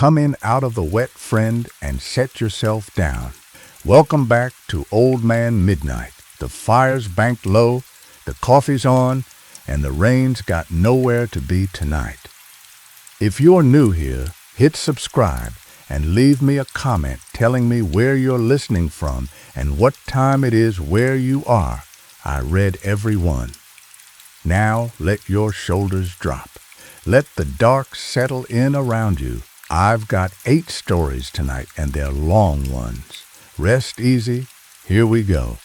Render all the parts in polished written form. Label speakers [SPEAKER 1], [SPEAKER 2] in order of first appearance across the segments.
[SPEAKER 1] Come in out of the wet, friend, and set yourself down. Welcome back to Old Man Midnight. The fire's banked low, the coffee's on, and the rain's got nowhere to be tonight. If you're new here, hit subscribe and leave me a comment telling me where you're listening from and what time it is where you are. I read every one. Now let your shoulders drop. Let the dark settle in around you. I've got 8 stories tonight, and they're long ones. Rest easy. Here we go.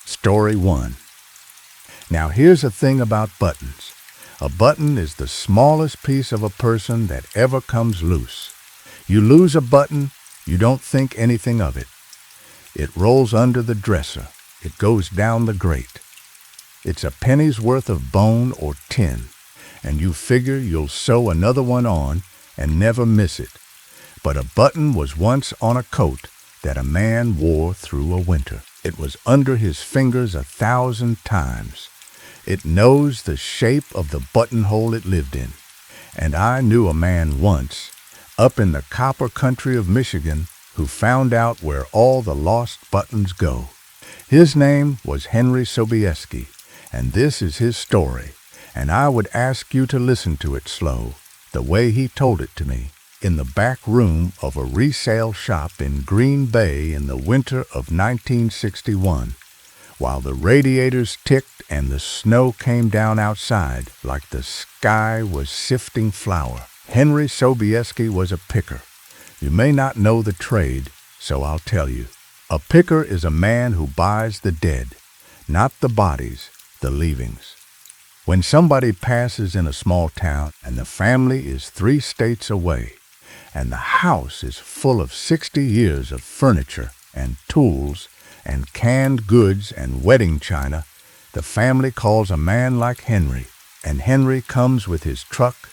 [SPEAKER 1] Story 1. Now here's a thing about buttons. A button is the smallest piece of a person that ever comes loose. You lose a button, you don't think anything of it. It rolls under the dresser. It goes down the grate. It's a penny's worth of bone or tin, and you figure you'll sew another one on and never miss it. But a button was once on a coat that a man wore through a winter. It was under his fingers 1,000 times. It knows the shape of the buttonhole it lived in. And I knew a man once, up in the copper country of Michigan, who found out where all the lost buttons go. His name was Henry Sobieski, and this is his story, and I would ask you to listen to it slow, the way he told it to me, in the back room of a resale shop in Green Bay in the winter of 1961, while the radiators ticked and the snow came down outside like the sky was sifting flour. Henry Sobieski was a picker. You may not know the trade, so I'll tell you. A picker is a man who buys the dead, not the bodies, the leavings. When somebody passes in a small town and the family is 3 states away, and the house is full of 60 years of furniture and tools and canned goods and wedding china, the family calls a man like Henry, and Henry comes with his truck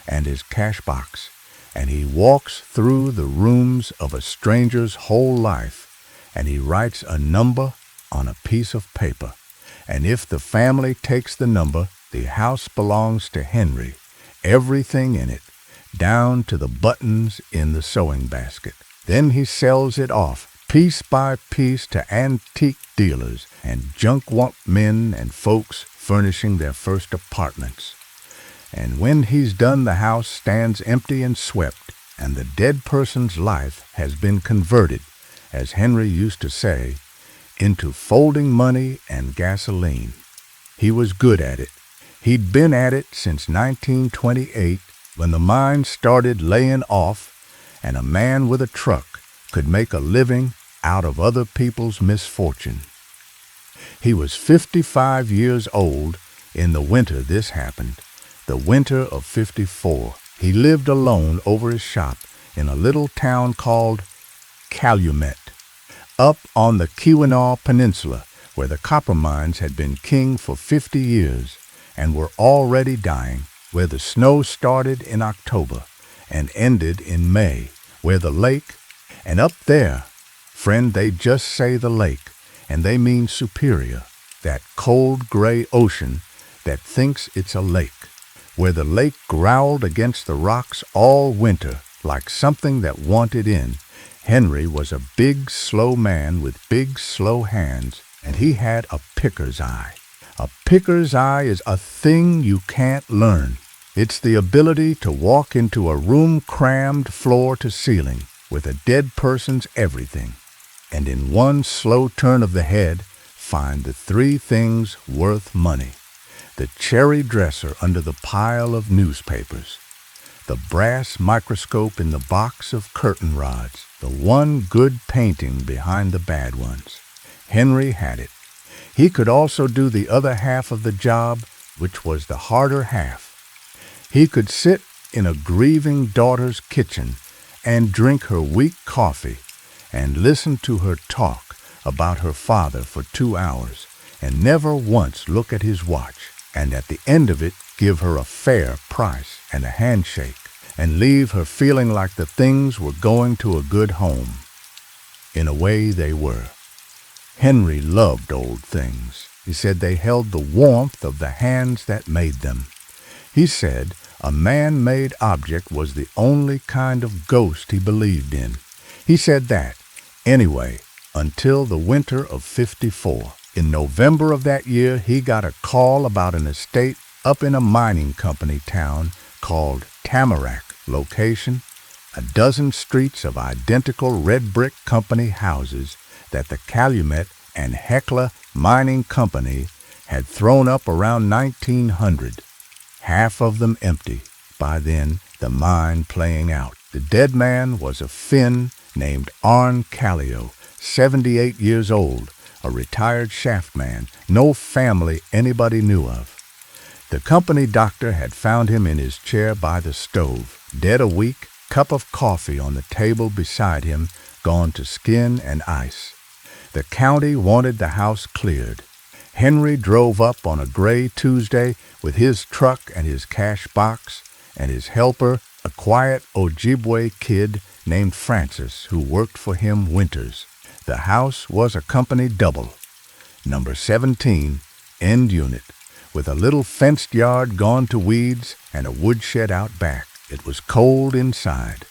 [SPEAKER 1] and his cash box, and he walks through the rooms of a stranger's whole life, and he writes a number on a piece of paper. And if the family takes the number, the house belongs to Henry, everything in it, down to the buttons in the sewing basket. Then he sells it off, piece by piece, to antique dealers and junk men and folks furnishing their first apartments. And when he's done, the house stands empty and swept, and the dead person's life has been converted, as Henry used to say, into folding money and gasoline. He was good at it. He'd been at it since 1928, when the mine started laying off, and a man with a truck could make a living out of other people's misfortune. He was 55 years old in the winter this happened, the winter of '54. He lived alone over his shop in a little town called Calumet, up on the Keweenaw Peninsula, where the copper mines had been king for 50 years and were already dying, where the snow started in October and ended in May, where the lake, and up there, friend, they just say the lake, and they mean Superior, that cold gray ocean that thinks it's a lake, where the lake growled against the rocks all winter like something that wanted in. Henry was a big, slow man with big, slow hands, and he had a picker's eye. A picker's eye is a thing you can't learn. It's the ability to walk into a room crammed floor to ceiling with a dead person's everything, and in one slow turn of the head find the 3 things worth money: the cherry dresser under the pile of newspapers, the brass microscope in the box of curtain rods, the one good painting behind the bad ones. Henry had it. He could also do the other half of the job, which was the harder half. He could sit in a grieving daughter's kitchen and drink her weak coffee and listen to her talk about her father for 2 hours and never once look at his watch, and at the end of it give her a fair price and a handshake and leave her feeling like the things were going to a good home. In a way, they were. Henry loved old things. He said they held the warmth of the hands that made them. He said A man-made object was the only kind of ghost he believed in. He said that, anyway, until the winter of '54. In November of that year, he got a call about an estate up in a mining company town called Tamarack. Location: a dozen streets of identical red brick company houses that the Calumet and Hecla Mining Company had thrown up around 1900. Half of them empty. By then, the mine playing out. The dead man was a Finn named Arn Callio, 78 years old, a retired shaftman, no family anybody knew of. The company doctor had found him in his chair by the stove, dead a week, cup of coffee on the table beside him, gone to skin and ice. The county wanted the house cleared. Henry drove up on a gray Tuesday with his truck and his cash box, and his helper, a quiet Ojibwe kid named Francis, who worked for him winters. The house was a company double, number 17, end unit, with a little fenced yard gone to weeds and a woodshed out back. It was cold inside.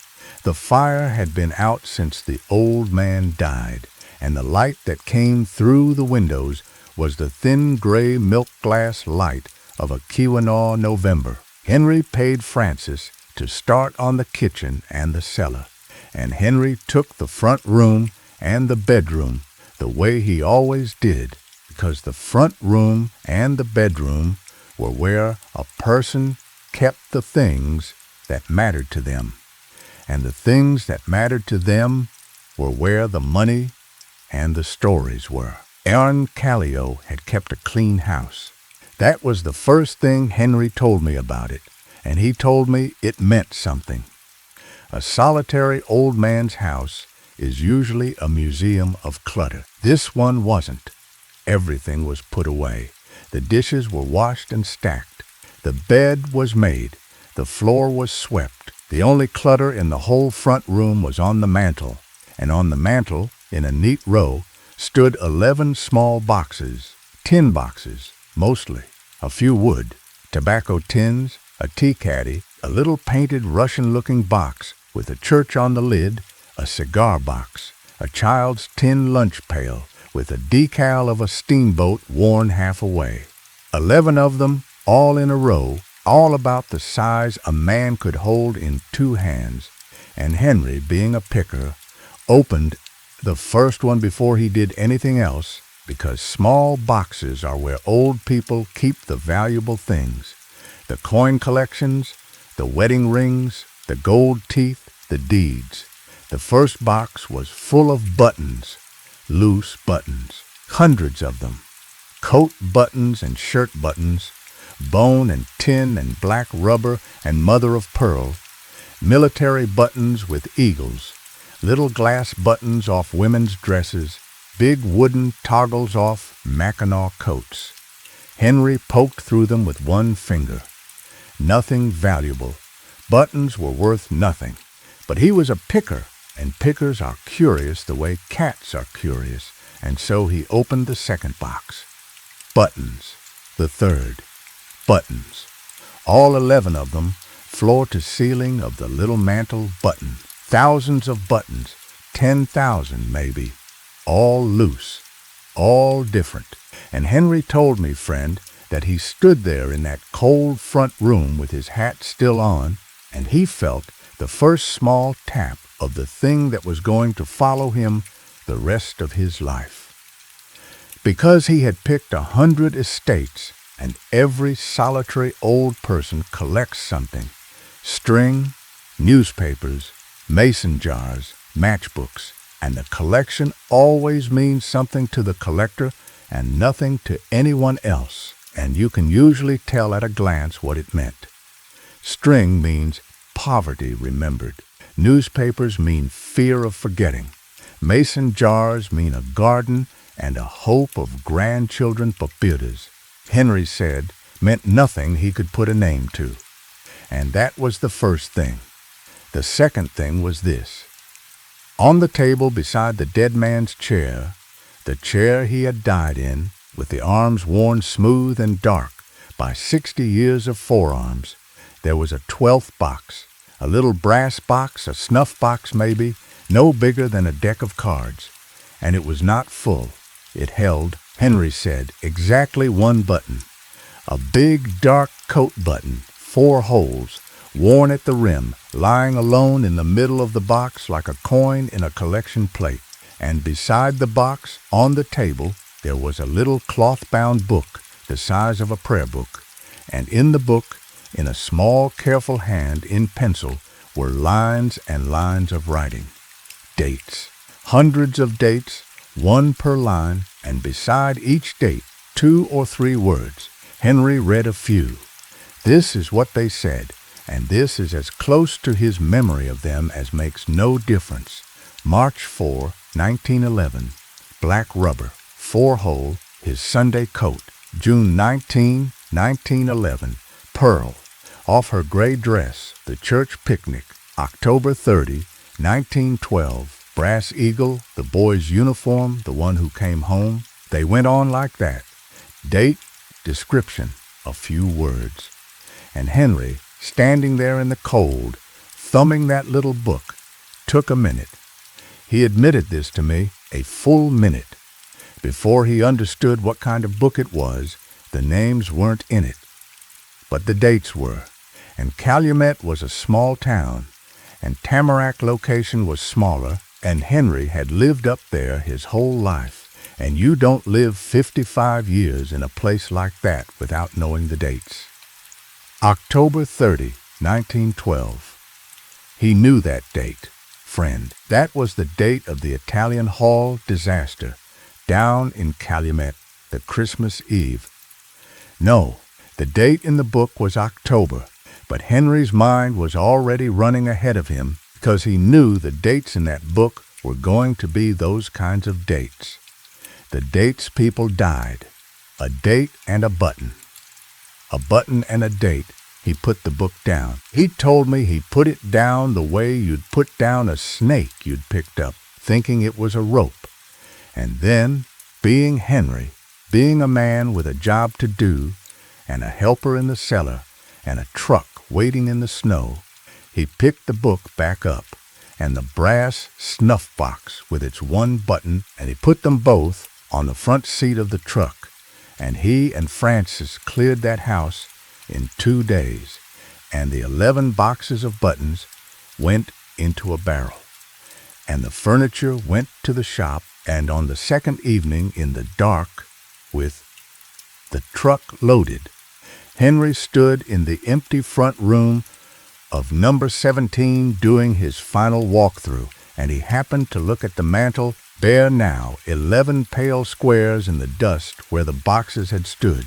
[SPEAKER 1] The fire had been out since the old man died, and the light that came through the windows was the thin gray milk glass light of a Keweenaw November. Henry paid Francis to start on the kitchen and the cellar, and Henry took the front room and the bedroom the way he always did, because the front room and the bedroom were where a person kept the things that mattered to them, and the things that mattered to them were where the money and the stories were. Arn Callio had kept a clean house. That was the first thing Henry told me about it, and he told me it meant something. A solitary old man's house is usually a museum of clutter. This one wasn't. Everything was put away. The dishes were washed and stacked. The bed was made. The floor was swept. The only clutter in the whole front room was on the mantel, and on the mantel, in a neat row, stood 11 small boxes, tin boxes, mostly, a few wood, tobacco tins, a tea caddy, a little painted Russian-looking box with a church on the lid, a cigar box, a child's tin lunch pail with a decal of a steamboat worn half away. 11 of them, all in a row, all about the size a man could hold in 2 hands, and Henry, being a picker, opened the first one before he did anything else, because small boxes are where old people keep the valuable things: the coin collections, the wedding rings, the gold teeth, the deeds. The first box was full of buttons, loose buttons, hundreds of them, coat buttons and shirt buttons, bone and tin and black rubber and mother of pearl, military buttons with eagles, little glass buttons off women's dresses, big wooden toggles off Mackinaw coats. Henry poked through them with one finger. Nothing valuable. Buttons were worth nothing. But he was a picker, and pickers are curious the way cats are curious, and so he opened the second box. Buttons. The third. Buttons. All 11 of them, floor to ceiling of the little mantel button. Thousands of buttons, 10,000 maybe, all loose, all different. And Henry told me, friend, that he stood there in that cold front room with his hat still on, and he felt the first small tap of the thing that was going to follow him the rest of his life. Because he had picked 100 estates, and every solitary old person collects something: string, newspapers, mason jars, matchbooks, and the collection always means something to the collector and nothing to anyone else, and you can usually tell at a glance what it meant. String means poverty remembered. Newspapers mean fear of forgetting. Mason jars mean a garden and a hope of grandchildren papyrus. Henry said meant nothing he could put a name to. And that was the first thing. The second thing was this. On the table beside the dead man's chair, the chair he had died in, with the arms worn smooth and dark by 60 years of forearms, there was a 12th box, a little brass box, a snuff box maybe, no bigger than a deck of cards. And it was not full. It held, Henry said, exactly one button. A big, dark coat button, 4 holes, worn at the rim, lying alone in the middle of the box like a coin in a collection plate. And beside the box, on the table, there was a little cloth-bound book the size of a prayer book. And in the book, in a small, careful hand in pencil, were lines and lines of writing. Dates. Hundreds of dates, one per line, and beside each date, 2 or 3 words. Henry read a few. This is what they said, and this is as close to his memory of them as makes no difference. March 4, 1911, black rubber, 4-hole, his Sunday coat. June 19, 1911, pearl, off her gray dress, the church picnic. October 30, 1912, brass eagle, the boy's uniform, the one who came home. They went on like that. Date, description, a few words. And Henry, standing there in the cold, thumbing that little book, took a minute. He admitted this to me, a full minute. Before he understood what kind of book it was, the names weren't in it. But the dates were. And Calumet was a small town, and Tamarack location was smaller, and Henry had lived up there his whole life. And you don't live 55 years in a place like that without knowing the dates. October 30, 1912. He knew that date, friend. That was the date of the Italian Hall disaster, down in Calumet, the Christmas Eve. No, the date in the book was October, but Henry's mind was already running ahead of him because he knew the dates in that book were going to be those kinds of dates. The dates people died. A date and a button. A button and a date. He put the book down. He told me he put it down the way you'd put down a snake you'd picked up, thinking it was a rope. And then, being Henry, being a man with a job to do, and a helper in the cellar, and a truck waiting in the snow, he picked the book back up, and the brass snuff box with its one button, and he put them both on the front seat of the truck, and he and Francis cleared that house in 2 days, and the 11 boxes of buttons went into a barrel, and the furniture went to the shop, and on the second evening in the dark, with the truck loaded, Henry stood in the empty front room of number 17 doing his final walkthrough, and he happened to look at the mantel, bare now, 11 pale squares in the dust where the boxes had stood,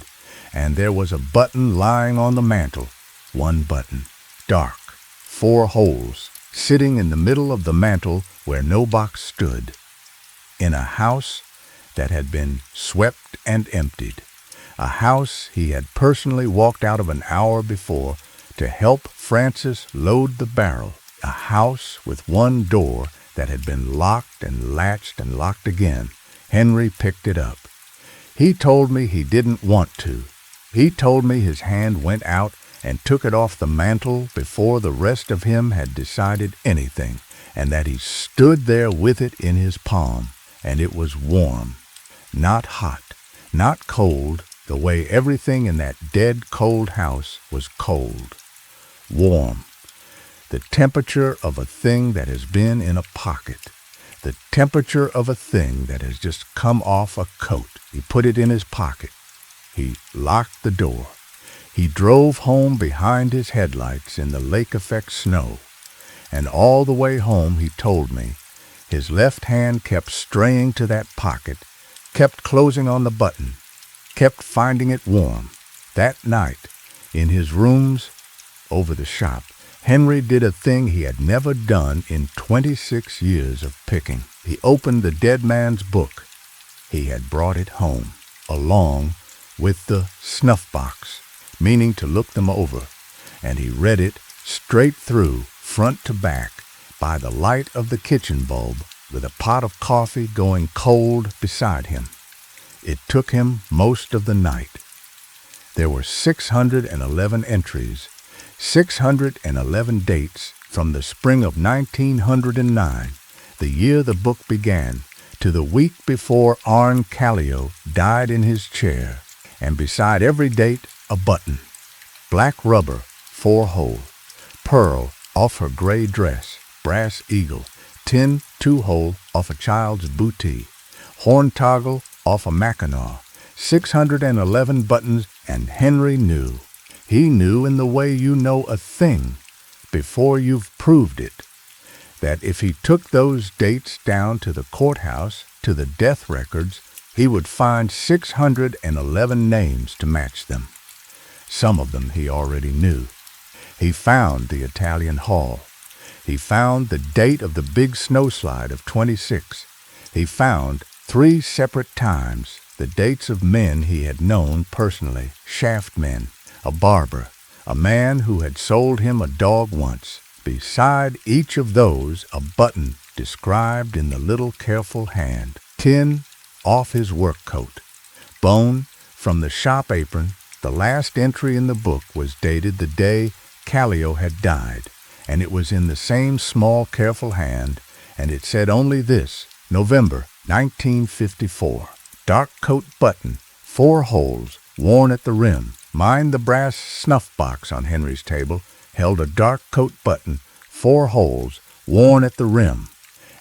[SPEAKER 1] and there was a button lying on the mantel, one button, dark, 4 holes, sitting in the middle of the mantel where no box stood, in a house that had been swept and emptied, a house he had personally walked out of an hour before to help Francis load the barrel, a house with one door that had been locked and locked again. Henry picked it up. He told me he didn't want to. He told me his hand went out and took it off the mantel before the rest of him had decided anything, and that he stood there with it in his palm, and it was warm, not hot, not cold, the way everything in that dead cold house was cold. Warm. The temperature of a thing that has been in a pocket. The temperature of a thing that has just come off a coat. He put it in his pocket. He locked the door. He drove home behind his headlights in the lake effect snow. And all the way home, he told me, his left hand kept straying to that pocket, kept closing on the button, kept finding it warm. That night, in his rooms over the shop, Henry did a thing he had never done in 26 years of picking. He opened the dead man's book. He had brought it home, along with the snuff box, meaning to look them over, and he read it straight through, front to back, by the light of the kitchen bulb, with a pot of coffee going cold beside him. It took him most of the night. There were 611 entries. 611 dates from the spring of 1909, the year the book began, to the week before Arn Callio died in his chair, and beside every date a button. Black rubber, 4-hole. Pearl off her gray dress, brass eagle. Tin 2-hole off a child's bootee. Horn toggle off a Mackinaw. 611 buttons, and Henry knew. He knew in the way you know a thing before you've proved it, that if he took those dates down to the courthouse, to the death records, he would find 611 names to match them. Some of them he already knew. He found the Italian Hall. He found the date of the big snowslide of 26. He found 3 separate times the dates of men he had known personally, shaft men, a barber, a man who had sold him a dog once. Beside each of those a button described in the little careful hand. Tin off his work coat. Bone from the shop apron. The last entry in the book was dated the day Callio had died, and it was in the same small careful hand, and it said only this: November 1954. Dark coat button, 4 holes, worn at the rim. Mind the brass snuff box on Henry's table held a dark coat button, 4 holes, worn at the rim.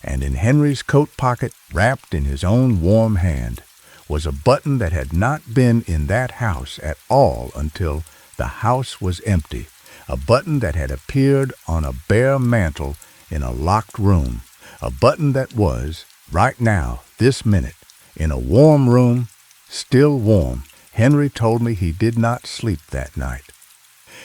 [SPEAKER 1] And in Henry's coat pocket, wrapped in his own warm hand, was a button that had not been in that house at all until the house was empty. A button that had appeared on a bare mantel in a locked room. A button that was, right now, this minute, in a warm room, still warm. Henry told me he did not sleep that night.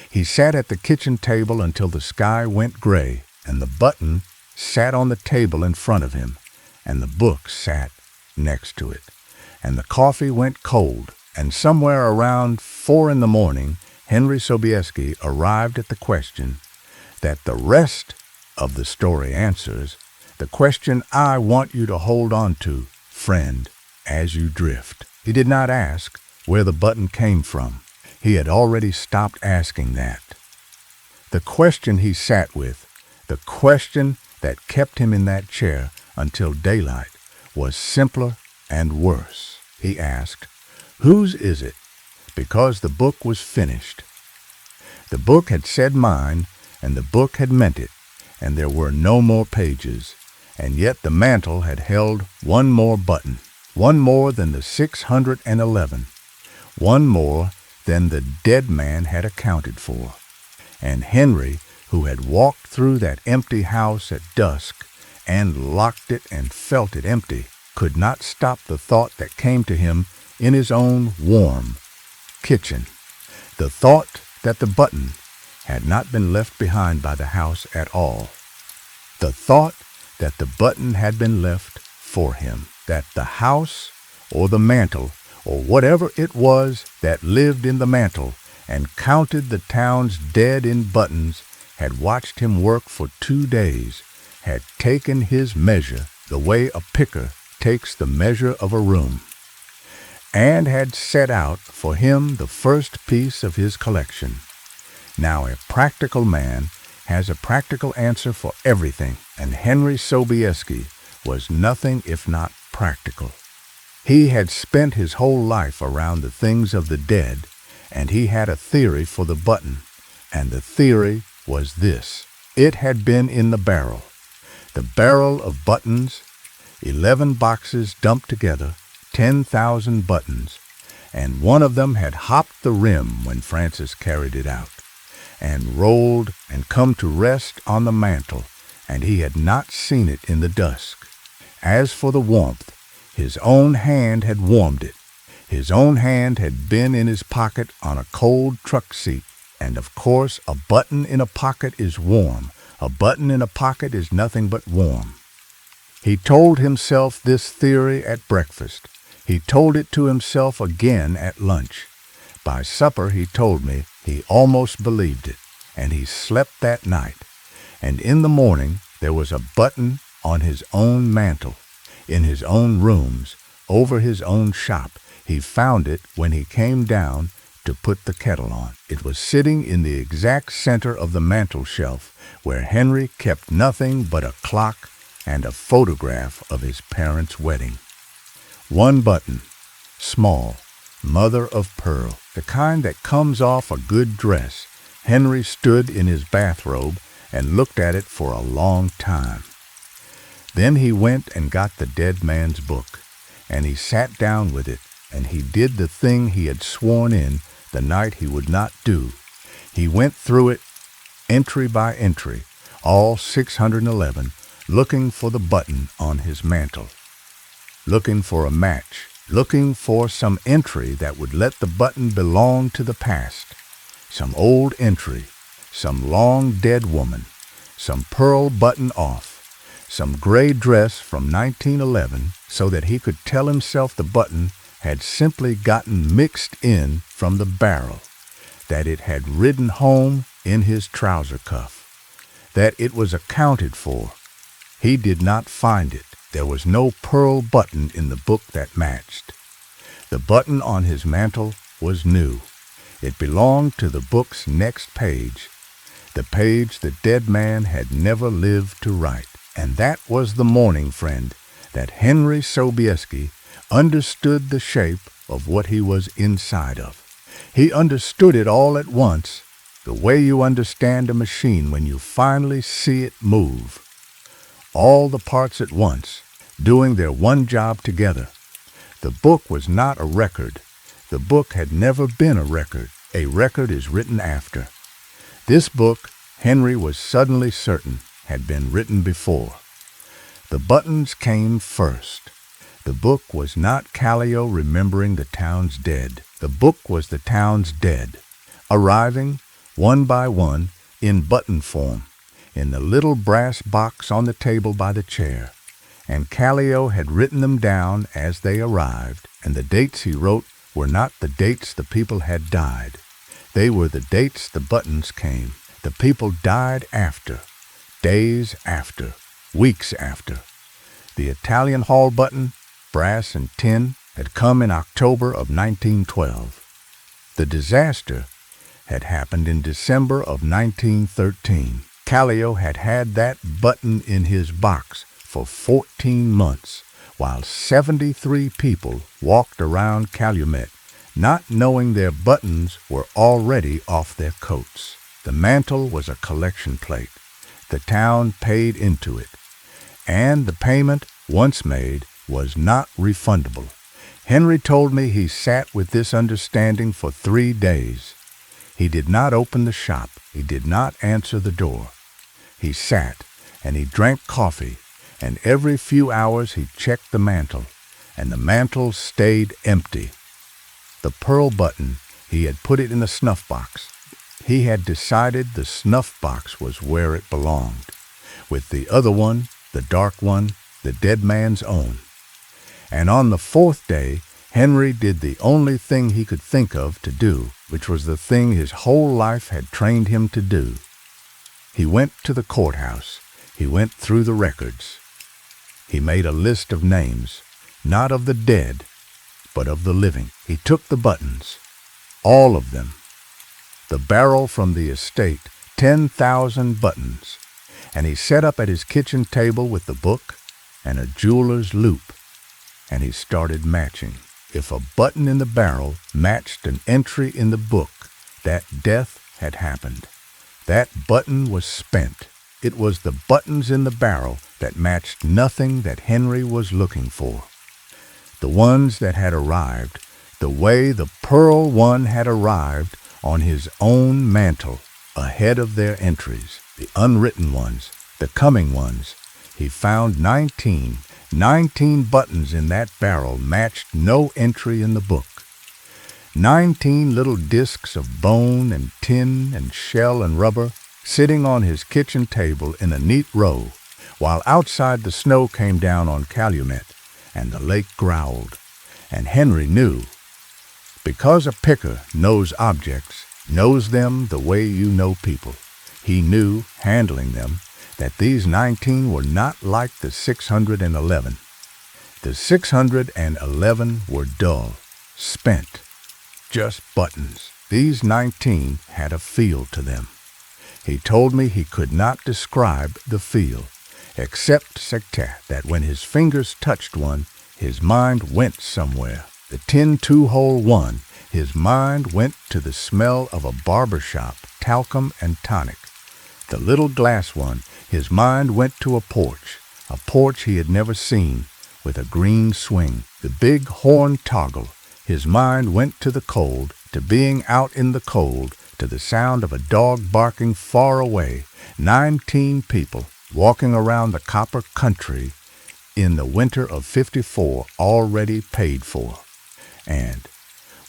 [SPEAKER 1] He sat at the kitchen table until the sky went gray, and the button sat on the table in front of him, and the book sat next to it. And the coffee went cold, and somewhere around 4 in the morning, Henry Sobieski arrived at the question that the rest of the story answers, the question I want you to hold on to, friend, as you drift. He did not ask where the button came from. He had already stopped asking that. The question he sat with, the question that kept him in that chair until daylight, was simpler and worse. He asked, "Whose is it?" Because the book was finished. The book had said mine, and the book had meant it, and there were no more pages, and yet the mantel had held one more button, one more than the 611, one more than the dead man had accounted for. And Henry, who had walked through that empty house at dusk and locked it and felt it empty, could not stop the thought that came to him in his own warm kitchen, the thought that the button had not been left behind by the house at all, the thought that the button had been left for him, that the house or the mantel or whatever it was that lived in the mantel and counted the town's dead in buttons had watched him work for 2 days, had taken his measure the way a picker takes the measure of a room, and had set out for him the first piece of his collection. Now a practical man has a practical answer for everything, and Henry Sobieski was nothing if not practical. He had spent his whole life around the things of the dead, and he had a theory for the button, and the theory was this: it had been in the barrel of buttons, 11 boxes dumped together, 10,000 buttons, and one of them had hopped the rim when Francis carried it out, and rolled and come to rest on the mantel, and he had not seen it in the dusk. As for the warmth, his own hand had warmed it. His own hand had been in his pocket on a cold truck seat, and of course a button in a pocket is warm. A button in a pocket is nothing but warm. He told himself this theory at breakfast. He told it to himself again at lunch. By supper he told me he almost believed it, and he slept that night. And in the morning there was a button on his own mantel, in his own rooms, over his own shop. He found it when he came down to put the kettle on. It was sitting in the exact center of the mantel shelf where Henry kept nothing but a clock and a photograph of his parents' wedding. One button, small, mother of pearl, the kind that comes off a good dress. Henry stood in his bathrobe and looked at it for a long time. Then he went and got the dead man's book, and he sat down with it, and he did the thing he had sworn in the night he would not do. He went through it, entry by entry, all 611, looking for the button on his mantel, looking for a match, looking for some entry that would let the button belong to the past, some old entry, some long dead woman, some pearl button off, some gray dress from 1911, so that he could tell himself the button had simply gotten mixed in from the barrel, that it had ridden home in his trouser cuff, that it was accounted for. He did not find it. There was no pearl button in the book that matched. The button on his mantel was new. It belonged to the book's next page, the page the dead man had never lived to write. And that was the morning, friend, that Henry Sobieski understood the shape of what he was inside of. He understood it all at once, the way you understand a machine when you finally see it move. All the parts at once, doing their one job together. The book was not a record. The book had never been a record. A record is written after. This book, Henry was suddenly certain, had been written before. The buttons came first. The book was not Callio remembering the town's dead. The book was the town's dead, arriving, one by one, in button form, in the little brass box on the table by the chair. And Callio had written them down as they arrived, and the dates he wrote were not the dates the people had died. They were the dates the buttons came. The people died after, days after, weeks after. The Italian hall button, brass and tin, had come in October of 1912. The disaster had happened in December of 1913. Callio had had that button in his box for 14 months, while 73 people walked around Calumet, not knowing their buttons were already off their coats. The mantel was a collection plate. The town paid into it, and the payment, once made, was not refundable. Henry told me he sat with this understanding for 3 days. He did not open the shop. He did not answer the door. He sat, and he drank coffee, and every few hours he checked the mantel, and the mantel stayed empty. The pearl button, he had put it in the snuff box. He had decided the snuff box was where it belonged, with the other one, the dark one, the dead man's own. And on the 4th day, Henry did the only thing he could think of to do, which was the thing his whole life had trained him to do. He went to the courthouse. He went through the records. He made a list of names, not of the dead, but of the living. He took the buttons, all of them. The barrel from the estate, 10,000 buttons, and he set up at his kitchen table with the book and a jeweler's loop, and he started matching. If a button in the barrel matched an entry in the book, that death had happened. That button was spent. It was the buttons in the barrel that matched nothing that Henry was looking for. The ones that had arrived, the way the pearl one had arrived on his own mantel, ahead of their entries, the unwritten ones, the coming ones. He found 19 buttons in that barrel matched no entry in the book. 19 little discs of bone and tin and shell and rubber sitting on his kitchen table in a neat row, while outside the snow came down on Calumet and the lake growled. And Henry knew, because a picker knows objects, knows them the way you know people. He knew, handling them, that these 19 were not like the 611. The 611 were dull, spent. just buttons. These 19 had a feel to them. He told me he could not describe the feel, except that when his fingers touched one, his mind went somewhere. The tin two-hole one, his mind went to the smell of a barber shop, talcum and tonic. The little glass one, his mind went to a porch he had never seen, with a green swing. The big horn toggle, his mind went to the cold, to being out in the cold, to the sound of a dog barking far away. 19 people walking around the copper country in the winter of '54, already paid for. And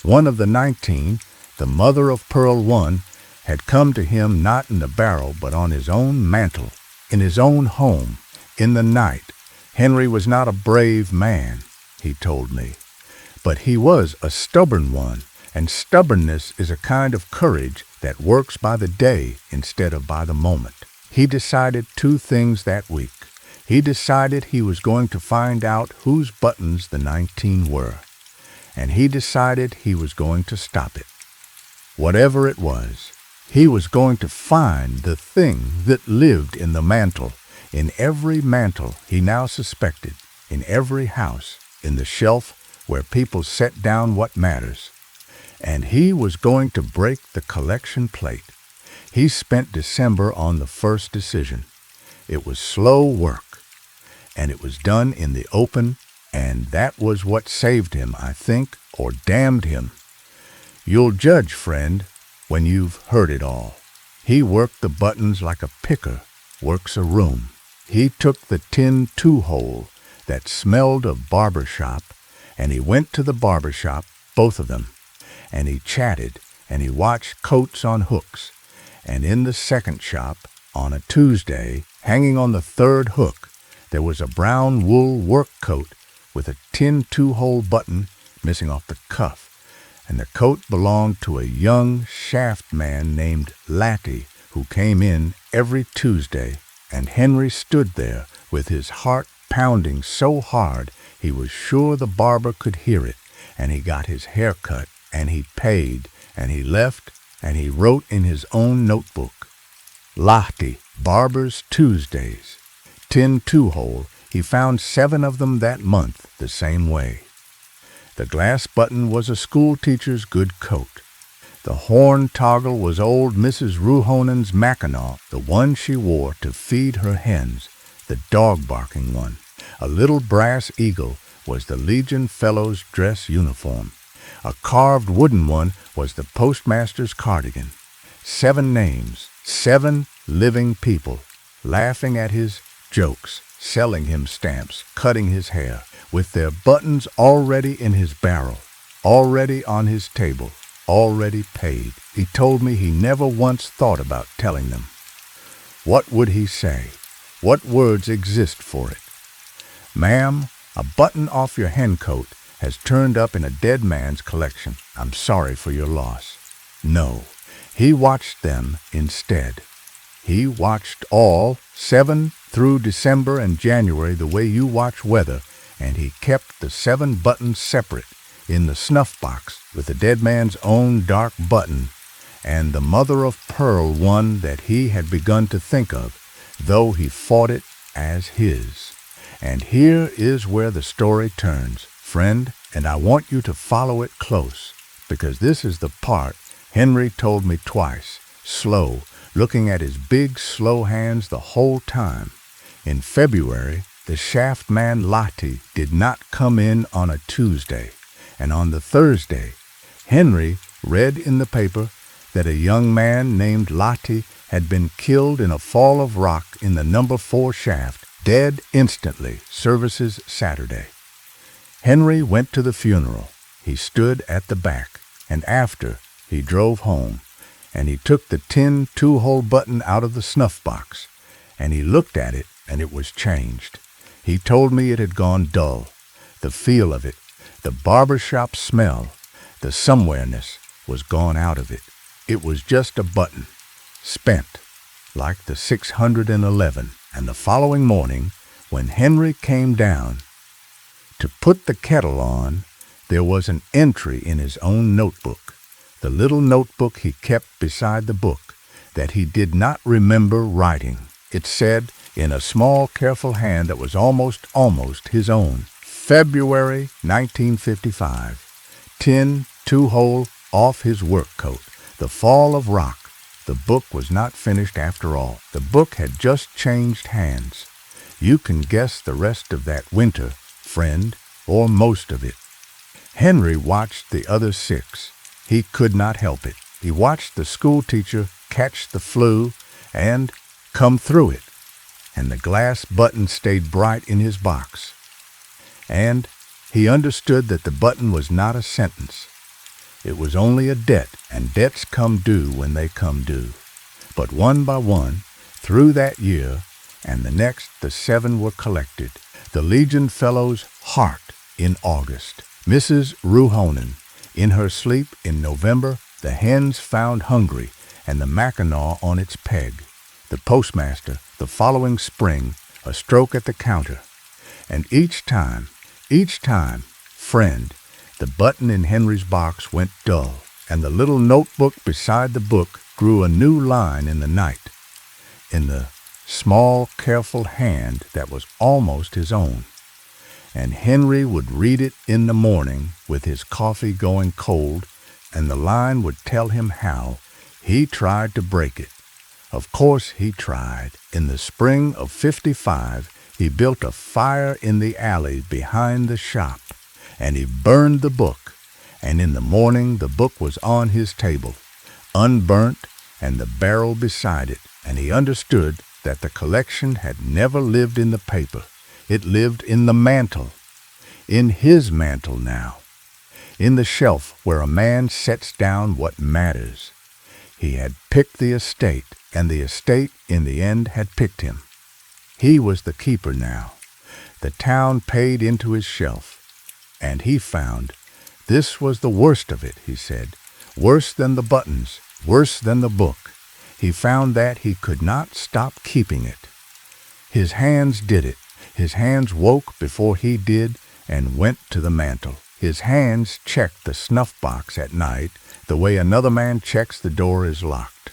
[SPEAKER 1] one of the 19, the mother of pearl one, had come to him not in the barrel but on his own mantle, in his own home, in the night. Henry was not a brave man, he told me, but he was a stubborn one, and stubbornness is a kind of courage that works by the day instead of by the moment. He decided 2 things that week. He decided he was going to find out whose buttons the 19 were, and he decided he was going to stop it. Whatever it was, he was going to find the thing that lived in the mantle, in every mantle he now suspected, in every house, in the shelf where people set down what matters. And he was going to break the collection plate. He spent December on the first decision. It was slow work, and it was done in the open, and that was what saved him, I think, or damned him. You'll judge, friend, when you've heard it all. He worked the buttons like a picker works a room. He took the tin two-hole that smelled of barber shop, and he went to the barber shop, both of them, and he chatted, and he watched coats on hooks, and in the second shop, on a Tuesday, hanging on the 3rd hook, there was a brown wool work coat with a tin two-hole button missing off the cuff, and the coat belonged to a young shaft man named Latty, who came in every Tuesday, and Henry stood there with his heart pounding so hard he was sure the barber could hear it, and he got his hair cut, and he paid, and he left, and he wrote in his own notebook, Lahti, Barber's Tuesdays. Tin two-hole, he found 7 of them that month the same way. The glass button was a school teacher's good coat. The horn toggle was old Mrs. Ruhonen's Mackinaw, the one she wore to feed her hens, the dog-barking one. A little brass eagle was the Legion Fellow's dress uniform. A carved wooden one was the postmaster's cardigan. 7 names, 7 living people, laughing at his jokes, selling him stamps, cutting his hair, with their buttons already in his barrel, already on his table, already paid. He told me he never once thought about telling them. What would he say? What words exist for it? Ma'am, a button off your hen coat has turned up in a dead man's collection. I'm sorry for your loss. No, he watched them instead. He watched all 7 through December and January the way you watch weather, and he kept the 7 buttons separate in the snuff box with the dead man's own dark button and the mother-of-pearl one that he had begun to think of, though he fought it as his. And here is where the story turns, friend, and I want you to follow it close, because this is the part Henry told me twice, slow, looking at his big, slow hands the whole time. In February, the shaft man Lottie did not come in on a Tuesday, and on the Thursday, Henry read in the paper that a young man named Lottie had been killed in a fall of rock in the number 4 shaft, dead instantly, services Saturday. Henry went to the funeral. He stood at the back, and after, he drove home, and he took the tin 2-hole button out of the snuff box, and he looked at it, and it was changed. He told me it had gone dull. The feel of it, the barber shop smell, the somewhereness was gone out of it. It was just a button, spent, like the 611. And the following morning, when Henry came down to put the kettle on, there was an entry in his own notebook, the little notebook he kept beside the book, that he did not remember writing. It said, in a small, careful hand that was almost his own, February 1955, 10 2-hole off his work coat, the fall of rock. The book was not finished after all. The book had just changed hands. You can guess the rest of that winter, friend, or most of it. Henry watched the other 6. He could not help it. He watched the schoolteacher catch the flu and come through it, and the glass button stayed bright in his box. And he understood that the button was not a sentence. It was only a debt, and debts come due when they come due. But one by one, through that year and the next, the 7 were collected. The Legion Fellow's heart in August. Mrs. Ruhonen, in her sleep in November, the hens found hungry and the Mackinaw on its peg. The postmaster, the following spring, a stroke at the counter. And each time, friend, the button in Henry's box went dull, and the little notebook beside the book grew a new line in the night, in the small, careful hand that was almost his own. And Henry would read it in the morning with his coffee going cold, and the line would tell him how he tried to break it. Of course he tried. In the spring of '55, he built a fire in the alley behind the shop, and he burned the book, and in the morning the book was on his table, unburnt, and the barrel beside it, and he understood that the collection had never lived in the paper. It lived in the mantle, in his mantle now, in the shelf where a man sets down what matters. He had picked the estate, and the estate in the end had picked him. He was the keeper now. The town paid into his shelf. And he found, this was the worst of it, he said, worse than the buttons, worse than the book. He found that he could not stop keeping it. His hands did it. His hands woke before he did and went to the mantel. His hands checked the snuff box at night the way another man checks the door is locked.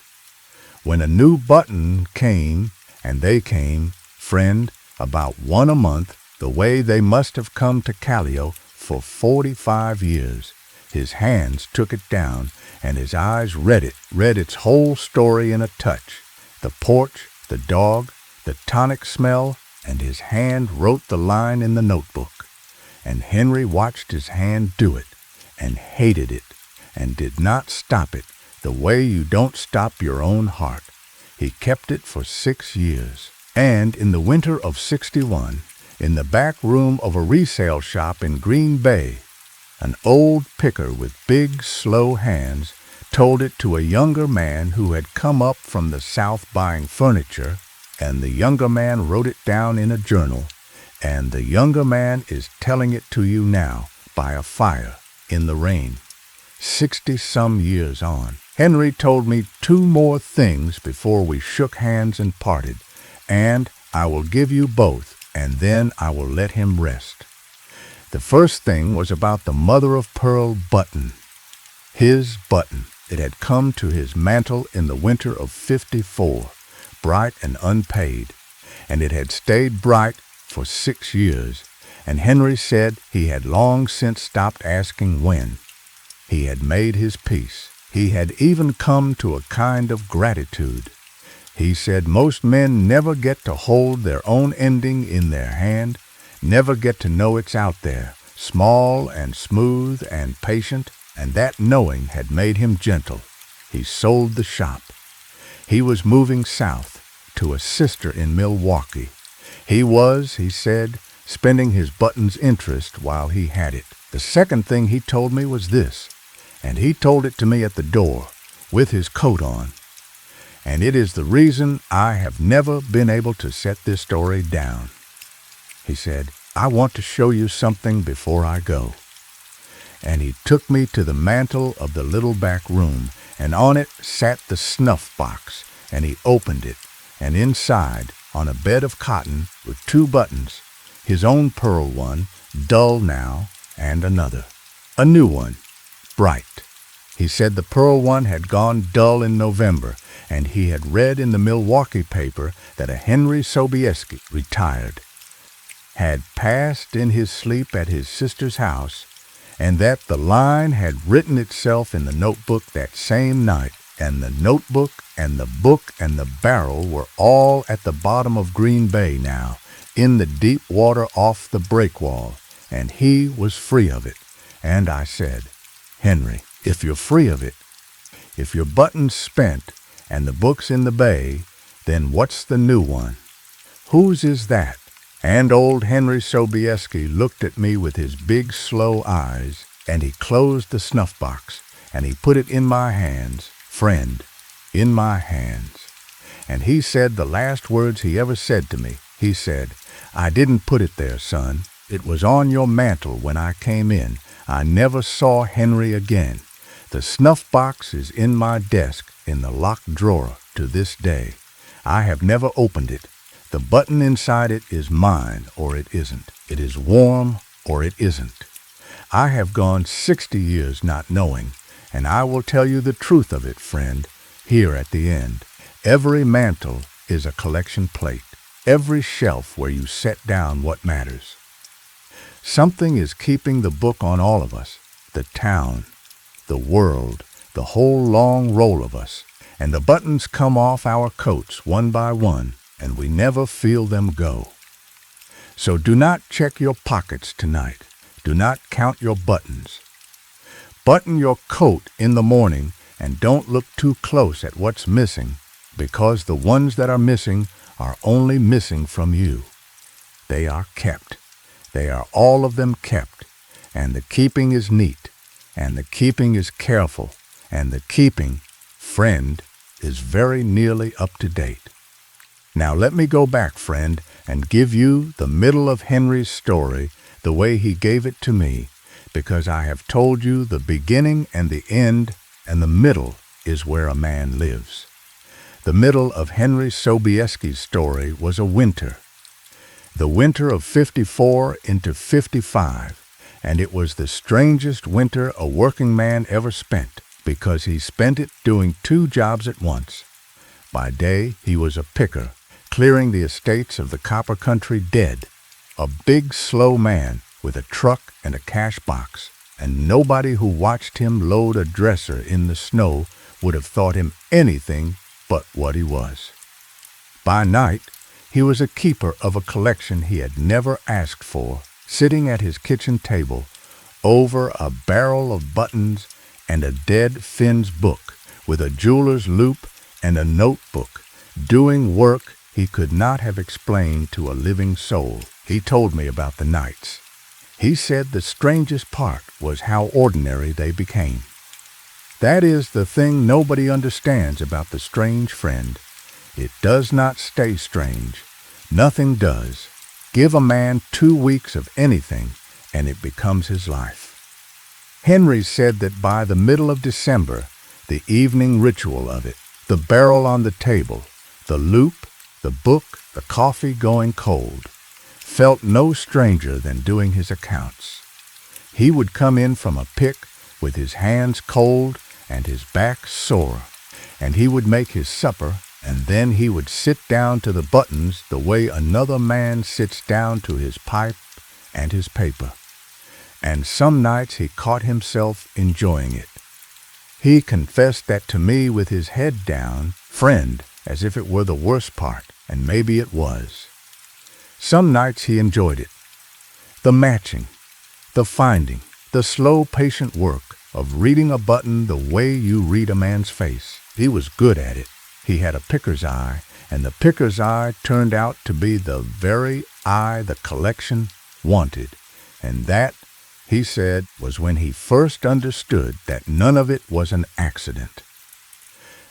[SPEAKER 1] When a new button came, and they came, friend, about one a month, the way they must have come to Callio for 45 years, his hands took it down, and his eyes read its whole story in a touch. The porch, the dog, the tonic smell, and his hand wrote the line in the notebook. And Henry watched his hand do it, and hated it, and did not stop it, the way you don't stop your own heart. He kept it for 6 years. And in the winter of '61, in the back room of a resale shop in Green Bay, an old picker with big, slow hands told it to a younger man who had come up from the South buying furniture, and the younger man wrote it down in a journal, and the younger man is telling it to you now by a fire in the rain, 60-some years on. Henry told me 2 more things before we shook hands and parted, and I will give you both, and then I will let him rest. The first thing was about the mother-of-pearl button. His button. It had come to his mantle in the winter of '54, bright and unpaid, and it had stayed bright for 6 years, and Henry said he had long since stopped asking when. He had made his peace. He had even come to a kind of gratitude. He said most men never get to hold their own ending in their hand, never get to know it's out there, small and smooth and patient, and that knowing had made him gentle. He sold the shop. He was moving south to a sister in Milwaukee. He was, he said, spending his button's interest while he had it. The second thing he told me was this, and he told it to me at the door, with his coat on. And it is the reason I have never been able to set this story down. He said, I want to show you something before I go. And he took me to the mantel of the little back room, and on it sat the snuff box, and he opened it, and inside, on a bed of cotton were 2 buttons, his own pearl one, dull now, and another, A new one, bright. He said the pearl one had gone dull in November, and he had read in the Milwaukee paper that a Henry Sobieski, retired, had passed in his sleep at his sister's house, and that the line had written itself in the notebook that same night, and the notebook and the book and the barrel were all at the bottom of Green Bay now, in the deep water off the breakwall, and he was free of it. And I said, Henry, if you're free of it, if your button's spent and the book's in the bay, then what's the new one? Whose is that? And old Henry Sobieski looked at me with his big, slow eyes, and he closed the snuff box, and he put it in my hands, friend, in my hands. And he said the last words he ever said to me. He said, I didn't put it there, son. It was on your mantel when I came in. I never saw Henry again. The snuff box is in my desk in the locked drawer to this day. I have never opened it. The button inside it is mine or it isn't. It is warm or it isn't. I have gone 60 years not knowing, and I will tell you the truth of it, friend, here at the end. Every mantel is a collection plate. Every shelf where you set down what matters. Something is keeping the book on all of us, the town, the world, the whole long roll of us, and the buttons come off our coats one by one, and we never feel them go. So do not check your pockets tonight. Do not count your buttons. Button your coat in the morning and don't look too close at what's missing, because the ones that are missing are only missing from you. They are kept. They are all of them kept, and the keeping is neat, and the keeping is careful, and the keeping, friend, is very nearly up to date. Now let me go back, friend, and give you the middle of Henry's story the way he gave it to me, because I have told you the beginning and the end, and the middle is where a man lives. The middle of Henry Sobieski's story was a winter. The winter of 54 into 55, and it was the strangest winter a working man ever spent, because he spent it doing two jobs at once. By day, he was a picker, clearing the estates of the copper country dead, a big, slow man with a truck and a cash box, and nobody who watched him load a dresser in the snow would have thought him anything but what he was. By night, he was a keeper of a collection he had never asked for, sitting at his kitchen table, over a barrel of buttons and a dead Finn's book, with a jeweler's loop and a notebook, doing work he could not have explained to a living soul. He told me about the nights. He said the strangest part was how ordinary they became. That is the thing nobody understands about the strange friend. It does not stay strange. Nothing does. Give a man 2 weeks of anything, and it becomes his life. Henry said that by the middle of December, the evening ritual of it, the barrel on the table, the loop, the book, the coffee going cold, felt no stranger than doing his accounts. He would come in from a pick with his hands cold and his back sore, and he would make his supper, and then he would sit down to the buttons the way another man sits down to his pipe and his paper. And some nights he caught himself enjoying it. He confessed that to me with his head down, friend, as if it were the worst part, and maybe it was. Some nights he enjoyed it. The matching, the finding, the slow, patient work of reading a button the way you read a man's face. He was good at it. He had a picker's eye, and the picker's eye turned out to be the very eye the collection wanted. And that, he said, was when he first understood that none of it was an accident.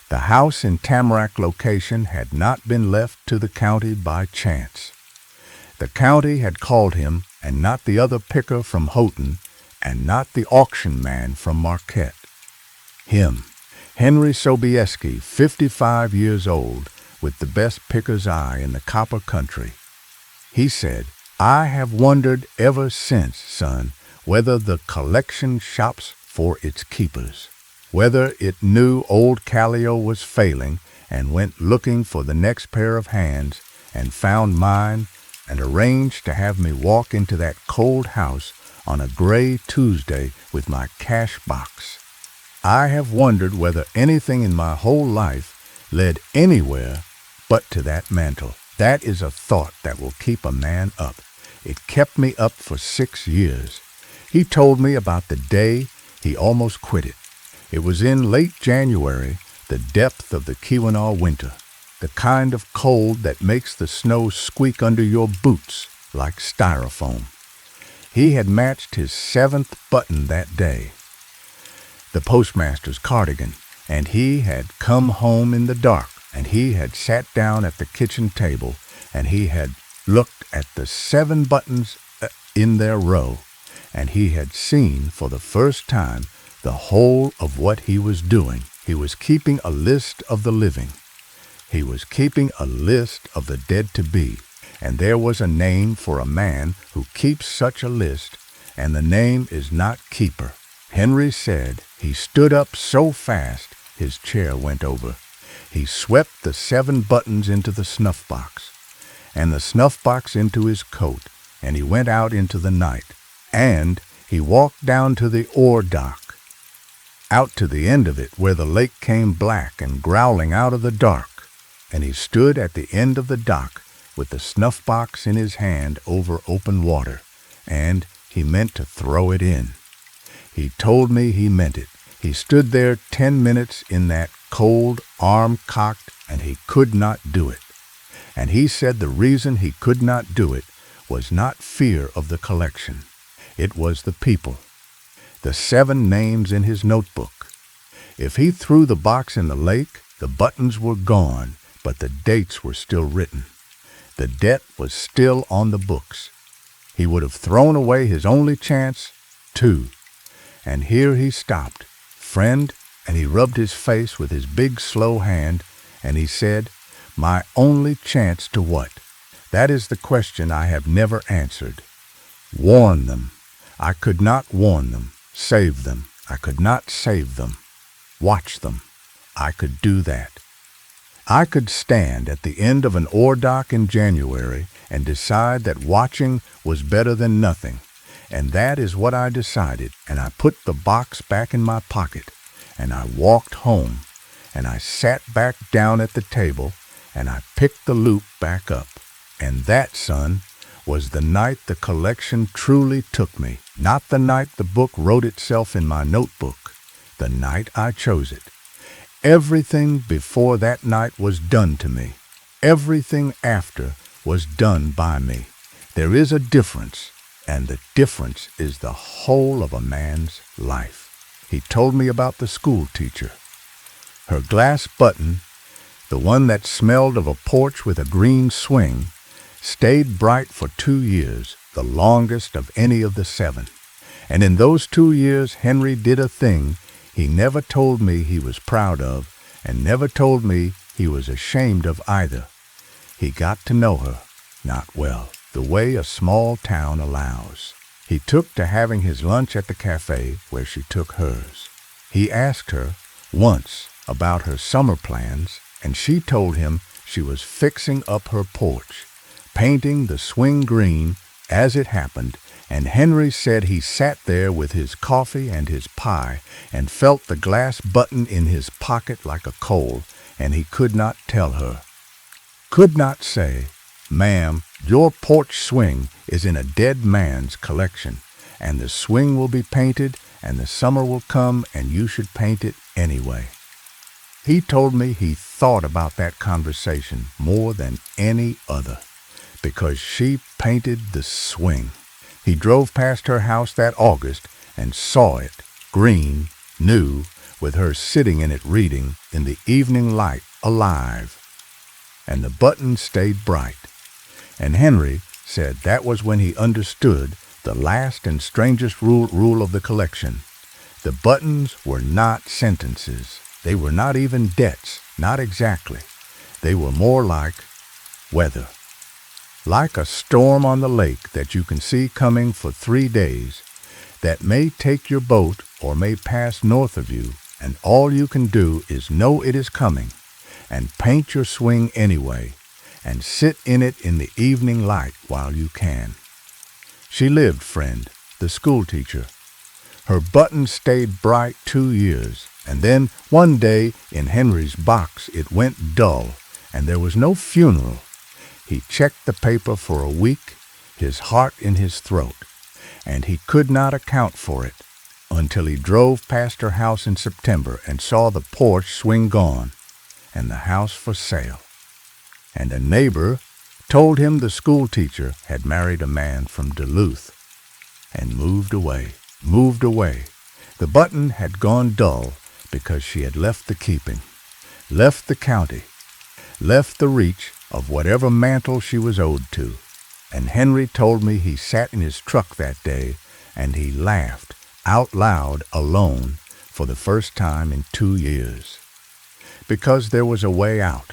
[SPEAKER 1] The house in Tamarack location had not been left to the county by chance. The county had called him, and not the other picker from Houghton, and not the auction man from Marquette. Him, Henry Sobieski, 55 years old, with the best picker's eye in the copper country. He said, I have wondered ever since, son, whether the collection shops for its keepers, whether it knew old Callio was failing and went looking for the next pair of hands and found mine and arranged to have me walk into that cold house on a gray Tuesday with my cash box. I have wondered whether anything in my whole life led anywhere but to that mantle. That is a thought that will keep a man up. It kept me up for 6 years. He told me about the day he almost quit it. It was in late January, the depth of the Keweenaw winter, the kind of cold that makes the snow squeak under your boots like styrofoam. He had matched his 7th button that day, the postmaster's cardigan, and he had come home in the dark, and he had sat down at the kitchen table, and he had looked at the 7 buttons in their row, and he had seen for the first time the whole of what he was doing. He was keeping a list of the living. He was keeping a list of the dead-to-be, and there was a name for a man who keeps such a list, and the name is not keeper. Henry said he stood up so fast his chair went over. He swept the 7 buttons into the snuff box, and the snuff box into his coat, and he went out into the night, and he walked down to the ore dock, out to the end of it where the lake came black and growling out of the dark, and he stood at the end of the dock with the snuff box in his hand over open water, and he meant to throw it in. He told me he meant it. He stood there 10 minutes in that cold, arm cocked, and he could not do it. And he said the reason he could not do it was not fear of the collection. It was the people. The 7 names in his notebook. If he threw the box in the lake, the buttons were gone, but the dates were still written. The debt was still on the books. He would have thrown away his only chance, too. And here he stopped. Friend, and he rubbed his face with his big, slow hand, and he said, "My only chance to what?" That is the question I have never answered. Warn them. I could not warn them. Save them. I could not save them. Watch them. I could do that. I could stand at the end of an ore dock in January and decide that watching was better than nothing. And that is what I decided, and I put the box back in my pocket, and I walked home, and I sat back down at the table, and I picked the loop back up. And that, son, was the night the collection truly took me, not the night the book wrote itself in my notebook, the night I chose it. Everything before that night was done to me. Everything after was done by me. There is a difference, and the difference is the whole of a man's life. He told me about the school teacher. Her glass button, the one that smelled of a porch with a green swing, stayed bright for 2 years, the longest of any of the 7. And in those 2 years, Henry did a thing he never told me he was proud of, and never told me he was ashamed of either. He got to know her, not well, the way a small town allows. He took to having his lunch at the cafe where she took hers. He asked her once about her summer plans, and she told him she was fixing up her porch, painting the swing green as it happened, and Henry said he sat there with his coffee and his pie and felt the glass button in his pocket like a coal, and he could not tell her. Could not say, "Ma'am, your porch swing is in a dead man's collection, and the swing will be painted, and the summer will come, and you should paint it anyway." He told me he thought about that conversation more than any other, because she painted the swing. He drove past her house that August and saw it, green, new, with her sitting in it reading, in the evening light, alive. And the buttons stayed bright. And Henry said that was when he understood the last and strangest rule of the collection. The buttons were not sentences. They were not even debts, not exactly. They were more like weather. Like a storm on the lake that you can see coming for 3 days. that may take your boat or may pass north of you, and all you can do is know it is coming, and paint your swing anyway, and sit in it in the evening light while you can. She lived, friend, the schoolteacher. Her button stayed bright 2 years, and then one day in Henry's box it went dull, and there was no funeral. He checked the paper for a week, his heart in his throat, and he could not account for it until he drove past her house in September and saw the porch swing gone and the house for sale. And a neighbor told him the schoolteacher had married a man from Duluth and moved away. The button had gone dull because she had left the keeping, left the county, left the reach of whatever mantle she was owed to. And Henry told me he sat in his truck that day and he laughed out loud alone for the first time in 2 years. Because there was a way out.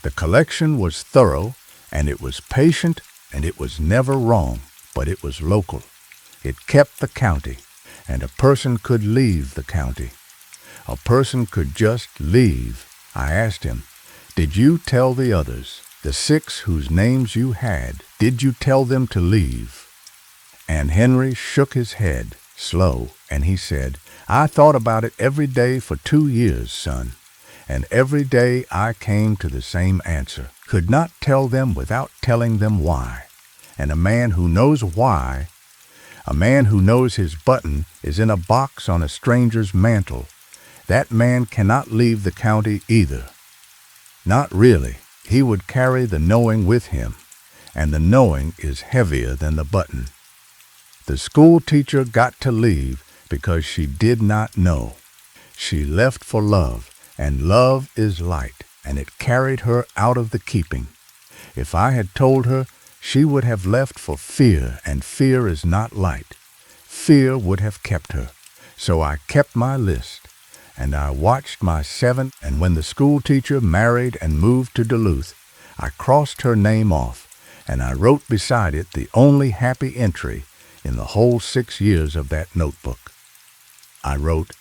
[SPEAKER 1] The collection was thorough, and it was patient, and it was never wrong, but it was local. It kept the county, and a person could leave the county. A person could just leave. I asked him, "Did you tell the others, the 6 whose names you had, did you tell them to leave?" And Henry shook his head, slow, and he said, "I thought about it every day for 2 years, son. And every day I came to the same answer. Could not tell them without telling them why. And a man who knows why, a man who knows his button is in a box on a stranger's mantle, that man cannot leave the county either. Not really. He would carry the knowing with him, and the knowing is heavier than the button. The school teacher got to leave because she did not know. She left for love, and love is light, and it carried her out of the keeping. If I had told her, she would have left for fear, and fear is not light. Fear would have kept her. So I kept my list, and I watched my 7, and when the school teacher married and moved to Duluth, I crossed her name off, and I wrote beside it the only happy entry in the whole 6 years of that notebook. I wrote,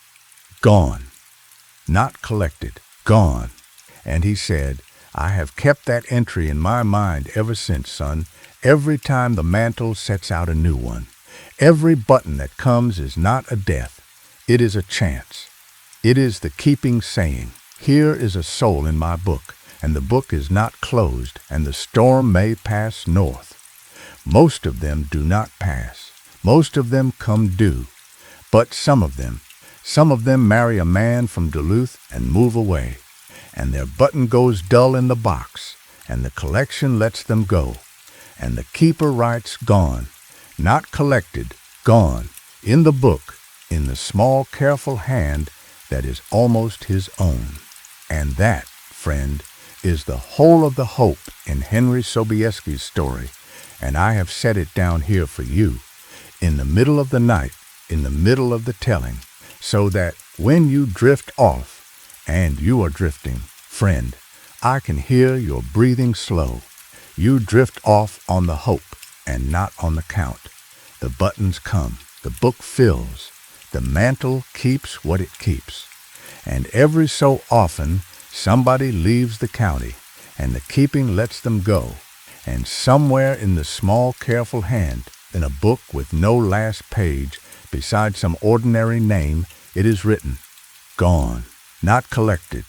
[SPEAKER 1] "Gone. Not collected, gone." And he said, "I have kept that entry in my mind ever since, son. Every time the mantle sets out a new one. Every button that comes is not a death. It is a chance. It is the keeping saying, here is a soul in my book, and the book is not closed, and the storm may pass north. Most of them do not pass. Most of them come due. But some of them marry a man from Duluth and move away, and their button goes dull in the box, and the collection lets them go, and the keeper writes gone, not collected, gone, in the book, in the small, careful hand that is almost his own. And that, friend, is the whole of the hope in Henry Sobieski's story, and I have set it down here for you, in the middle of the night, in the middle of the telling, so that when you drift off, and you are drifting, friend, I can hear your breathing slow. You drift off on the hope and not on the count. The buttons come, the book fills, the mantle keeps what it keeps. And every so often, somebody leaves the county, and the keeping lets them go. And somewhere in the small, careful hand, in a book with no last page, beside some ordinary name, it is written, gone, not collected,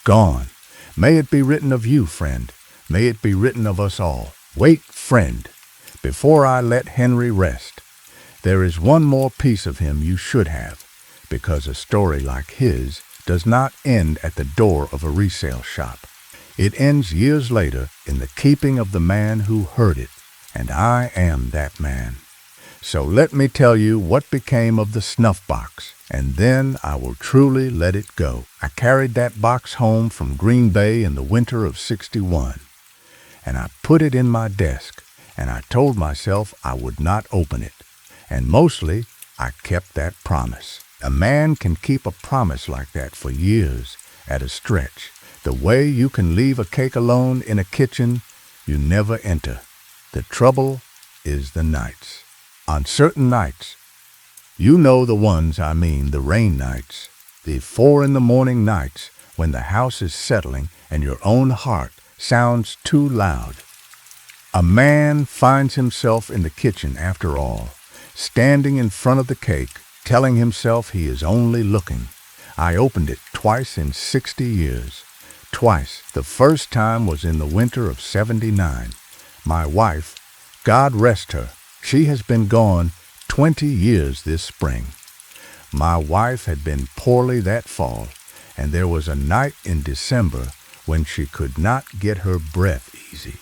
[SPEAKER 1] gone. May it be written of you, friend. May it be written of us all. Wait, friend, before I let Henry rest. There is one more piece of him you should have, because a story like his does not end at the door of a resale shop. It ends years later in the keeping of the man who heard it, and I am that man. So let me tell you what became of the snuff box, and then I will truly let it go. I carried that box home from Green Bay in the winter of '61, and I put it in my desk, and I told myself I would not open it. And mostly, I kept that promise. A man can keep a promise like that for years at a stretch. The way you can leave a cake alone in a kitchen you never enter. The trouble is the nights. On certain nights, You know the ones I mean, the rain nights, the 4 in the morning nights when the house is settling and your own heart sounds too loud. A man finds himself in the kitchen after all, standing in front of the cake, telling himself he is only looking. I opened it twice in 60 years. Twice. The first time was in the winter of '79. My wife, God rest her, she has been gone 20 years this spring. My wife had been poorly that fall, and there was a night in December when she could not get her breath easy.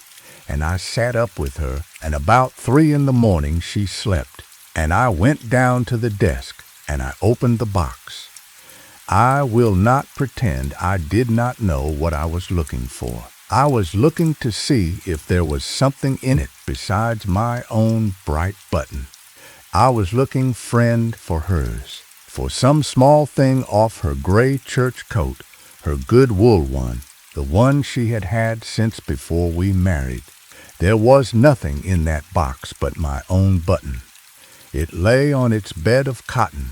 [SPEAKER 1] And I sat up with her, and about 3 in the morning she slept, and I went down to the desk, and I opened the box. I will not pretend I did not know what I was looking for. I was looking to see if there was something in it besides my own bright button. I was looking, friend, for hers, for some small thing off her gray church coat, her good wool one, the one she had had since before we married. There was nothing in that box but my own button. It lay on its bed of cotton,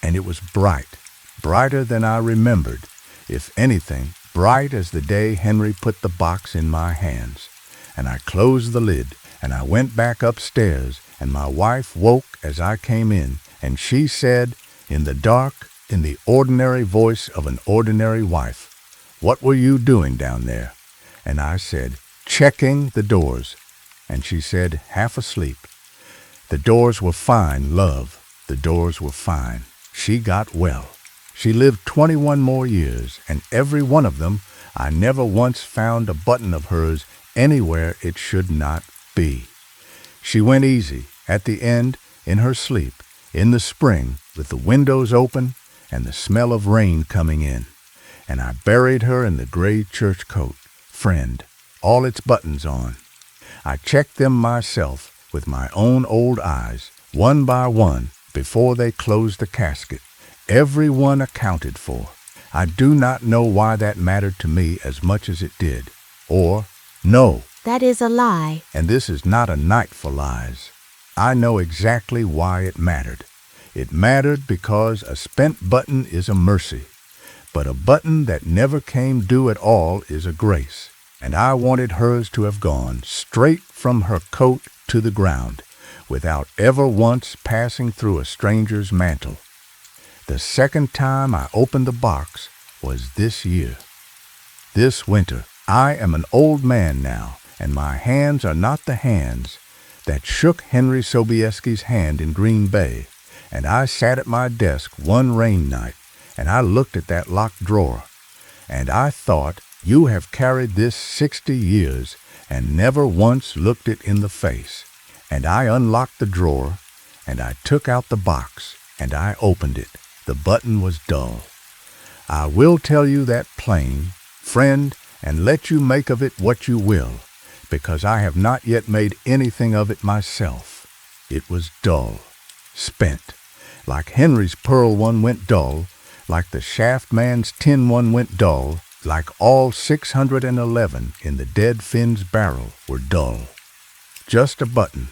[SPEAKER 1] and it was bright, brighter than I remembered, if anything, bright as the day Henry put the box in my hands. And I closed the lid, and I went back upstairs, and my wife woke as I came in, and she said, in the dark, in the ordinary voice of an ordinary wife, "What were you doing down there?" And I said, "Checking the doors." And she said, half asleep, "The doors were fine, love. The doors were fine. She got well. She lived 21 more years, and every one of them I never once found a button of hers anywhere it should not be. She went easy, at the end, in her sleep, in the spring, with the windows open and the smell of rain coming in. And I buried her in the gray church coat, friend, all its buttons on. I checked them myself with my own old eyes, one by one, before they closed the casket, every one accounted for. I do not know why that mattered to me as much as it did. Or, no.
[SPEAKER 2] That is a lie.
[SPEAKER 1] And this is not a night for lies. I know exactly why it mattered. It mattered because a spent button is a mercy, but a button that never came due at all is a grace. And I wanted hers to have gone straight from her coat to the ground, without ever once passing through a stranger's mantle. The second time I opened the box was this year. This winter. I am an old man now, and my hands are not the hands that shook Henry Sobieski's hand in Green Bay. And I sat at my desk one rain night, and I looked at that locked drawer, and I thought, you have carried this 60 years and never once looked it in the face. And I unlocked the drawer, and I took out the box, and I opened it. The button was dull. I will tell you that plain, friend, and let you make of it what you will, because I have not yet made anything of it myself. It was dull, spent, like Henry's pearl one went dull, like the shaft man's tin one went dull, like all 611 in the dead Finn's barrel were dull. Just a button,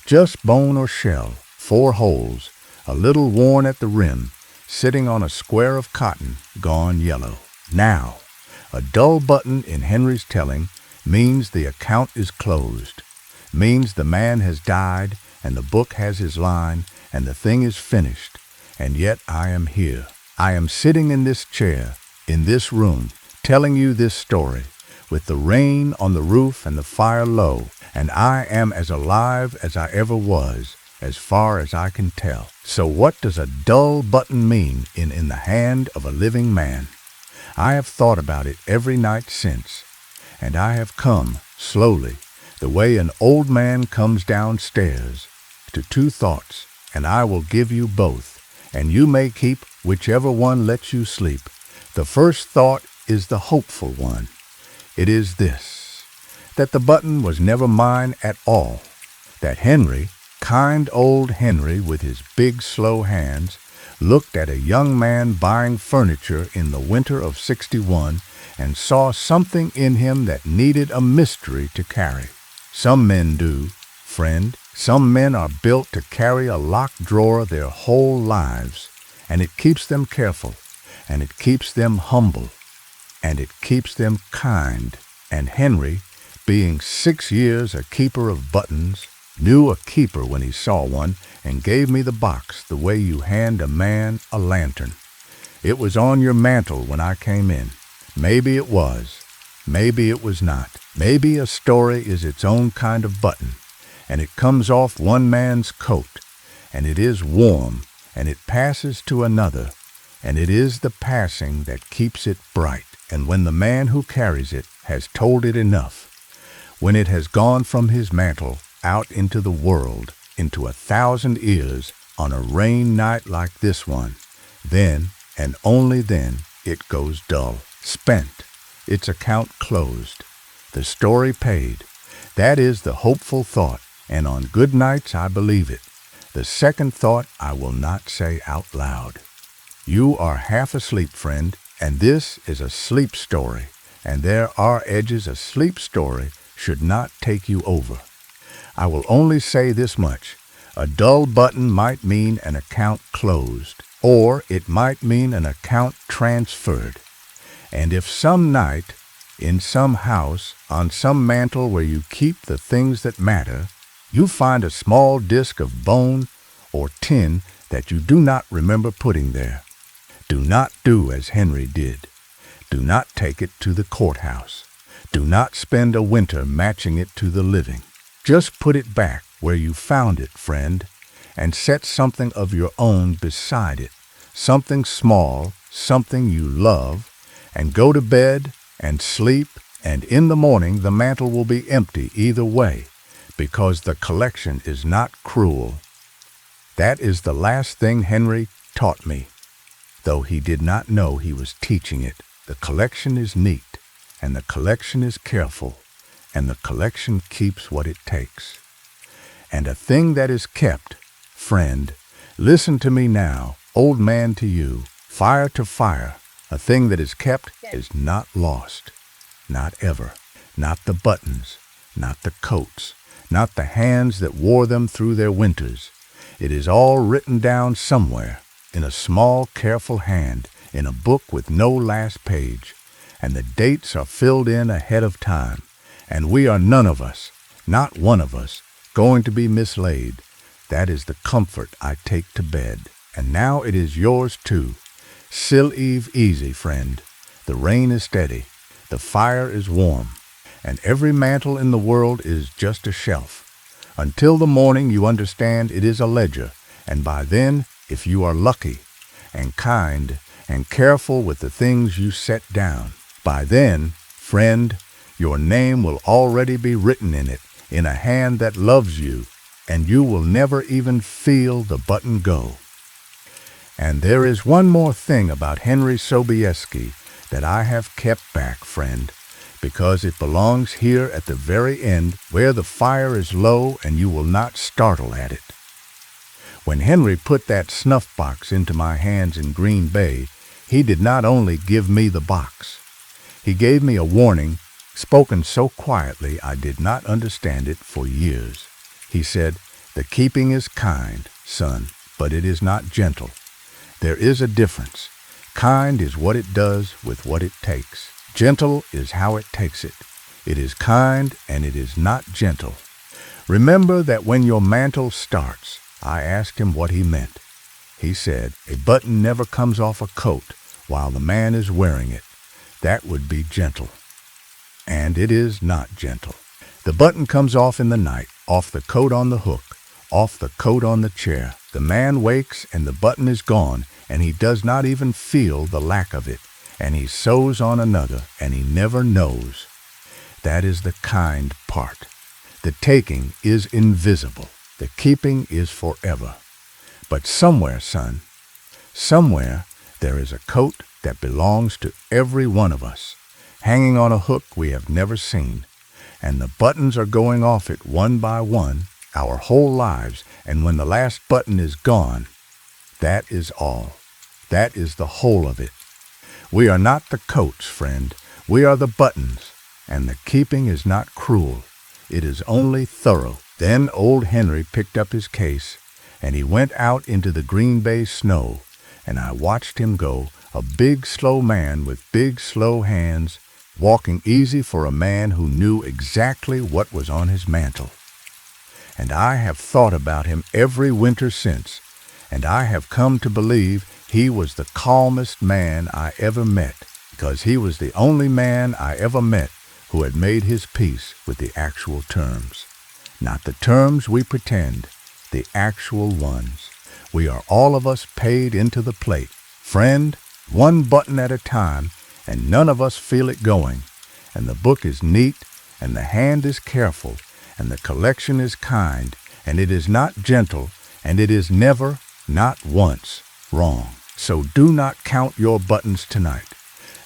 [SPEAKER 1] just bone or shell, 4 holes, a little worn at the rim, sitting on a square of cotton, gone yellow. Now, a dull button in Henry's telling means the account is closed, means the man has died and the book has his line and the thing is finished. And yet I am here. I am sitting in this chair, in this room, telling you this story, with the rain on the roof and the fire low, and I am as alive as I ever was, as far as I can tell. So what does a dull button mean in the hand of a living man? I have thought about it every night since, and I have come, slowly, the way an old man comes downstairs, to 2 thoughts, and I will give you both, and you may keep whichever one lets you sleep. The first thought is the hopeful one. It is this, that the button was never mine at all, that Henry, kind old Henry with his big slow hands, looked at a young man buying furniture in the winter of '61 and saw something in him that needed a mystery to carry. Some men do, friend. Some men are built to carry a locked drawer their whole lives, and it keeps them careful, and it keeps them humble, and it keeps them kind. And Henry, being 6 years a keeper of buttons, knew a keeper when he saw one, and gave me the box the way you hand a man a lantern. It was on your mantel when I came in. Maybe it was. Maybe it was not. Maybe a story is its own kind of button, and it comes off one man's coat, and it is warm, and it passes to another, and it is the passing that keeps it bright. And when the man who carries it has told it enough, when it has gone from his mantle out into the world, into 1,000 ears, on a rain night like this one, then, and only then, it goes dull, spent, its account closed, the story paid. That is the hopeful thought, and on good nights I believe it. The second thought I will not say out loud. You are half asleep, friend, and this is a sleep story, and there are edges a sleep story should not take you over. I will only say this much. A dull button might mean an account closed, or it might mean an account transferred. And if some night, in some house, on some mantel where you keep the things that matter, you find a small disk of bone or tin that you do not remember putting there, do not do as Henry did. Do not take it to the courthouse. Do not spend a winter matching it to the living. Just put it back where you found it, friend, and set something of your own beside it, something small, something you love, and go to bed and sleep, and in the morning the mantle will be empty either way, because the collection is not cruel. That is the last thing Henry taught me, though he did not know he was teaching it. The collection is neat, and the collection is careful, and the collection keeps what it takes. And a thing that is kept, friend, listen to me now, old man to you, fire to fire, a thing that is kept is not lost, not ever, not the buttons, not the coats, not the hands that wore them through their winters. It is all written down somewhere, in a small, careful hand, in a book with no last page, and the dates are filled in ahead of time, and we are none of us, not one of us, going to be mislaid. That is the comfort I take to bed, and now it is yours too. Sill Eve easy, friend. The rain is steady, the fire is warm, and every mantle in the world is just a shelf. Until the morning you understand it is a ledger, and by then, if you are lucky, and kind, and careful with the things you set down, by then, friend, your name will already be written in it, in a hand that loves you, and you will never even feel the button go. And there is one more thing about Henry Sobieski that I have kept back, friend, because it belongs here at the very end where the fire is low and you will not startle at it. When Henry put that snuff box into my hands in Green Bay, he did not only give me the box. He gave me a warning, spoken so quietly I did not understand it for years. He said, "The keeping is kind, son, but it is not gentle. There is a difference. Kind is what it does with what it takes. Gentle is how it takes it. It is kind and it is not gentle." Remember that when your mantle starts, I asked him what he meant. He said, "A button never comes off a coat while the man is wearing it. That would be gentle." And it is not gentle. The button comes off in the night, off the coat on the hook, off the coat on the chair. The man wakes and the button is gone, and he does not even feel the lack of it, and he sews on another, and he never knows. That is the kind part. The taking is invisible. The keeping is forever. But somewhere, son, somewhere there is a coat that belongs to every one of us, hanging on a hook we have never seen, and the buttons are going off it one by one, our whole lives, and when the last button is gone, that is all. That is the whole of it. We are not the coats, friend. We are the buttons, and the keeping is not cruel. It is only thorough. Then old Henry picked up his case, and he went out into the Green Bay snow, and I watched him go, a big, slow man with big, slow hands, walking easy for a man who knew exactly what was on his mantle. And I have thought about him every winter since, and I have come to believe he was the calmest man I ever met, because he was the only man I ever met who had made his peace with the actual terms. Not the terms we pretend, the actual ones. We are all of us paid into the plate. Friend, one button at a time, and none of us feel it going. And the book is neat, and the hand is careful, and the collection is kind, and it is not gentle, and it is never, not once, wrong. So do not count your buttons tonight.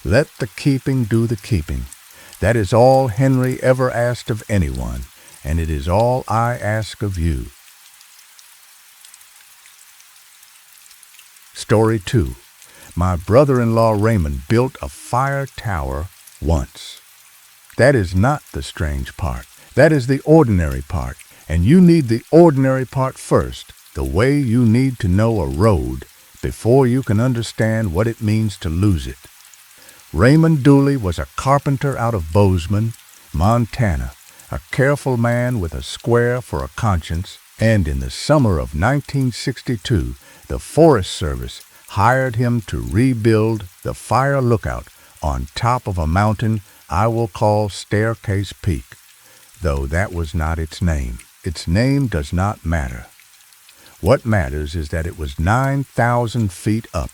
[SPEAKER 1] Let the keeping do the keeping. That is all Henry ever asked of anyone, and it is all I ask of you. Story 2. My brother-in-law Raymond built a fire tower once. That is not the strange part. That is the ordinary part, and you need the ordinary part first, the way you need to know a road before you can understand what it means to lose it. Raymond Dooley was a carpenter out of Bozeman, Montana, a careful man with a square for a conscience, and in the summer of 1962, the Forest Service hired him to rebuild the fire lookout on top of a mountain I will call Staircase Peak, though that was not its name. Its name does not matter. What matters is that it was 9,000 feet up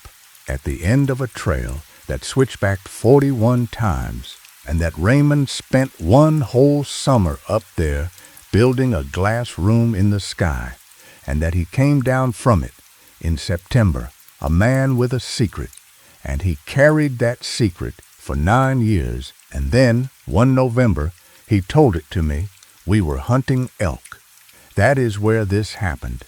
[SPEAKER 1] at the end of a trail that switchbacked 41 times, and that Raymond spent one whole summer up there building a glass room in the sky, and that he came down from it in September, a man with a secret, and he carried that secret for 9 years, and then, one November, he told it to me. We were hunting elk. That is where this happened,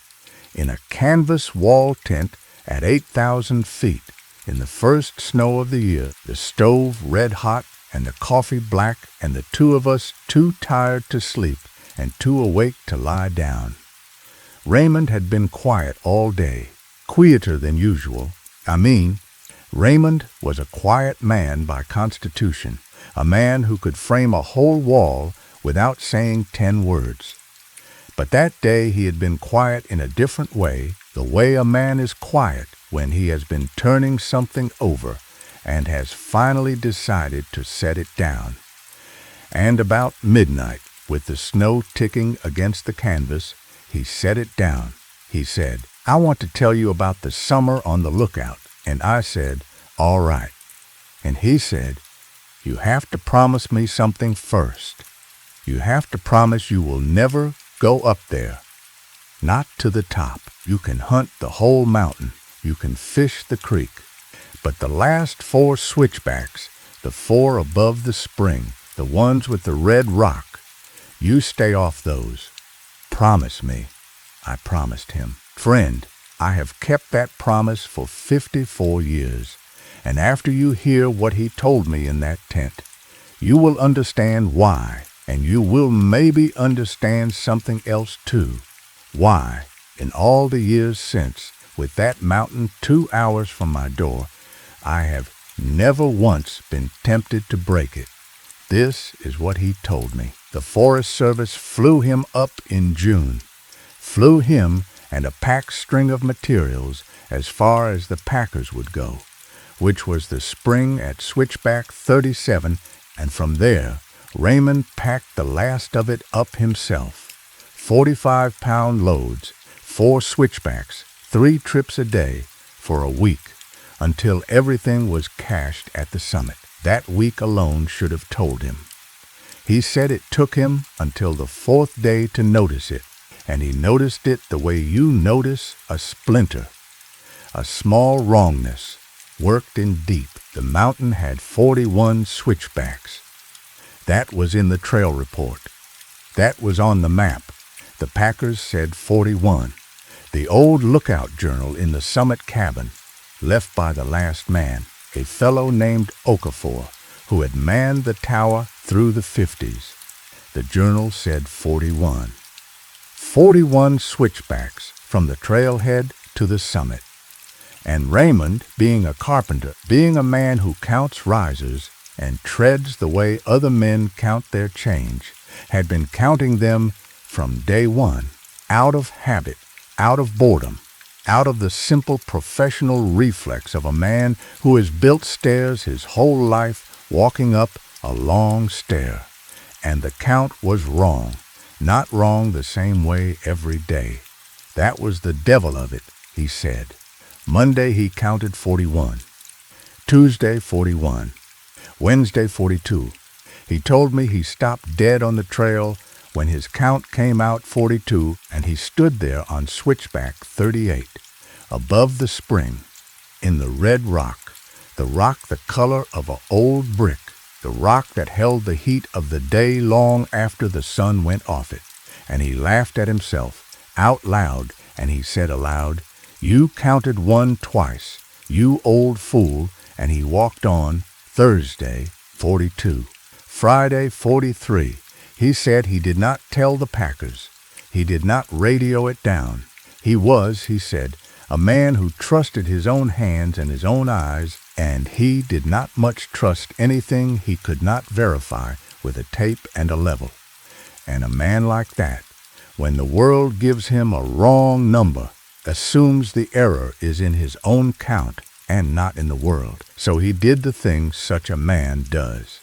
[SPEAKER 1] in a canvas wall tent at 8,000 feet, in the first snow of the year, the stove red hot and the coffee black, and the two of us too tired to sleep and too awake to lie down. Raymond had been quiet all day, quieter than usual. Raymond was a quiet man by constitution, a man who could frame a whole wall without saying 10 words. But that day he had been quiet in a different way, the way a man is quiet when he has been turning something over and has finally decided to set it down. And about midnight, with the snow ticking against the canvas, he set it down. He said, "I want to tell you about the summer on the lookout." And I said, "All right." And he said, "You have to promise me something first. You have to promise you will never go up there. Not to the top. You can hunt the whole mountain. You can fish the creek. But the last 4 switchbacks, the 4 above the spring, the ones with the red rock, you stay off those. Promise me." I promised him. Friend, I have kept that promise for 54 years. And after you hear what he told me in that tent, you will understand why, and you will maybe understand something else too. Why, in all the years since, with that mountain 2 hours from my door, I have never once been tempted to break it. This is what he told me. The Forest Service flew him up in June. Flew him and a pack string of materials as far as the packers would go, which was the spring at Switchback 37, and from there Raymond packed the last of it up himself. 45-pound loads, 4 switchbacks, 3 trips a day for a week, until everything was cached at the summit. That week alone should have told him. He said it took him until the 4th day to notice it, and he noticed it the way you notice a splinter. A small wrongness, worked in deep. The mountain had 41 switchbacks. That was in the trail report. That was on the map. The packers said 41. The old lookout journal in the summit cabin, left by the last man, a fellow named Okafor, who had manned the tower through the 50s. The journal said 41. 41 switchbacks from the trailhead to the summit. And Raymond, being a carpenter, being a man who counts risers and treads the way other men count their change, had been counting them from day one, out of habit, out of boredom, out of the simple professional reflex of a man who has built stairs his whole life, walking up a long stair. And the count was wrong, not wrong the same way every day. That was the devil of it, he said. Monday he counted 41. Tuesday 41. Wednesday 42. He told me he stopped dead on the trail when his count came out 42, and he stood there on switchback 38, above the spring, in the red rock the color of an old brick, the rock that held the heat of the day long after the sun went off it. And he laughed at himself, out loud, and he said aloud, "You counted one twice, you old fool," and he walked on. Thursday, 42. Friday, 43. He said he did not tell the packers. He did not radio it down. He was, he said, a man who trusted his own hands and his own eyes, and he did not much trust anything he could not verify with a tape and a level. And a man like that, when the world gives him a wrong number, assumes the error is in his own count and not in the world. So he did the things such a man does.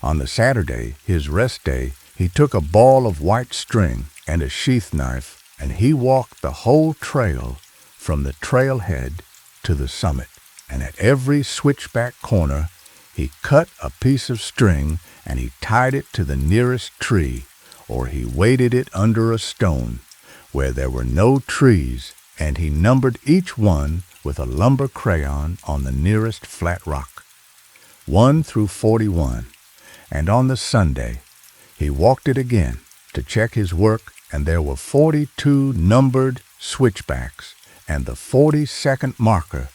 [SPEAKER 1] On the Saturday, his rest day, he took a ball of white string and a sheath knife, and he walked the whole trail from the trailhead to the summit. And at every switchback corner, he cut a piece of string and he tied it to the nearest tree, or he weighted it under a stone where there were no trees, and he numbered each one with a lumber crayon on the nearest flat rock, 1 through 41. And on the Sunday, he walked it again to check his work, and there were 42 numbered switchbacks, and the 42nd marker,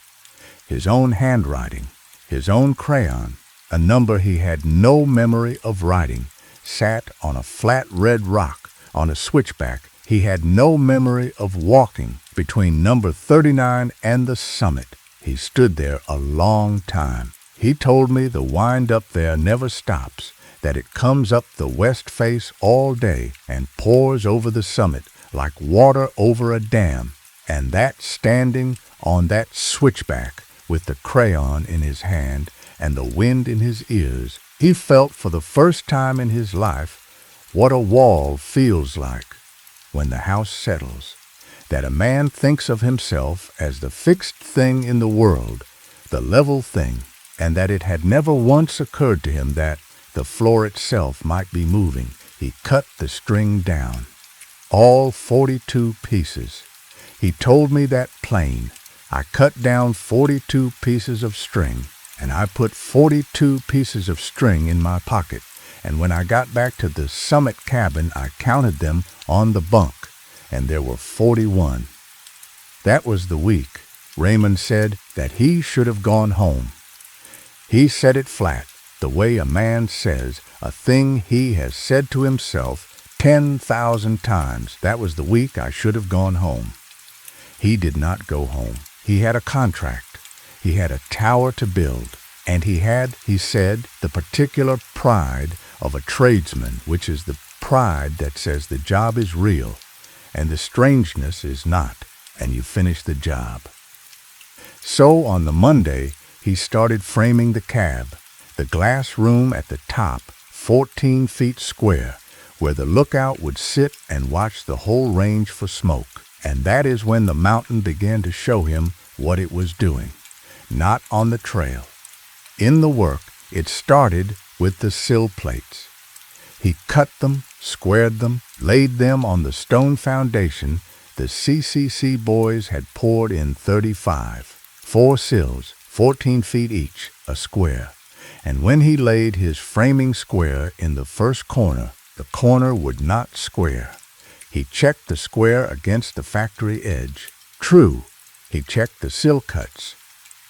[SPEAKER 1] his own handwriting, his own crayon, a number he had no memory of writing, sat on a flat red rock on a switchback he had no memory of walking between number 39 and the summit. He stood there a long time. He told me the wind up there never stops, that it comes up the west face all day and pours over the summit like water over a dam, and that standing on that switchback with the crayon in his hand and the wind in his ears, he felt for the first time in his life what a wall feels like when the house settles, that a man thinks of himself as the fixed thing in the world, the level thing, and that it had never once occurred to him that the floor itself might be moving. He cut the string down, all 42 pieces. He told me that plain. I cut down 42 pieces of string, and I put 42 pieces of string in my pocket, and when I got back to the summit cabin, I counted them on the bunk, and there were 41. That was the week. Raymond said that he should have gone home. He said it flat, the way a man says a thing he has said to himself 10,000 times. That was the week I should have gone home. He did not go home. He had a contract. He had a tower to build, and he had, he said, the particular pride of a tradesman, which is the pride that says the job is real and the strangeness is not, and you finish the job. So on the Monday, he started framing the cab, the glass room at the top, 14 feet square, where the lookout would sit and watch the whole range for smoke. And that is when the mountain began to show him what it was doing, not on the trail. In the work, it started with the sill plates. He cut them, squared them, laid them on the stone foundation the CCC boys had poured in 35, 4 sills, 14 feet each, a square. And when he laid his framing square in the first corner, the corner would not square. He checked the square against the factory edge. True. He checked the sill cuts.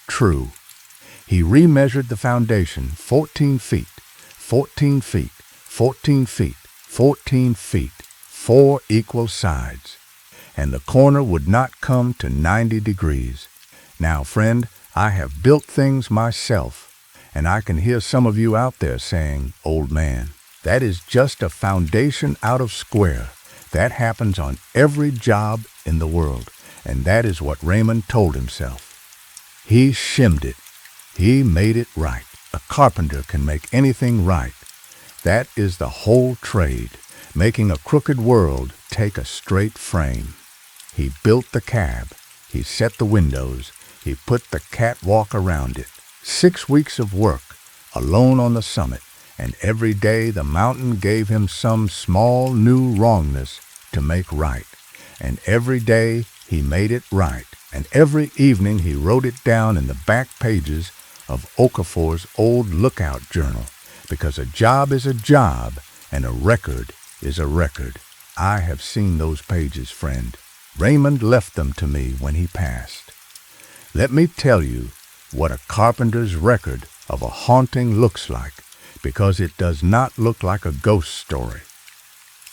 [SPEAKER 1] True. He remeasured the foundation 14 feet, 14 feet, 14 feet, 14 feet, 4 equal sides, and the corner would not come to 90 degrees. Now, friend, I have built things myself, and I can hear some of you out there saying, "Old man, that is just a foundation out of square. That happens on every job in the world." And that is what Raymond told himself. He shimmed it. He made it right. A carpenter can make anything right. That is the whole trade, making a crooked world take a straight frame. He built the cab. He set the windows. He put the catwalk around it. 6 weeks of work, alone on the summit, and every day the mountain gave him some small new wrongness to make right. And every day he made it right, and every evening he wrote it down in the back pages of Okafor's old lookout journal, because a job is a job, and a record is a record. I have seen those pages, friend. Raymond left them to me when he passed. Let me tell you what a carpenter's record of a haunting looks like, because it does not look like a ghost story.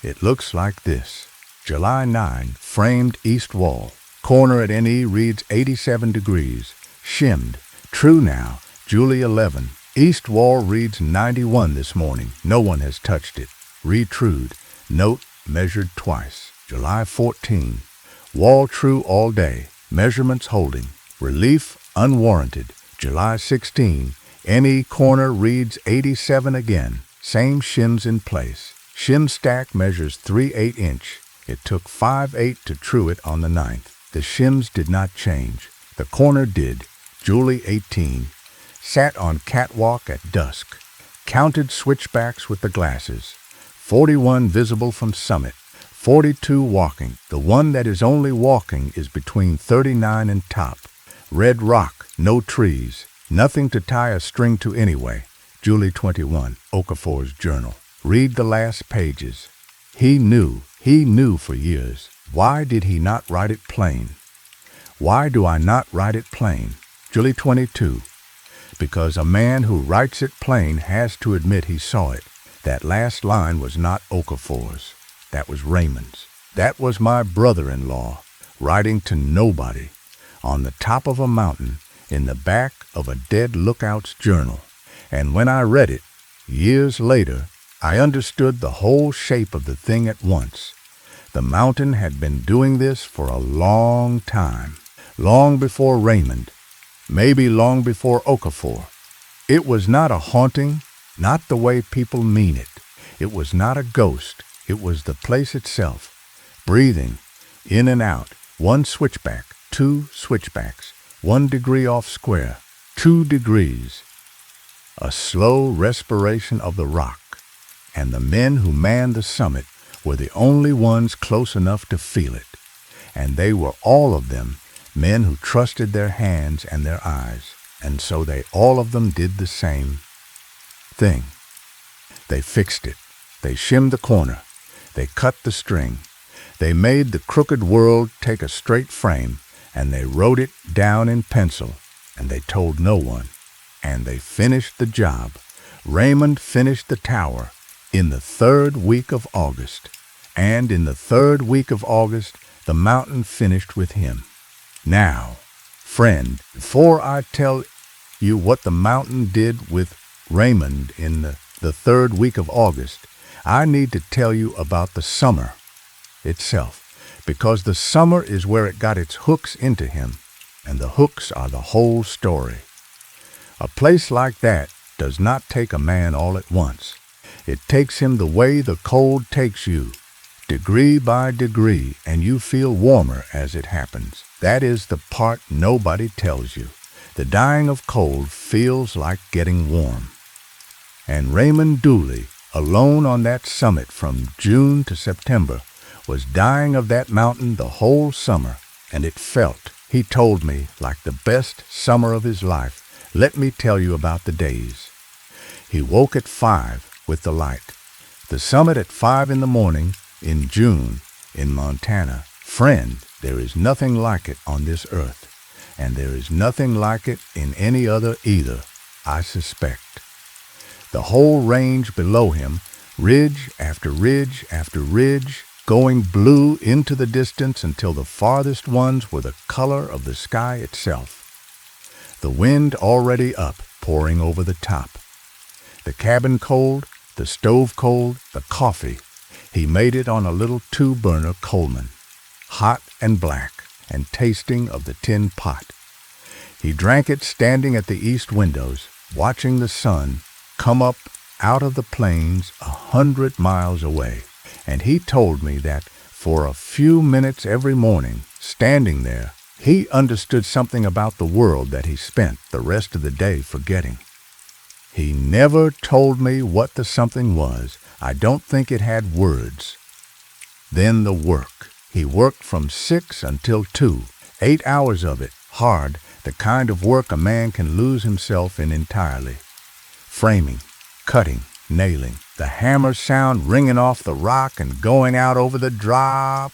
[SPEAKER 1] It looks like this. July 9, framed east wall. Corner at NE reads 87 degrees. Shimmed. True now. July 11. East wall reads 91 this morning. No one has touched it. Retrued. Note measured twice. July 14. Wall true all day. Measurements holding. Relief unwarranted. July 16. NE corner reads 87 again. Same shims in place. Shim stack measures 3/8 inch. It took 5/8 to true it on the 9th. The shims did not change. The corner did. July 18. Sat on catwalk at dusk. Counted switchbacks with the glasses. 41 visible from summit. 42 walking. The one that is only walking is between 39 and top. Red rock, no trees. Nothing to tie a string to anyway. July 21, Okafor's journal. Read the last pages. He knew for years. Why did he not write it plain? Why do I not write it plain? July 22. Because a man who writes it plain has to admit he saw it. That last line was not Okafor's. That was Raymond's. That was my brother-in-law, writing to nobody, on the top of a mountain, in the back of a dead lookout's journal. And when I read it, years later, I understood the whole shape of the thing at once. The mountain had been doing this for a long time, long before Raymond, maybe long before Okafor. It was not a haunting, not the way people mean it. It was not a ghost. It was the place itself, breathing, in and out, 1 switchback, 2 switchbacks, 1 degree off square, 2 degrees. A slow respiration of the rock, and the men who manned the summit were the only ones close enough to feel it. And they were all of them men who trusted their hands and their eyes, and so they all of them did the same thing. They fixed it. They shimmed the corner. They cut the string. They made the crooked world take a straight frame, and they wrote it down in pencil, and they told no one. And they finished the job. Raymond finished the tower in the 3rd week of August. And in the 3rd week of August, the mountain finished with him. Now, friend, before I tell you what the mountain did with Raymond in the 3rd week of August, I need to tell you about the summer itself, because the summer is where it got its hooks into him, and the hooks are the whole story. A place like that does not take a man all at once. It takes him the way the cold takes you, degree by degree, and you feel warmer as it happens. That is the part nobody tells you. The dying of cold feels like getting warm. And Raymond Dooley, alone on that summit from June to September, was dying of that mountain the whole summer, and it felt, he told me, like the best summer of his life. Let me tell you about the days. He woke at 5 with the light. The summit at 5 in the morning in June in Montana. Friend, there is nothing like it on this earth, and there is nothing like it in any other either, I suspect. The whole range below him, ridge after ridge after ridge, going blue into the distance until the farthest ones were the color of the sky itself. The wind already up, pouring over the top. The cabin cold, the stove cold, the coffee. He made it on a little two-burner Coleman, hot and black, and tasting of the tin pot. He drank it standing at the east windows, watching the sun come up out of the plains 100 miles away. And he told me that for a few minutes every morning, standing there, he understood something about the world that he spent the rest of the day forgetting. He never told me what the something was. I don't think it had words. Then the work. He worked from 6 until 2, 8 hours of it, hard, the kind of work a man can lose himself in entirely. Framing, cutting, nailing, the hammer sound ringing off the rock and going out over the drop,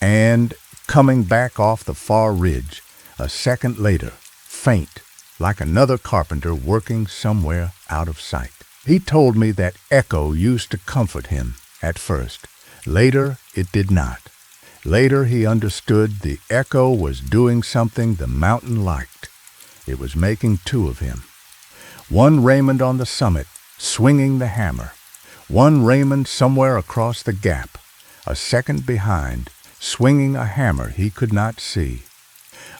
[SPEAKER 1] and coming back off the far ridge a second later, faint, like another carpenter working somewhere out of sight. He told me that echo used to comfort him at first. Later, it did not. Later, he understood the echo was doing something the mountain liked. It was making two of him. One Raymond on the summit, swinging the hammer. One Raymond somewhere across the gap, a second behind, swinging a hammer he could not see.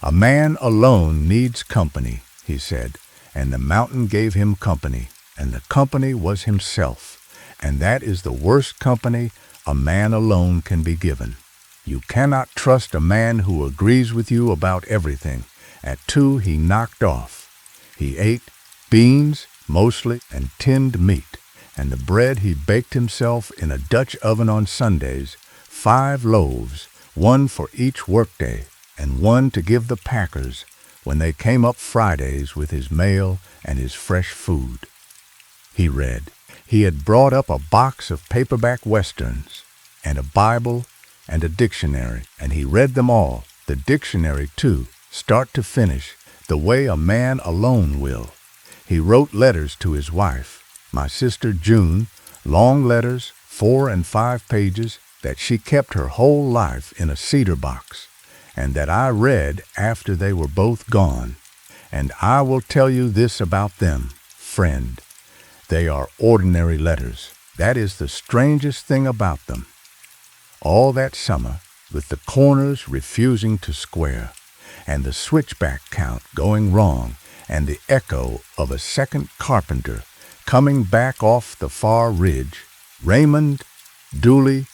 [SPEAKER 1] A man alone needs company, he said, and the mountain gave him company, and the company was himself, and that is the worst company a man alone can be given. You cannot trust a man who agrees with you about everything. At 2 he knocked off. He ate beans, mostly, and tinned meat, and the bread he baked himself in a Dutch oven on Sundays, 5 loaves, 1 for each workday, and 1 to give the packers when they came up Fridays with his mail and his fresh food. He read. He had brought up a box of paperback westerns, and a Bible, and a dictionary, and he read them all, the dictionary too, start to finish, the way a man alone will. He wrote letters to his wife, my sister June, long letters, 4 and 5 pages, that she kept her whole life in a cedar box, and that I read after they were both gone. And I will tell you this about them, friend. They are ordinary letters. That is the strangest thing about them. All that summer, with the corners refusing to square, and the switchback count going wrong, and the echo of a second carpenter coming back off the far ridge, Raymond Dooley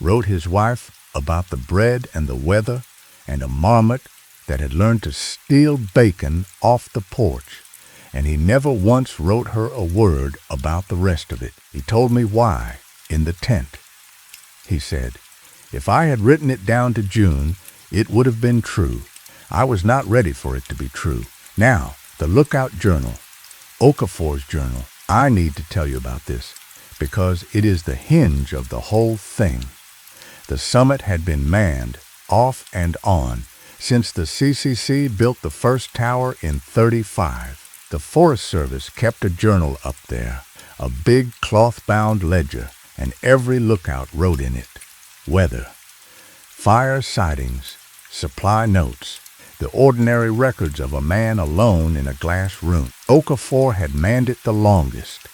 [SPEAKER 1] wrote his wife about the bread and the weather, and a marmot that had learned to steal bacon off the porch, and he never once wrote her a word about the rest of it. He told me why, in the tent. He said, if I had written it down to June, it would have been true. I was not ready for it to be true. Now, the Lookout Journal, Okafor's journal, I need to tell you about this, because it is the hinge of the whole thing. The summit had been manned, off and on, since the CCC built the first tower in '35. The Forest Service kept a journal up there, a big cloth-bound ledger, and every lookout wrote in it. Weather, fire sightings, supply notes, the ordinary records of a man alone in a glass room. Okafor had manned it the longest,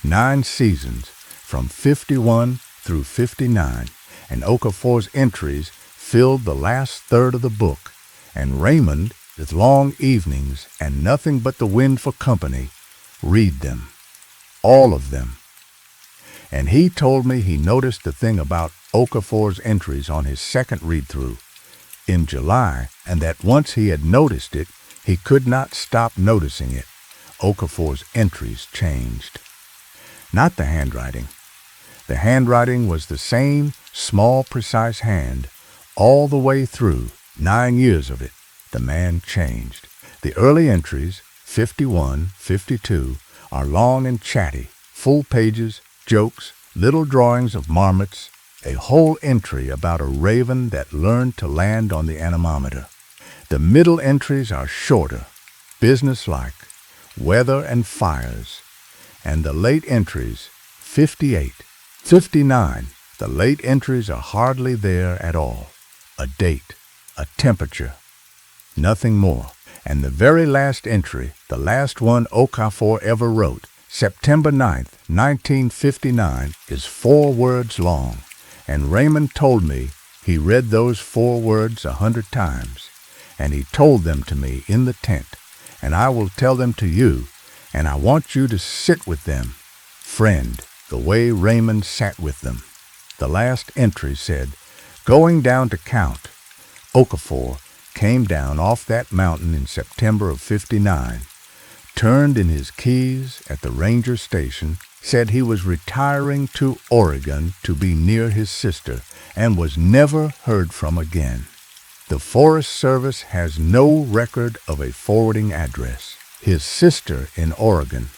[SPEAKER 1] 9 seasons, from 51 through 59, and Okafor's entries filled the last third of the book, and Raymond, with long evenings and nothing but the wind for company, read them, all of them. And he told me he noticed the thing about Okafor's entries on his second read-through in July, and that once he had noticed it, he could not stop noticing it. Okafor's entries changed. Not the handwriting. The handwriting was the same small, precise hand all the way through, 9 years of it. The man changed. The early entries, 51, 52, are long and chatty, full pages, jokes, little drawings of marmots, a whole entry about a raven that learned to land on the anemometer. The middle entries are shorter, businesslike, weather and fires, and the late entries, 58, 59, The late entries are hardly there at all. A date, a temperature, nothing more. And the very last entry, the last one Okafor ever wrote, September 9th, 1959, is 4 words long. And Raymond told me he read those 4 words 100 times. And he told them to me in the tent. And I will tell them to you, and I want you to sit with them, friend, the way Raymond sat with them. The last entry said, going down to count. Okafor came down off that mountain in September of '59, turned in his keys at the ranger station, said he was retiring to Oregon to be near his sister, and was never heard from again. The Forest Service has no record of a forwarding address. His sister in Oregon,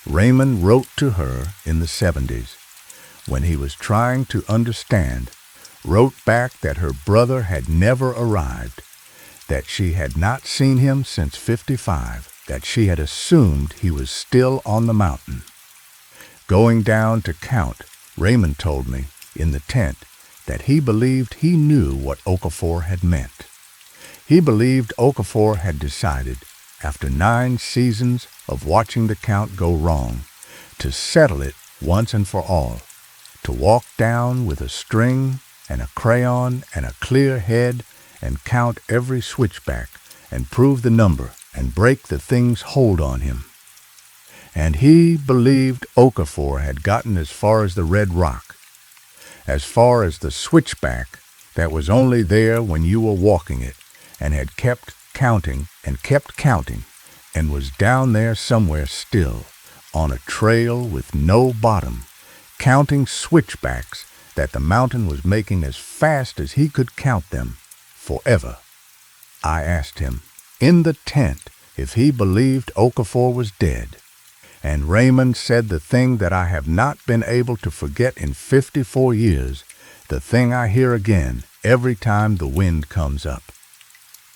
[SPEAKER 1] Raymond wrote to her in the '70s, when he was trying to understand, wrote back that her brother had never arrived, that she had not seen him since '55, that she had assumed he was still on the mountain. Going down to count, Raymond told me in the tent that he believed he knew what Okafor had meant. He believed Okafor had decided, after 9 seasons of watching the count go wrong, to settle it once and for all, to walk down with a string and a crayon and a clear head and count every switchback and prove the number and break the thing's hold on him. And he believed Okafor had gotten as far as the Red Rock, as far as the switchback that was only there when you were walking it, and had kept counting and was down there somewhere still, on a trail with no bottom, counting switchbacks that the mountain was making as fast as he could count them, forever. I asked him, in the tent, if he believed Okafor was dead. And Raymond said the thing that I have not been able to forget in 54 years, the thing I hear again every time the wind comes up.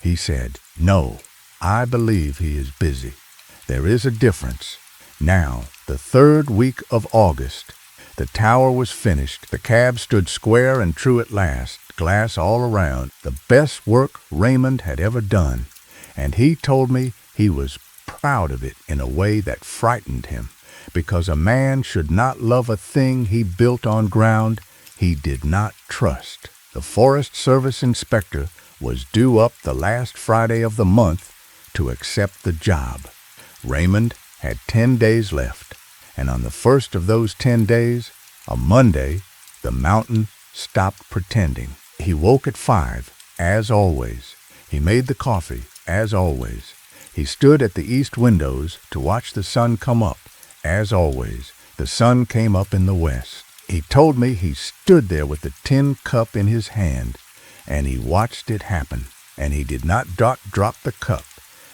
[SPEAKER 1] He said, no, I believe he is busy. There is a difference. Now, the 3rd week of August, the tower was finished. The cab stood square and true at last, glass all around, the best work Raymond had ever done. And he told me he was proud of it in a way that frightened him, because a man should not love a thing he built on ground he did not trust. The Forest Service inspector was due up the last Friday of the month to accept the job. Raymond had 10 days left, and on the first of those 10 days, a Monday, the mountain stopped pretending. He woke at 5, as always. He made the coffee, as always. He stood at the east windows to watch the sun come up, as always. The sun came up in the west. He told me he stood there with the tin cup in his hand, and he watched it happen, and he did not drop the cup,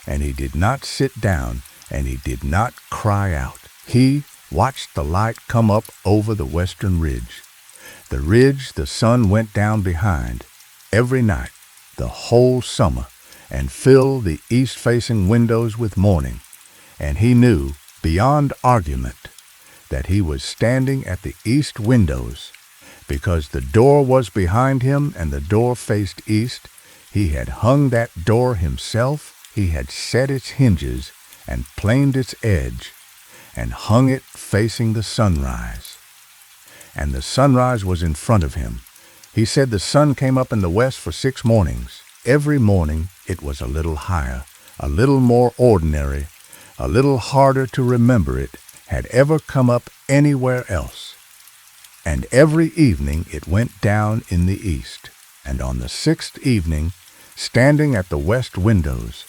[SPEAKER 1] and he did not sit down, and he did not cry out. He watched the light come up over the western ridge. The ridge the sun went down behind, every night, the whole summer, and fill the east-facing windows with morning, and he knew, beyond argument, that he was standing at the east windows, because the door was behind him and the door faced east. He had hung that door himself, he had set its hinges and planed its edge, and hung it facing the sunrise. And the sunrise was in front of him. He said the sun came up in the west for 6 mornings. Every morning it was a little higher, a little more ordinary, a little harder to remember it had ever come up anywhere else. And every evening it went down in the east. And on the 6th evening, standing at the west windows,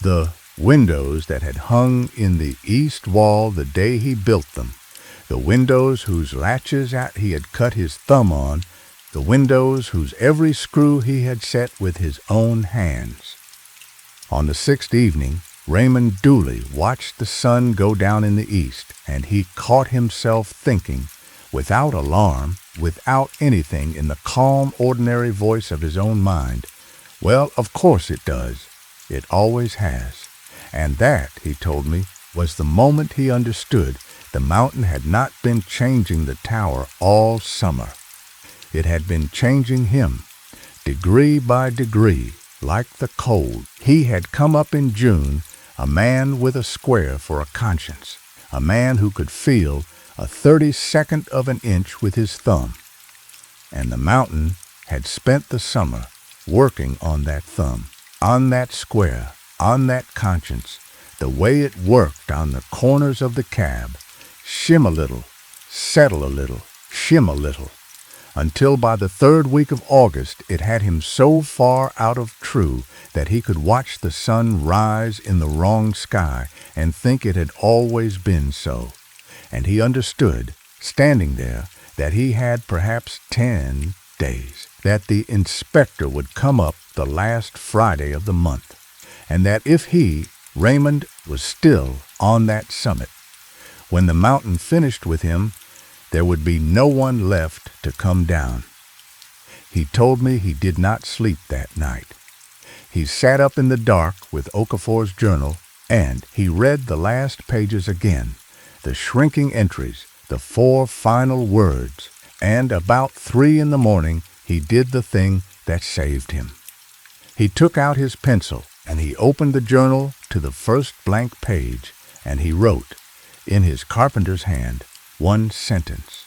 [SPEAKER 1] the windows that had hung in the east wall the day he built them, the windows whose latches he had cut his thumb on, the windows whose every screw he had set with his own hands. On the 6th evening, Raymond Dooley watched the sun go down in the east, and he caught himself thinking, without alarm, without anything, in the calm, ordinary voice of his own mind, well, of course it does. It always has. And that, he told me, was the moment he understood the mountain had not been changing the tower all summer. It had been changing him, degree by degree, like the cold. He had come up in June, a man with a square for a conscience, a man who could feel a 32nd of an inch with his thumb. And the mountain had spent the summer working on that thumb, on that square, on that conscience, the way it worked on the corners of the cab, shim a little, settle a little, shim a little, until by the 3rd week of August it had him so far out of true that he could watch the sun rise in the wrong sky and think it had always been so. And he understood, standing there, that he had perhaps 10 days, that the inspector would come up the last Friday of the month, and that if he, Raymond, was still on that summit, when the mountain finished with him, there would be no one left to come down. He told me he did not sleep that night. He sat up in the dark with Okafor's journal, and he read the last pages again, the shrinking entries, the 4 final words, and about 3 in the morning he did the thing that saved him. He took out his pencil, and he opened the journal to the first blank page, and he wrote, in his carpenter's hand, 1 sentence.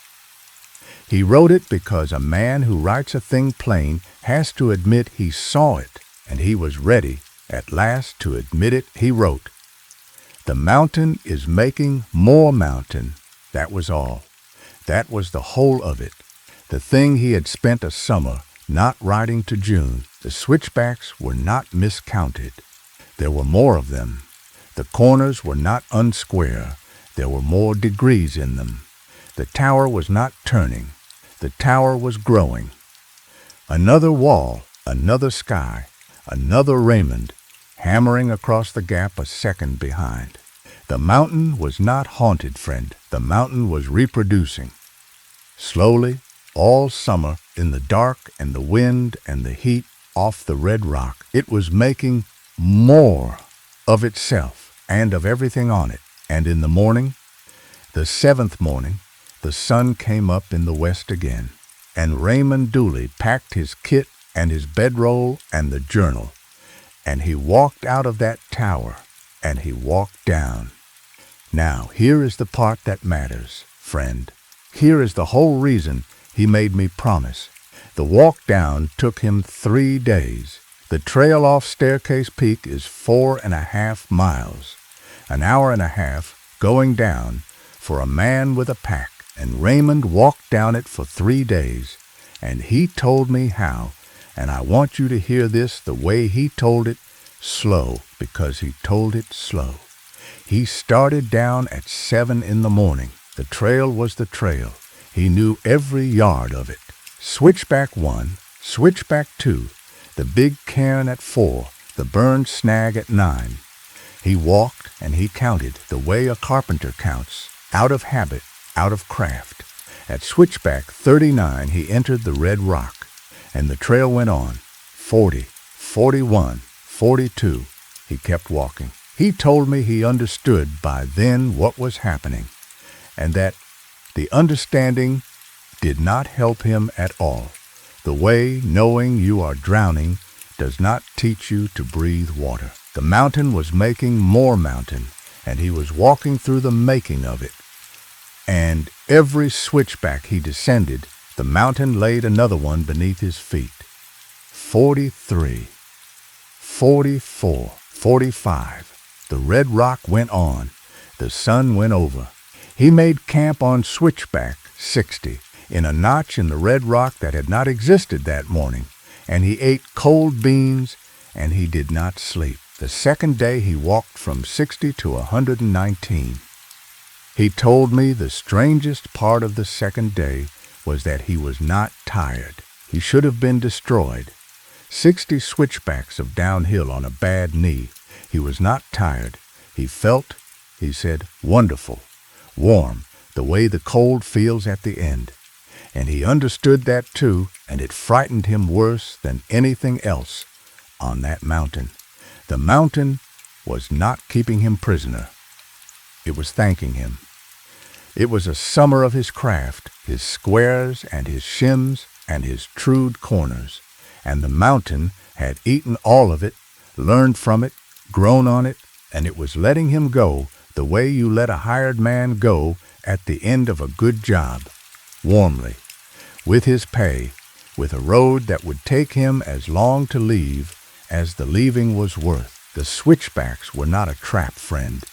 [SPEAKER 1] He wrote it because a man who writes a thing plain has to admit he saw it, and he was ready, at last, to admit it. He wrote, "The mountain is making more mountain." That was all. That was the whole of it. The thing he had spent a summer not riding to June. The switchbacks were not miscounted. There were more of them. The corners were not unsquare. There were more degrees in them. The tower was not turning. The tower was growing. Another wall, another sky, another Raymond, hammering across the gap a second behind. The mountain was not haunted, friend. The mountain was reproducing. Slowly, all summer, in the dark and the wind and the heat off the red rock, it was making more of itself and of everything on it. And in the morning, the 7th morning, the sun came up in the west again, and Raymond Dooley packed his kit and his bedroll and the journal, and he walked out of that tower, and he walked down. Now, here is the part that matters, friend. Here is the whole reason he made me promise. The walk down took him 3 days. The trail off Staircase Peak is 4.5 miles. An hour and a half going down for a man with a pack, and Raymond walked down it for 3 days, and he told me how, and I want you to hear this the way he told it, slow, because he told it slow. He started down at 7 in the morning. The trail was the trail. He knew every yard of it. Switchback 1, switchback 2, the big cairn at 4, the burned snag at 9. He walked and he counted the way a carpenter counts, out of habit, out of craft. At switchback 39 he entered the red rock, and the trail went on. 40, 41, 42. He kept walking. He told me he understood by then what was happening, and that the understanding did not help him at all. The way knowing you are drowning does not teach you to breathe water. The mountain was making more mountain, and he was walking through the making of it. And every switchback he descended, the mountain laid another one beneath his feet. 43, 44, 45. The red rock went on. The sun went over. He made camp on switchback 60, in a notch in the red rock that had not existed that morning, and he ate cold beans, and he did not sleep. The second day he walked from 60 to 119. He told me the strangest part of the second day was that he was not tired. He should have been destroyed. 60 switchbacks of downhill on a bad knee. He was not tired. He felt, he said, wonderful, warm, the way the cold feels at the end. And he understood that too, and it frightened him worse than anything else on that mountain. The mountain was not keeping him prisoner. It was thanking him. It was a summer of his craft, his squares and his shims and his trued corners, and the mountain had eaten all of it, learned from it, grown on it, and it was letting him go the way you let a hired man go at the end of a good job, warmly, with his pay, with a road that would take him as long to leave as the leaving was worth. The switchbacks were not a trap, friend.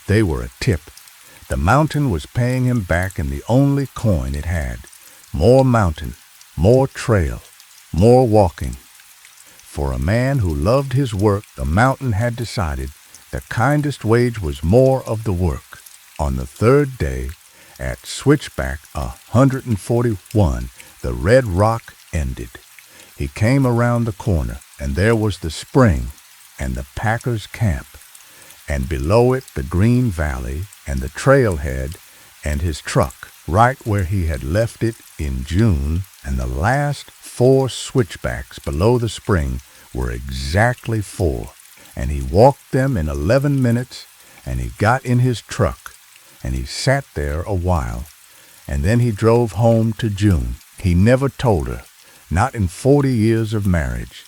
[SPEAKER 1] They were a tip. The mountain was paying him back in the only coin it had. More mountain, more trail, more walking. For a man who loved his work, the mountain had decided the kindest wage was more of the work. On the third day, at switchback 141, the red rock ended. He came around the corner, and there was the spring and the Packers' camp, and below it the green valley and the trailhead and his truck, right where he had left it in June, and the last 4 switchbacks below the spring were exactly 4, and he walked them in 11 minutes, and he got in his truck, and he sat there a while, and then he drove home to June. He never told her, not in 40 years of marriage.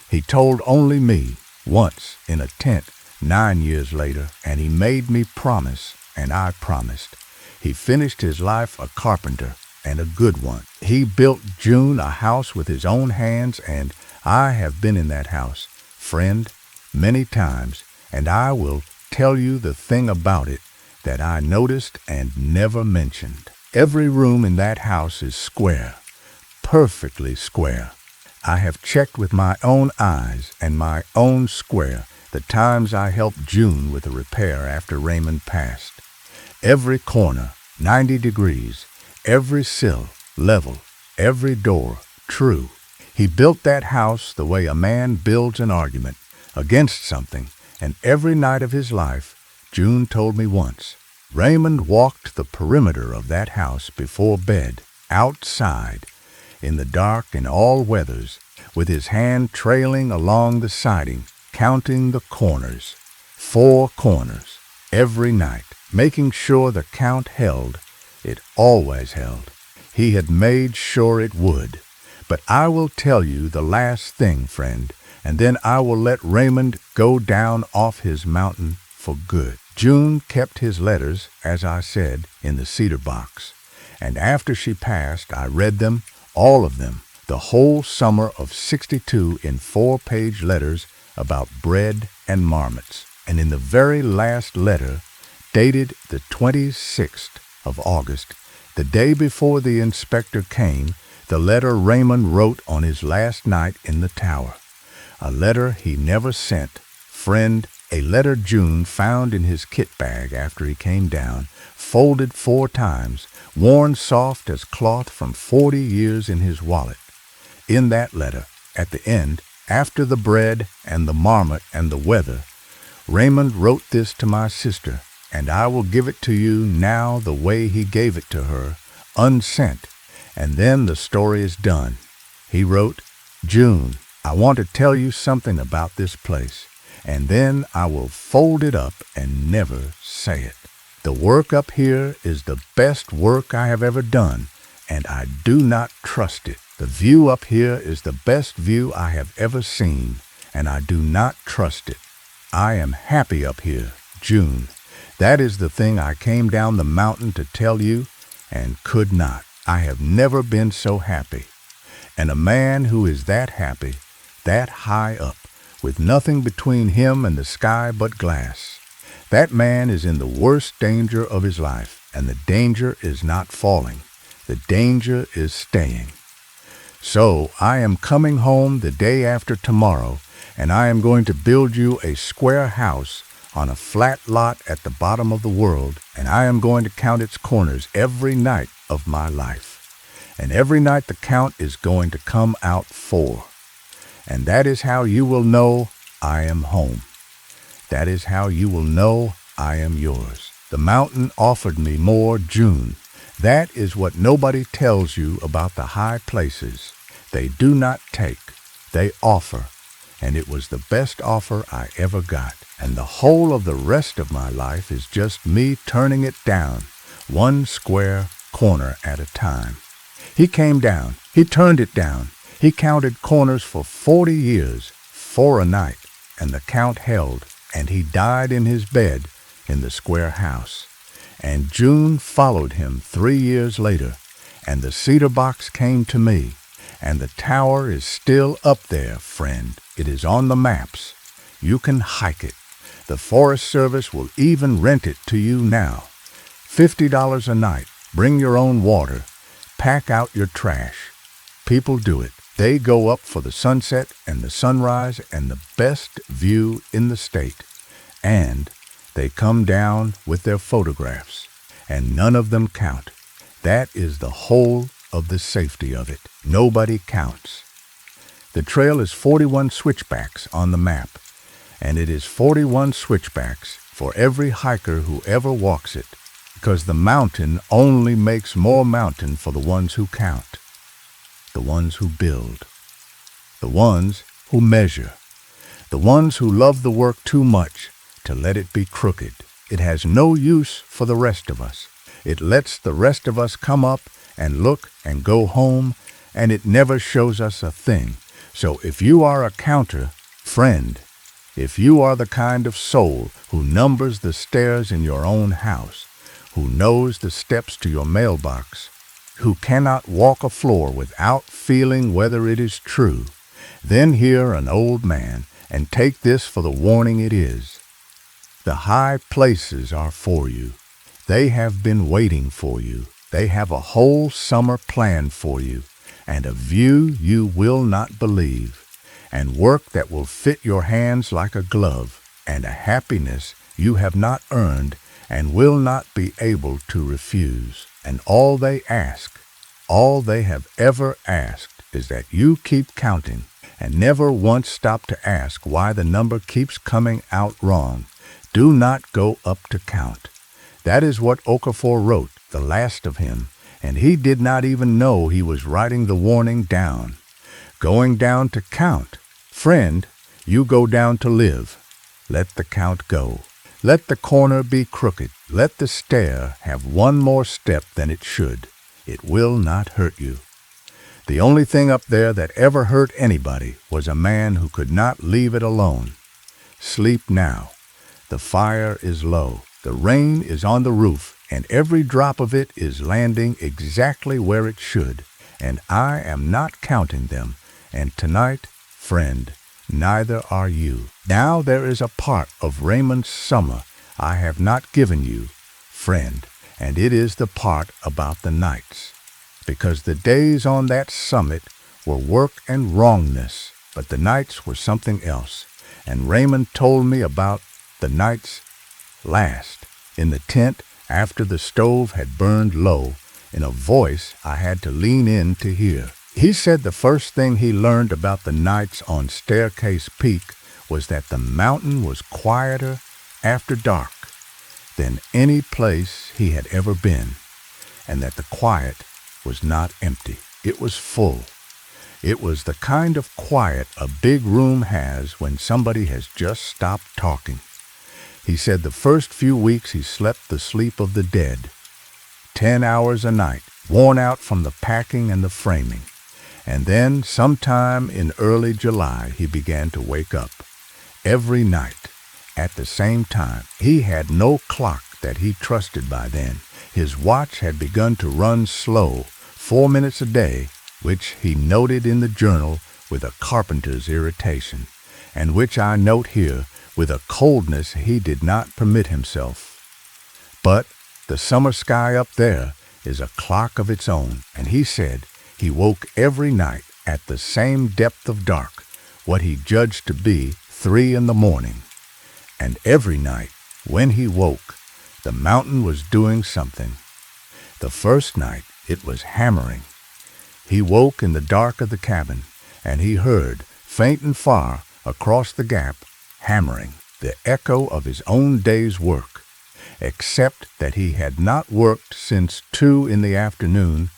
[SPEAKER 1] He told only me, once in a tent 9 years later, and he made me promise, and I promised. He finished his life a carpenter, and a good one. He built June a house with his own hands, and I have been in that house, friend, many times, and I will tell you the thing about it that I noticed and never mentioned. Every room in that house is square, perfectly square. I have checked with my own eyes and my own square the times I helped June with a repair after Raymond passed. Every corner, 90 degrees, every sill, level, every door, true. He built that house the way a man builds an argument, against something, and every night of his life, June told me once, Raymond walked the perimeter of that house before bed, outside, in the dark in all weathers, with his hand trailing along the siding, counting the corners, 4 corners, every night, making sure the count held. It always held. He had made sure it would. But I will tell you the last thing, friend, and then I will let Raymond go down off his mountain for good. June kept his letters, as I said, in the cedar box, and after she passed, I read them, all of them, the whole summer of '62 in 4-page letters about bread and marmots. And in the very last letter, dated the 26th of August, the day before the inspector came, the letter Raymond wrote on his last night in the tower. A letter he never sent, friend, a letter June found in his kit bag after he came down, folded 4 times, worn soft as cloth from 40 years in his wallet. In that letter, at the end, after the bread and the marmot and the weather, Raymond wrote this to my sister, and I will give it to you now the way he gave it to her, unsent, and then the story is done. He wrote, June, I want to tell you something about this place, and then I will fold it up and never say it. The work up here is the best work I have ever done, and I do not trust it. The view up here is the best view I have ever seen, and I do not trust it. I am happy up here, June. That is the thing I came down the mountain to tell you, and could not. I have never been so happy. And a man who is that happy, that high up, with nothing between him and the sky but glass, that man is in the worst danger of his life, and the danger is not falling. The danger is staying. So I am coming home the day after tomorrow, and I am going to build you a square house on a flat lot at the bottom of the world, and I am going to count its corners every night of my life. And every night the count is going to come out 4. And that is how you will know I am home. That is how you will know I am yours. The mountain offered me more June. That is what nobody tells you about the high places. They do not take, they offer. And it was the best offer I ever got. And the whole of the rest of my life is just me turning it down, 1 square corner at a time. He came down. He turned it down. He counted corners for 40 years, 4 a night, and the count held, and he died in his bed in the square house. And June followed him 3 years later, and the cedar box came to me, and the tower is still up there, friend. It is on the maps. You can hike it. The Forest Service will even rent it to you now. $50 a night. Bring your own water. Pack out your trash. People do it. They go up for the sunset and the sunrise and the best view in the state. And they come down with their photographs, and none of them count. That is the whole of the safety of it. Nobody counts. The trail is 41 switchbacks on the map, and it is 41 switchbacks for every hiker who ever walks it, because the mountain only makes more mountain for the ones who count, the ones who build, the ones who measure, the ones who love the work too much to let it be crooked. It has no use for the rest of us. It lets the rest of us come up and look and go home, and it never shows us a thing. So if you are a counter, friend, if you are the kind of soul who numbers the stairs in your own house, who knows the steps to your mailbox, who cannot walk a floor without feeling whether it is true, then hear an old man and take this for the warning it is. The high places are for you. They have been waiting for you. They have a whole summer planned for you, and a view you will not believe, and work that will fit your hands like a glove, and a happiness you have not earned and will not be able to refuse. And all they ask, all they have ever asked, is that you keep counting and never once stop to ask why the number keeps coming out wrong. Do not go up to count. That is what Okafor wrote, the last of him, and he did not even know he was writing the warning down. Going down to count. Friend, you go down to live. Let the count go. Let the corner be crooked. Let the stair have one more step than it should. It will not hurt you. The only thing up there that ever hurt anybody was a man who could not leave it alone. Sleep now. The fire is low. The rain is on the roof, and every drop of it is landing exactly where it should. And I am not counting them. And tonight, friend, neither are you. Now there is a part of Raymond's summer I have not given you, friend, and it is the part about the nights. Because the days on that summit were work and wrongness, but the nights were something else. And Raymond told me about the nights last, in the tent after the stove had burned low, in a voice I had to lean in to hear. He said the first thing he learned about the nights on Staircase Peak was that the mountain was quieter after dark than any place he had ever been, and that the quiet was not empty. It was full. It was the kind of quiet a big room has when somebody has just stopped talking. He said the first few weeks he slept the sleep of the dead, 10 hours a night, worn out from the packing and the framing. And then, sometime in early July, he began to wake up. Every night, at the same time. He had no clock that he trusted by then. His watch had begun to run slow, 4 minutes a day, which he noted in the journal with a carpenter's irritation, and which I note here with a coldness he did not permit himself. But the summer sky up there is a clock of its own, and he said he woke every night at the same depth of dark, what he judged to be 3 in the morning. And every night, when he woke, the mountain was doing something. The first night, it was hammering. He woke in the dark of the cabin, and he heard, faint and far, across the gap, hammering, the echo of his own day's work, except that he had not worked since 2 in the afternoon,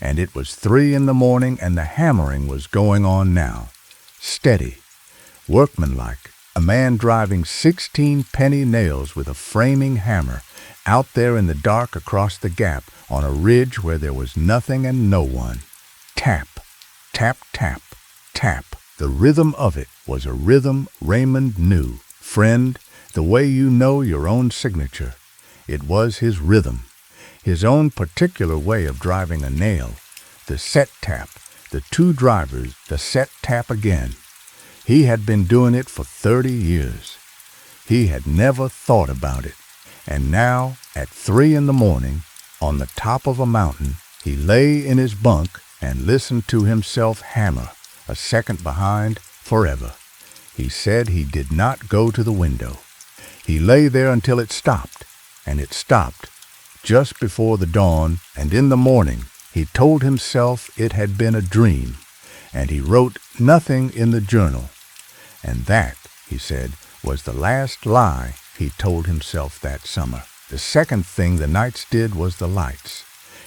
[SPEAKER 1] and it was 3 in the morning, and the hammering was going on now, steady, workmanlike, A man driving 16 penny nails with a framing hammer out there in the dark across the gap on a ridge where there was nothing and no one. Tap, tap, tap, tap. The rhythm of it was a rhythm Raymond knew. Friend, the way you know your own signature. It was his rhythm, his own particular way of driving a nail. The set tap, the two drivers, the set tap again. He had been doing it for 30 years. He had never thought about it. And now, at 3 in the morning, on the top of a mountain, he lay in his bunk and listened to himself hammer, a second behind, forever. He said he did not go to the window. He lay there until it stopped, and it stopped just before the dawn, and in the morning he told himself it had been a dream, and he wrote nothing in the journal. And that, he said, was the last lie he told himself that summer. The second thing the nights did was the lights.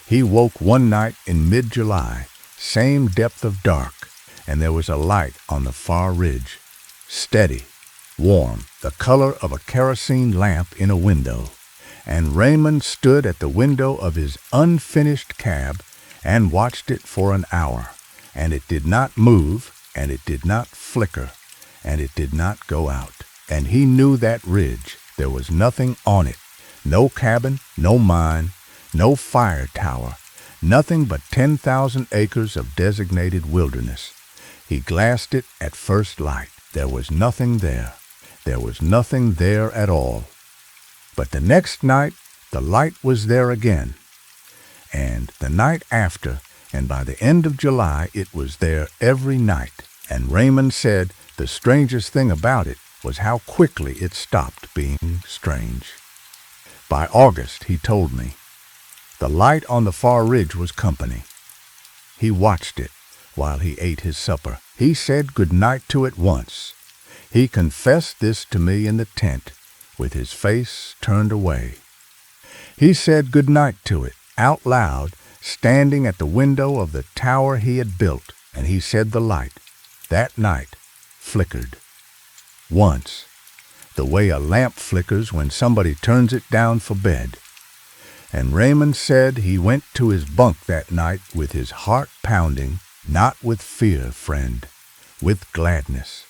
[SPEAKER 1] He woke one night in mid-July, same depth of dark, and there was a light on the far ridge, steady, warm, the color of a kerosene lamp in a window. And Raymond stood at the window of his unfinished cab and watched it for an hour, and it did not move, and it did not flicker, and it did not go out. And he knew that ridge. There was nothing on it, no cabin, no mine, no fire tower, nothing but 10,000 acres of designated wilderness. He glassed it at first light. There was nothing there. There was nothing there at all. But the next night, the light was there again. And the night after, and by the end of July, it was there every night. And Raymond said the strangest thing about it was how quickly it stopped being strange. By August, he told me, the light on the far ridge was company. He watched it while he ate his supper. He said good night to it once. He confessed this to me in the tent, with his face turned away. He said good night to it, out loud, standing at the window of the tower he had built, and he said the light, that night, flickered. Once, the way a lamp flickers when somebody turns it down for bed. And Raymond said he went to his bunk that night with his heart pounding, not with fear, friend, with gladness.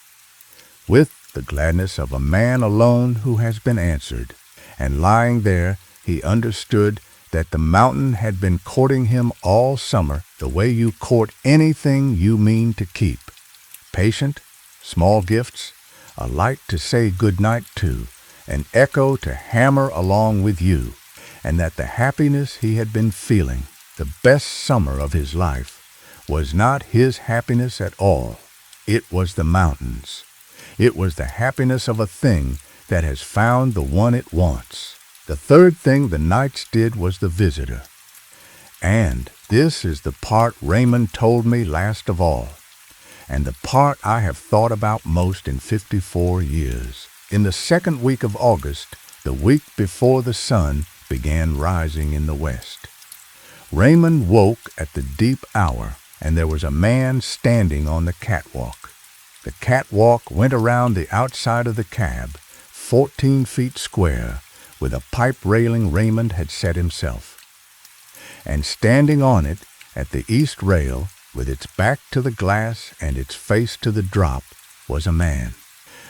[SPEAKER 1] With the gladness of a man alone who has been answered. And lying there, he understood that the mountain had been courting him all summer the way you court anything you mean to keep. Patient, small gifts, a light to say good night to, an echo to hammer along with you, and that the happiness he had been feeling, the best summer of his life, was not his happiness at all. It was the mountain's. It was the happiness of a thing that has found the one it wants. The third thing the nights did was the visitor. And this is the part Raymond told me last of all, and the part I have thought about most in 54 years. In the second week of August, the week before the sun began rising in the west, Raymond woke at the deep hour, and there was a man standing on the catwalk. The catwalk went around the outside of the cab, 14 feet square, with a pipe railing Raymond had set himself. And standing on it, at the east rail, with its back to the glass and its face to the drop, was a man.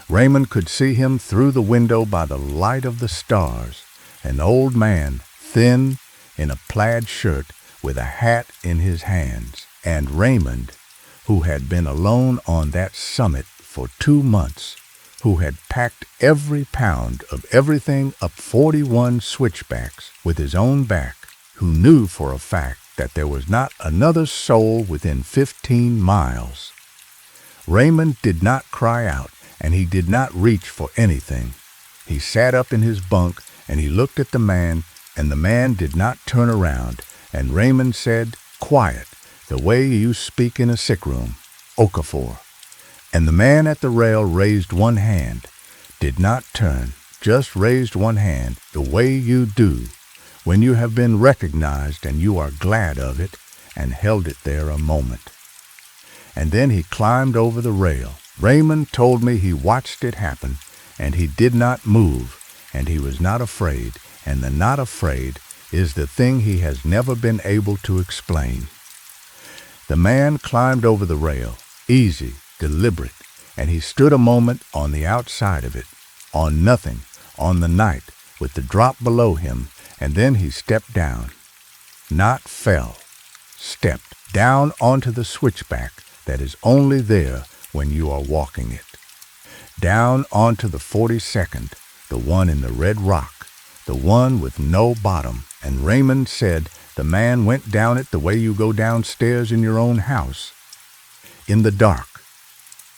[SPEAKER 1] Raymond could see him through the window by the light of the stars, an old man, thin, in a plaid shirt, with a hat in his hands. And Raymond, who had been alone on that summit for 2 months, who had packed every pound of everything up 41 switchbacks with his own back, who knew for a fact that there was not another soul within 15 miles. Raymond did not cry out, and he did not reach for anything. He sat up in his bunk, and he looked at the man, and the man did not turn around, and Raymond said, quiet, the way you speak in a sick room, Okafor. And the man at the rail raised one hand, did not turn, just raised one hand, the way you do when you have been recognized and you are glad of it, and held it there a moment. And then he climbed over the rail, Raymond told me he watched it happen, and he did not move, and he was not afraid, and the not afraid is the thing he has never been able to explain. The man climbed over the rail, easy, deliberate, and he stood a moment on the outside of it, on nothing, on the night, with the drop below him, and then he stepped down. Not fell, stepped down onto the switchback that is only there when you are walking it. Down onto the 42nd, the one in the red rock, the one with no bottom, and Raymond said the man went down it the way you go downstairs in your own house. In the dark,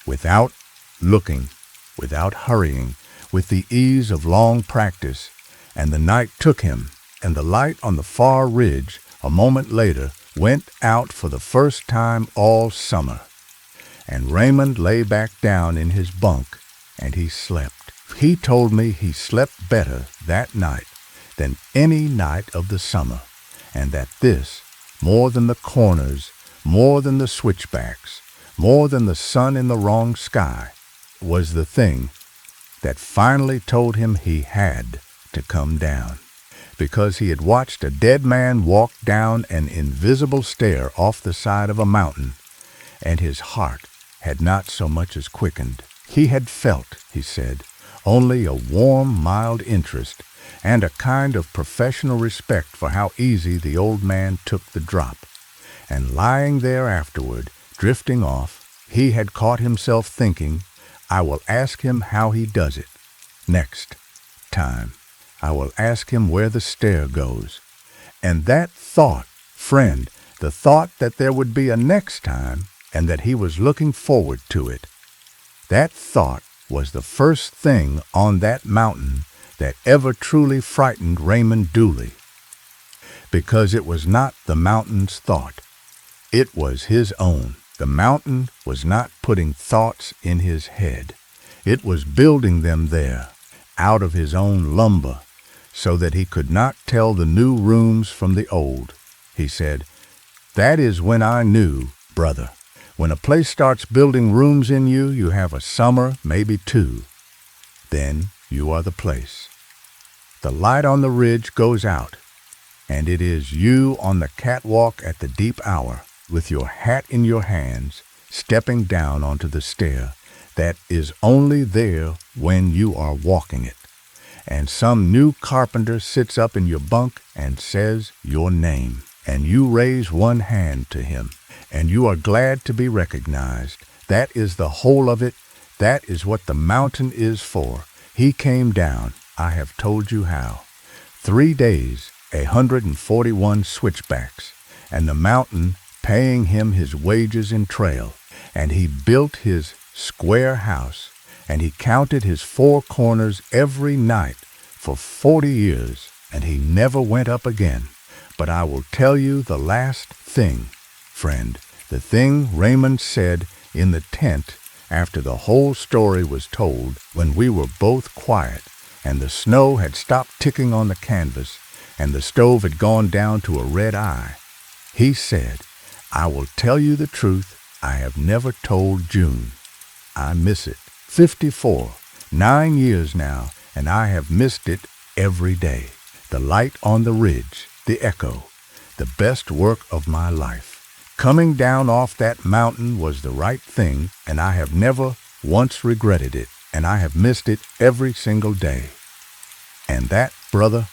[SPEAKER 1] without looking, without hurrying, with the ease of long practice, and the night took him, and the light on the far ridge, a moment later, went out for the first time all summer. And Raymond lay back down in his bunk, and he slept. He told me he slept better that night than any night of the summer, and that this, more than the corners, more than the switchbacks, more than the sun in the wrong sky, was the thing that finally told him he had to come down, because he had watched a dead man walk down an invisible stair off the side of a mountain, and his heart had not so much as quickened. He had felt, he said, only a warm, mild interest and a kind of professional respect for how easy the old man took the drop. And lying there afterward, drifting off, he had caught himself thinking, I will ask him how he does it. Next time, I will ask him where the stair goes. And that thought, friend, the thought that there would be a next time and that he was looking forward to it, that thought was the first thing on that mountain that ever truly frightened Raymond Dooley. Because it was not the mountain's thought. It was his own. The mountain was not putting thoughts in his head. It was building them there, out of his own lumber, so that he could not tell the new rooms from the old. He said, that is when I knew, brother. When a place starts building rooms in you, you have a summer, maybe two. Then you are the place. The light on the ridge goes out, and it is you on the catwalk at the deep hour, with your hat in your hands, stepping down onto the stair that is only there when you are walking it. And some new carpenter sits up in your bunk and says your name, and you raise one hand to him, and you are glad to be recognized. That is the whole of it. That is what the mountain is for. He came down, I have told you how. 3 days, 141 switchbacks, and the mountain paying him his wages in trail. And he built his square house, and he counted his 4 corners every night for 40 years, and he never went up again. But I will tell you the last thing, friend, the thing Raymond said in the tent after the whole story was told, when we were both quiet, and the snow had stopped ticking on the canvas, and the stove had gone down to a red eye. He said, I will tell you the truth I have never told June. I miss it. 54, 9 years now, and I have missed it every day. The light on the ridge, the echo, the best work of my life. Coming down off that mountain was the right thing, and I have never once regretted it, and I have missed it every single day. And that, brother,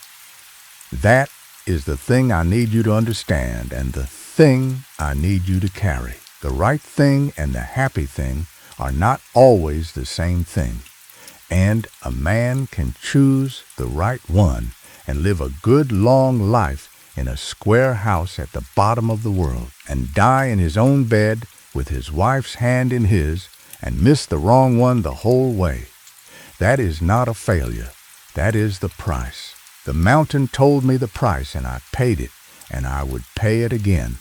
[SPEAKER 1] that is the thing I need you to understand, and the thing I need you to carry. The right thing and the happy thing are not always the same thing. And a man can choose the right one and live a good long life in a square house at the bottom of the world, and die in his own bed with his wife's hand in his, and miss the wrong one the whole way. That is not a failure. That is the price. The mountain told me the price, and I paid it, and I would pay it again.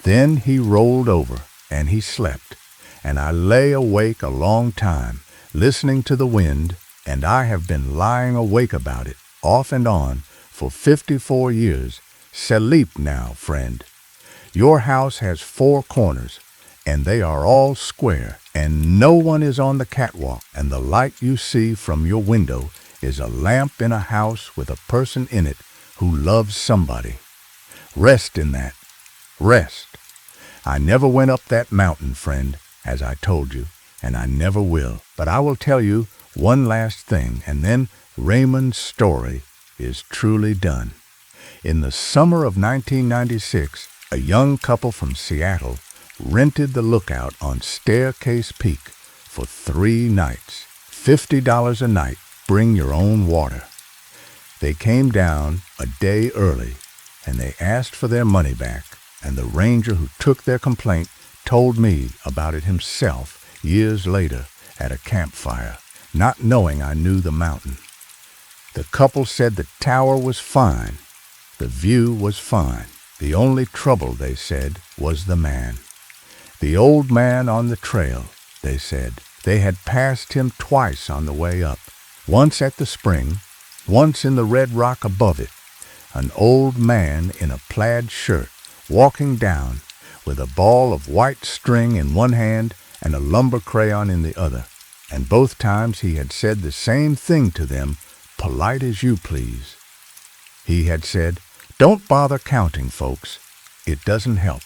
[SPEAKER 1] Then he rolled over, and he slept, and I lay awake a long time, listening to the wind, and I have been lying awake about it, off and on, for 54 years. Sleep now, friend. Your house has 4 corners, and they are all square, and no one is on the catwalk, and the light you see from your window is a lamp in a house with a person in it who loves somebody. Rest in that. Rest. I never went up that mountain, friend, as I told you, and I never will. But I will tell you one last thing, and then Raymond's story is truly done. In the summer of 1996, a young couple from Seattle rented the Lookout on Staircase Peak for 3 nights. $50 a night. Bring your own water. They came down a day early, and they asked for their money back, and the ranger who took their complaint told me about it himself years later at a campfire, not knowing I knew the mountain. The couple said the tower was fine. The view was fine. The only trouble, they said, was the man. The old man on the trail, they said. They had passed him twice on the way up. Once at the spring, once in the red rock above it. An old man in a plaid shirt walking down with a ball of white string in one hand and a lumber crayon in the other. And both times he had said the same thing to them, polite as you please. He had said, "Don't bother counting, folks. It doesn't help."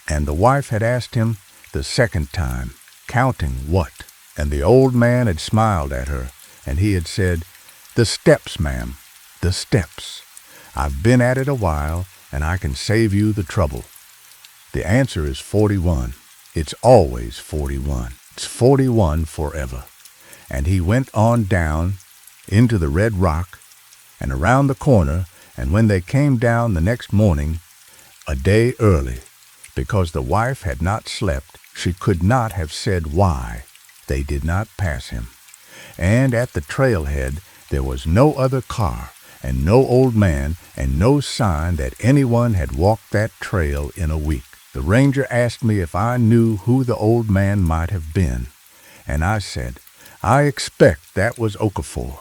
[SPEAKER 1] And the wife had asked him the second time, counting what? And the old man had smiled at her, and he had said, "The steps, ma'am, the steps. I've been at it a while, and I can save you the trouble." The answer is 41. It's always 41. It's 41 forever. And he went on down into the red rock and around the corner, and when they came down the next morning, a day early, because the wife had not slept, she could not have said why they did not pass him. And at the trailhead there was no other car, and no old man, and no sign that anyone had walked that trail in a week. The ranger asked me if I knew who the old man might have been, and I said, "I expect that was Okafor."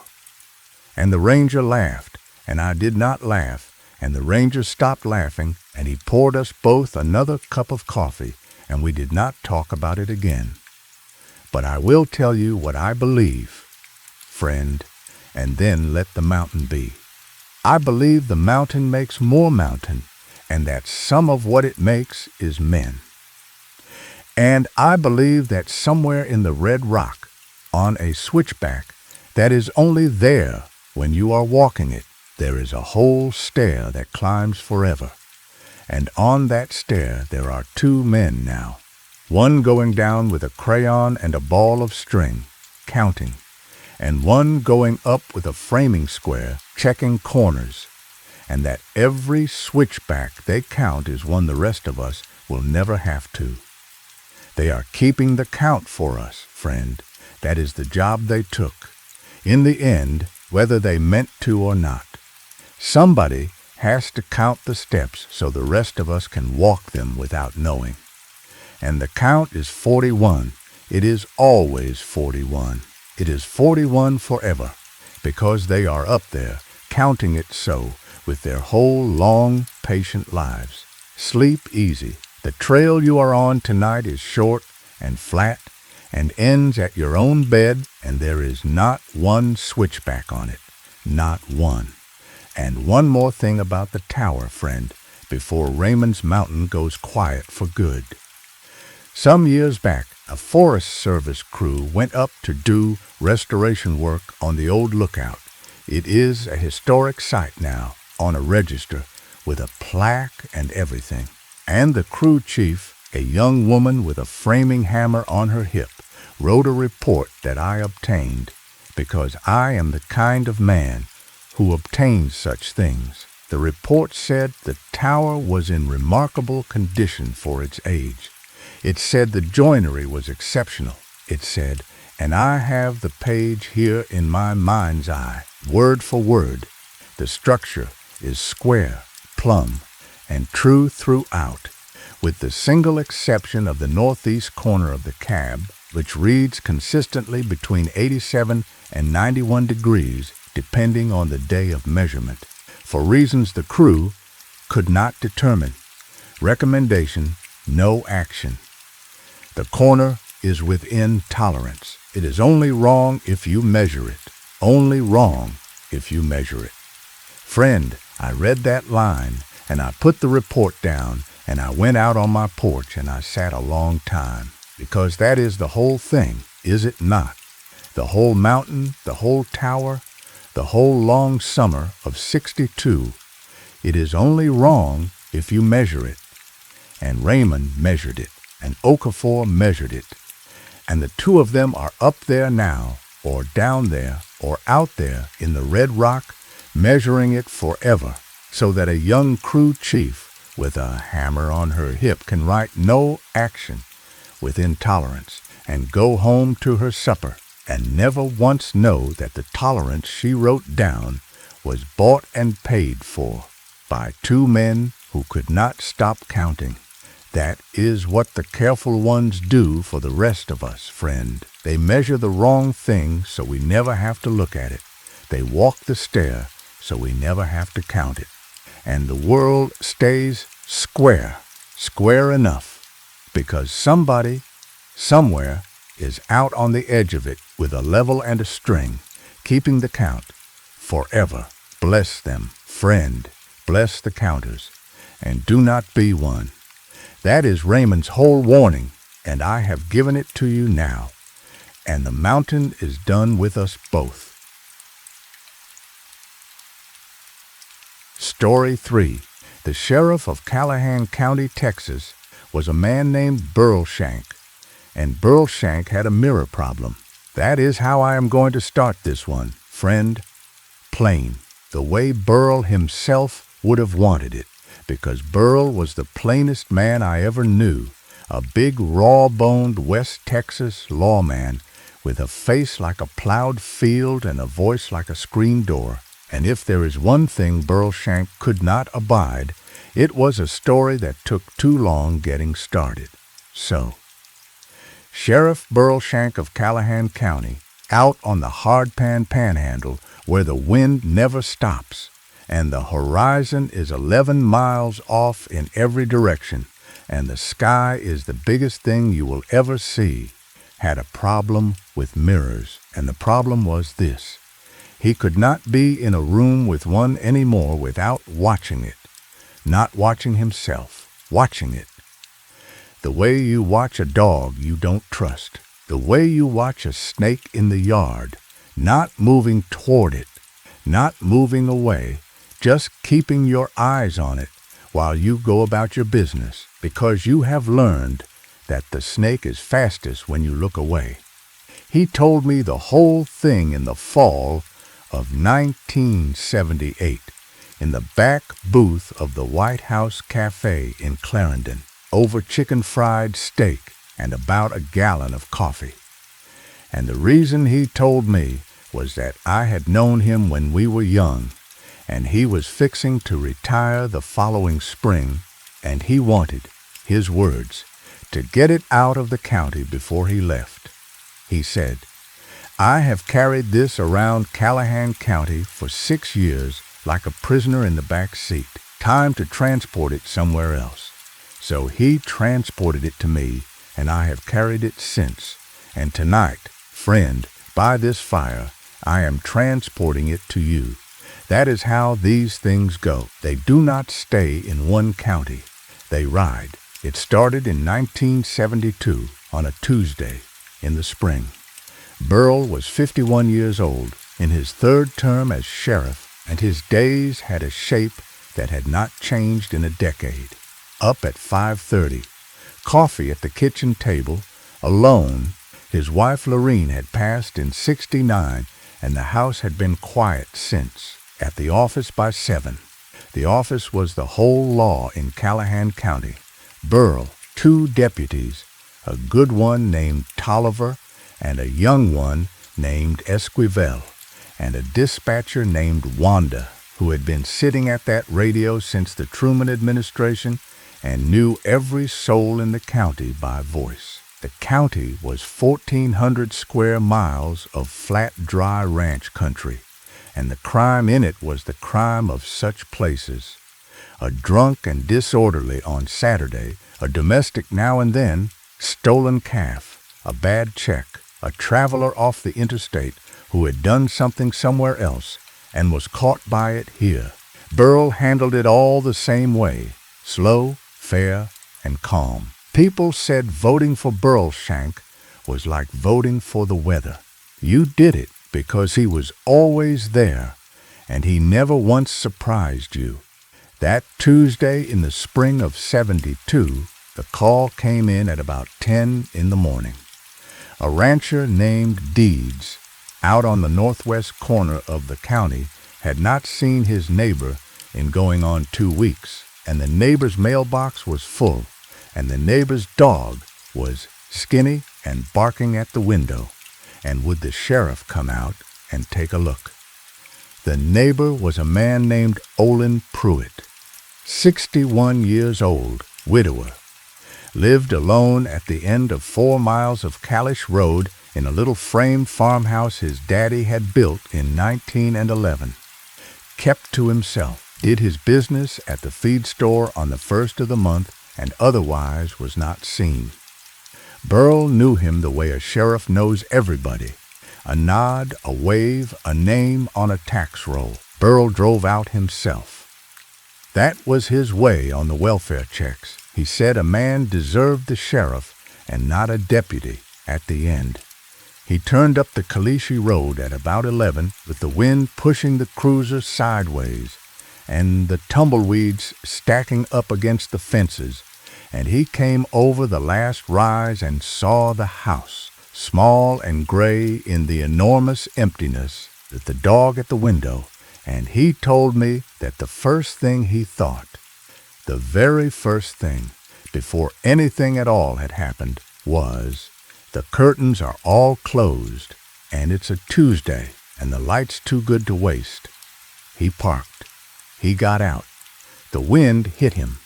[SPEAKER 1] And the ranger laughed, and I did not laugh, and the ranger stopped laughing, and he poured us both another cup of coffee, and we did not talk about it again. But I will tell you what I believe, friend, and then let the mountain be. I believe the mountain makes more mountain, and that some of what it makes is men. And I believe that somewhere in the red rock, on a switchback that is only there when you are walking it, there is a whole stair that climbs forever. And on that stair there are 2 men now, one going down with a crayon and a ball of string, counting, and one going up with a framing square, checking corners, and that every switchback they count is one the rest of us will never have to. They are keeping the count for us, friend. That is the job they took, in the end, whether they meant to or not. Somebody has to count the steps so the rest of us can walk them without knowing. And the count is 41. It is always 41. It is 41 forever, because they are up there, counting it so, with their whole long, patient lives. Sleep easy. The trail you are on tonight is short and flat, and ends at your own bed, and there is not one switchback on it. Not one. And one more thing about the tower, friend, before Raymond's Mountain goes quiet for good. Some years back, a Forest Service crew went up to do restoration work on the old Lookout. It is a historic site now, on a register, with a plaque and everything. And the crew chief, a young woman with a framing hammer on her hip, wrote a report that I obtained, because I am the kind of man who obtains such things. The report said the tower was in remarkable condition for its age. It said the joinery was exceptional. It said, and I have the page here in my mind's eye, word for word, the structure is square, plumb, and true throughout, with the single exception of the northeast corner of the cab, which reads consistently between 87 and 91 degrees, depending on the day of measurement, for reasons the crew could not determine. Recommendation, no action. The corner is within tolerance. It is only wrong if you measure it. Only wrong if you measure it. Friend, I read that line, and I put the report down, and I went out on my porch, and I sat a long time. Because that is the whole thing, is it not? The whole mountain, the whole tower, the whole long summer of 62. It is only wrong if you measure it. And Raymond measured it, and Okafor measured it. And the two of them are up there now, or down there, or out there in the Red Rock, measuring it forever, so that a young crew chief with a hammer on her hip can write no action with intolerance and go home to her supper and never once know that the tolerance she wrote down was bought and paid for by two men who could not stop counting. That is what the careful ones do for the rest of us, friend. They measure the wrong thing so we never have to look at it. They walk the stair so we never have to count it. And the world stays square enough, because somebody, somewhere, is out on the edge of it with a level and a string, keeping the count forever. Bless them, friend. Bless the counters, and do not be one. That is Raymond's whole warning, and I have given it to you now. And the mountain is done with us both. Story 3. The sheriff of Callahan County, Texas, was a man named Burlshank, and Burlshank had a mirror problem. That is how I am going to start this one, friend. Plain, the way Burl himself would have wanted it, because Burl was the plainest man I ever knew, a big, raw-boned West Texas lawman with a face like a plowed field and a voice like a screen door. And if there is one thing Burlshank could not abide, it was a story that took too long getting started. So, Sheriff Burlshank of Callahan County, out on the hardpan panhandle where the wind never stops, and the horizon is 11 miles off in every direction, and the sky is the biggest thing you will ever see, had a problem with mirrors, and the problem was this. He could not be in a room with one anymore without watching it, not watching himself, watching it. The way you watch a dog you don't trust, the way you watch a snake in the yard, not moving toward it, not moving away, just keeping your eyes on it while you go about your business, because you have learned that the snake is fastest when you look away. He told me the whole thing in the fall of 1978 in the back booth of the White House Cafe in Clarendon over chicken fried steak and about a gallon of coffee. And the reason he told me was that I had known him when we were young, and he was fixing to retire the following spring, and he wanted, his words, to get it out of the county before he left. He said, I have carried this around Callahan County for 6 years like a prisoner in the back seat. Time to transport it somewhere else. So he transported it to me, and I have carried it since. And tonight, friend, by this fire, I am transporting it to you. That is how these things go. They do not stay in one county. They ride. It started in 1972 on a Tuesday in the spring. Burl was 51 years old, in his third term as sheriff, and his days had a shape that had not changed in a decade. Up at 5:30, coffee at the kitchen table, alone. His wife Lorene had passed in 69, and the house had been quiet since. At the office by 7. The office was the whole law in Callahan County. Burl, 2 deputies, a good one named Tolliver, and a young one named Esquivel, and a dispatcher named Wanda, who had been sitting at that radio since the Truman administration and knew every soul in the county by voice. The county was 1,400 square miles of flat, dry ranch country, and the crime in it was the crime of such places. A drunk and disorderly on Saturday, a domestic now and then, Stolen calf, a bad check, a traveler off the interstate who had done something somewhere else and was caught by it here. Burl handled it all the same way, slow, fair, and calm. People said voting for Burl Shank was like voting for the weather. You did it because he was always there, and he never once surprised you. That Tuesday in the spring of '72, the call came in at about 10 in the morning. A rancher named Deeds, out on the northwest corner of the county, had not seen his neighbor in going on 2 weeks, and the neighbor's mailbox was full, and the neighbor's dog was skinny and barking at the window, and would the sheriff come out and take a look? The neighbor was a man named Olin Pruitt, 61 years old, widower, lived alone at the end of 4 miles of Kalish Road in a little frame farmhouse his daddy had built in 1911. Kept to himself, did his business at the feed store on the first of the month, and otherwise was not seen. Burl knew him the way a sheriff knows everybody. A nod, a wave, a name on a tax roll. Burl drove out himself. That was his way on the welfare checks. He said a man deserved the sheriff and not a deputy at the end. He turned up the Kalishi Road at about 11 with the wind pushing the cruiser sideways and the tumbleweeds stacking up against the fences, and he came over the last rise and saw the house, small and gray in the enormous emptiness, with the dog at the window, and he told me that the first thing he thought, the very first thing, before anything at all had happened, was, the curtains are all closed, and it's a Tuesday, and the light's too good to waste. He parked. He got out. The wind hit him.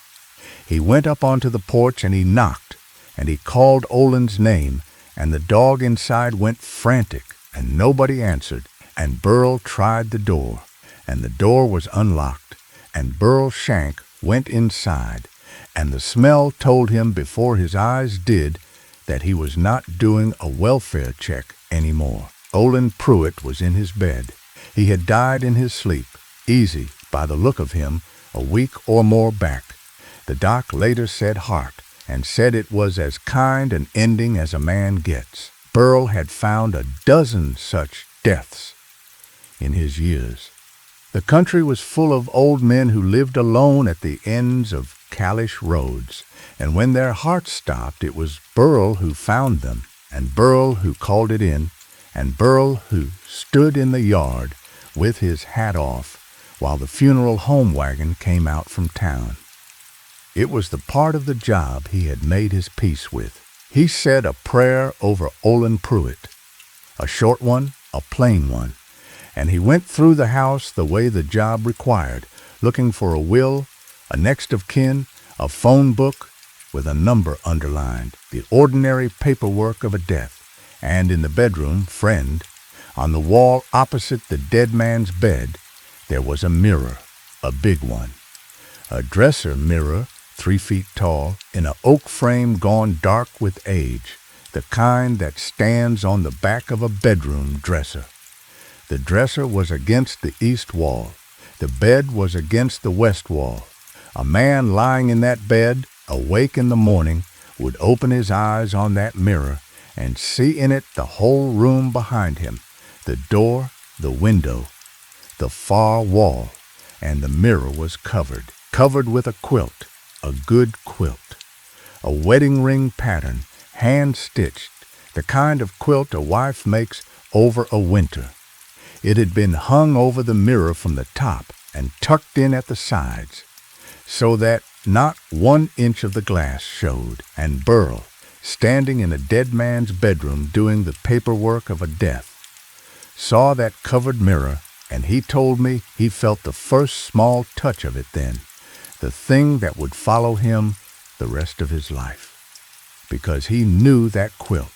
[SPEAKER 1] He went up onto the porch and he knocked, and he called Olin's name, and the dog inside went frantic, and nobody answered, and Burl tried the door, and the door was unlocked, and Burl Shank went inside, and the smell told him before his eyes did that he was not doing a welfare check anymore. Olin Pruitt was in his bed. He had died in his sleep, easy, by the look of him, a week or more back. The doc later said heart, and said it was as kind an ending as a man gets. Burl had found a dozen such deaths in his years. The country was full of old men who lived alone at the ends of Kalish roads, and when their hearts stopped, it was Burl who found them, and Burl who called it in, and Burl who stood in the yard with his hat off while the funeral home wagon came out from town. It was the part of the job he had made his peace with. He said a prayer over Olin Pruitt, a short one, a plain one, and he went through the house the way the job required, looking for a will, a next of kin, a phone book with a number underlined, the ordinary paperwork of a death, and in the bedroom, friend, on the wall opposite the dead man's bed, there was a mirror, a big one, a dresser mirror 3 feet tall, in an oak frame gone dark with age, the kind that stands on the back of a bedroom dresser. The dresser was against the east wall. The bed was against the west wall. A man lying in that bed, awake in the morning, would open his eyes on that mirror and see in it the whole room behind him, the door, the window, the far wall, and the mirror was covered with a quilt, a good quilt, a wedding ring pattern, hand-stitched, the kind of quilt a wife makes over a winter. It had been hung over the mirror from the top and tucked in at the sides, so that not 1 inch of the glass showed, and Burl, standing in a dead man's bedroom doing the paperwork of a death, saw that covered mirror, and he told me he felt the first small touch of it then, the thing that would follow him the rest of his life. Because he knew that quilt.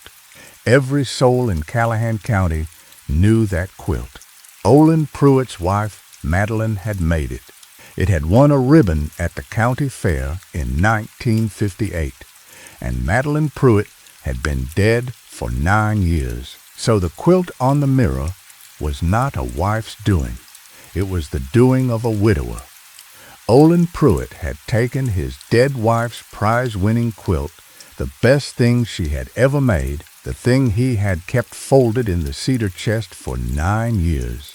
[SPEAKER 1] Every soul in Callahan County knew that quilt. Olin Pruitt's wife, Madeline, had made it. It had won a ribbon at the county fair in 1958, and Madeline Pruitt had been dead for 9 years. So the quilt on the mirror was not a wife's doing. It was the doing of a widower. Olin Pruitt had taken his dead wife's prize-winning quilt, the best thing she had ever made, the thing he had kept folded in the cedar chest for 9 years,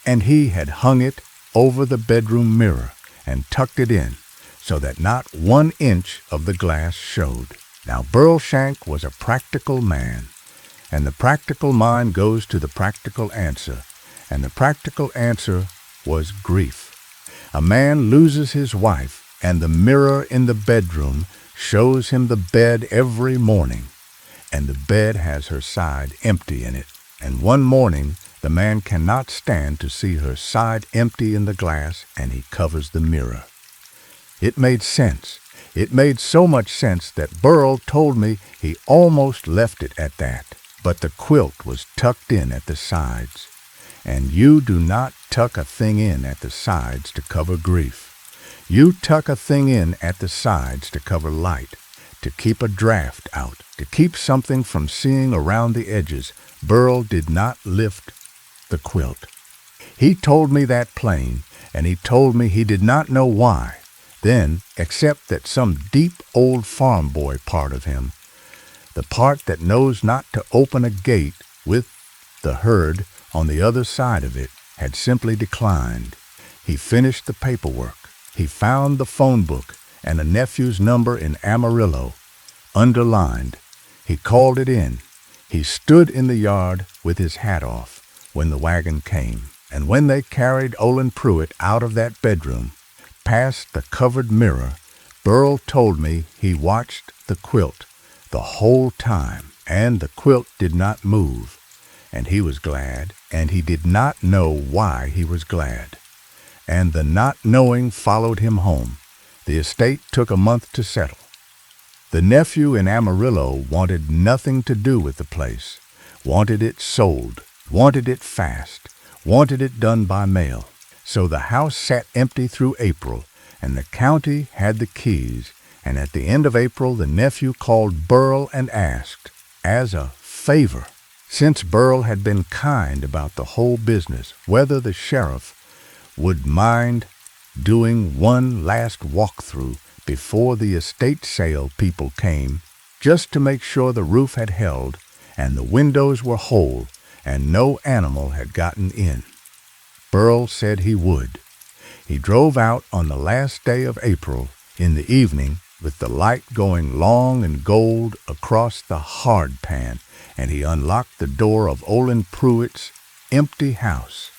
[SPEAKER 1] and he had hung it over the bedroom mirror and tucked it in so that not 1 inch of the glass showed. Now Burl Shank was a practical man, and the practical mind goes to the practical answer, and the practical answer was grief. A man loses his wife, and the mirror in the bedroom shows him the bed every morning, and the bed has her side empty in it. And one morning the man cannot stand to see her side empty in the glass, and he covers the mirror. It made sense. It made so much sense that Burl told me he almost left it at that. But the quilt was tucked in at the sides, and you do not tuck a thing in at the sides to cover grief. You tuck a thing in at the sides to cover light, to keep a draft out, to keep something from seeing around the edges. Burl did not lift the quilt. He told me that plain, and he told me he did not know why then, except that some deep old farm boy part of him, the part that knows not to open a gate with the herd on the other side of it, had simply declined. He finished the paperwork. He found the phone book and a nephew's number in Amarillo, underlined. He called it in. He stood in the yard with his hat off when the wagon came, and when they carried Olin Pruitt out of that bedroom, past the covered mirror, Burl told me he watched the quilt the whole time, and the quilt did not move, and he was glad, and he did not know why he was glad. And the not knowing followed him home. The estate took a month to settle. The nephew in Amarillo wanted nothing to do with the place, wanted it sold, wanted it fast, wanted it done by mail. So the house sat empty through April, and the county had the keys, and at the end of April the nephew called Burl and asked, as a favor, since Burl had been kind about the whole business, whether the sheriff would mind doing one last walkthrough before the estate sale people came, just to make sure the roof had held and the windows were whole and no animal had gotten in. Burl said he would. He drove out on the last day of April in the evening with the light going long and gold across the hard pan, and he unlocked the door of Olin Pruitt's empty house.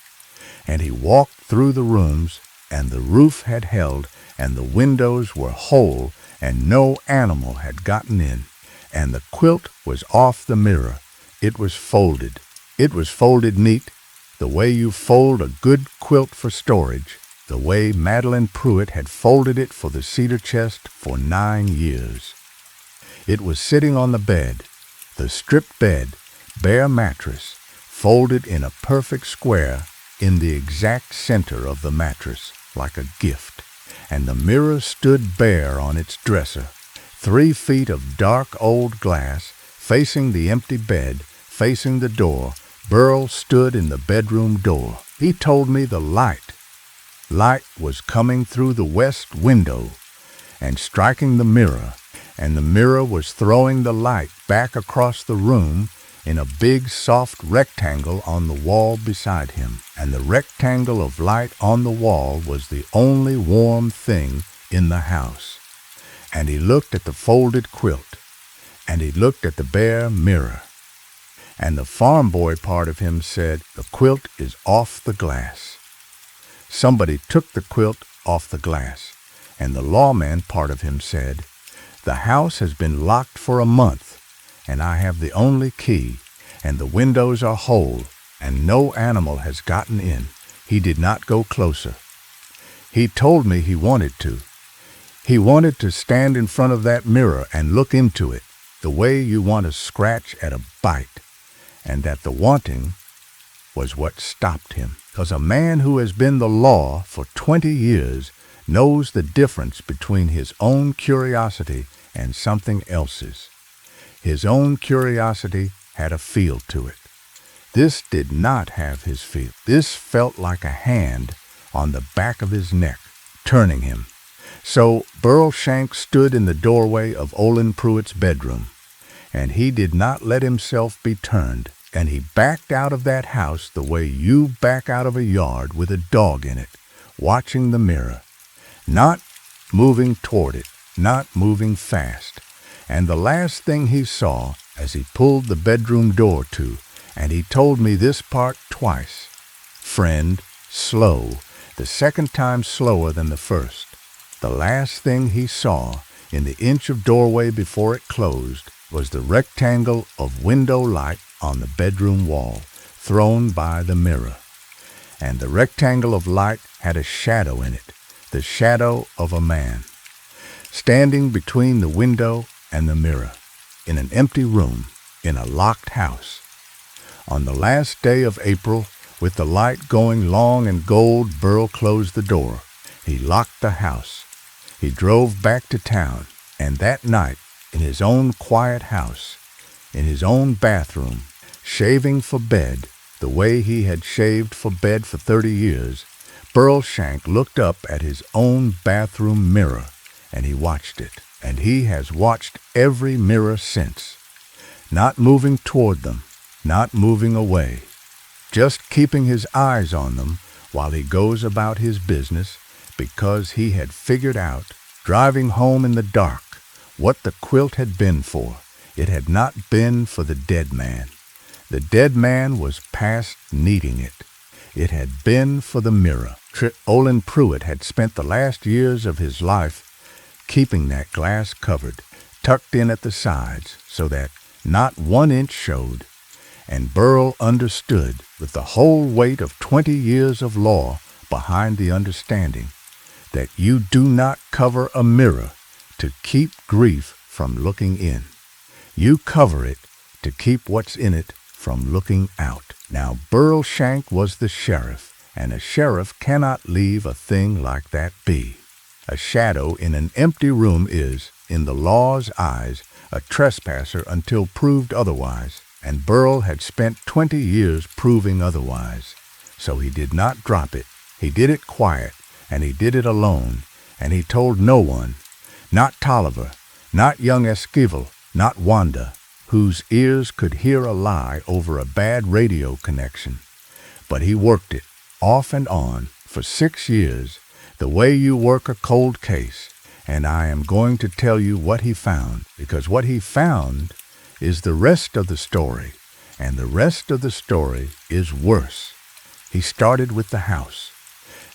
[SPEAKER 1] And he walked through the rooms, and the roof had held, and the windows were whole, and no animal had gotten in, and the quilt was off the mirror. It was folded. It was folded neat, the way you fold a good quilt for storage, the way Madeline Pruitt had folded it for the cedar chest for 9 years. It was sitting on the bed, the stripped bed, bare mattress, folded in a perfect square in the exact center of the mattress, like a gift, and the mirror stood bare on its dresser, 3 feet of dark old glass, facing the empty bed, facing the door. Burl stood in the bedroom door. He told me the light was coming through the west window and striking the mirror, and the mirror was throwing the light back across the room in a big soft rectangle on the wall beside him, and the rectangle of light on the wall was the only warm thing in the house. And he looked at the folded quilt, and he looked at the bare mirror, and the farm boy part of him said, the quilt is off the glass. Somebody took the quilt off the glass, and the lawman part of him said, the house has been locked for a month, and I have the only key, and the windows are whole, and no animal has gotten in. He did not go closer. He told me he wanted to. He wanted to stand in front of that mirror and look into it, the way you want to scratch at a bite, and that the wanting was what stopped him. Because a man who has been the law for 20 years knows the difference between his own curiosity and something else's. His own curiosity had a feel to it. This did not have his feel. This felt like a hand on the back of his neck, turning him. So Burl Shank stood in the doorway of Olin Pruitt's bedroom, and he did not let himself be turned, and he backed out of that house the way you back out of a yard with a dog in it, watching the mirror, not moving toward it, not moving fast. And the last thing he saw as he pulled the bedroom door to, and he told me this part twice, friend, slow, the second time slower than the first. The last thing he saw in the inch of doorway before it closed was the rectangle of window light on the bedroom wall, thrown by the mirror. And the rectangle of light had a shadow in it, the shadow of a man, standing between the window and the mirror, in an empty room, in a locked house. On the last day of April, with the light going long and gold, Burl closed the door. He locked the house. He drove back to town, and that night, in his own quiet house, in his own bathroom, shaving for bed the way he had shaved for bed for 30 years, Burl Shank looked up at his own bathroom mirror, and he watched it. And he has watched every mirror since, not moving toward them, not moving away, just keeping his eyes on them while he goes about his business, because he had figured out, driving home in the dark, what the quilt had been for. It had not been for the dead man. The dead man was past needing it. It had been for the mirror. Olin Pruitt had spent the last years of his life keeping that glass covered, tucked in at the sides so that not 1 inch showed. And Burl understood, with the whole weight of 20 years of law behind the understanding, that you do not cover a mirror to keep grief from looking in. You cover it to keep what's in it from looking out. Now, Burl Shank was the sheriff, and a sheriff cannot leave a thing like that be. A shadow in an empty room is, in the law's eyes, a trespasser until proved otherwise, and Burl had spent 20 years proving otherwise. So he did not drop it. He did it quiet, and he did it alone, and he told no one, not Tolliver, not young Esquivel, not Wanda, whose ears could hear a lie over a bad radio connection. But he worked it, off and on, for 6 years, the way you work a cold case, and I am going to tell you what he found, because what he found is the rest of the story, and the rest of the story is worse. He started with the house.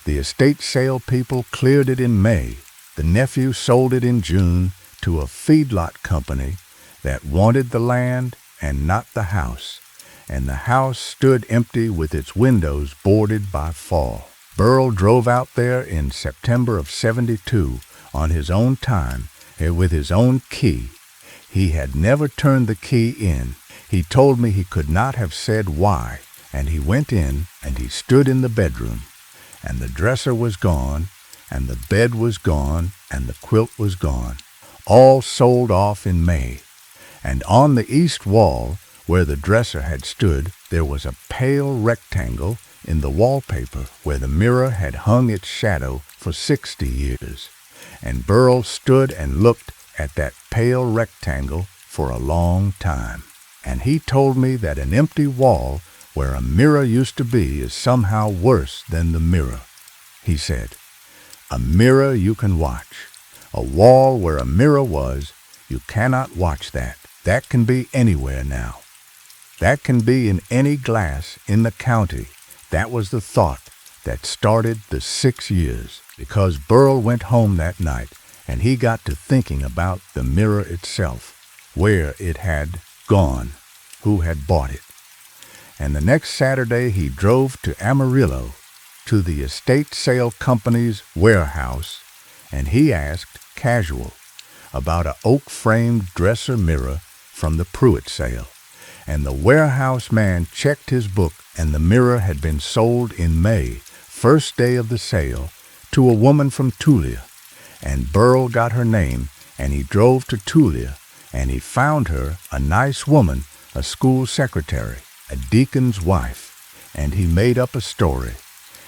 [SPEAKER 1] The estate sale people cleared it in May. The nephew sold it in June to a feedlot company that wanted the land and not the house, and the house stood empty with its windows boarded by fall. Burl drove out there in September of '72 on his own time with his own key. He had never turned the key in. He told me he could not have said why, and he went in and he stood in the bedroom, and the dresser was gone, and the bed was gone, and the quilt was gone, all sold off in May. And on the east wall, where the dresser had stood, there was a pale rectangle in the wallpaper where the mirror had hung its shadow for 60 years. And Burl stood and looked at that pale rectangle for a long time. And he told me that an empty wall where a mirror used to be is somehow worse than the mirror. He said, a mirror you can watch. A wall where a mirror was, you cannot watch that. That can be anywhere now. That can be in any glass in the county. That was the thought that started the 6 years, because Burl went home that night and he got to thinking about the mirror itself, where it had gone, who had bought it. And the next Saturday he drove to Amarillo, to the estate sale company's warehouse, and he asked, casual, about a oak-framed dresser mirror from the Pruitt sale. And the warehouse man checked his book, and the mirror had been sold in May, first day of the sale, to a woman from Tulia. And Burl got her name and he drove to Tulia, and he found her a nice woman, a school secretary, a deacon's wife, and he made up a story.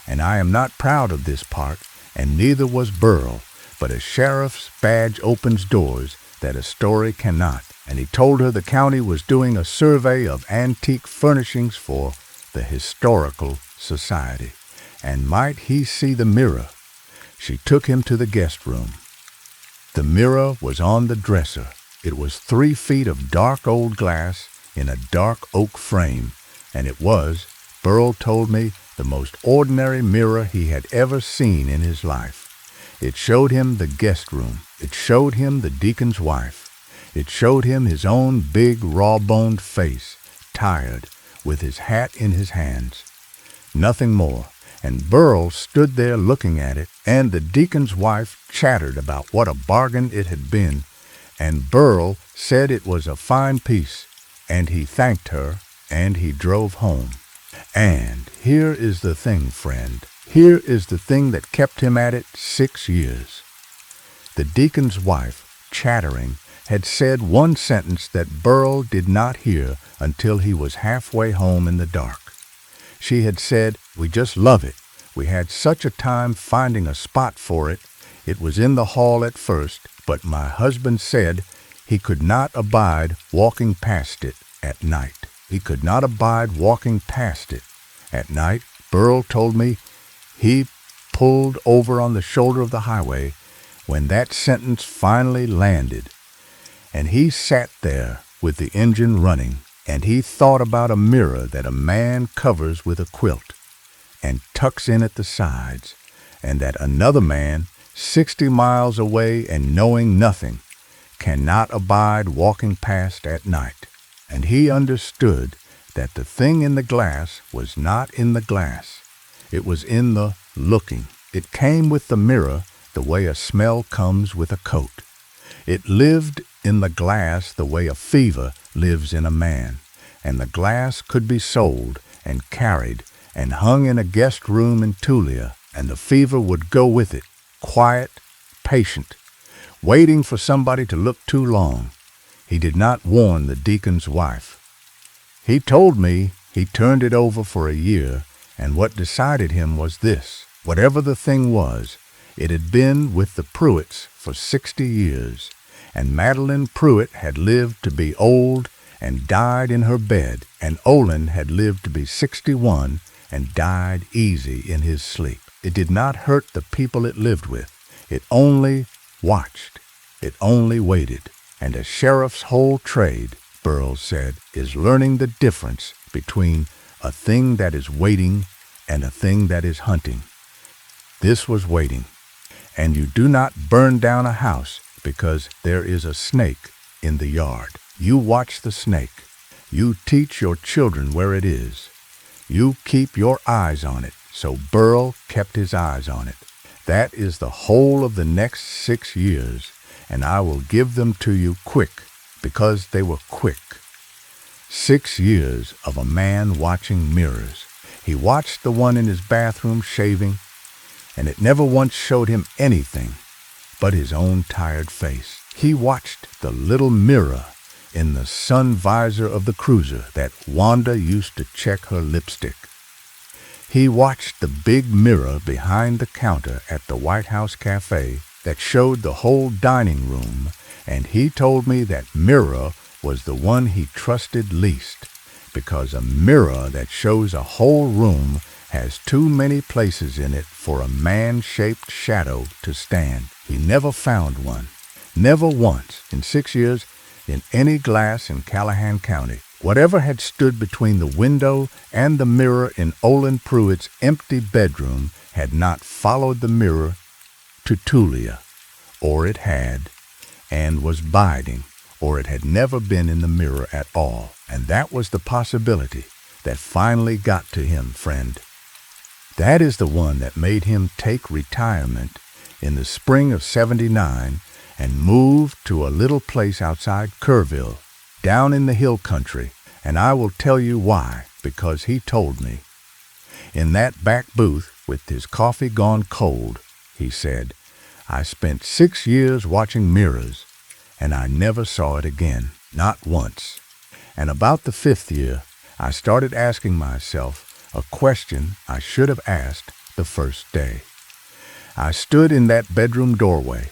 [SPEAKER 1] And I am not proud of this part, and neither was Burl, but a sheriff's badge opens doors that a story cannot. And he told her the county was doing a survey of antique furnishings for the Historical Society, and might he see the mirror? She took him to the guest room. The mirror was on the dresser. It was 3 feet of dark old glass in a dark oak frame, and it was, Burl told me, the most ordinary mirror he had ever seen in his life. It showed him the guest room. It showed him the deacon's wife. It showed him his own big, raw-boned face, tired, with his hat in his hands. Nothing more, and Burl stood there looking at it, and the deacon's wife chattered about what a bargain it had been, and Burl said it was a fine piece, and he thanked her, and he drove home. And here is the thing, friend. Here is the thing that kept him at it 6 years. The deacon's wife, chattering, had said one sentence that Burl did not hear until he was halfway home in the dark. She had said, "We just love it. We had such a time finding a spot for it. It was in the hall at first, but my husband said he could not abide walking past it at night. He could not abide walking past it at night." Burl told me he pulled over on the shoulder of the highway when that sentence finally landed, and he sat there with the engine running, and he thought about a mirror that a man covers with a quilt and tucks in at the sides, and that another man, 60 miles away and knowing nothing, cannot abide walking past at night. And he understood that the thing in the glass was not in the glass. It was in the looking. It came with the mirror the way a smell comes with a coat. It lived in the glass the way a fever lives in a man, and the glass could be sold and carried and hung in a guest room in Tulia, and the fever would go with it, quiet, patient, waiting for somebody to look too long. He did not warn the deacon's wife. He told me he turned it over for a year, and what decided him was this: whatever the thing was, it had been with the Pruitts for 60 years, and Madeline Pruitt had lived to be old and died in her bed, and Olin had lived to be 61 and died easy in his sleep. It did not hurt the people it lived with. It only watched. It only waited. And a sheriff's whole trade, Burl said, is learning the difference between a thing that is waiting and a thing that is hunting. This was waiting. And you do not burn down a house because there is a snake in the yard. You watch the snake. You teach your children where it is. You keep your eyes on it. So Burl kept his eyes on it. That is the whole of the next 6 years, and I will give them to you quick, because they were quick. 6 years of a man watching mirrors. He watched the one in his bathroom shaving, and it never once showed him anything but his own tired face. He watched the little mirror in the sun visor of the cruiser that Wanda used to check her lipstick. He watched the big mirror behind the counter at the White House Cafe that showed the whole dining room, and he told me that mirror was the one he trusted least, because a mirror that shows a whole room has too many places in it for a man-shaped shadow to stand. He never found one. Never once, in 6 years, in any glass in Callahan County. Whatever had stood between the window and the mirror in Olin Pruitt's empty bedroom had not followed the mirror to Tulia, or it had, and was biding, or it had never been in the mirror at all. And that was the possibility that finally got to him, friend. That is the one that made him take retirement in the spring of '79 and move to a little place outside Kerrville, down in the hill country, and I will tell you why, because he told me. In that back booth, with his coffee gone cold, he said, I spent 6 years watching mirrors, and I never saw it again, not once. And about the 5th year, I started asking myself a question I should have asked the first day. I stood in that bedroom doorway,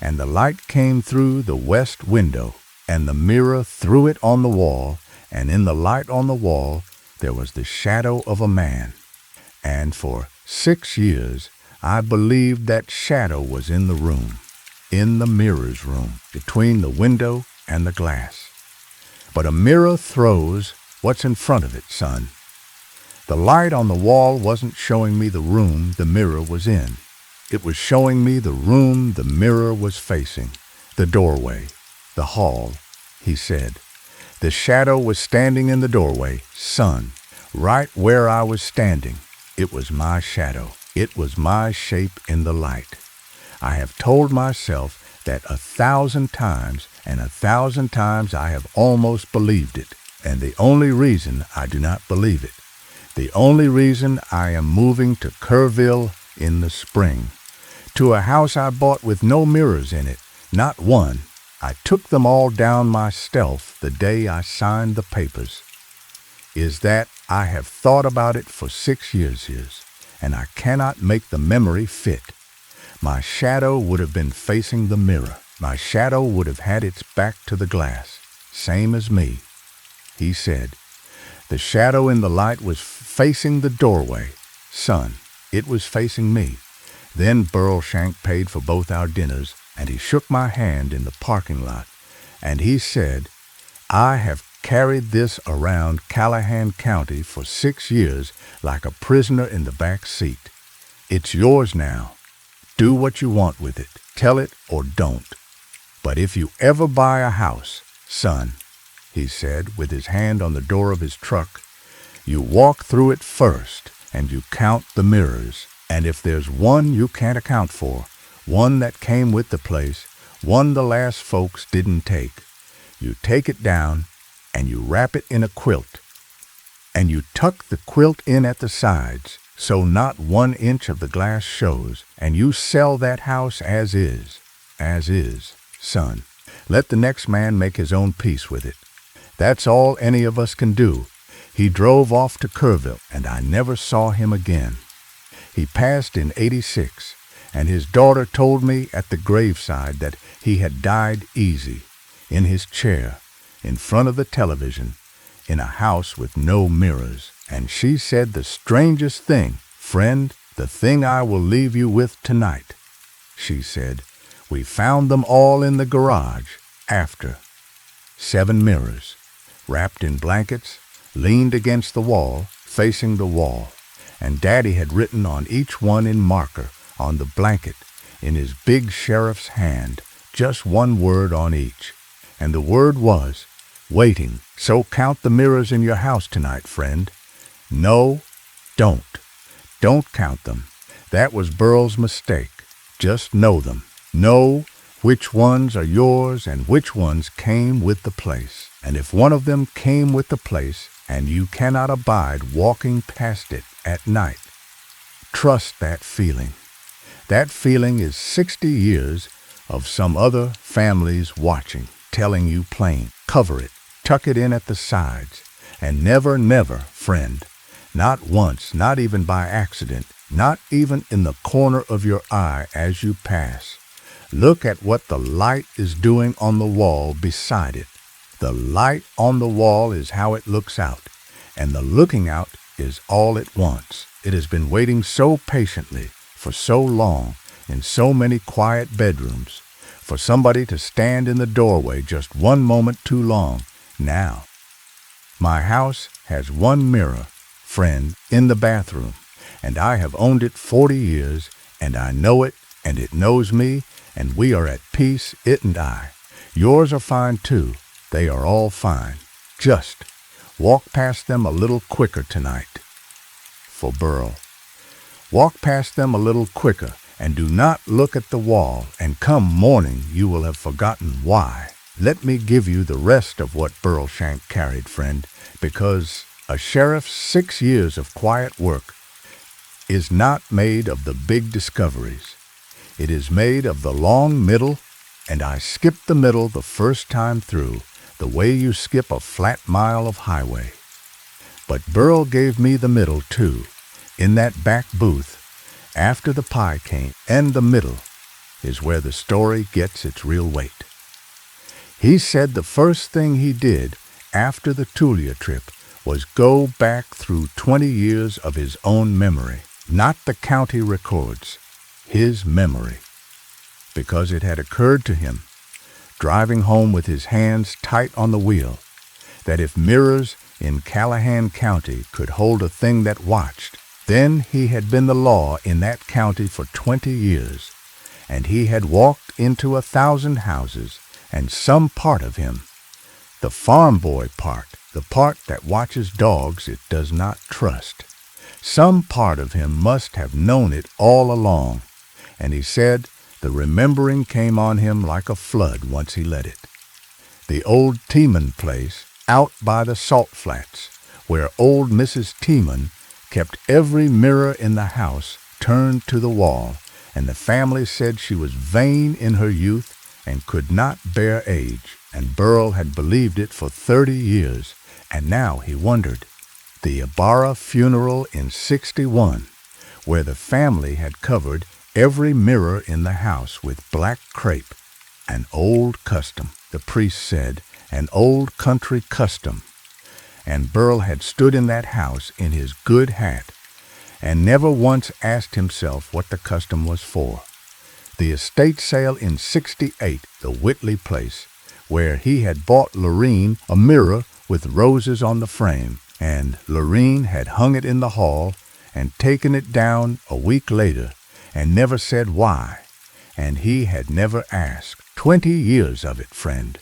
[SPEAKER 1] and the light came through the west window, and the mirror threw it on the wall, and in the light on the wall there was the shadow of a man. And for 6 years I believed that shadow was in the room, in the mirror's room, between the window and the glass. But a mirror throws what's in front of it, son. The light on the wall wasn't showing me the room the mirror was in. It was showing me the room the mirror was facing, the doorway, the hall, he said. The shadow was standing in the doorway, son, right where I was standing. It was my shadow. It was my shape in the light. I have told myself that 1,000 times, and 1,000 times I have almost believed it. And the only reason I do not believe it, the only reason I am moving to Kerrville in the spring, to a house I bought with no mirrors in it, not one. I took them all down myself the day I signed the papers, is that I have thought about it for 6 years, and I cannot make the memory fit. My shadow would have been facing the mirror. My shadow would have had its back to the glass, same as me. He said, the shadow in the light was facing the doorway. Son, it was facing me. Then Burl Shank paid for both our dinners, and he shook my hand in the parking lot, and he said, I have carried this around Callahan County for 6 years like a prisoner in the back seat. It's yours now. Do what you want with it. Tell it or don't. But if you ever buy a house, son, he said, with his hand on the door of his truck, you walk through it first, and you count the mirrors. And if there's one you can't account for, one that came with the place, one the last folks didn't take, you take it down and you wrap it in a quilt. And you tuck the quilt in at the sides, so not 1 inch of the glass shows, and you sell that house as is, son. Let the next man make his own peace with it. That's all any of us can do. He drove off to Kerrville, and I never saw him again. He passed in '86, and his daughter told me at the graveside that he had died easy, in his chair, in front of the television, in a house with no mirrors. And she said the strangest thing, friend, the thing I will leave you with tonight. She said, we found them all in the garage after. 7 mirrors, wrapped in blankets, leaned against the wall, facing the wall. And Daddy had written on each one in marker, on the blanket, in his big sheriff's hand, just 1 word on each. And the word was, waiting. So count the mirrors in your house tonight, friend. No, don't. Don't count them. That was Burl's mistake. Just know them. Know which ones are yours and which ones came with the place. And if one of them came with the place, and you cannot abide walking past it at night, trust that feeling. That feeling is 60 years of some other families watching, telling you plain, cover it, tuck it in at the sides, and never, never, friend, not once, not even by accident, not even in the corner of your eye as you pass, look at what the light is doing on the wall beside it. The light on the wall is how it looks out, and the looking out is all it wants. It has been waiting so patiently, for so long, in so many quiet bedrooms, for somebody to stand in the doorway just 1 moment too long. Now, my house has 1 mirror, friend, in the bathroom, and I have owned it 40 years, and I know it, and it knows me, and we are at peace, it and I. Yours are fine too. They are all fine. Just walk past them a little quicker tonight. For Burl. Walk past them a little quicker, and do not look at the wall, and come morning you will have forgotten why. Let me give you the rest of what Burl Shank carried, friend, because a sheriff's 6 years of quiet work is not made of the big discoveries. It is made of the long middle and I skipped the middle the first time through, the way you skip a flat mile of highway. But Burl gave me the middle, too, in that back booth, after the pie came, and the middle is where the story gets its real weight. He said the first thing he did after the Tulia trip was go back through 20 years of his own memory, not the county records, his memory, because it had occurred to him, driving home with his hands tight on the wheel, that if mirrors in Callahan County could hold a thing that watched, then he had been the law in that county for 20 years, and he had walked into 1,000 houses, and some part of him, the farm boy part, the part that watches dogs it does not trust, some part of him must have known it all along, and he said the remembering came on him like a flood once he let it. The old Teeman place out by the salt flats, where old Mrs. Teeman kept every mirror in the house turned to the wall, and the family said she was vain in her youth and could not bear age, and Burl had believed it for 30 years, and now he wondered. The Ibarra funeral in '61, where the family had covered every mirror in the house with black crepe, an old custom, the priest said, an old country custom, and Burl had stood in that house in his good hat, and never once asked himself what the custom was for. The estate sale in '68, the Whitley place, where he had bought Lorene a mirror with roses on the frame, and Lorene had hung it in the hall and taken it down a week later and never said why, and he had never asked. 20 years of it, friend.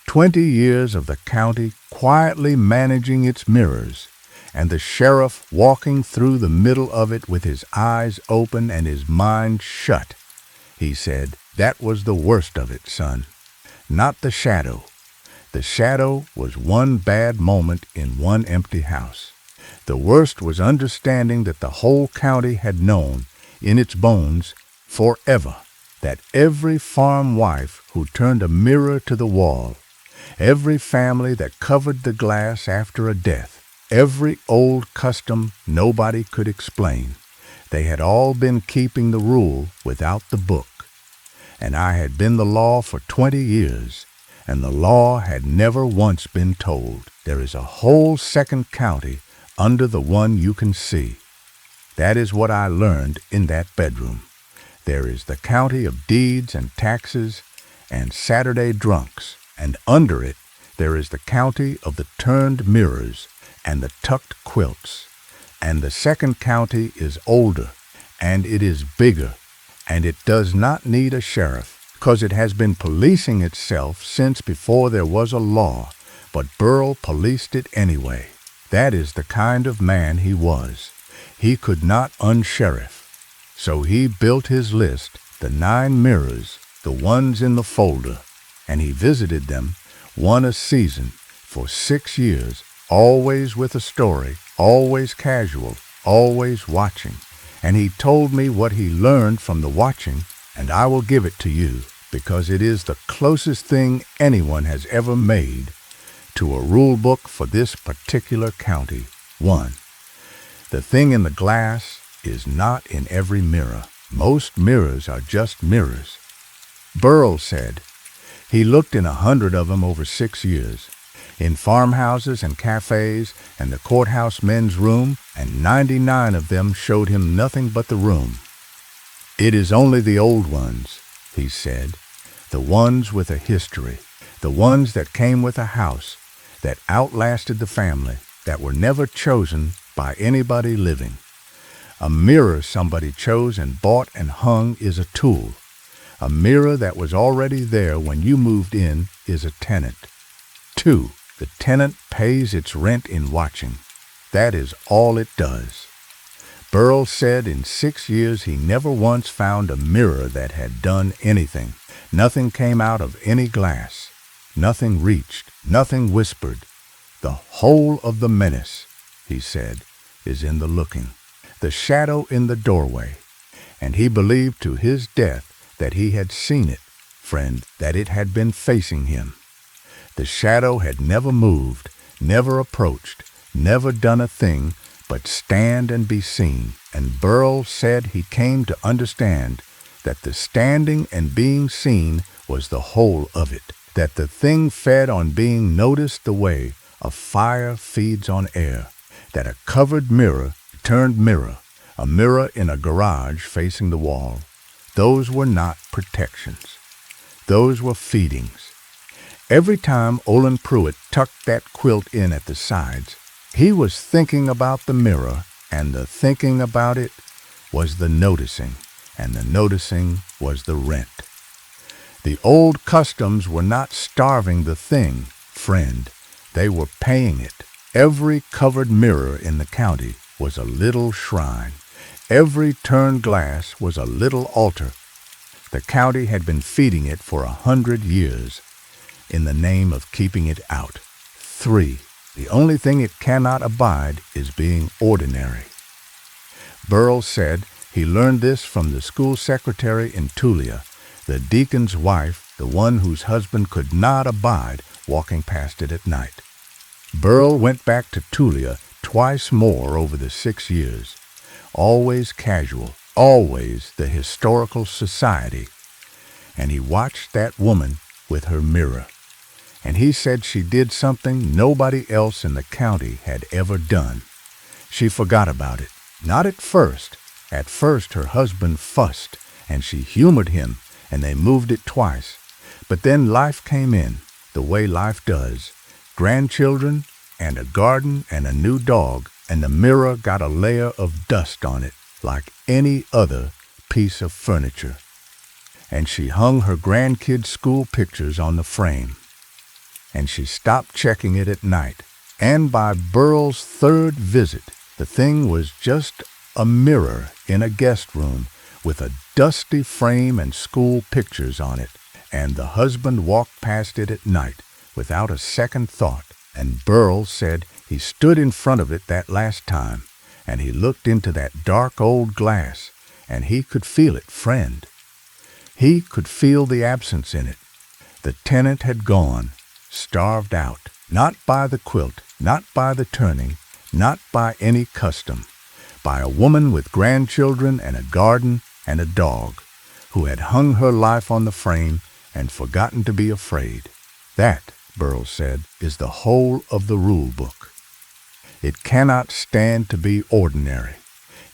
[SPEAKER 1] 20 years of the county quietly managing its mirrors, and the sheriff walking through the middle of it with his eyes open and his mind shut. He said, that was the worst of it, son. Not the shadow. The shadow was one bad moment in one empty house. The worst was understanding that the whole county had known, in its bones, forever, that every farm wife who turned a mirror to the wall, every family that covered the glass after a death, every old custom nobody could explain, they had all been keeping the rule without the book. And I had been the law for 20 years, and the law had never once been told. There is a whole second county under the one you can see. That is what I learned in that bedroom. There is the county of deeds and taxes and Saturday drunks, and under it there is the county of the turned mirrors and the tucked quilts. And the second county is older, and it is bigger, and it does not need a sheriff, because it has been policing itself since before there was a law, but Burl policed it anyway. That is the kind of man he was. He could not unsheriff. So he built his list, the 9 mirrors, the ones in the folder, and he visited them, one a season, for 6 years, always with a story, always casual, always watching. And he told me what he learned from the watching, and I will give it to you, because it is the closest thing anyone has ever made to a rule book for this particular county. 1. The thing in the glass is not in every mirror. Most mirrors are just mirrors. Burl said he looked in 100 of them over 6 years, in farmhouses and cafes and the courthouse men's room, and 99 of them showed him nothing but the room. It is only the old ones, he said, the ones with a history, the ones that came with a house, that outlasted the family, that were never chosen by anybody living. A mirror somebody chose and bought and hung is a tool. A mirror that was already there when you moved in is a tenant. 2. The tenant pays its rent in watching. That is all it does. Burl said in 6 years he never once found a mirror that had done anything. Nothing came out of any glass. Nothing reached. Nothing whispered. The whole of the menace, he said, is in the looking. The shadow in the doorway. And he believed to his death that he had seen it friend, that it had been facing him. The shadow had never moved, never approached, never done a thing but stand and be seen. And Burl said he came to understand that the standing and being seen was the whole of it, that the thing fed on being noticed the way a fire feeds on air, that a covered mirror turned mirror, a mirror in a garage facing the wall. Those were not protections. Those were feedings. Every time Olin Pruitt tucked that quilt in at the sides, he was thinking about the mirror, and the thinking about it was the noticing, and the noticing was the rent. The old customs were not starving the thing, friend. They were paying it. Every covered mirror in the county was a little shrine. Every turned glass was a little altar. The county had been feeding it for 100 years in the name of keeping it out. 3. The only thing it cannot abide is being ordinary. Burl said he learned this from the school secretary in Tulia, the deacon's wife, the one whose husband could not abide walking past it at night. Burl went back to Tulia twice more over the 6 years. Always casual, always the historical society. And he watched that woman with her mirror. And he said she did something nobody else in the county had ever done. She forgot about it. Not at first. At first her husband fussed, and she humored him, and they moved it twice. But then life came in, the way life does. Grandchildren, and a garden, and a new dog, and the mirror got a layer of dust on it, like any other piece of furniture. And she hung her grandkids' school pictures on the frame. And she stopped checking it at night. And by Burl's 3rd visit, the thing was just a mirror in a guest room with a dusty frame and school pictures on it. And the husband walked past it at night without a second thought. And Burl said he stood in front of it that last time, and he looked into that dark old glass, and he could feel it, friend. He could feel the absence in it. The tenant had gone, starved out, not by the quilt, not by the turning, not by any custom, by a woman with grandchildren and a garden and a dog, who had hung her life on the frame and forgotten to be afraid. That, Burl said, is the whole of the rule book. It cannot stand to be ordinary.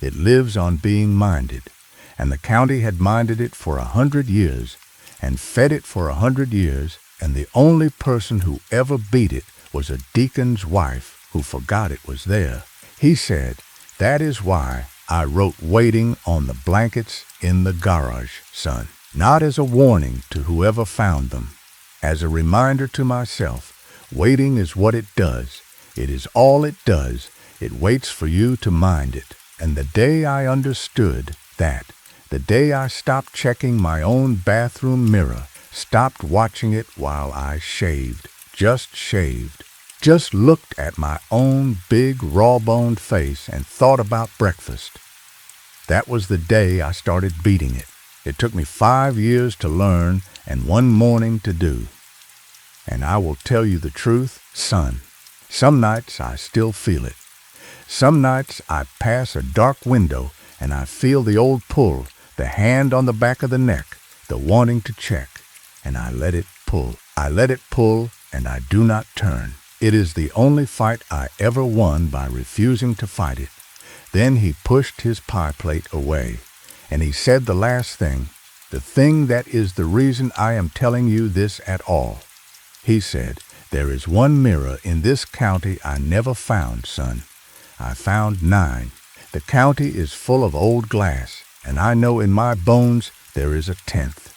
[SPEAKER 1] It lives on being minded, and the county had minded it for 100 years, and fed it for 100 years, and the only person who ever beat it was a deacon's wife who forgot it was there. He said, "That is why I wrote waiting on the blankets in the garage, son, not as a warning to whoever found them. As a reminder to myself, waiting is what it does. It is all it does. It waits for you to mind it. And the day I understood that, the day I stopped checking my own bathroom mirror, stopped watching it while I shaved, just looked at my own big raw-boned face and thought about breakfast. That was the day I started beating it. It took me 5 years to learn and 1 morning to do. And I will tell you the truth, son, some nights I still feel it. Some nights I pass a dark window and I feel the old pull, the hand on the back of the neck, the wanting to check, and I let it pull. I let it pull, and I do not turn. It is the only fight I ever won by refusing to fight it. Then he pushed his pie plate away, and he said the last thing, the thing that is the reason I am telling you this at all. He said, "There is one mirror in this county I never found, son. I found 9. The county is full of old glass, and I know in my bones there is a 10th.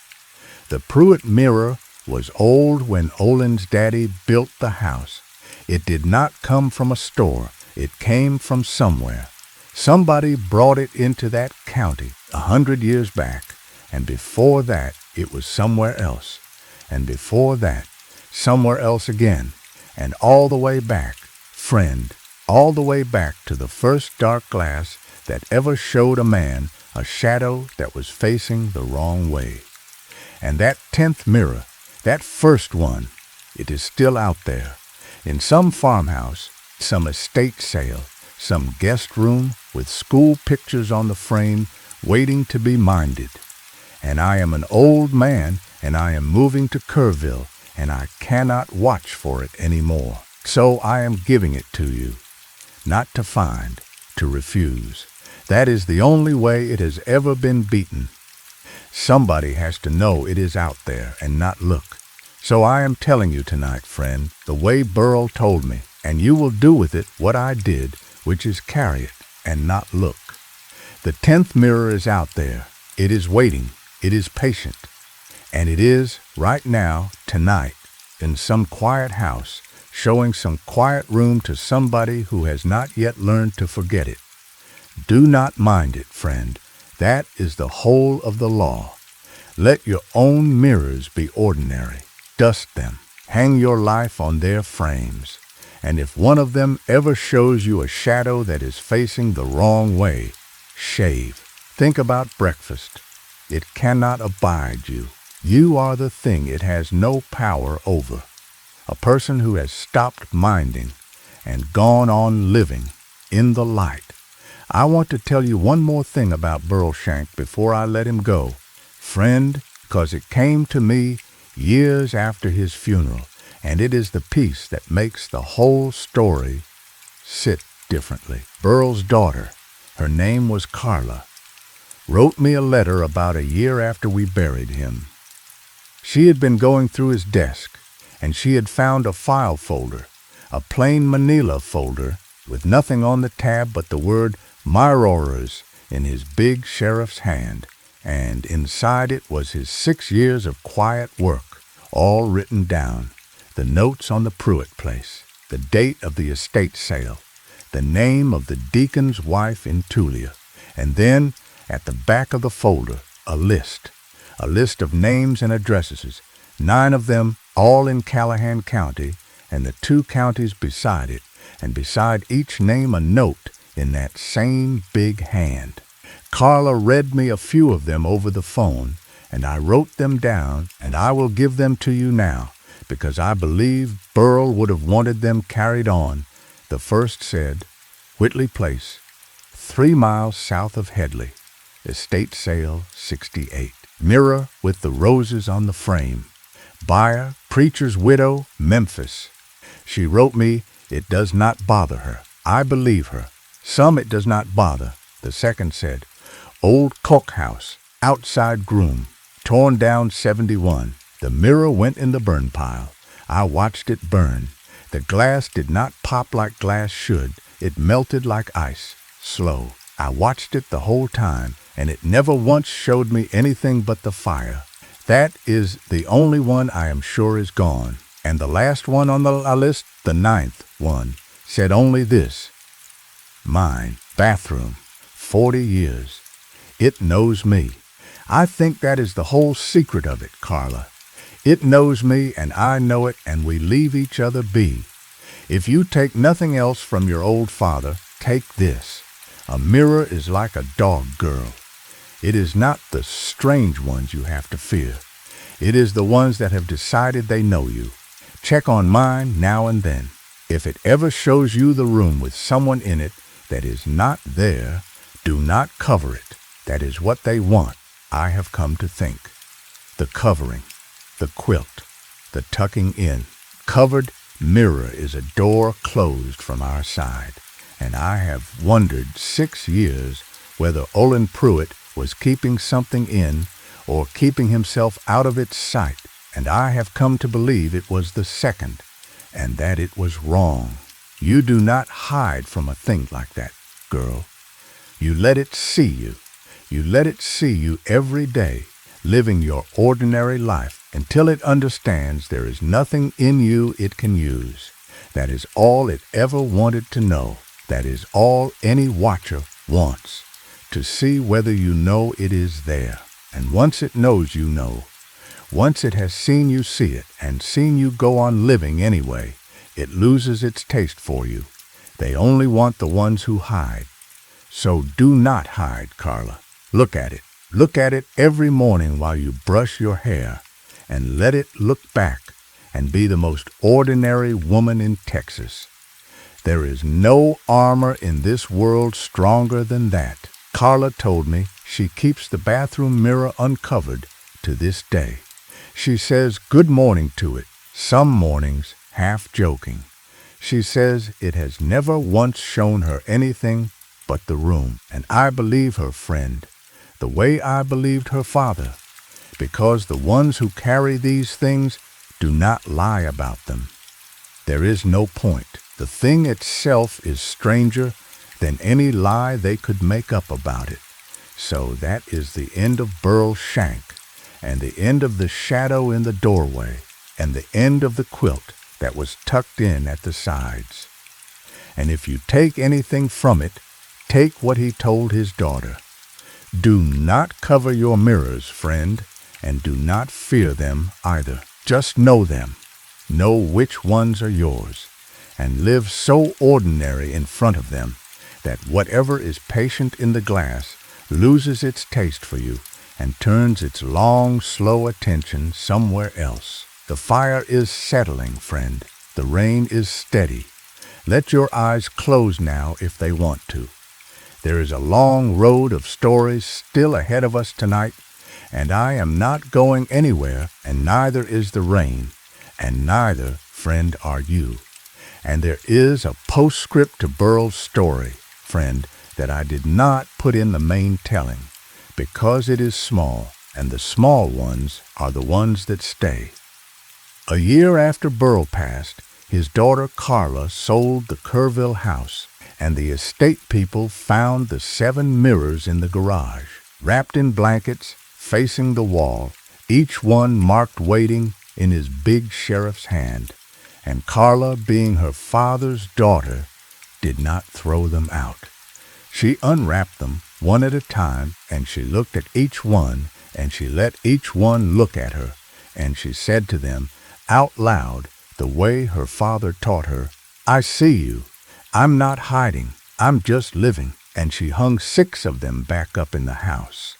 [SPEAKER 1] The Pruitt mirror was old when Olin's daddy built the house. It did not come from a store. It came from somewhere. Somebody brought it into that county 100 years back, and before that it was somewhere else, and before that somewhere else again, and all the way back, friend, all the way back to the first dark glass that ever showed a man a shadow that was facing the wrong way. And that 10th mirror, that first one, it is still out there. In some farmhouse, some estate sale, some guest room with school pictures on the frame waiting to be minded. And I am an old man, and I am moving to Kerrville, and I cannot watch for it anymore. So I am giving it to you. Not to find, to refuse. That is the only way it has ever been beaten. Somebody has to know it is out there and not look. So I am telling you tonight, friend, the way Burl told me, and you will do with it what I did, which is carry it and not look. The 10th mirror is out there. It is waiting. It is patient. And it is, right now, tonight, in some quiet house, showing some quiet room to somebody who has not yet learned to forget it. Do not mind it, friend. That is the whole of the law. Let your own mirrors be ordinary. Dust them. Hang your life on their frames. And if one of them ever shows you a shadow that is facing the wrong way, shave. Think about breakfast. It cannot abide you. You are the thing it has no power over. A person who has stopped minding and gone on living in the light. I want to tell you one more thing about Burl Shank before I let him go. Friend, because it came to me years after his funeral, and it is the piece that makes the whole story sit differently. Burl's daughter, her name was Carla, wrote me a letter about a year after we buried him. She had been going through his desk, and she had found a file folder, a plain manila folder with nothing on the tab but the word Myroras in his big sheriff's hand, and inside it was his 6 years of quiet work, all written down, the notes on the Pruitt place, the date of the estate sale, the name of the deacon's wife in Tulia, and then, at the back of the folder, a list of names and addresses, 9 of them all in Callahan County, and the 2 counties beside it, and beside each name a note in that same big hand. Carla read me a few of them over the phone, and I wrote them down, and I will give them to you now, because I believe Burl would have wanted them carried on. The first said, Whitley Place, 3 miles south of Headley, estate sale 68. Mirror with the roses on the frame. Buyer, preacher's widow, Memphis. She wrote me, it does not bother her. I believe her. Some it does not bother. The second said, Old cookhouse, outside groom, torn down 71. The mirror went in the burn pile. I watched it burn. The glass did not pop like glass should. It melted like ice, slow. I watched it the whole time, and it never once showed me anything but the fire. That is the only one I am sure is gone. And the last one on the list, the 9th one, said only this. Mine, bathroom, 40 years. It knows me. I think that is the whole secret of it, Carla. It knows me, and I know it, and we leave each other be. If you take nothing else from your old father, take this. A mirror is like a dog girl. It is not the strange ones you have to fear. It is the ones that have decided they know you. Check on mine now and then. If it ever shows you the room with someone in it that is not there, do not cover it. That is what they want, I have come to think. The covering, the quilt, the tucking in. Covered mirror is a door closed from our side, and I have wondered 6 years whether Olin Pruitt was keeping something in or keeping himself out of its sight, and I have come to believe it was the second, and that it was wrong. You do not hide from a thing like that, girl. You let it see you. You let it see you every day, living your ordinary life until it understands there is nothing in you it can use. That is all it ever wanted to know. That is all any watcher wants, to see whether you know it is there. And once it knows you know, once it has seen you see it and seen you go on living anyway, it loses its taste for you. They only want the ones who hide. So do not hide, Carla. Look at it. Look at it every morning while you brush your hair, and let it look back and be the most ordinary woman in Texas. There is no armor in this world stronger than that. Carla told me she keeps the bathroom mirror uncovered to this day. She says good morning to it, some mornings half joking. She says it has never once shown her anything but the room, and I believe her, friend, the way I believed her father, because the ones who carry these things do not lie about them. There is no point. The thing itself is stranger than any lie they could make up about it. So that is the end of Burl's shank, and the end of the shadow in the doorway, and the end of the quilt that was tucked in at the sides. And if you take anything from it, take what he told his daughter. Do not cover your mirrors, friend, and do not fear them either. Just know them. Know which ones are yours, and live so ordinary in front of them that whatever is patient in the glass loses its taste for you and turns its long, slow attention somewhere else. The fire is settling, friend. The rain is steady. Let your eyes close now if they want to. There is a long road of stories still ahead of us tonight, and I am not going anywhere, and neither is the rain, and neither, friend, are you. And there is a postscript to Burl's story, friend, that I did not put in the main telling, because it is small, and the small ones are the ones that stay. A year after Burl passed, his daughter Carla sold the Kerrville house, and the estate people found the 7 mirrors in the garage, wrapped in blankets, facing the wall, each one marked waiting in his big sheriff's hand. And Carla, being her father's daughter, did not throw them out. She unwrapped them one at a time, and she looked at each one, and she let each one look at her, and she said to them out loud the way her father taught her, "I see you. I'm not hiding. I'm just living." And she hung 6 of them back up in the house,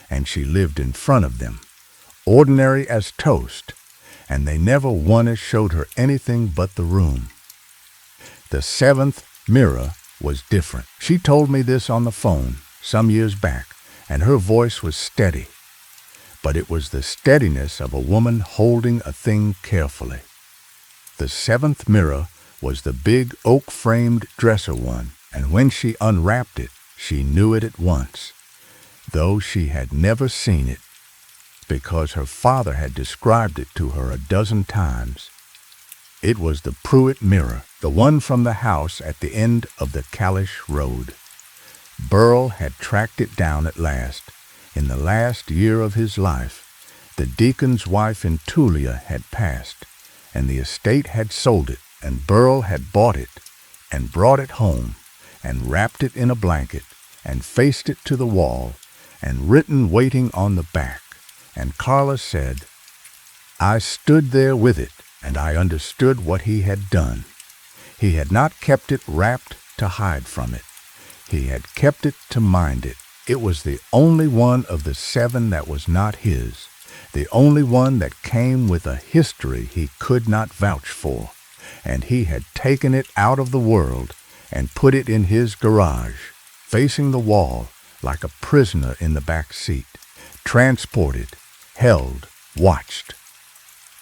[SPEAKER 1] and she lived in front of them, ordinary as toast, and they never once showed her anything but the room. The 7th mirror was different. She told me this on the phone some years back, and her voice was steady. But it was the steadiness of a woman holding a thing carefully. The 7th mirror was the big oak-framed dresser one, and when she unwrapped it, she knew it at once, though she had never seen it, because her father had described it to her a dozen times. It was the Pruitt mirror, the one from the house at the end of the Kalish Road. Burl had tracked it down at last. In the last year of his life, the deacon's wife in Tulia had passed, and the estate had sold it, and Burl had bought it, and brought it home, and wrapped it in a blanket, and faced it to the wall, and written waiting on the back. And Carla said, "I stood there with it, and I understood what he had done. He had not kept it wrapped to hide from it. He had kept it to mind it. It was the only one of the 7 that was not his, the only one that came with a history he could not vouch for, and he had taken it out of the world and put it in his garage, facing the wall like a prisoner in the back seat, transported, held, watched.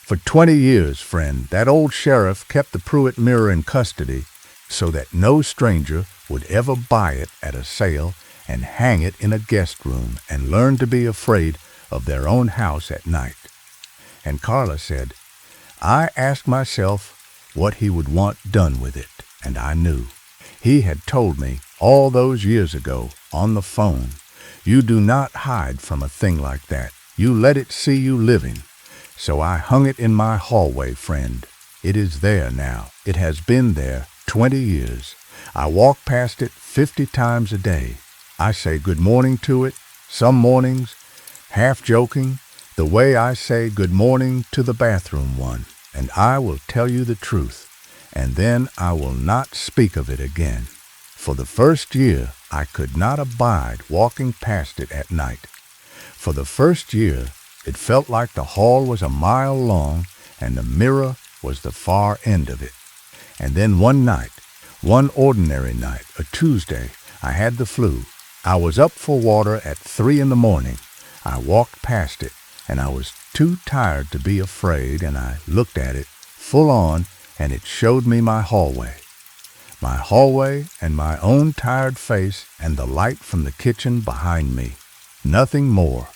[SPEAKER 1] For 20 years, friend, that old sheriff kept the Pruitt mirror in custody so that no stranger would ever buy it at a sale and hang it in a guest room and learn to be afraid of their own house at night." And Carla said, "I asked myself what he would want done with it, and I knew. He had told me all those years ago on the phone, 'You do not hide from a thing like that. You let it see you living.' So I hung it in my hallway, friend. It is there now. It has been there 20 years. I walk past it 50 times a day. I say good morning to it, some mornings, half joking, the way I say good morning to the bathroom one. And I will tell you the truth, and then I will not speak of it again. For the first year I could not abide walking past it at night. For the first year, it felt like the hall was a mile long and the mirror was the far end of it. And then one night, one ordinary night, a Tuesday, I had the flu. I was up for water at 3 in the morning. I walked past it, and I was too tired to be afraid, and I looked at it full on, and it showed me my hallway. My hallway and my own tired face and the light from the kitchen behind me. Nothing more.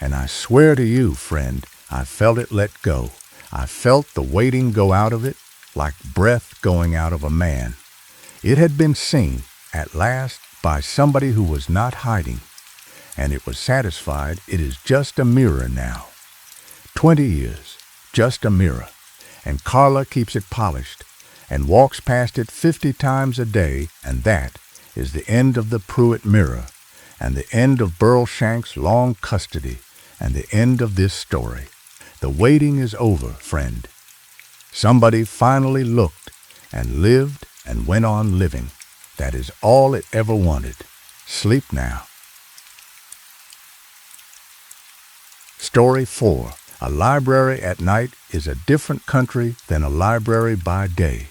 [SPEAKER 1] And I swear to you, friend, I felt it let go. I felt the waiting go out of it, like breath going out of a man. It had been seen, at last, by somebody who was not hiding, and it was satisfied it is just a mirror now. 20 years, just a mirror, and Carla keeps it polished and walks past it 50 times a day, and that is the end of the Pruitt mirror, and the end of Burl Shank's long custody, and the end of this story. The waiting is over, friend. Somebody finally looked and lived and went on living. That is all it ever wanted. Sleep now. Story 4. A library at night is a different country than a library by day.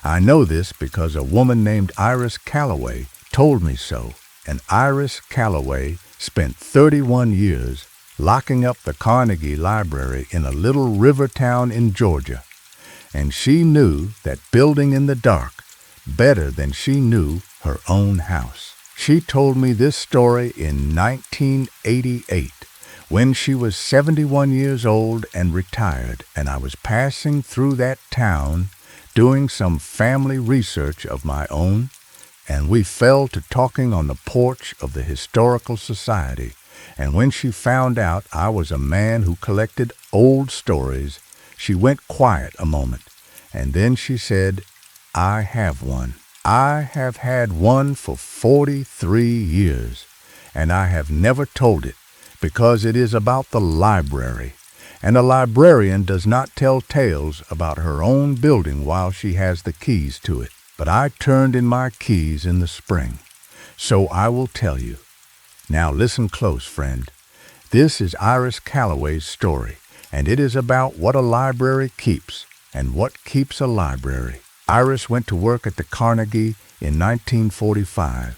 [SPEAKER 1] I know this because a woman named Iris Calloway told me so, and Iris Calloway spent 31 years locking up the Carnegie Library in a little river town in Georgia, and she knew that building in the dark better than she knew her own house. She told me this story in 1988, when she was 71 years old and retired, and I was passing through that town doing some family research of my own, and we fell to talking on the porch of the Historical Society. And when she found out I was a man who collected old stories, she went quiet a moment, and then she said, "I have one. I have had one for 43 years, and I have never told it because it is about the library, and a librarian does not tell tales about her own building while she has the keys to it. But I turned in my keys in the spring, so I will tell you. Now listen close, friend. This is Iris Calloway's story, and it is about what a library keeps and what keeps a library. Iris went to work at the Carnegie in 1945,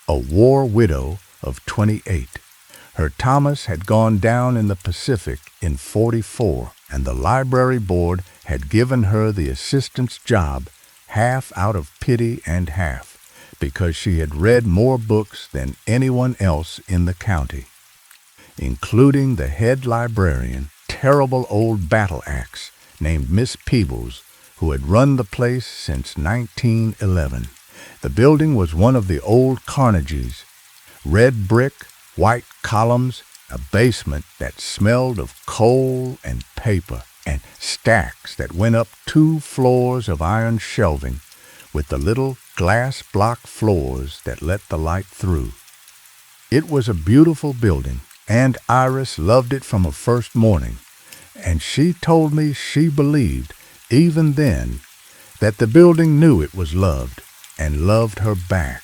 [SPEAKER 1] a war widow of 28. Her Thomas had gone down in the Pacific in 44, and the library board had given her the assistant's job, half out of pity and half because she had read more books than anyone else in the county, including the head librarian, terrible old battle axe named Miss Peebles, who had run the place since 1911. The building was one of the old Carnegies, red brick, white columns, a basement that smelled of coal and paper, and stacks that went up 2 floors of iron shelving with the little glass block floors that let the light through. It was a beautiful building, and Iris loved it from a first morning, and she told me she believed, even then, that the building knew it was loved and loved her back.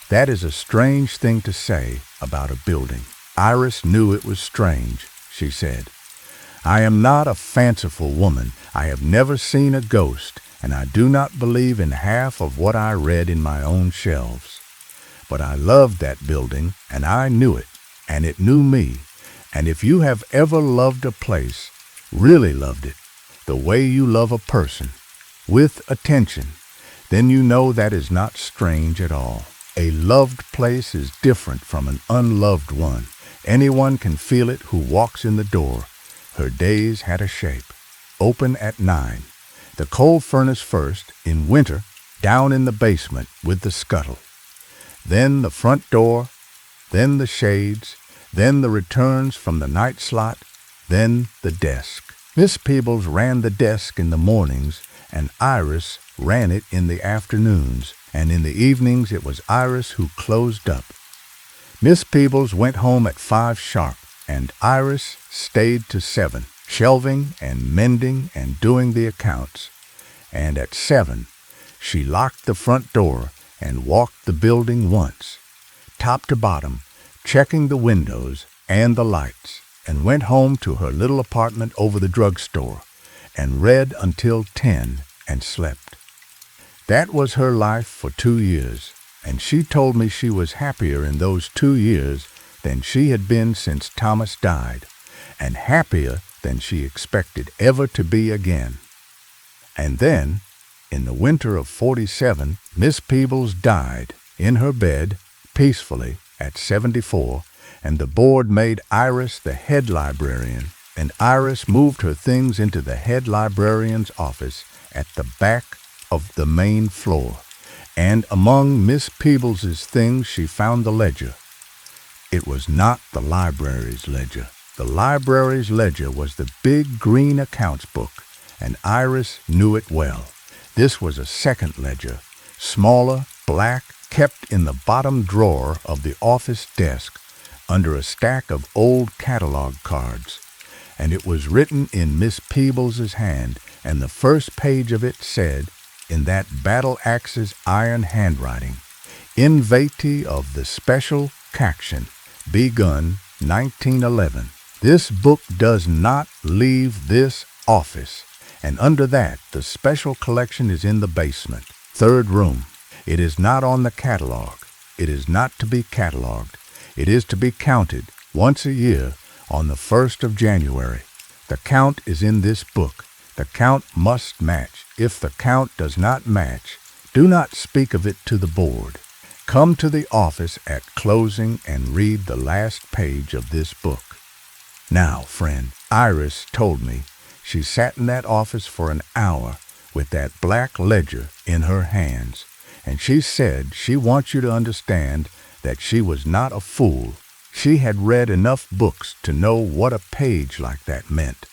[SPEAKER 1] That is a strange thing to say about a building. Iris knew it was strange, she said. I am not a fanciful woman. I have never seen a ghost, and I do not believe in half of what I read in my own shelves. But I loved that building, and I knew it, and it knew me. And if you have ever loved a place, really loved it, the way you love a person, with attention, then you know that is not strange at all. A loved place is different from an unloved one. Anyone can feel it who walks in the door. Her days had a shape. Open at 9. The coal furnace first, in winter, down in the basement with the scuttle. Then the front door, then the shades, then the returns from the night slot, then the desk. Miss Peebles ran the desk in the mornings, and Iris ran it in the afternoons, and in the evenings it was Iris who closed up. Miss Peebles went home at 5 sharp, and Iris stayed to 7, shelving and mending and doing the accounts. And at 7, she locked the front door and walked the building once, top to bottom, checking the windows, and the lights, and went home to her little apartment over the drugstore, and read until 10 and slept. That was her life for 2 years, and she told me she was happier in those 2 years than she had been since Thomas died, and happier than she expected ever to be again. And then, in the winter of '47, Miss Peebles died in her bed, peacefully, at 74, and the board made Iris the head librarian, and Iris moved her things into the head librarian's office at the back of the main floor, and among Miss Peebles's things she found the ledger. It was not the library's ledger. The library's ledger was the big green accounts book, and Iris knew it well. This was a second ledger, smaller, black, kept in the bottom drawer of the office desk under a stack of old catalog cards, and it was written in Miss Peebles's hand, and the first page of it said, in that battle-axe's iron handwriting, "In veti of the special caction, begun 1911. This book does not leave this office." And under that, the special collection is in the basement, 3rd room. It is not on the catalog. It is not to be cataloged. It is to be counted once a year on the 1st of January. The count is in this book. The count must match. If the count does not match, do not speak of it to the board. Come to the office at closing and read the last page of this book. Now, friend, Iris told me she sat in that office for an hour with that black ledger in her hands, and she said she wants you to understand that she was not a fool. She had read enough books to know what a page like that meant.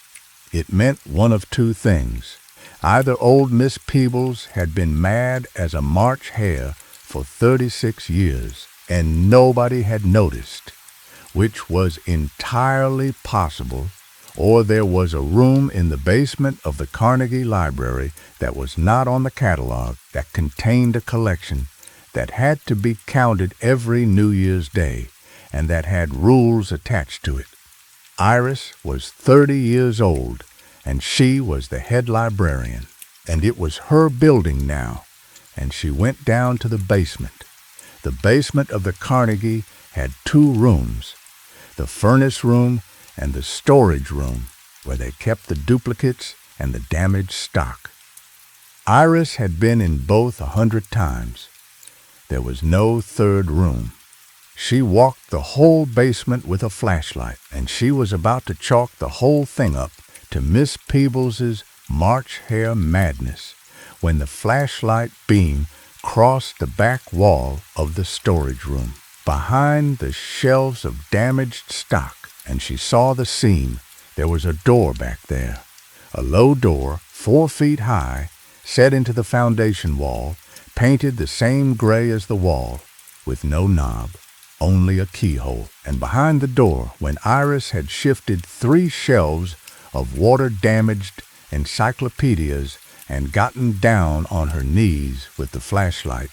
[SPEAKER 1] It meant one of two things. Either old Miss Peebles had been mad as a March hare for 36 years, and nobody had noticed, which was entirely possible, or there was a room in the basement of the Carnegie Library that was not on the catalog, that contained a collection that had to be counted every New Year's Day, and that had rules attached to it. Iris was 30 years old, and she was the head librarian, and it was her building now, and she went down to the basement. The basement of the Carnegie had 2 rooms, the furnace room and the storage room, where they kept the duplicates and the damaged stock. Iris had been in both 100 times. There was no 3rd room. She walked the whole basement with a flashlight, and she was about to chalk the whole thing up to Miss Peebles's March hare madness when the flashlight beam crossed the back wall of the storage room, behind the shelves of damaged stock, and she saw the seam. There was a door back there, a low door 4 feet high, set into the foundation wall, painted the same gray as the wall, with no knob, only a keyhole. And behind the door, when Iris had shifted 3 shelves of water-damaged encyclopedias and gotten down on her knees with the flashlight,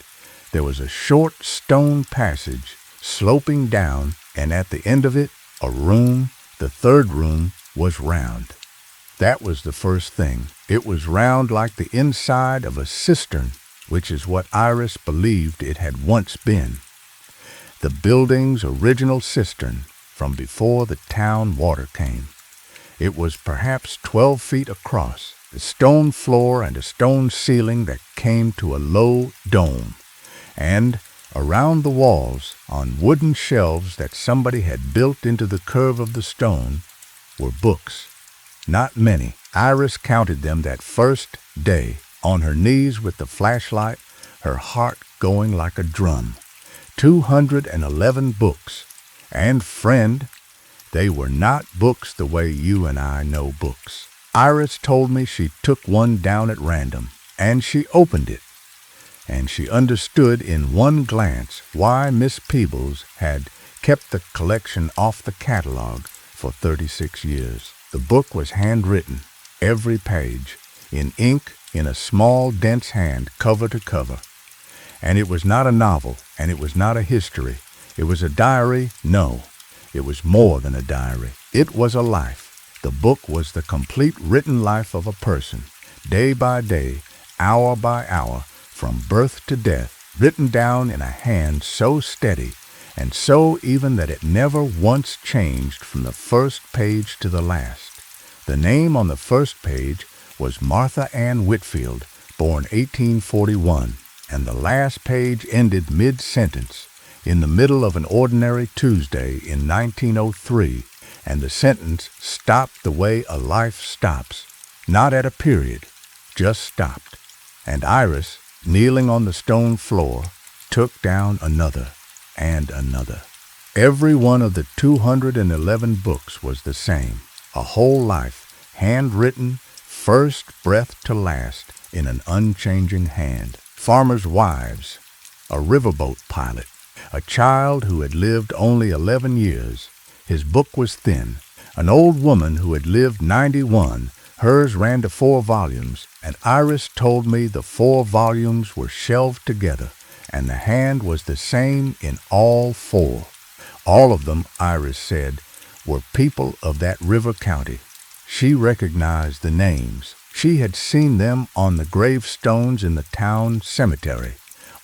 [SPEAKER 1] there was a short stone passage sloping down, and at the end of it, a room. The 3rd room was round. That was the first thing. It was round like the inside of a cistern, which is what Iris believed it had once been. The building's original cistern from before the town water came. It was perhaps 12 feet across, a stone floor and a stone ceiling that came to a low dome, and around the walls, on wooden shelves that somebody had built into the curve of the stone, were books. Not many. Iris counted them that first day, on her knees with the flashlight, her heart going like a drum. 211 books. And friend, they were not books the way you and I know books. Iris told me she took one down at random, and she opened it, and she understood in one glance why Miss Peebles had kept the collection off the catalog for 36 years. The book was handwritten, every page, in ink in a small, dense hand, cover to cover. And it was not a novel, and it was not a history. It was a diary, no. It was more than a diary. It was a life. The book was the complete written life of a person, day by day, hour by hour, from birth to death, written down in a hand so steady and so even that it never once changed from the first page to the last. The name on the first page was Martha Ann Whitfield, born 1841, and the last page ended mid-sentence, in the middle of an ordinary Tuesday in 1903, and the sentence stopped the way a life stops, not at a period, just stopped. And Iris, kneeling on the stone floor, took down another and another. Every one of the 211 books was the same, a whole life, handwritten, first breath to last, in an unchanging hand. Farmers' wives, a riverboat pilot, a child who had lived only 11 years. His book was thin. An old woman who had lived 91, hers ran to 4 volumes, and Iris told me the 4 volumes were shelved together, and the hand was the same in all 4. All of them, Iris said, were people of that river county. She recognized the names. She had seen them on the gravestones in the town cemetery,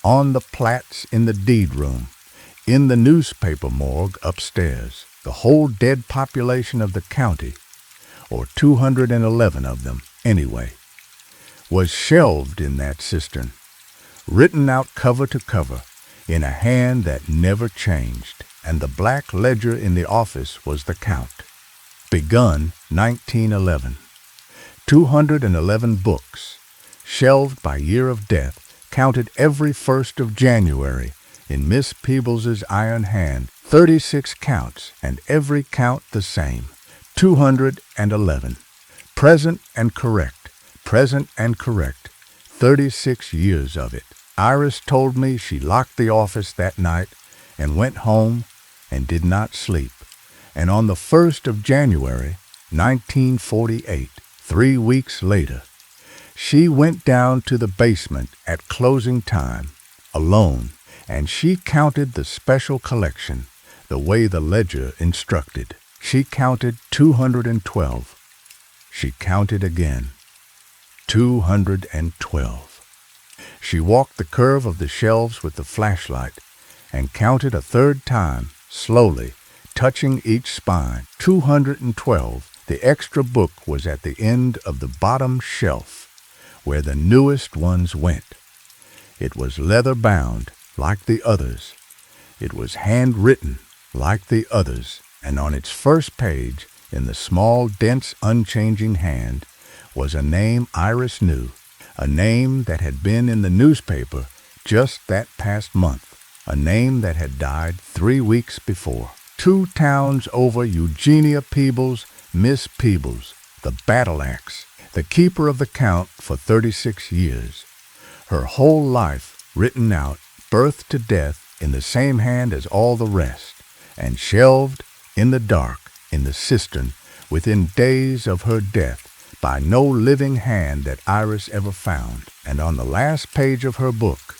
[SPEAKER 1] on the plats in the deed room, in the newspaper morgue upstairs. The whole dead population of the county, or 211 of them anyway, was shelved in that cistern, written out cover to cover, in a hand that never changed, and the black ledger in the office was the count. Begun 1911. 211 books, shelved by year of death, counted every 1st of January in Miss Peebles's iron hand, 36 counts, and every count the same, 211. Present and correct, 36 years of it. Iris told me she locked the office that night and went home and did not sleep. And on the 1st of January, 1948, 3 weeks later, she went down to the basement at closing time, alone, and she counted the special collection the way the ledger instructed. She counted 212. She counted again. 212. She walked the curve of the shelves with the flashlight and counted a 3rd time, slowly, touching each spine. 212. The extra book was at the end of the bottom shelf, where the newest ones went. It was leather-bound, like the others. It was handwritten, like the others, and on its first page, in the small, dense, unchanging hand, was a name Iris knew, a name that had been in the newspaper just that past month, a name that had died 3 weeks before. 2 towns over, Eugenia Peebles, Miss Peebles, the battle axe, the keeper of the count for 36 years. Her whole life written out, birth to death, in the same hand as all the rest, and shelved in the dark in the cistern within days of her death by no living hand that Iris ever found. And on the last page of her book,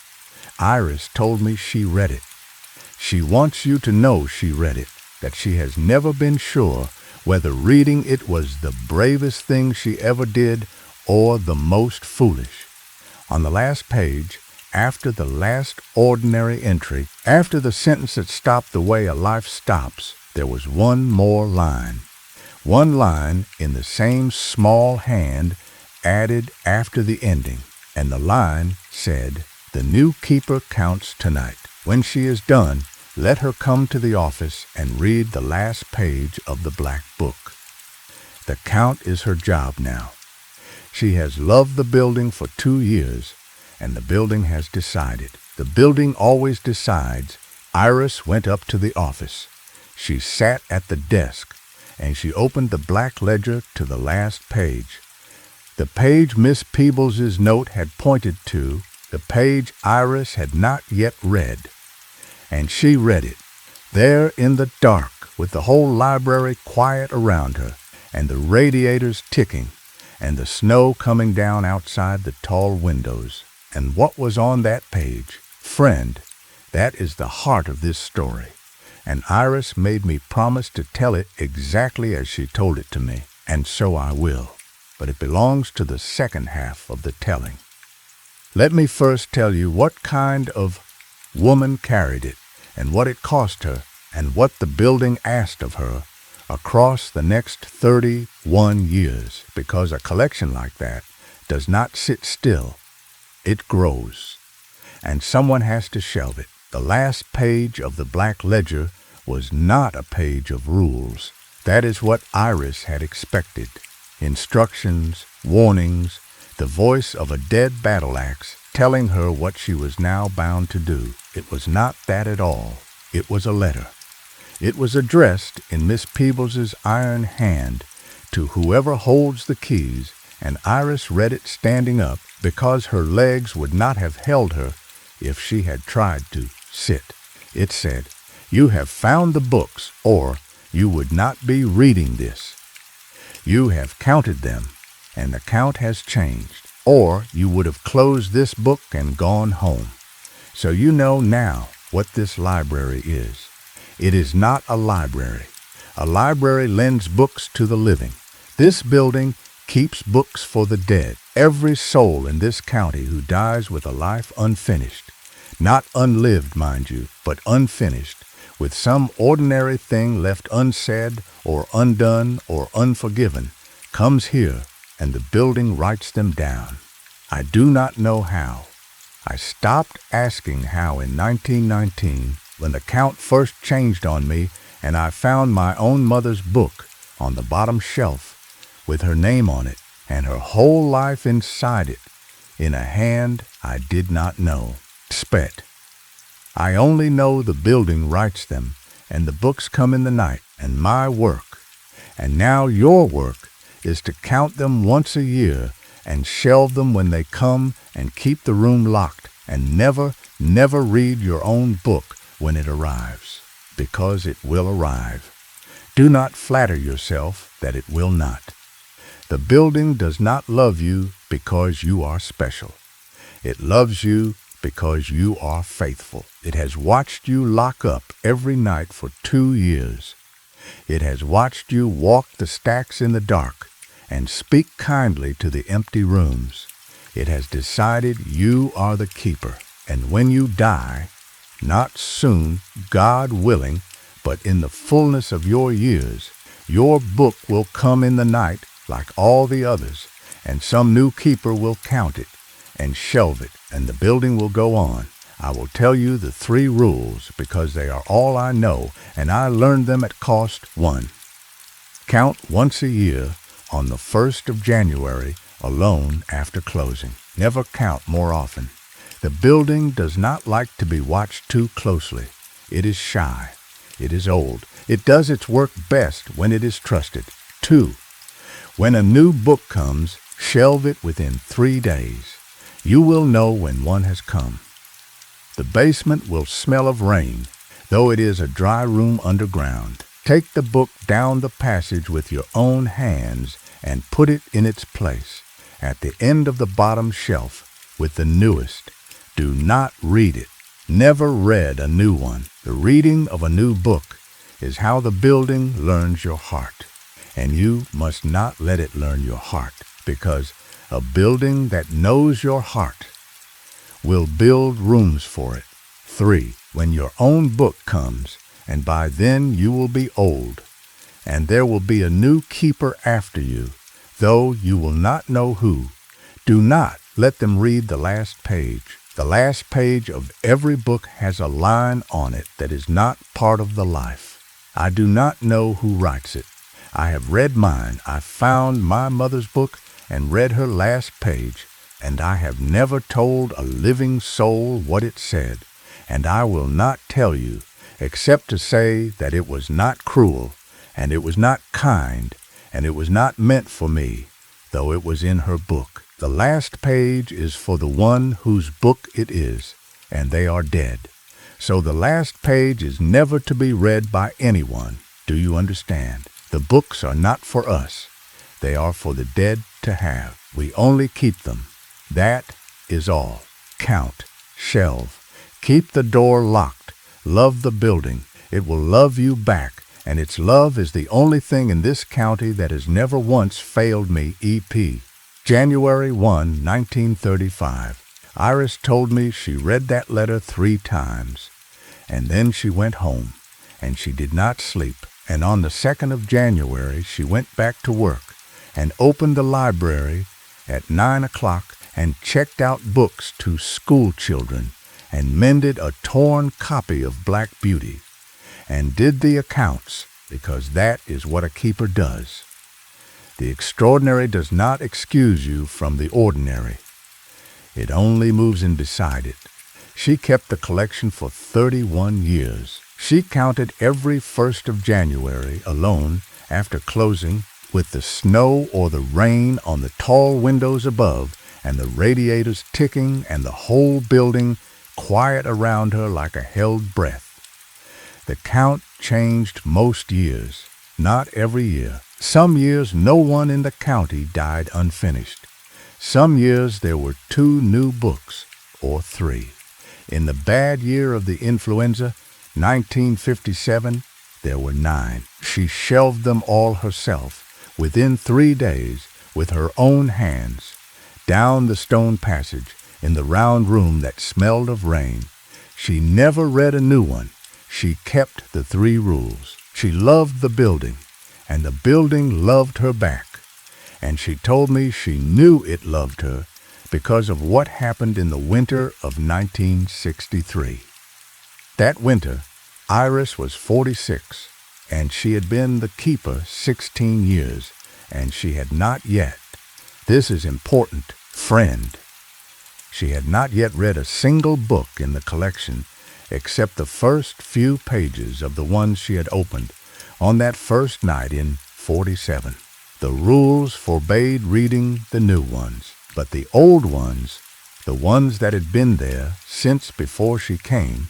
[SPEAKER 1] Iris told me she read it. She wants you to know she read it, that she has never been sure whether reading it was the bravest thing she ever did or the most foolish. On the last page, after the last ordinary entry, after the sentence that stopped the way a life stops, there was one more line. One line in the same small hand added after the ending, and the line said, "The new keeper counts tonight. When she is done, let her come to the office and read the last page of the black book." The count is her job now. She has loved the building for 2 years, and the building has decided. The building always decides. Iris went up to the office. She sat at the desk, and she opened the black ledger to the last page. The page Miss Peebles's note had pointed to, the page Iris had not yet read. And she read it, there in the dark, with the whole library quiet around her, and the radiators ticking, and the snow coming down outside the tall windows. And what was on that page? Friend, that is the heart of this story. and Iris made me promise to tell it exactly as she told it to me, and so I will. But it belongs to the second half of the telling. Let me first tell you what kind of woman carried it, and what it cost her, and what the building asked of her across the next 31 years, because a collection like that does not sit still. It grows, and someone has to shelve it. The last page of the Black Ledger was not a page of rules. That is what Iris had expected. Instructions, warnings, the voice of a dead battle axe telling her what she was now bound to do. It was not that at all. It was a letter. It was addressed in Miss Peebles's iron hand to whoever holds the keys, and Iris read it standing up because her legs would not have held her if she had tried to sit. It said, "You have found the books, or you would not be reading this. You have counted them, and the count has changed, or you would have closed this book and gone home. So you know now what this library is. It is not a library. A library lends books to the living. This building keeps books for the dead. Every soul in this county who dies with a life unfinished, not unlived, mind you, but unfinished, with some ordinary thing left unsaid or undone or unforgiven, comes here, and the building writes them down. I do not know how. I stopped asking how in 1919 when the count first changed on me and I found my own mother's book on the bottom shelf with her name on it and her whole life inside it in a hand I did not know. Spet. I only know the building writes them, and the books come in the night, and my work, and now your work, is to count them once a year and shelve them when they come and keep the room locked and never, never read your own book when it arrives, because it will arrive. Do not flatter yourself that it will not. The building does not love you because you are special. It loves you because you are faithful. It has watched you lock up every night for 2 years. It has watched you walk the stacks in the dark and speak kindly to the empty rooms. It has decided you are the keeper, and when you die, not soon, God willing, but in the fullness of your years, your book will come in the night like all the others, and some new keeper will count it and shelve it, and the building will go on. I will tell you the 3 rules because they are all I know, and I learned them at cost. 1. Count once a year on the 1st of January alone after closing. Never count more often. The building does not like to be watched too closely. It is shy. It is old. It does its work best when it is trusted. 2. When a new book comes, shelve it within 3 days. You will know when one has come. The basement will smell of rain, though it is a dry room underground. Take the book down the passage with your own hands and put it in its place, at the end of the bottom shelf, with the newest. Do not read it. Never read a new one. The reading of a new book is how the building learns your heart, and you must not let it learn your heart, because a building that knows your heart will build rooms for it. 3. When your own book comes, and by then you will be old, and there will be a new keeper after you, though you will not know who, do not let them read the last page. The last page of every book has a line on it that is not part of the life. I do not know who writes it. I have read mine. I found my mother's book and read her last page, and I have never told a living soul what it said, and I will not tell you, except to say that it was not cruel, and it was not kind, and it was not meant for me, though it was in her book. The last page is for the one whose book it is, and they are dead. So the last page is never to be read by anyone. Do you understand? The books are not for us. They are for the dead to have. We only keep them. That is all. Count. Shelve. Keep the door locked. Love the building. It will love you back, and its love is the only thing in this county that has never once failed me. EP. January 1, 1935. Iris told me she read that letter 3 times, and then she went home, and she did not sleep, and on the 2nd of January she went back to work and opened the library at 9 o'clock and checked out books to school children and mended a torn copy of Black Beauty and did the accounts, because that is what a keeper does. The extraordinary does not excuse you from the ordinary. It only moves in beside it. She kept the collection for 31 years. She counted every 1st of January alone after closing, with the snow or the rain on the tall windows above and the radiators ticking and the whole building quiet around her like a held breath. The count changed most years, not every year. Some years no one in the county died unfinished. Some years there were 2 new books, or 3. In the bad year of the influenza, 1957, there were 9. She shelved them all herself, within 3 days, with her own hands, down the stone passage, in the round room that smelled of rain. She never read a new one. She kept the 3 rules. She loved the building, and the building loved her back. And she told me she knew it loved her because of what happened in the winter of 1963. That winter, Iris was 46, and she had been the keeper 16 years, and she had not yet, this is important, friend, she had not yet read a single book in the collection except the first few pages of the ones she had opened on that first night in 47. The rules forbade reading the new ones, but the old ones, the ones that had been there since before she came,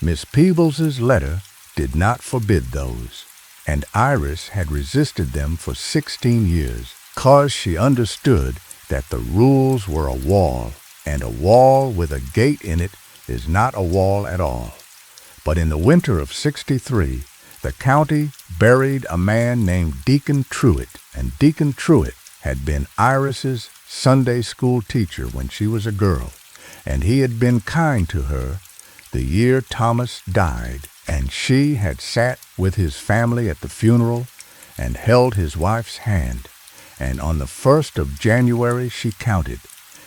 [SPEAKER 1] Miss Peebles's letter did not forbid those, and Iris had resisted them for 16 years, 'cause she understood that the rules were a wall, and a wall with a gate in it is not a wall at all. But in the winter of 63, the county buried a man named Deacon Truitt, and Deacon Truitt had been Iris's Sunday school teacher when she was a girl, and he had been kind to her the year Thomas died, and she had sat with his family at the funeral and held his wife's hand, and on the 1st of January she counted,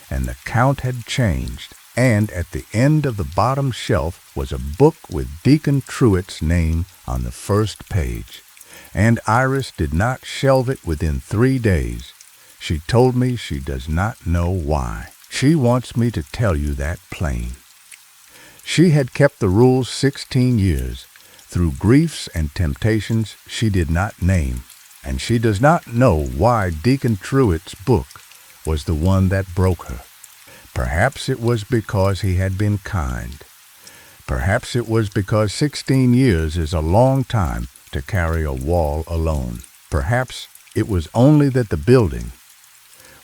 [SPEAKER 1] and the count had changed, and at the end of the bottom shelf was a book with Deacon Truitt's name on the first page, and Iris did not shelve it within 3 days. She told me she does not know why. She wants me to tell you that plain. She had kept the rules 16 years, through griefs and temptations she did not name, and she does not know why Deacon Truitt's book was the one that broke her. Perhaps it was because he had been kind. Perhaps it was because 16 years is a long time to carry a wall alone. Perhaps it was only that the building,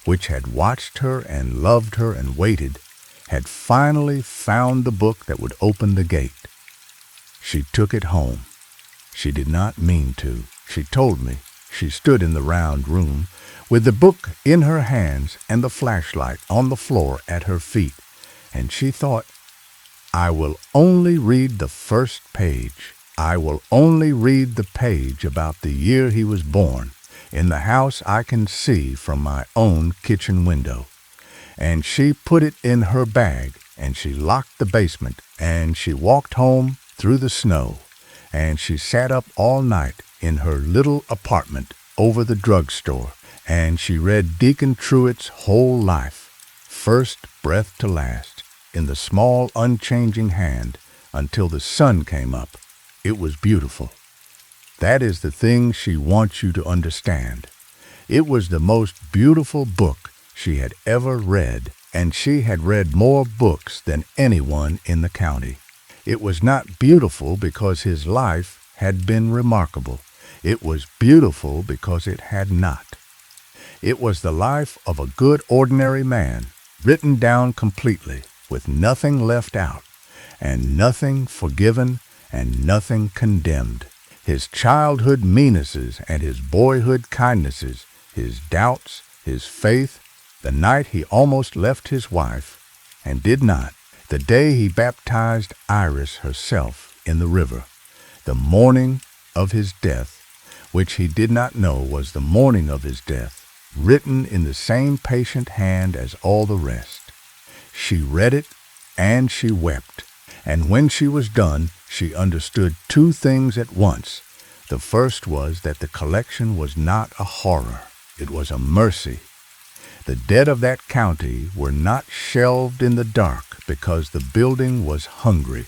[SPEAKER 1] which had watched her and loved her and waited, had finally found the book that would open the gate. She took it home. She did not mean to. She told me. She stood in the round room with the book in her hands and the flashlight on the floor at her feet, and she thought, I will only read the first page. I will only read the page about the year he was born, in the house I can see from my own kitchen window. And she put it in her bag, and she locked the basement, and she walked home through the snow, and she sat up all night in her little apartment over the drugstore, and she read Deacon Truitt's whole life, first breath to last, in the small unchanging hand, until the sun came up. It was beautiful. That is the thing she wants you to understand. It was the most beautiful book she had ever read, and she had read more books than anyone in the county. It was not beautiful because his life had been remarkable. It was beautiful because it had not. It was the life of a good ordinary man, written down completely, with nothing left out, and nothing forgiven, and nothing condemned. His childhood meannesses and his boyhood kindnesses, his doubts, his faith, the night he almost left his wife and did not, the day he baptized Iris herself in the river, the morning of his death, which he did not know was the morning of his death, written in the same patient hand as all the rest. She read it, and she wept. And when she was done, she understood two things at once. The first was that the collection was not a horror. It was a mercy. The dead of that county were not shelved in the dark because the building was hungry.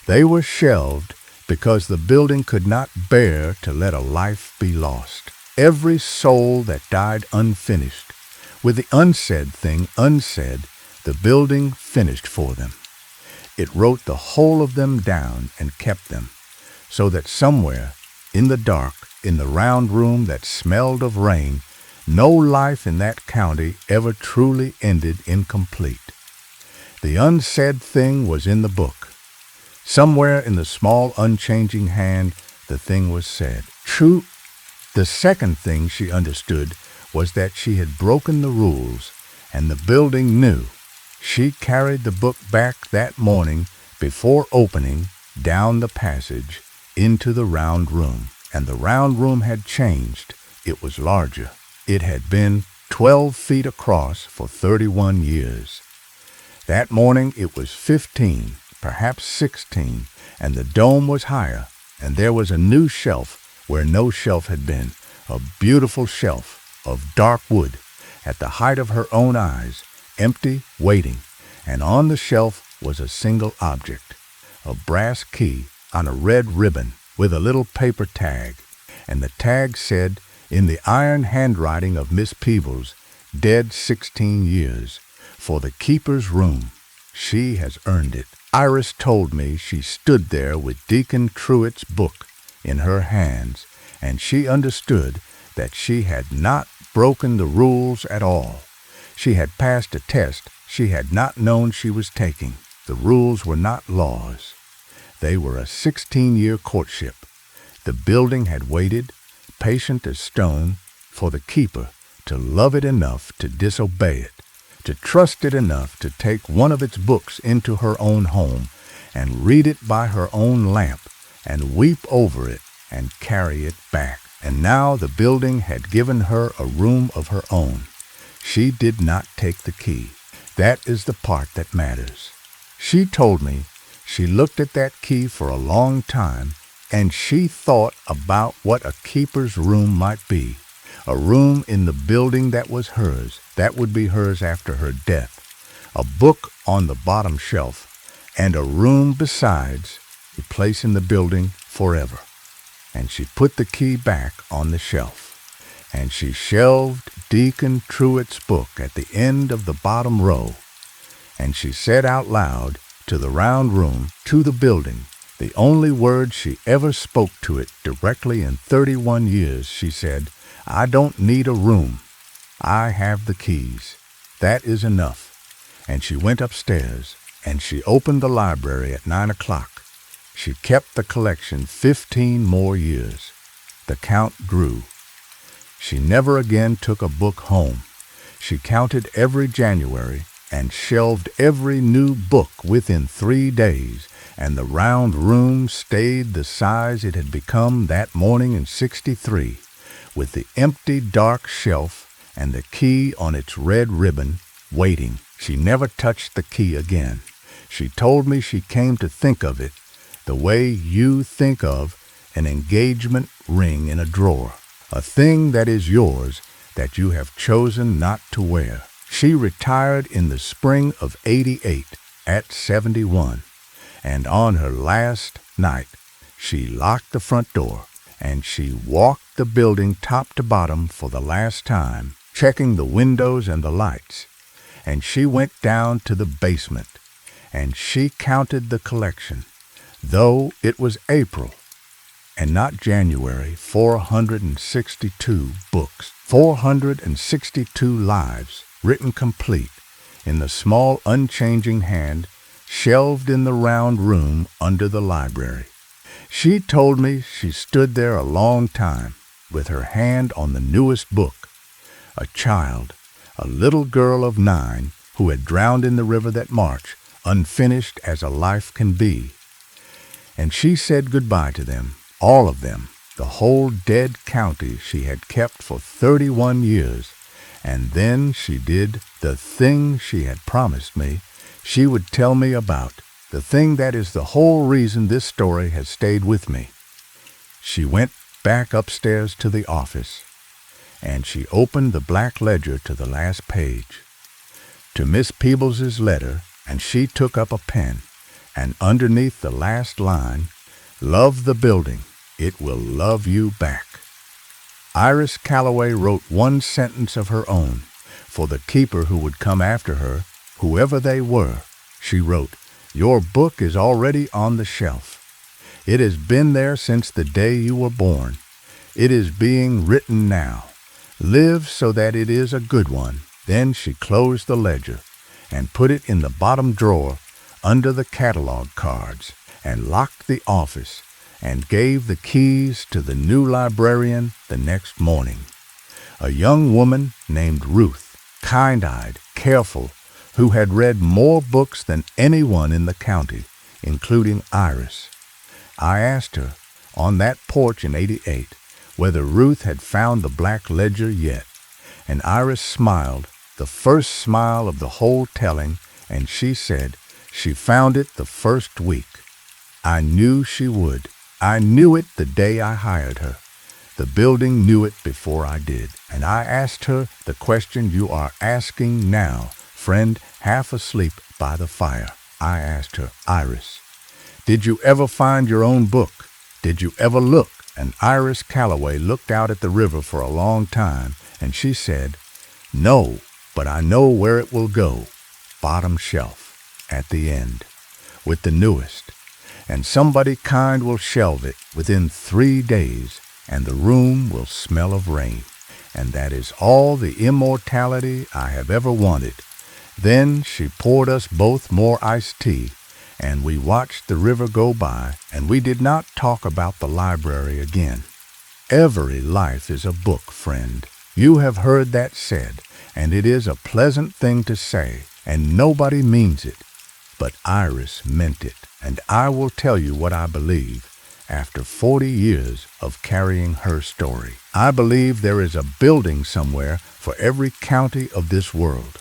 [SPEAKER 1] They were shelved because the building could not bear to let a life be lost. Every soul that died unfinished, with the unsaid thing unsaid, the building finished for them. It wrote the whole of them down and kept them, so that somewhere, in the dark, in the round room that smelled of rain, no life in that county ever truly ended incomplete. The unsaid thing was in the book. Somewhere in the small unchanging hand, the thing was said. True. The second thing she understood was that she had broken the rules, and the building knew. She carried the book back that morning before opening down the passage into the round room, and the round room had changed. It was larger. It had been 12 feet across for 31 years. That morning it was 15, perhaps 16, and the dome was higher, and there was a new shelf where no shelf had been, a beautiful shelf of dark wood at the height of her own eyes, empty, waiting, and on the shelf was a single object, a brass key on a red ribbon with a little paper tag, and the tag said, in the iron handwriting of Miss Peebles, dead 16 years, for the keeper's room. She has earned it. Iris told me she stood there with Deacon Truett's book in her hands, and she understood that she had not broken the rules at all. She had passed a test she had not known she was taking. The rules were not laws. They were a 16-year courtship. The building had waited, patient as stone, for the keeper to love it enough to disobey it, to trust it enough to take one of its books into her own home and read it by her own lamp and weep over it and carry it back. And now the building had given her a room of her own. She did not take the key. That is the part that matters. She told me she looked at that key for a long time, and she thought about what a keeper's room might be, a room in the building that was hers, that would be hers after her death, a book on the bottom shelf, and a room besides, a place in the building forever. And she put the key back on the shelf, and she shelved Deacon Truett's book at the end of the bottom row, and she said out loud to the round room, to the building, the only word she ever spoke to it directly in 31 years, she said, I don't need a room. I have the keys. That is enough. And she went upstairs, and she opened the library at 9 o'clock. She kept the collection 15 more years. The count grew. She never again took a book home. She counted every January and shelved every new book within 3 days, and the round room stayed the size it had become that morning in '63, with the empty dark shelf and the key on its red ribbon, waiting. She never touched the key again. She told me she came to think of it the way you think of an engagement ring in a drawer, a thing that is yours that you have chosen not to wear. She retired in the spring of '88 at 71, and on her last night, she locked the front door, and she walked the building top to bottom for the last time, checking the windows and the lights, and she went down to the basement, and she counted the collection, though it was April and not January, 462 books, 462 lives, written complete. In the small unchanging hand, shelved in the round room under the library. She told me she stood there a long time with her hand on the newest book. A child, a little girl of 9 who had drowned in the river that March, unfinished as a life can be. And she said goodbye to them, all of them, the whole dead county she had kept for 31 years. And then she did the thing she had promised me she would tell me about, the thing that is the whole reason this story has stayed with me. She went back upstairs to the office, and she opened the black ledger to the last page, to Miss Peebles's letter, and she took up a pen, and underneath the last line, "Love the building, it will love you back." Iris Calloway wrote one sentence of her own for the keeper who would come after her, whoever they were. She wrote, "Your book is already on the shelf. It has been there since the day you were born. It is being written now. Live so that it is a good one." Then she closed the ledger and put it in the bottom drawer under the catalog cards and locked the office and gave the keys to the new librarian the next morning, a young woman named Ruth, kind-eyed, careful, who had read more books than anyone in the county, including Iris. I asked her, on that porch in '88, whether Ruth had found the black ledger yet, and Iris smiled, the first smile of the whole telling, and she said she found it the first week. I knew she would. I knew it the day I hired her. The building knew it before I did, and I asked her the question you are asking now, friend, half asleep by the fire. I asked her, "Iris, did you ever find your own book? Did you ever look?" And Iris Calloway looked out at the river for a long time, and she said, "No, but I know where it will go. Bottom shelf, at the end, with the newest. And somebody kind will shelve it within 3 days, and the room will smell of rain. And that is all the immortality I have ever wanted." Then she poured us both more iced tea, and we watched the river go by, and we did not talk about the library again. Every life is a book, friend. You have heard that said, and it is a pleasant thing to say, and nobody means it. But Iris meant it, and I will tell you what I believe after 40 years of carrying her story. I believe there is a building somewhere for every county of this world.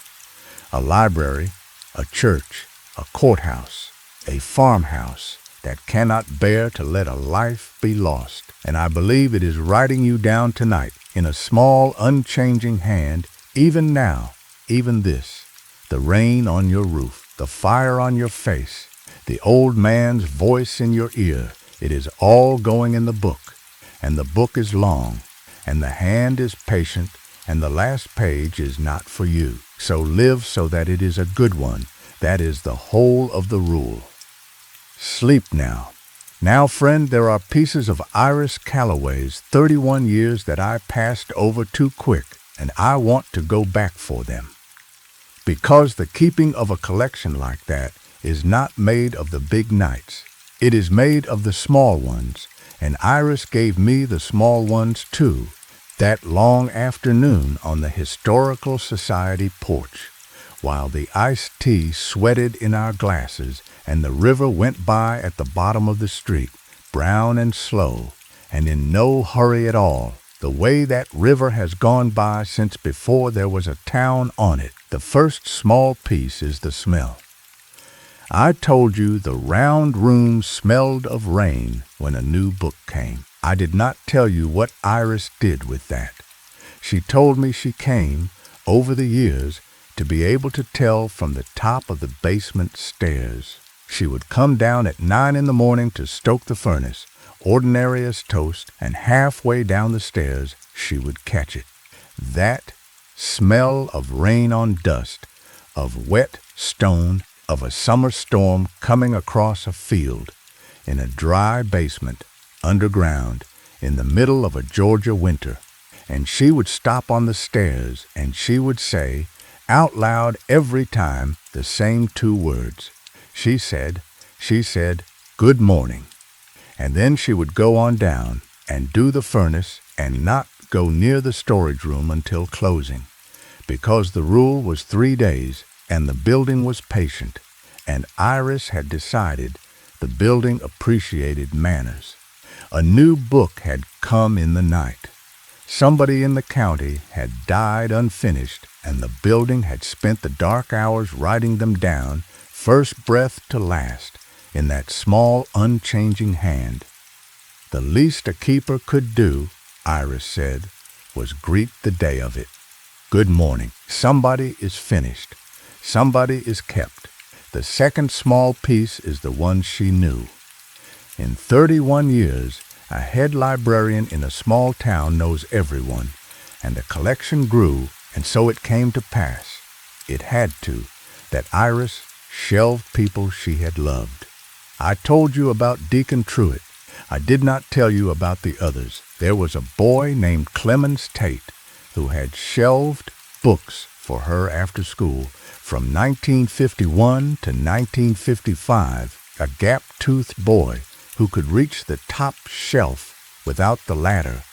[SPEAKER 1] A library, a church, a courthouse, a farmhouse that cannot bear to let a life be lost. And I believe it is writing you down tonight in a small, unchanging hand, even now, even this, the rain on your roof, the fire on your face, the old man's voice in your ear. It is all going in the book, and the book is long, and the hand is patient, and the last page is not for you. So live so that it is a good one. That is the whole of the rule. Sleep now. Now, friend, there are pieces of Iris Calloway's 31 years that I passed over too quick, and I want to go back for them. Because the keeping of a collection like that is not made of the big nights. It is made of the small ones, and Iris gave me the small ones too, that long afternoon on the Historical Society porch, while the iced tea sweated in our glasses and the river went by at the bottom of the street, brown and slow, and in no hurry at all, the way that river has gone by since before there was a town on it. The first small piece is the smell. I told you the round room smelled of rain when a new book came. I did not tell you what Iris did with that. She told me she came, over the years, to be able to tell from the top of the basement stairs. She would come down at 9 in the morning to stoke the furnace, ordinary as toast, and halfway down the stairs she would catch it. That smell of rain on dust, of wet stone, of a summer storm coming across a field, in a dry basement, underground, in the middle of a Georgia winter. And she would stop on the stairs, and she would say, out loud every time, the same 2 words. She said, "Good morning." And then she would go on down and do the furnace and not go near the storage room until closing, because the rule was 3 days and the building was patient, and Iris had decided the building appreciated manners. A new book had come in the night. Somebody in the county had died unfinished, and the building had spent the dark hours writing them down, first breath to last, in that small, unchanging hand. The least a keeper could do, Iris said, was greet the day of it. Good morning. Somebody is finished. Somebody is kept. The second small piece is the one she knew. In 31 years, a head librarian in a small town knows everyone, and the collection grew, and so it came to pass, it had to, that Iris shelved people she had loved. I told you about Deacon Truitt. I did not tell you about the others. There was a boy named Clemens Tate who had shelved books for her after school. From 1951 to 1955, a gap-toothed boy who could reach the top shelf without the ladder,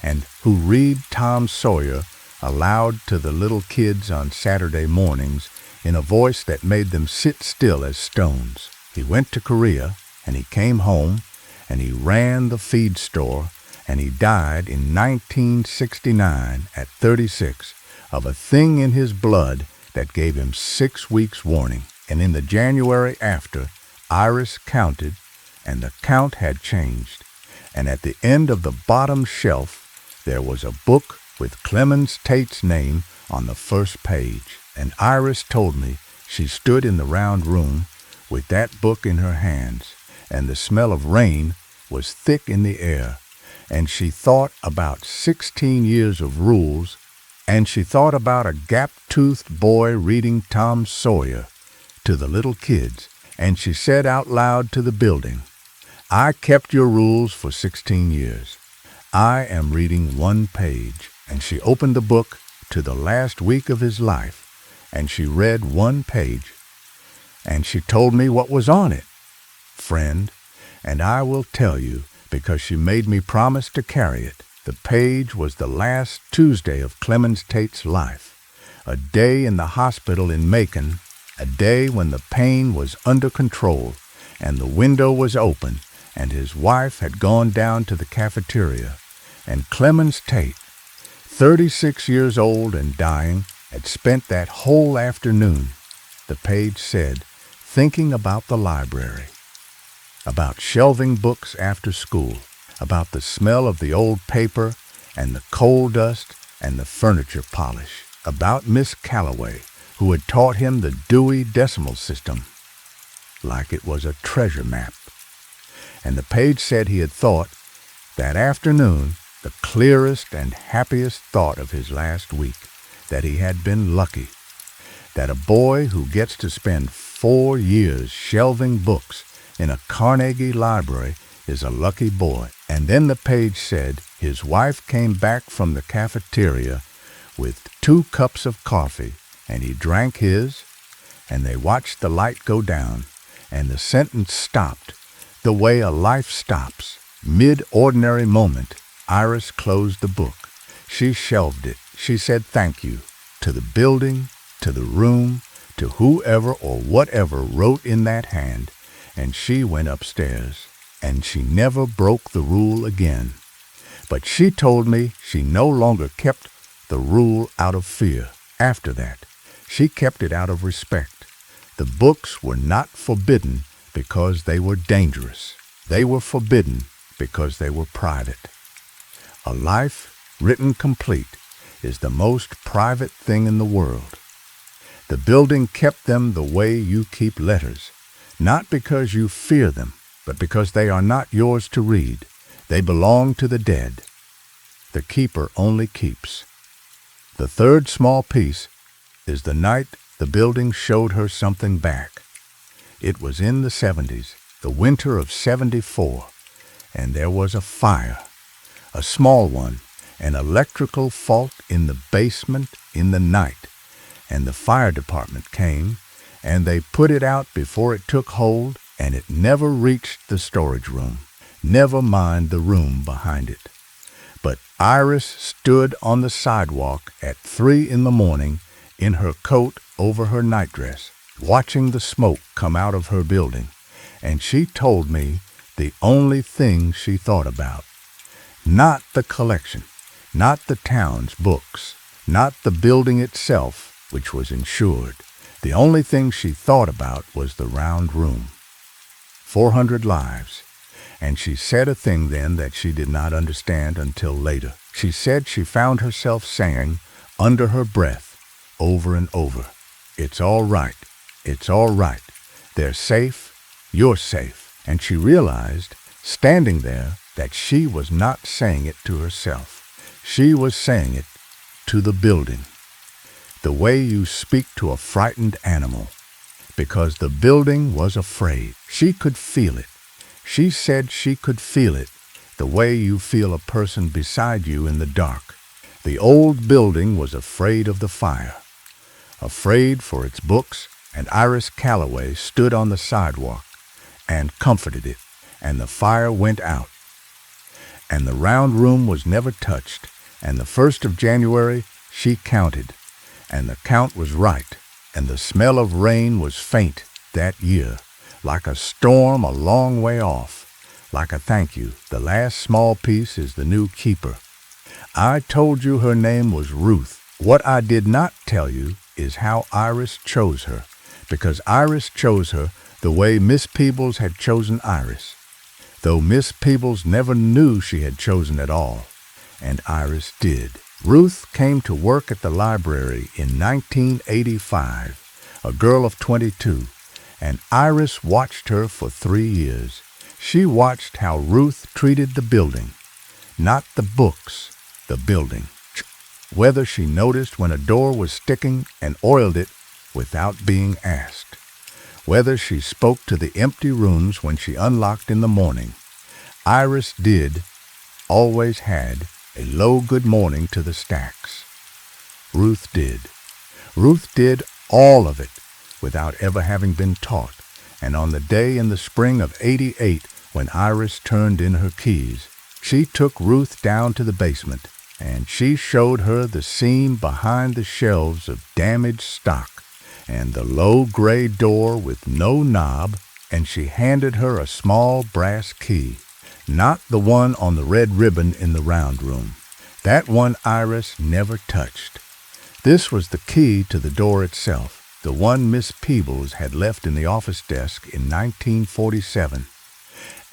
[SPEAKER 1] and who read Tom Sawyer aloud to the little kids on Saturday mornings in a voice that made them sit still as stones. He went to Korea, and he came home, and he ran the feed store, and he died in 1969 at 36 of a thing in his blood that gave him 6 weeks' warning. And in the January after, Iris counted, and the count had changed. And at the end of the bottom shelf, there was a book with Clemens Tate's name on the first page. And Iris told me she stood in the round room with that book in her hands, and the smell of rain was thick in the air, and she thought about 16 years of rules, and she thought about a gap-toothed boy reading Tom Sawyer to the little kids, and she said out loud to the building, "I kept your rules for 16 years. I am reading one page." And she opened the book to the last week of his life, and she read one page, and she told me what was on it, friend, and I will tell you because she made me promise to carry it. The page was the last Tuesday of Clemens Tate's life, a day in the hospital in Macon, a day when the pain was under control and the window was open and his wife had gone down to the cafeteria, and Clemens Tate, 36 years old and dying, had spent that whole afternoon, the page said, thinking about the library, about shelving books after school, about the smell of the old paper and the coal dust and the furniture polish, about Miss Calloway, who had taught him the Dewey Decimal System, like it was a treasure map. And the page said he had thought, that afternoon, the clearest and happiest thought of his last week, that he had been lucky, that a boy who gets to spend 4 years shelving books in a Carnegie library is a lucky boy. And then the page said his wife came back from the cafeteria with 2 cups of coffee, and he drank his, and they watched the light go down, and the sentence stopped, the way a life stops. Mid-ordinary moment, Iris closed the book. She shelved it. She said thank you to the building, to the room, to whoever or whatever wrote in that hand, and she went upstairs, and she never broke the rule again. But she told me she no longer kept the rule out of fear. After that, she kept it out of respect. The books were not forbidden because they were dangerous. They were forbidden because they were private. A life written complete is the most private thing in the world. The building kept them the way you keep letters, not because you fear them, but because they are not yours to read. They belong to the dead. The keeper only keeps. The third small piece is the night the building showed her something back. It was in the 70s, the winter of 74, and there was a fire, a small one, an electrical fault in the basement in the night, and the fire department came, and they put it out before it took hold, and it never reached the storage room. Never mind the room behind it. But Iris stood on the sidewalk at 3 in the morning in her coat over her nightdress, watching the smoke come out of her building, and she told me the only thing she thought about. Not the collection, not the town's books, not the building itself, which was insured. The only thing she thought about was the round room. 400 lives. And she said a thing then that she did not understand until later. She said she found herself saying, under her breath, over and over, "It's all right. It's all right. They're safe. You're safe." And she realized, standing there, that she was not saying it to herself. She was saying it to the building. The way you speak to a frightened animal. Because the building was afraid. She could feel it. She said she could feel it, the way you feel a person beside you in the dark. The old building was afraid of the fire. Afraid for its books, and Iris Calloway stood on the sidewalk and comforted it, and the fire went out. And the round room was never touched, and the 1st of January she counted, and the count was right, and the smell of rain was faint that year, like a storm a long way off, like a thank you. The last small piece is the new keeper. I told you her name was Ruth. What I did not tell you is how Iris chose her, because Iris chose her the way Miss Peebles had chosen Iris, though Miss Peebles never knew she had chosen at all, and Iris did. Ruth came to work at the library in 1985, a girl of 22, and Iris watched her for 3 years. She watched how Ruth treated the building, not the books, the building. Whether she noticed when a door was sticking and oiled it without being asked. Whether she spoke to the empty rooms when she unlocked in the morning. Iris did, always had, a low good morning to the stacks. Ruth did. Ruth did all of it without ever having been taught, and on the day in the spring of '88 when Iris turned in her keys, she took Ruth down to the basement, and she showed her the seam behind the shelves of damaged stock, and the low gray door with no knob, and she handed her a small brass key, not the one on the red ribbon in the round room. That one Iris never touched. This was the key to the door itself, the one Miss Peebles had left in the office desk in 1947.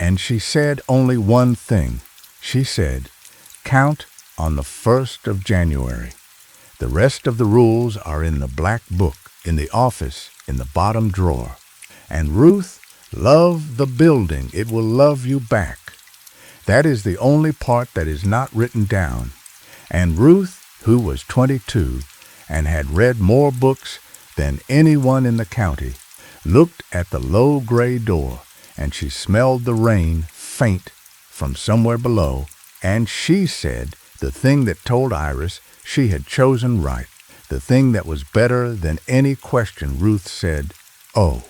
[SPEAKER 1] And she said only one thing. She said, "Count on the 1st of January. The rest of the rules are in the black book, in the office, in the bottom drawer. And Ruth, love the building. It will love you back. That is the only part that is not written down." And Ruth, who was 22 and had read more books than anyone in the county, looked at the low gray door, and she smelled the rain faint from somewhere below, and she said the thing that told Iris she had chosen right, the thing that was better than any question. Ruth said, "Oh,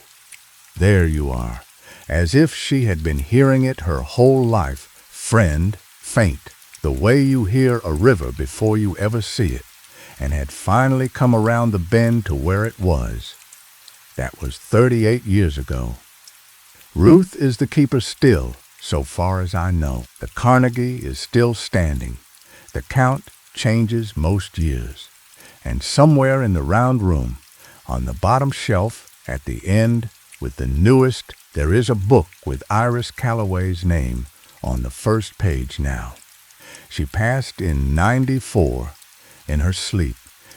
[SPEAKER 1] there you are," as if she had been hearing it her whole life. Friend, faint, the way you hear a river before you ever see it, and had finally come around the bend to where it was. That was 38 years ago. Ruth is the keeper still, so far as I know. The Carnegie is still standing. The count changes most years. And somewhere in the round room, on the bottom shelf at the end with the newest, there is a book with Iris Calloway's name on the first page now. She passed in '94 in her sleep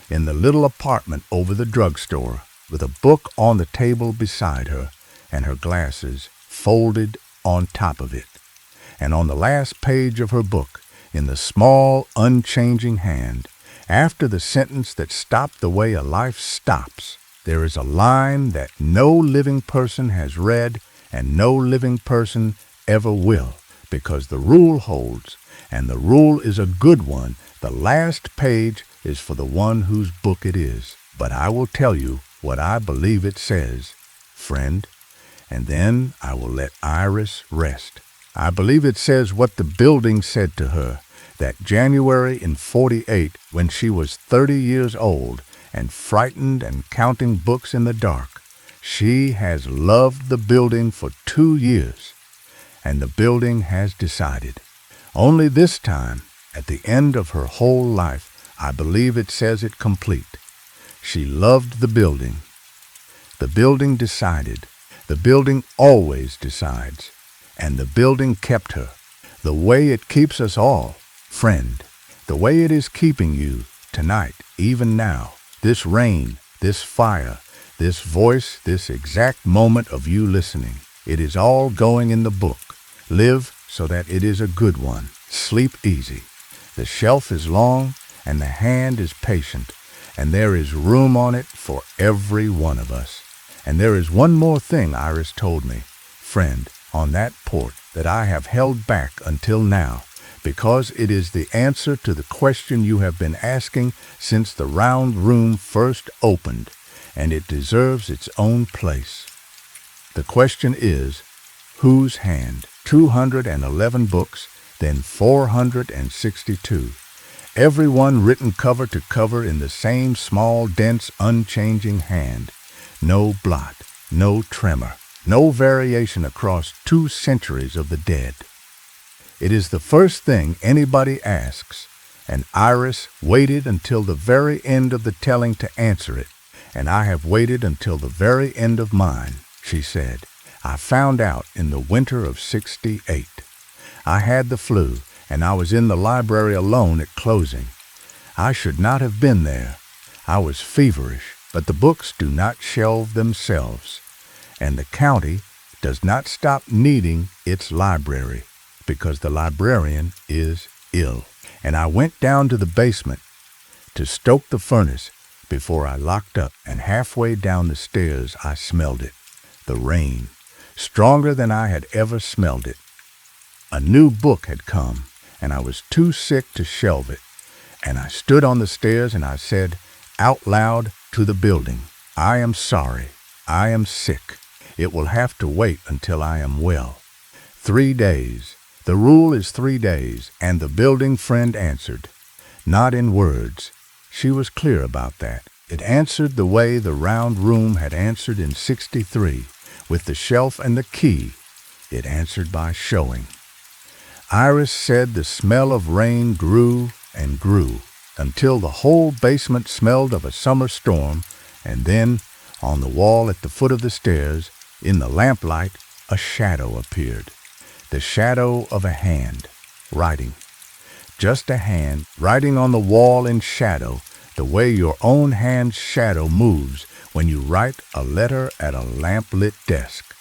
[SPEAKER 1] in the little apartment over the drugstore with a book on the table beside her and her glasses folded on top of it. And on the last page of her book, in the small, unchanging hand, after the sentence that stopped the way a life stops, there is a line that no living person has read and no living person ever will, because the rule holds, and the rule is a good one. The last page is for the one whose book it is. But I will tell you, what I believe it says, friend, and then I will let Iris rest. I believe it says what the building said to her, that January in '48, when she was 30 years old and frightened and counting books in the dark. She has loved the building for 2 years, and the building has decided. Only this time, at the end of her whole life, I believe it says it complete. She loved the building. The building decided. The building always decides. And the building kept her. The way it keeps us all, friend. The way it is keeping you tonight, even now. This rain, this fire, this voice, this exact moment of you listening. It is all going in the book. Live so that it is a good one. Sleep easy. The shelf is long and the hand is patient, and there is room on it for every one of us. And there is one more thing Iris told me, friend, on that port that I have held back until now, because it is the answer to the question you have been asking since the round room first opened, and it deserves its own place. The question is, whose hand? 211 books, then 462. Every one written cover to cover in the same small, dense, unchanging hand. No blot, no tremor, no variation across 2 centuries of the dead. It is the first thing anybody asks, and Iris waited until the very end of the telling to answer it, and I have waited until the very end of mine, she said. I found out in the winter of '68. I had the flu, and I was in the library alone at closing. I should not have been there. I was feverish, but the books do not shelve themselves, and the county does not stop needing its library because the librarian is ill. And I went down to the basement to stoke the furnace before I locked up, and halfway down the stairs I smelled it. The rain, stronger than I had ever smelled it. A new book had come, and I was too sick to shelve it. And I stood on the stairs and I said out loud to the building, I am sorry. I am sick. It will have to wait until I am well. 3 days. The rule is 3 days, and the building friend answered. Not in words. She was clear about that. It answered the way the round room had answered in '63, with the shelf and the key. It answered by showing. Iris said the smell of rain grew and grew until the whole basement smelled of a summer storm, and then, on the wall at the foot of the stairs, in the lamplight, a shadow appeared. The shadow of a hand, writing. Just a hand, writing on the wall in shadow, the way your own hand's shadow moves when you write a letter at a lamp-lit desk.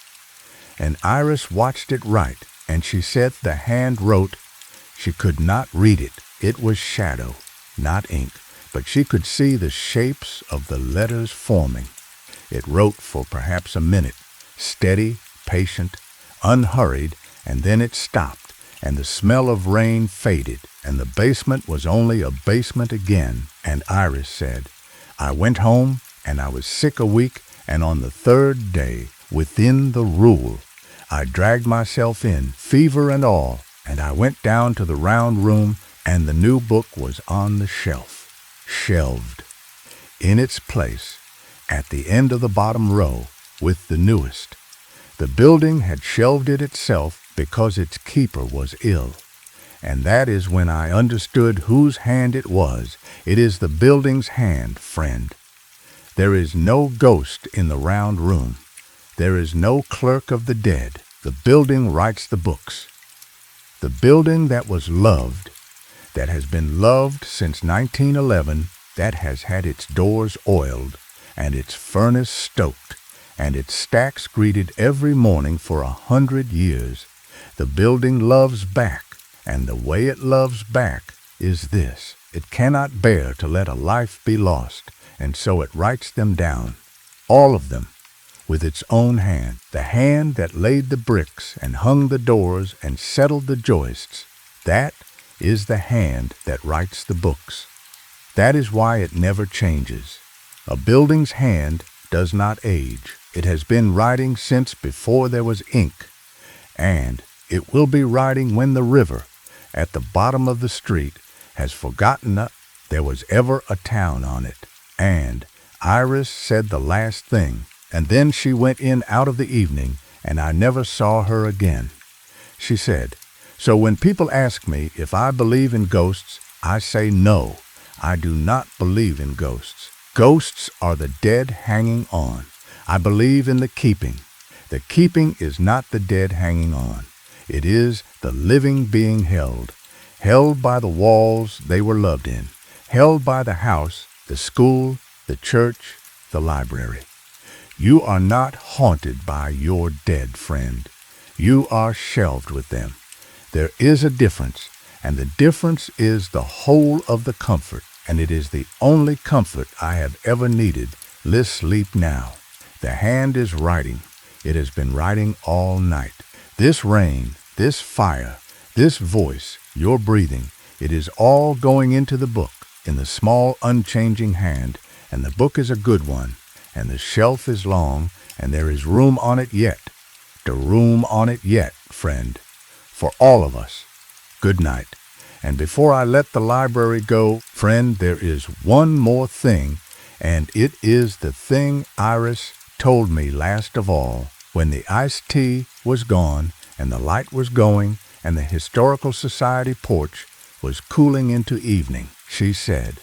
[SPEAKER 1] And Iris watched it write, and she said the hand wrote. She could not read it. It was shadow, not ink, but she could see the shapes of the letters forming. It wrote for perhaps a minute, steady, patient, unhurried, and then it stopped, and the smell of rain faded, and the basement was only a basement again. And Iris said, I went home, and I was sick a week, and on the 3rd day, within the rule, I dragged myself in, fever and all, and I went down to the round room, and the new book was on the shelf, shelved, in its place, at the end of the bottom row, with the newest. The building had shelved it itself because its keeper was ill. And that is when I understood whose hand it was. It is the building's hand, friend. There is no ghost in the round room. There is no clerk of the dead. The building writes the books. The building that was loved, that has been loved since 1911, that has had its doors oiled and its furnace stoked and its stacks greeted every morning for 100 years. The building loves back, and the way it loves back is this. It cannot bear to let a life be lost, and so it writes them down, all of them, with its own hand, the hand that laid the bricks and hung the doors and settled the joists. That is the hand that writes the books. That is why it never changes. A building's hand does not age. It has been writing since before there was ink, and it will be writing when the river at the bottom of the street has forgotten that there was ever a town on it. And Iris said the last thing, and then she went in out of the evening, and I never saw her again. She said, "So when people ask me if I believe in ghosts, I say no, I do not believe in ghosts. Ghosts are the dead hanging on. I believe in the keeping. The keeping is not the dead hanging on. It is the living being held by the walls they were loved in, held by the house, the school, the church, the library. You are not haunted by your dead friend. You are shelved with them. There is a difference, and the difference is the whole of the comfort, and it is the only comfort I have ever needed. Let's sleep now. The hand is writing. It has been writing all night. This rain, this fire, this voice, your breathing, it is all going into the book in the small unchanging hand, and the book is a good one, and the shelf is long, and there is room on it yet. The room on it yet, friend, for all of us. Good night. And before I let the library go, friend, there is one more thing, and it is the thing Iris told me last of all, when the iced tea was gone, and the light was going, and the Historical Society porch was cooling into evening. She said,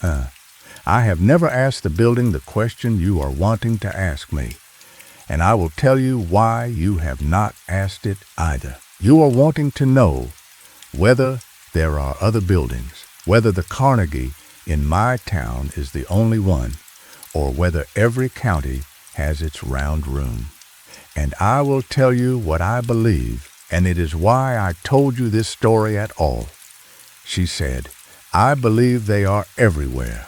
[SPEAKER 1] I have never asked the building the question you are wanting to ask me, and I will tell you why you have not asked it either. You are wanting to know whether there are other buildings, whether the Carnegie in my town is the only one, or whether every county has its round room. And I will tell you what I believe, and it is why I told you this story at all. She said, I believe they are everywhere.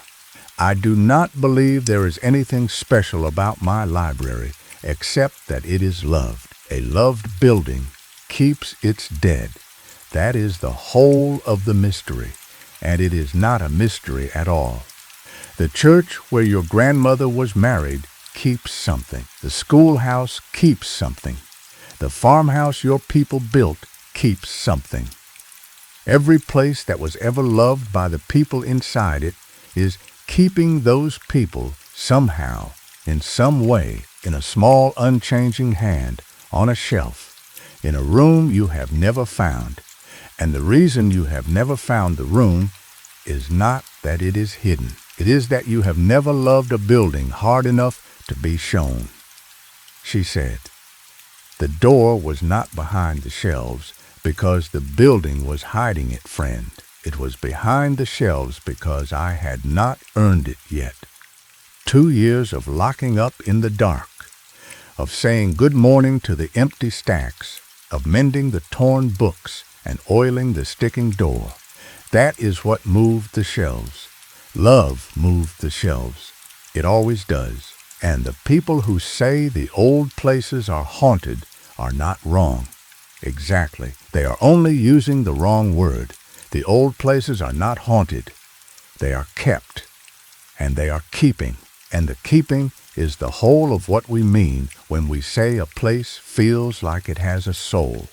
[SPEAKER 1] I do not believe there is anything special about my library, except that it is loved. A loved building keeps its dead. That is the whole of the mystery, and it is not a mystery at all. The church where your grandmother was married keeps something. The schoolhouse keeps something. The farmhouse your people built keeps something. Every place that was ever loved by the people inside it is keeping those people somehow, in some way, in a small unchanging hand, on a shelf, in a room you have never found. And the reason you have never found the room is not that it is hidden. It is that you have never loved a building hard enough to be shown. She said, the door was not behind the shelves because the building was hiding it, friend. It was behind the shelves because I had not earned it yet. 2 years of locking up in the dark, of saying good morning to the empty stacks, of mending the torn books and oiling the sticking door. That is what moved the shelves. Love moved the shelves. It always does. And the people who say the old places are haunted are not wrong. Exactly. They are only using the wrong word. The old places are not haunted. They are kept. And they are keeping. And the keeping is the whole of what we mean when we say a place feels like it has a soul.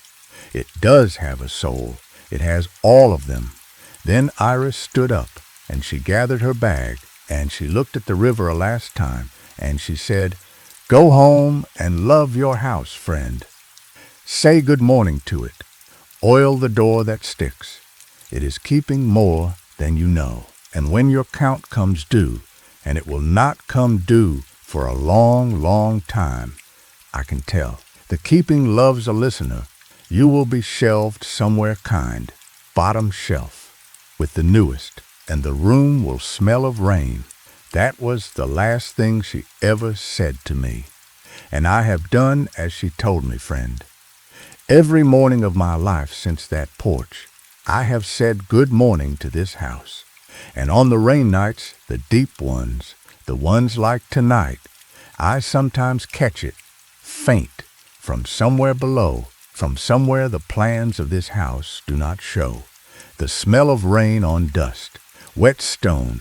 [SPEAKER 1] It does have a soul. It has all of them. Then Iris stood up, and she gathered her bag, and she looked at the river a last time, and she said, Go home and love your house, friend. Say good morning to it. Oil the door that sticks. It is keeping more than you know. And when your count comes due, and it will not come due for a long, long time, I can tell. The keeping loves a listener. You will be shelved somewhere kind, bottom shelf, with the newest, and the room will smell of rain. That was the last thing she ever said to me. And I have done as she told me, friend. Every morning of my life since that porch, I have said good morning to this house. And on the rain nights, the deep ones, the ones like tonight, I sometimes catch it, faint, from somewhere below, from somewhere the plans of this house do not show. The smell of rain on dust, wet stone,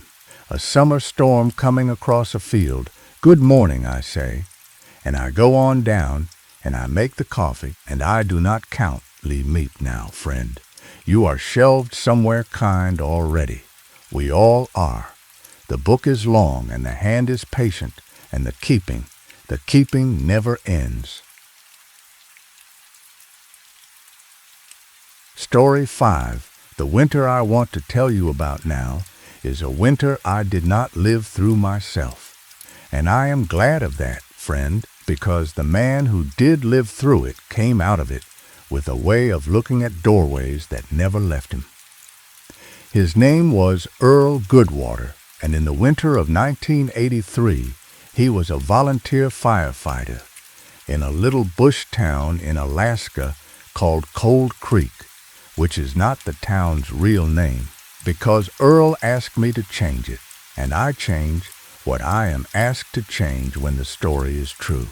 [SPEAKER 1] a summer storm coming across a field, Good morning, I say, and I go on down, and I make the coffee, and I do not count leave meat now, friend. You are shelved somewhere kind already. We all are. The book is long, and the hand is patient, and the keeping never ends. Story 5. The winter I want to tell you about now is a winter I did not live through myself. And I am glad of that, friend, because the man who did live through it came out of it with a way of looking at doorways that never left him. His name was Earl Goodwater, and in the winter of 1983, he was a volunteer firefighter in a little bush town in Alaska called Cold Creek, which is not the town's real name, because Earl asked me to change it, and I change what I am asked to change when the story is true.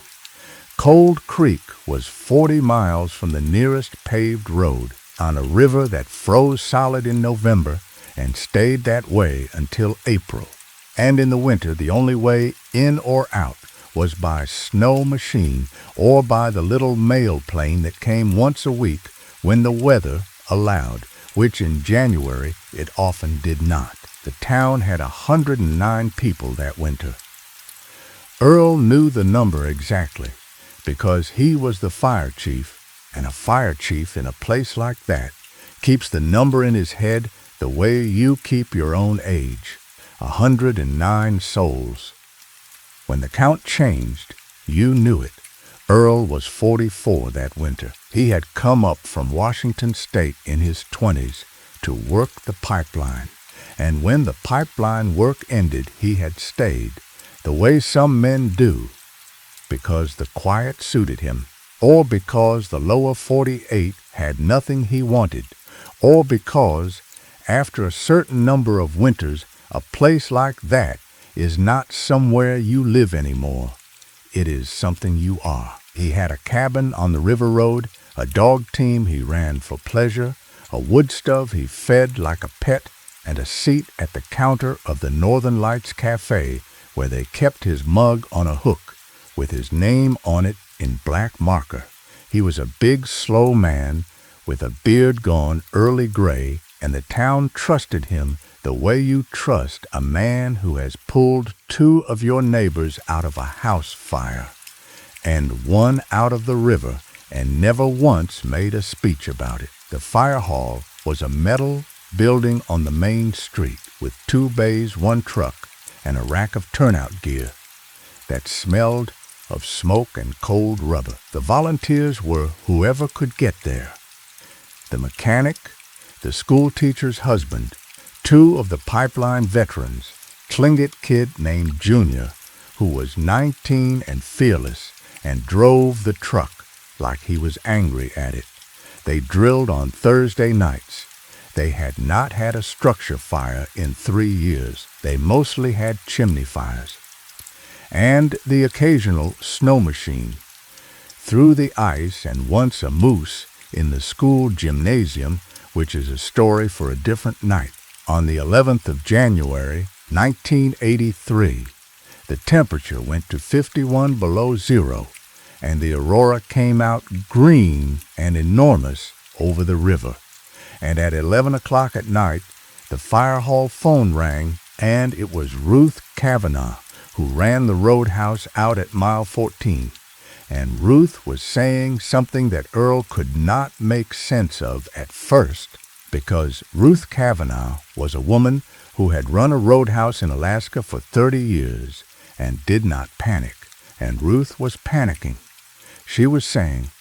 [SPEAKER 1] Cold Creek was 40 miles from the nearest paved road on a river that froze solid in November and stayed that way until April. And in the winter, the only way in or out was by snow machine or by the little mail plane that came once a week when the weather allowed, which in January it often did not. The town had 109 people that winter. Earl knew the number exactly because he was the fire chief, and a fire chief in a place like that keeps the number in his head the way you keep your own age, 109 souls. When the count changed, you knew it. Earl was 44 that winter. He had come up from Washington State in his 20s to work the pipeline. And when the pipeline work ended, he had stayed, the way some men do, because the quiet suited him, or because the lower 48 had nothing he wanted, or because, after a certain number of winters, a place like that is not somewhere you live anymore. It is something you are. He had a cabin on the river road, a dog team he ran for pleasure, a wood stove he fed like a pet, and a seat at the counter of the Northern Lights Cafe where they kept his mug on a hook with his name on it in black marker. He was a big, slow man with a beard gone early gray, and the town trusted him the way you trust a man who has pulled 2 of your neighbors out of a house fire and 1 out of the river and never once made a speech about it. The fire hall was a metal building on the main street with 2 bays, 1 truck, and a rack of turnout gear that smelled of smoke and cold rubber. The volunteers were whoever could get there. The mechanic, the school teacher's husband, 2 of the pipeline veterans, Tlingit kid named Junior, who was 19 and fearless and drove the truck like he was angry at it. They drilled on Thursday nights. They had not had a structure fire in 3 years. They mostly had chimney fires. And the occasional snow machine. Through the ice and once a moose in the school gymnasium, which is a story for a different night. On the 11th of January, 1983, the temperature went to 51 below zero, and the aurora came out green and enormous over the river. And at 11 o'clock at night, the fire hall phone rang, and it was Ruth Kavanaugh, who ran the roadhouse out at mile 14. And Ruth was saying something that Earl could not make sense of at first, because Ruth Kavanaugh was a woman who had run a roadhouse in Alaska for 30 years and did not panic, and Ruth was panicking. She was saying,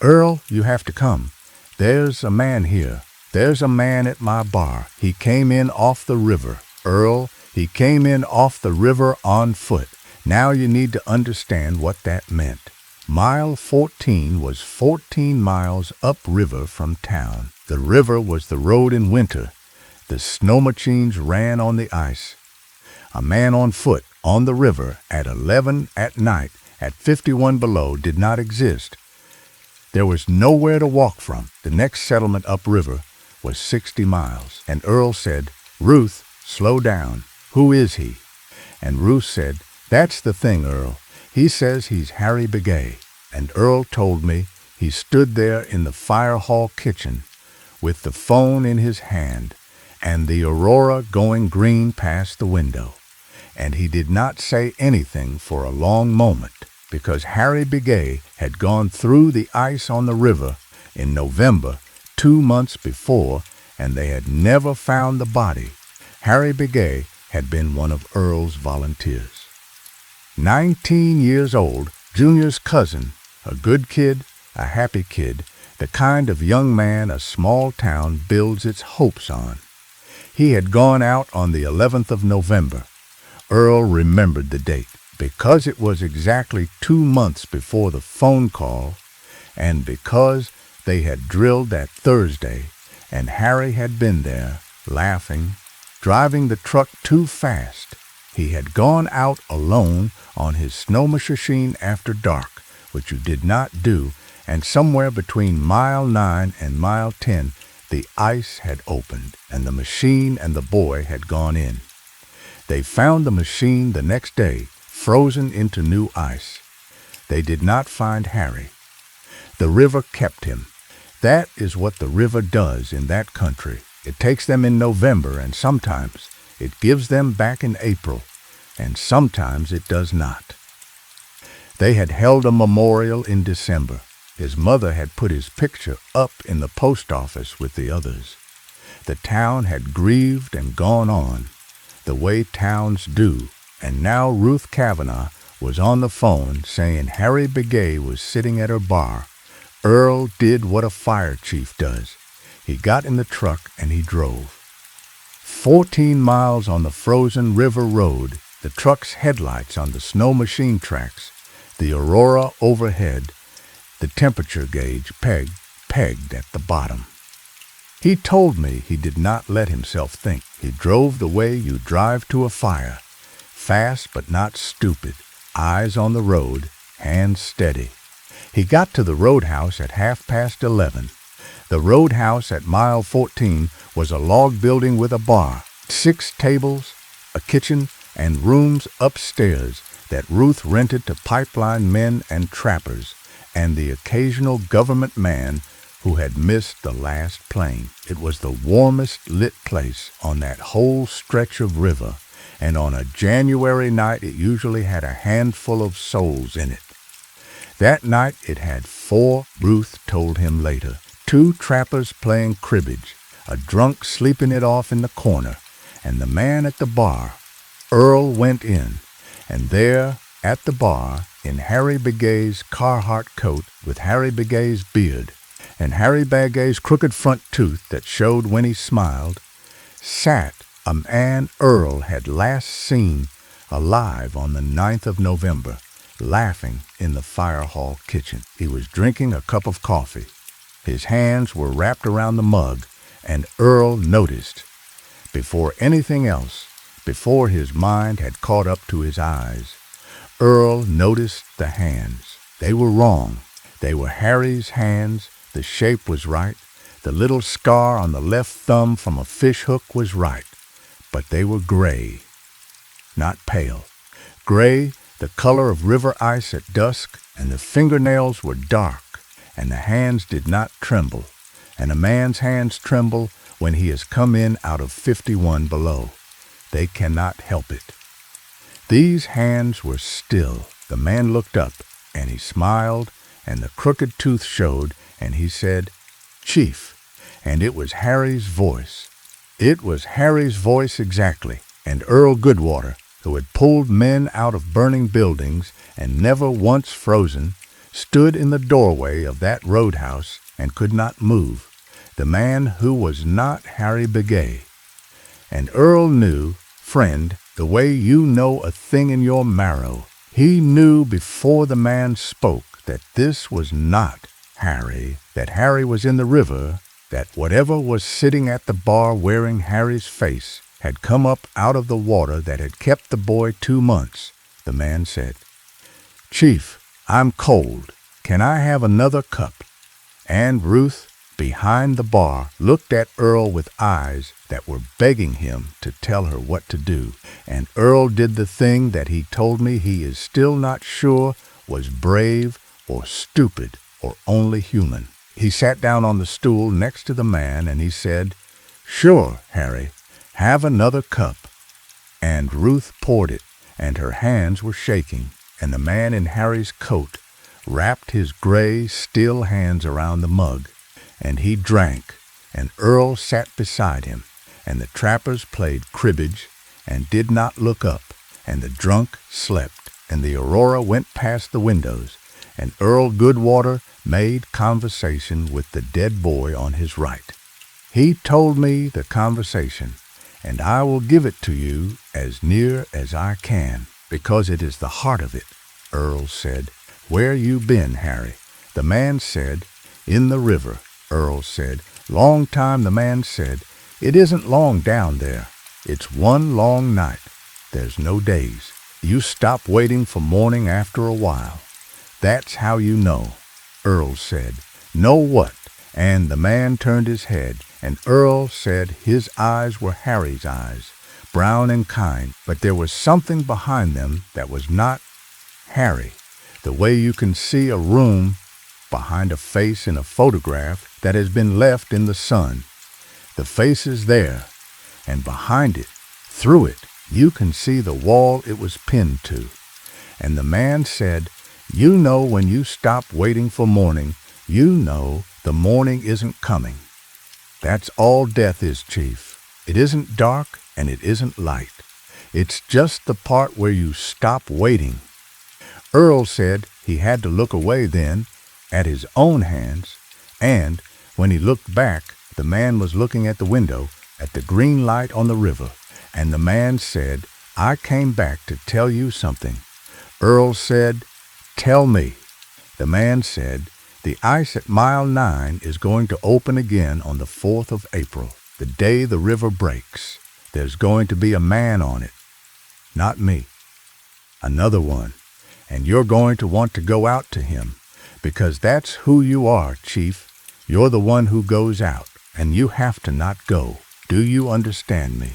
[SPEAKER 1] "Earl, you have to come. There's a man here. There's a man at my bar. He came in off the river. Earl, he came in off the river on foot. Now you need to understand what that meant." Mile 14 was 14 miles upriver from town. The river was the road in winter. The snow machines ran on the ice. A man on foot on the river at 11 at night at 51 below did not exist. There was nowhere to walk from. The next settlement upriver was 60 miles. And Earl said, "Ruth, slow down. Who is he?" And Ruth said, That's the thing, Earl. He says he's Harry Begay, and Earl told me he stood there in the fire hall kitchen with the phone in his hand and the aurora going green past the window. And he did not say anything for a long moment because Harry Begay had gone through the ice on the river in November 2 months before, and they had never found the body. Harry Begay had been one of Earl's volunteers. 19 years old, Junior's cousin, a good kid, a happy kid, the kind of young man a small town builds its hopes on. He had gone out on the 11th of November. Earl remembered the date because it was exactly 2 months before the phone call and because they had drilled that Thursday and Harry had been there, laughing, driving the truck too fast. He had gone out alone on his snow machine after dark, which you did not do, and somewhere between mile 9 and mile 10 the ice had opened and the machine and the boy had gone in. They found the machine the next day, frozen into new ice. They did not find Harry. The river kept him. That is what the river does in that country. It takes them in November, and sometimes it gives them back in April, and sometimes it does not. They had held a memorial in December. His mother had put his picture up in the post office with the others. The town had grieved and gone on, the way towns do, and now Ruth Kavanaugh was on the phone saying Harry Begay was sitting at her bar. Earl did what a fire chief does. He got in the truck and he drove. 14 miles on the frozen river road, the truck's headlights on the snow machine tracks, the aurora overhead, the temperature gauge pegged at the bottom. He told me he did not let himself think. He drove the way you drive to a fire, fast but not stupid, eyes on the road, hands steady. He got to the roadhouse at 11:30. The roadhouse at mile 14 was a log building with a bar, 6 tables, a kitchen, and rooms upstairs that Ruth rented to pipeline men and trappers and the occasional government man who had missed the last plane. It was the warmest lit place on that whole stretch of river, and on a January night it usually had a handful of souls in it. That night it had 4, Ruth told him later, 2 trappers playing cribbage, a drunk sleeping it off in the corner, and the man at the bar. Earl went in, and there, at the bar, in Harry Begay's Carhartt coat with Harry Begay's beard, and Harry Begay's crooked front tooth that showed when he smiled, sat a man Earl had last seen alive on the 9th of November, laughing in the fire hall kitchen. He was drinking a cup of coffee. His hands were wrapped around the mug, and Earl noticed, before anything else, before his mind had caught up to his eyes, Earl noticed the hands. They were wrong. They were Harry's hands. The shape was right. The little scar on the left thumb from a fish hook was right. But they were gray, not pale. Gray, the color of river ice at dusk, and the fingernails were dark, and the hands did not tremble. And a man's hands tremble when he has come in out of 51 below. They cannot help it. These hands were still. The man looked up, and he smiled, and the crooked tooth showed, and he said, "Chief," and it was Harry's voice. It was Harry's voice exactly, and Earl Goodwater, who had pulled men out of burning buildings and never once frozen, stood in the doorway of that roadhouse and could not move, the man who was not Harry Begay. And Earl knew, friend, the way you know a thing in your marrow. He knew before the man spoke that this was not Harry, that Harry was in the river, that whatever was sitting at the bar wearing Harry's face had come up out of the water that had kept the boy 2 months. The man said, "Chief, I'm cold. Can I have another cup?" And Ruth, behind the bar, looked at Earl with eyes that were begging him to tell her what to do. And Earl did the thing that he told me he is still not sure was brave or stupid or only human. He sat down on the stool next to the man and he said, "Sure, Harry, have another cup." And Ruth poured it, and her hands were shaking, and the man in Harry's coat wrapped his gray, still hands around the mug, and he drank, and Earl sat beside him, and the trappers played cribbage and did not look up, and the drunk slept, and the aurora went past the windows, and Earl Goodwater made conversation with the dead boy on his right. He told me the conversation, and I will give it to you as near as I can, because it is the heart of it. Earl said, "Where you been, Harry?" The man said, "In the river." Earl said, "Long time." The man said, "It isn't long down there. It's one long night. There's no days. You stop waiting for morning after a while. That's how you know." Earl said, "Know what?" And the man turned his head, and Earl said his eyes were Harry's eyes, brown and kind, but there was something behind them that was not Harry, the way you can see a room behind a face in a photograph that has been left in the sun. The face is there, and behind it, through it, you can see the wall it was pinned to. And the man said, "You know when you stop waiting for morning, you know the morning isn't coming. That's all death is, Chief. It isn't dark and it isn't light. It's just the part where you stop waiting." Earl said he had to look away then at his own hands, and when he looked back, the man was looking at the window at the green light on the river, and the man said, "I came back to tell you something." Earl said, "Tell me." The man said, "The ice at mile 9 is going to open again on the 4th of April, the day the river breaks. There's going to be a man on it. Not me. Another one. And you're going to want to go out to him, because that's who you are, Chief. You're the one who goes out, and you have to not go. Do you understand me?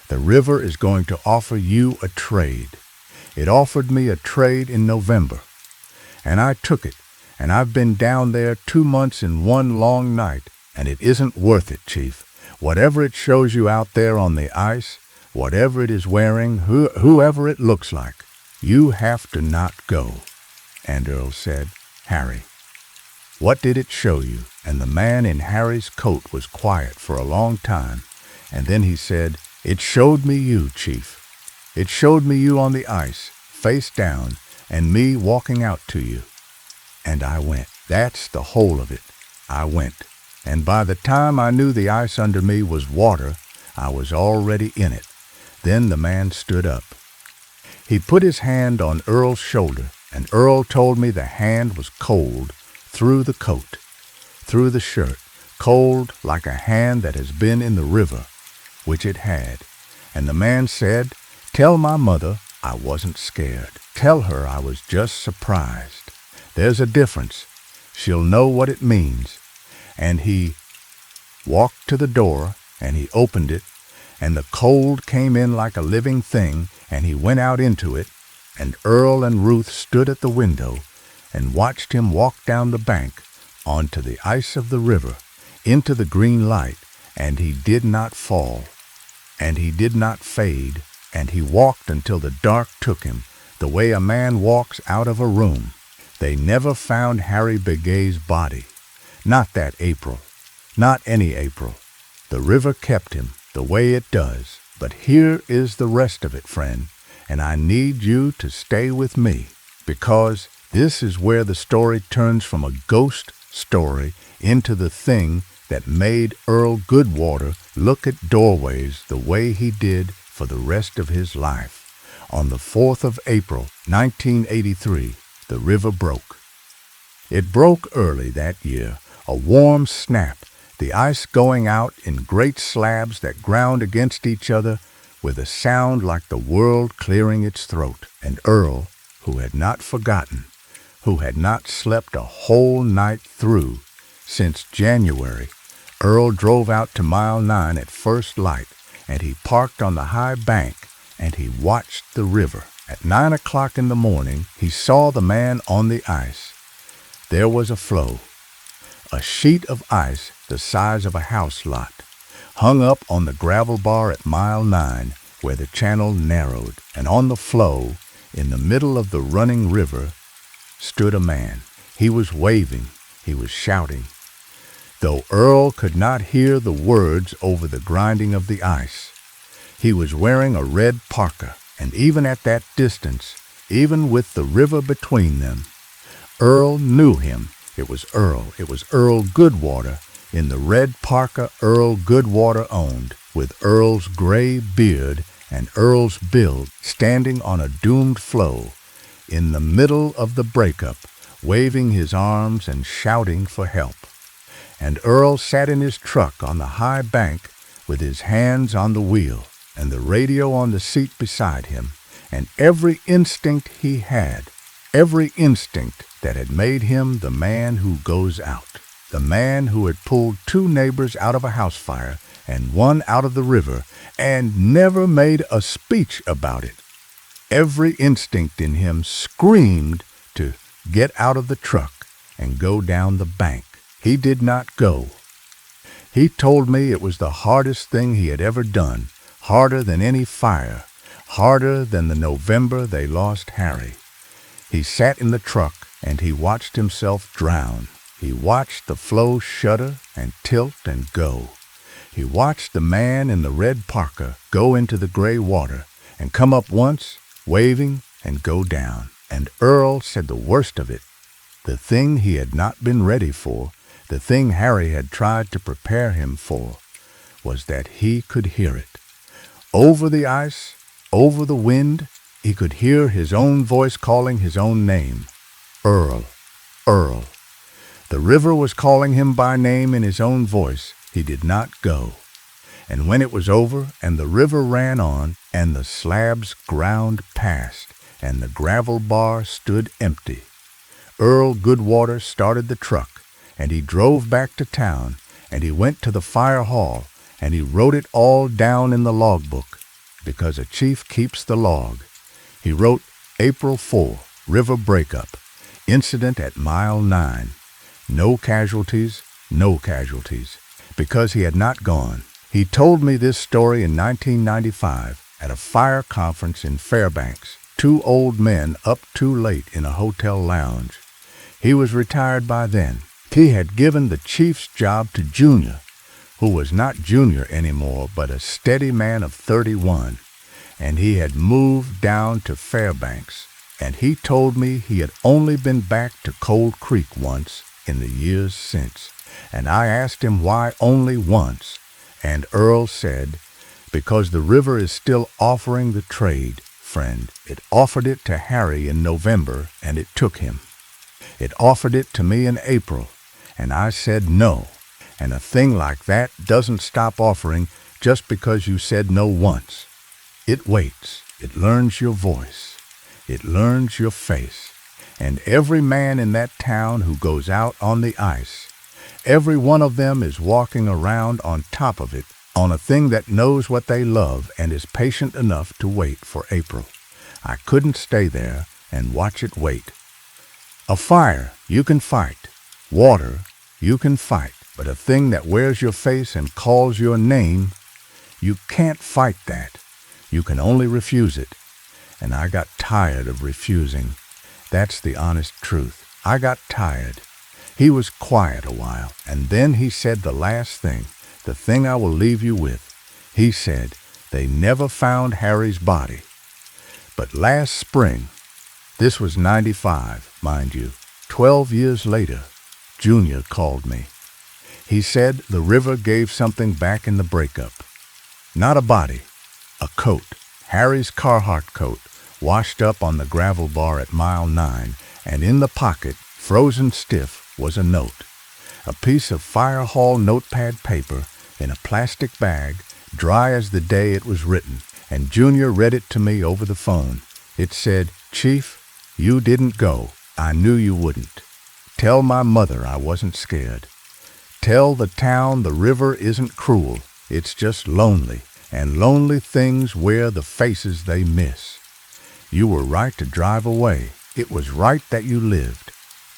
[SPEAKER 1] The river is going to offer you a trade. It offered me a trade in November, and I took it, and I've been down there 2 months in one long night, and it isn't worth it, Chief. Whatever it shows you out there on the ice, whatever it is wearing, whoever it looks like, you have to not go." And Earl said, "Harry, what did it show you?" And the man in Harry's coat was quiet for a long time, and then he said, "It showed me you, Chief. It showed me you on the ice, face down, and me walking out to you. And I went. That's the whole of it. I went. And by the time I knew the ice under me was water, I was already in it." Then the man stood up. He put his hand on Earl's shoulder, and Earl told me the hand was cold through the coat, through the shirt, cold like a hand that has been in the river, which it had. And the man said, "Tell my mother I wasn't scared. Tell her I was just surprised. There's a difference. She'll know what it means." And he walked to the door, and he opened it, and the cold came in like a living thing, and he went out into it, and Earl and Ruth stood at the window and watched him walk down the bank onto the ice of the river, into the green light, and he did not fall, and he did not fade, and he walked until the dark took him, the way a man walks out of a room. They never found Harry Begay's body. Not that April. Not any April. The river kept him the way it does. But here is the rest of it, friend, and I need you to stay with me, because this is where the story turns from a ghost story into the thing that made Earl Goodwater look at doorways the way he did for the rest of his life. On the 4th of April, 1983, the river broke. It broke early that year, a warm snap, the ice going out in great slabs that ground against each other with a sound like the world clearing its throat. And Earl, who had not forgotten, who had not slept a whole night through, Since January, Earl drove out to Mile 9 at first light, and he parked on the high bank, and he watched the river. At 9 o'clock in the morning, he saw the man on the ice. There was a floe, a sheet of ice the size of a house lot, hung up on the gravel bar at Mile 9, where the channel narrowed, and on the floe, in the middle of the running river, stood a man. He was waving, he was shouting. Though Earl could not hear the words over the grinding of the ice, he was wearing a red parka, and even at that distance, even with the river between them, Earl knew him. It was Earl Goodwater, in the red parka Earl Goodwater owned, with Earl's gray beard and Earl's build, standing on a doomed floe, in the middle of the breakup, waving his arms and shouting for help. And Earl sat in his truck on the high bank with his hands on the wheel and the radio on the seat beside him, and every instinct he had, every instinct that had made him the man who goes out, the man who had pulled 2 neighbors out of a house fire and 1 out of the river and never made a speech about it. Every instinct in him screamed to get out of the truck and go down the bank. He did not go. He told me it was the hardest thing he had ever done, harder than any fire, harder than the November they lost Harry. He sat in the truck and he watched himself drown. He watched the floe shudder and tilt and go. He watched the man in the red parka go into the gray water and come up once, waving, and go down. And Earl said the worst of it, the thing he had not been ready for, the thing Harry had tried to prepare him for, was that he could hear it. Over the ice, over the wind, he could hear his own voice calling his own name. Earl, Earl. The river was calling him by name in his own voice. He did not go. And when it was over, and the river ran on, and the slabs ground past, and the gravel bar stood empty, Earl Goodwater started the truck, and he drove back to town, and he went to the fire hall, and he wrote it all down in the logbook, because a chief keeps the log. He wrote April 4, river breakup, incident at Mile 9. No casualties, no casualties, because he had not gone. He told me this story in 1995 at a fire conference in Fairbanks, 2 old men up too late in a hotel lounge. He was retired by then. He had given the chief's job to Junior, who was not Junior anymore, but a steady man of 31, and he had moved down to Fairbanks, and he told me he had only been back to Cold Creek once in the years since, and I asked him why only once, and Earl said, because the river is still offering the trade, friend. It offered it to Harry in November, and it took him. It offered it to me in April, and I said no. And a thing like that doesn't stop offering just because you said no once. It waits. It learns your voice. It learns your face. And every man in that town who goes out on the ice, every one of them is walking around on top of it, on a thing that knows what they love and is patient enough to wait for April. I couldn't stay there and watch it wait. A fire, you can fight. Water, you can fight. But a thing that wears your face and calls your name, you can't fight that. You can only refuse it. And I got tired of refusing. That's the honest truth. I got tired. He was quiet a while, and then he said the last thing, the thing I will leave you with. He said, they never found Harry's body. But last spring, this was 95, mind you, 12 years later, Junior called me. He said the river gave something back in the breakup. Not a body, a coat, Harry's Carhartt coat, washed up on the gravel bar at Mile 9, and in the pocket, frozen stiff, was a note. A piece of fire hall notepad paper in a plastic bag, dry as the day it was written, and Junior read it to me over the phone. It said, Chief, you didn't go. I knew you wouldn't. Tell my mother I wasn't scared. Tell the town the river isn't cruel, it's just lonely, and lonely things wear the faces they miss. You were right to drive away. It was right that you lived.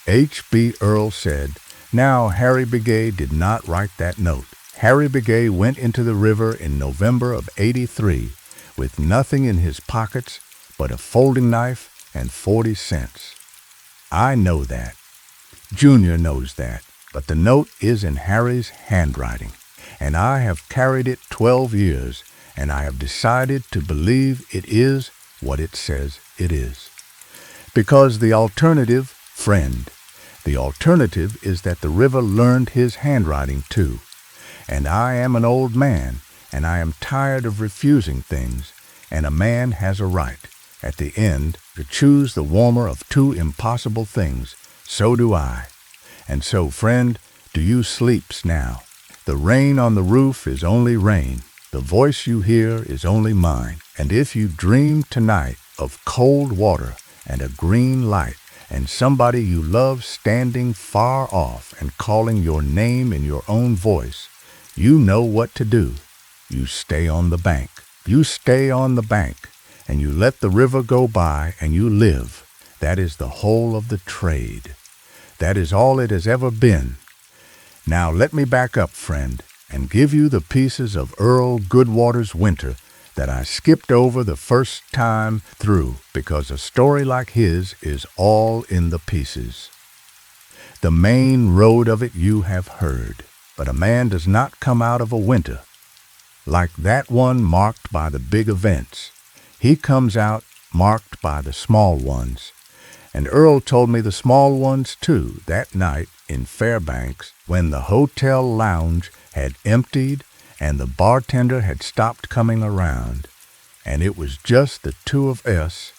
[SPEAKER 1] H.B. Earl said. Now, Harry Begay did not write that note. Harry Begay went into the river in November of '83 with nothing in his pockets but a folding knife and 40 cents. I know that. Junior knows that. But the note is in Harry's handwriting, and I have carried it 12 years, and I have decided to believe it is what it says it is. Because the alternative, friend, the alternative is that the river learned his handwriting too. And I am an old man, and I am tired of refusing things, and a man has a right, at the end, to choose the warmer of two impossible things. So do I. And so, friend, do you sleeps now. The rain on the roof is only rain. The voice you hear is only mine. And if you dream tonight of cold water and a green light and somebody you love standing far off and calling your name in your own voice, you know what to do. You stay on the bank. You stay on the bank, and you let the river go by, and you live. That is the whole of the trade. That is all it has ever been. Now let me back up, friend, and give you the pieces of Earl Goodwater's Winter that I skipped over the first time through, because a story like his is all in the pieces. The main road of it you have heard, but a man does not come out of a winter like that one marked by the big events. He comes out marked by the small ones. And Earl told me the small ones, too, that night in Fairbanks when the hotel lounge had emptied and the bartender had stopped coming around, and it was just the two of us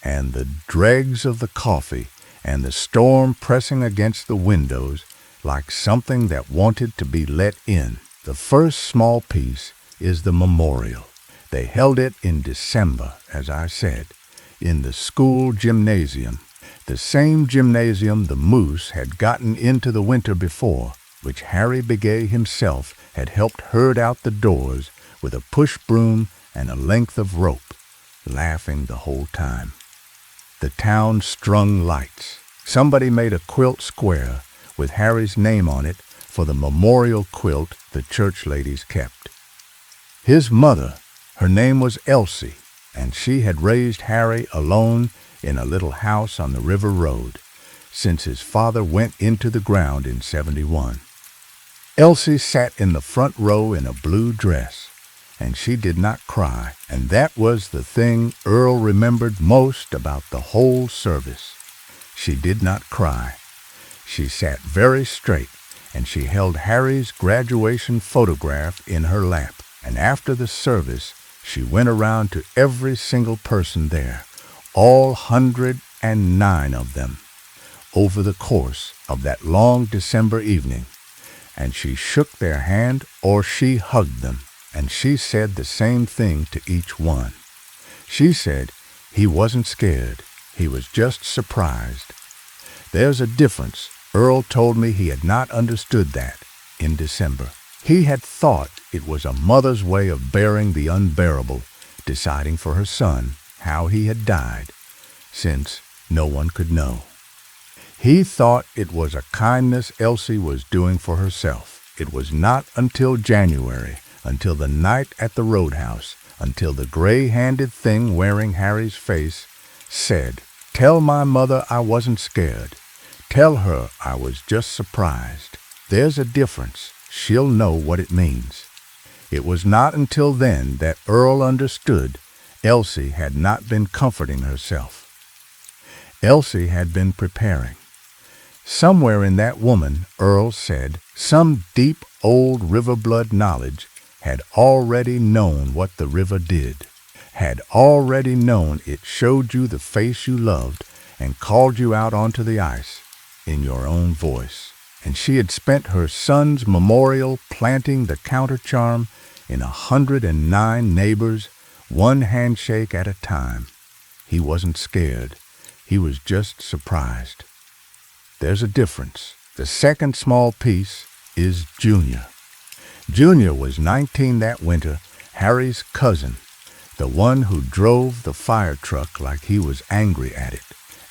[SPEAKER 1] and the dregs of the coffee and the storm pressing against the windows like something that wanted to be let in. The first small piece is the memorial. They held it in December, as I said, in the school gymnasium, the same gymnasium the Moose had gotten into the winter before, which Harry Begay himself had helped herd out the doors with a push broom and a length of rope, laughing the whole time. The town strung lights. Somebody made a quilt square with Harry's name on it for the memorial quilt the church ladies kept. His mother, her name was Elsie, and she had raised Harry alone in a little house on the river road, since his father went into the ground in '71. Elsie sat in the front row in a blue dress, and she did not cry, and that was the thing Earl remembered most about the whole service. She did not cry. She sat very straight, and she held Harry's graduation photograph in her lap, and after the service, she went around to every single person there, all 109 of them, over the course of that long December evening, and she shook their hand or she hugged them, and she said the same thing to each one. She said he wasn't scared, he was just surprised. There's a difference. Earl told me he had not understood that in December. He had thought it was a mother's way of bearing the unbearable, deciding for her son how he had died, since no one could know. He thought it was a kindness Elsie was doing for herself. It was not until January, until the night at the roadhouse, until the gray-handed thing wearing Harry's face said, "Tell my mother I wasn't scared. Tell her I was just surprised. There's a difference. She'll know what it means." It was not until then that Earl understood Elsie had not been comforting herself. Elsie had been preparing. Somewhere in that woman, Earl said, some deep old river blood knowledge had already known what the river did, had already known it showed you the face you loved and called you out onto the ice in your own voice. And she had spent her son's memorial planting the countercharm in 109 neighbors, one handshake at a time. He wasn't scared. He was just surprised. There's a difference. The second small piece is Junior. Junior was 19 that winter, Harry's cousin, the one who drove the fire truck like he was angry at it.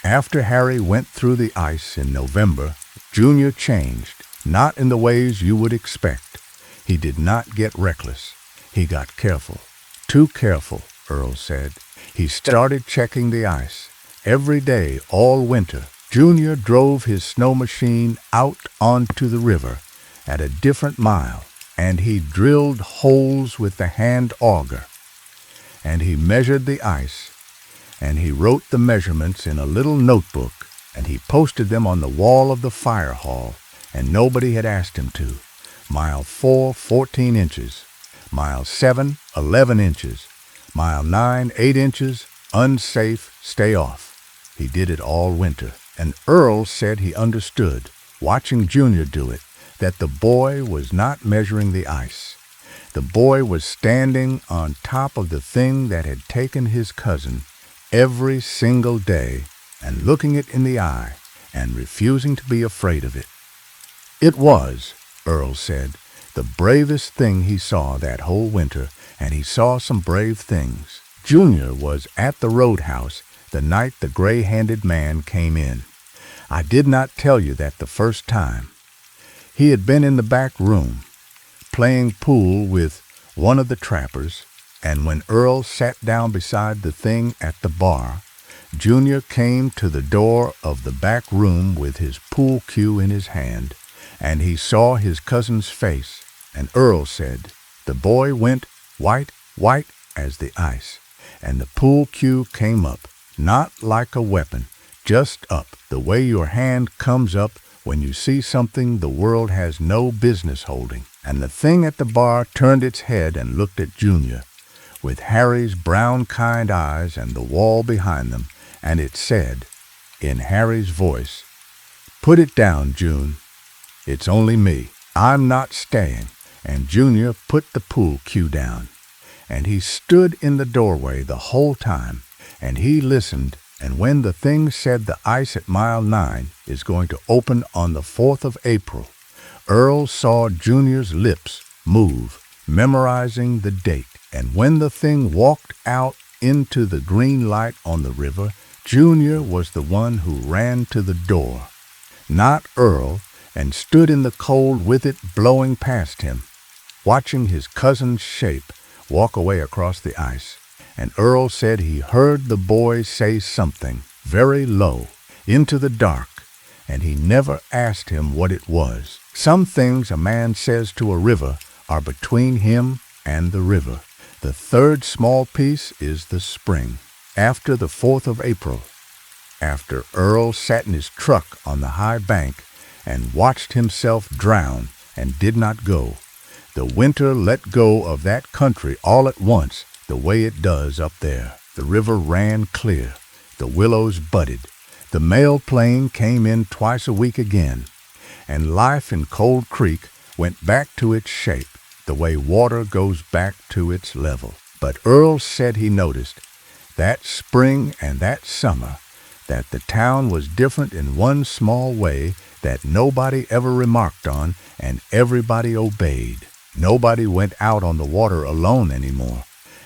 [SPEAKER 1] After Harry went through the ice in November, Junior changed, not in the ways you would expect. He did not get reckless. He got careful. Too careful, Earl said. He started checking the ice. Every day, all winter, Junior drove his snow machine out onto the river at a different mile, and he drilled holes with the hand auger. And he measured the ice, and he wrote the measurements in a little notebook, and he posted them on the wall of the fire hall, and nobody had asked him to. Mile 4, 14 inches. Mile 7, 11 inches. Mile 9, 8 inches. Unsafe, stay off. He did it all winter, and Earl said he understood, watching Junior do it, that the boy was not measuring the ice. The boy was standing on top of the thing that had taken his cousin every single day and looking it in the eye and refusing to be afraid of it. It was, Earl said, the bravest thing he saw that whole winter, and he saw some brave things. Junior was at the roadhouse the night the gray-handed man came in. I did not tell you that the first time. He had been in the back room, playing pool with one of the trappers, and when Earl sat down beside the thing at the bar, Junior came to the door of the back room with his pool cue in his hand, and he saw his cousin's face, and Earl said, the boy went white as the ice, and the pool cue came up, not like a weapon, just up, the way your hand comes up when you see something the world has no business holding. And the thing at the bar turned its head and looked at Junior, with Harry's brown kind eyes and the wall behind them, and it said, in Harry's voice, "Put it down, June. It's only me. I'm not staying." And Junior put the pool cue down. And he stood in the doorway the whole time, and he listened, and when the thing said the ice at mile 9 is going to open on the 4th of April, Earl saw Junior's lips move, memorizing the date. And when the thing walked out into the green light on the river, Junior was the one who ran to the door, not Earl, and stood in the cold with it blowing past him, watching his cousin's shape walk away across the ice. And Earl said he heard the boy say something very low into the dark, and he never asked him what it was. Some things a man says to a river are between him and the river. The third small piece is the spring, after the 4th of April, after Earl sat in his truck on the high bank and watched himself drown and did not go. The winter let go of that country all at once, the way it does up there. The river ran clear. The willows budded. The mail plane came in twice a week again, and life in Cold Creek went back to its shape, the way water goes back to its level. But Earl said he noticed that spring and that summer that the town was different in one small way that nobody ever remarked on and everybody obeyed. Nobody went out on the water alone anymore.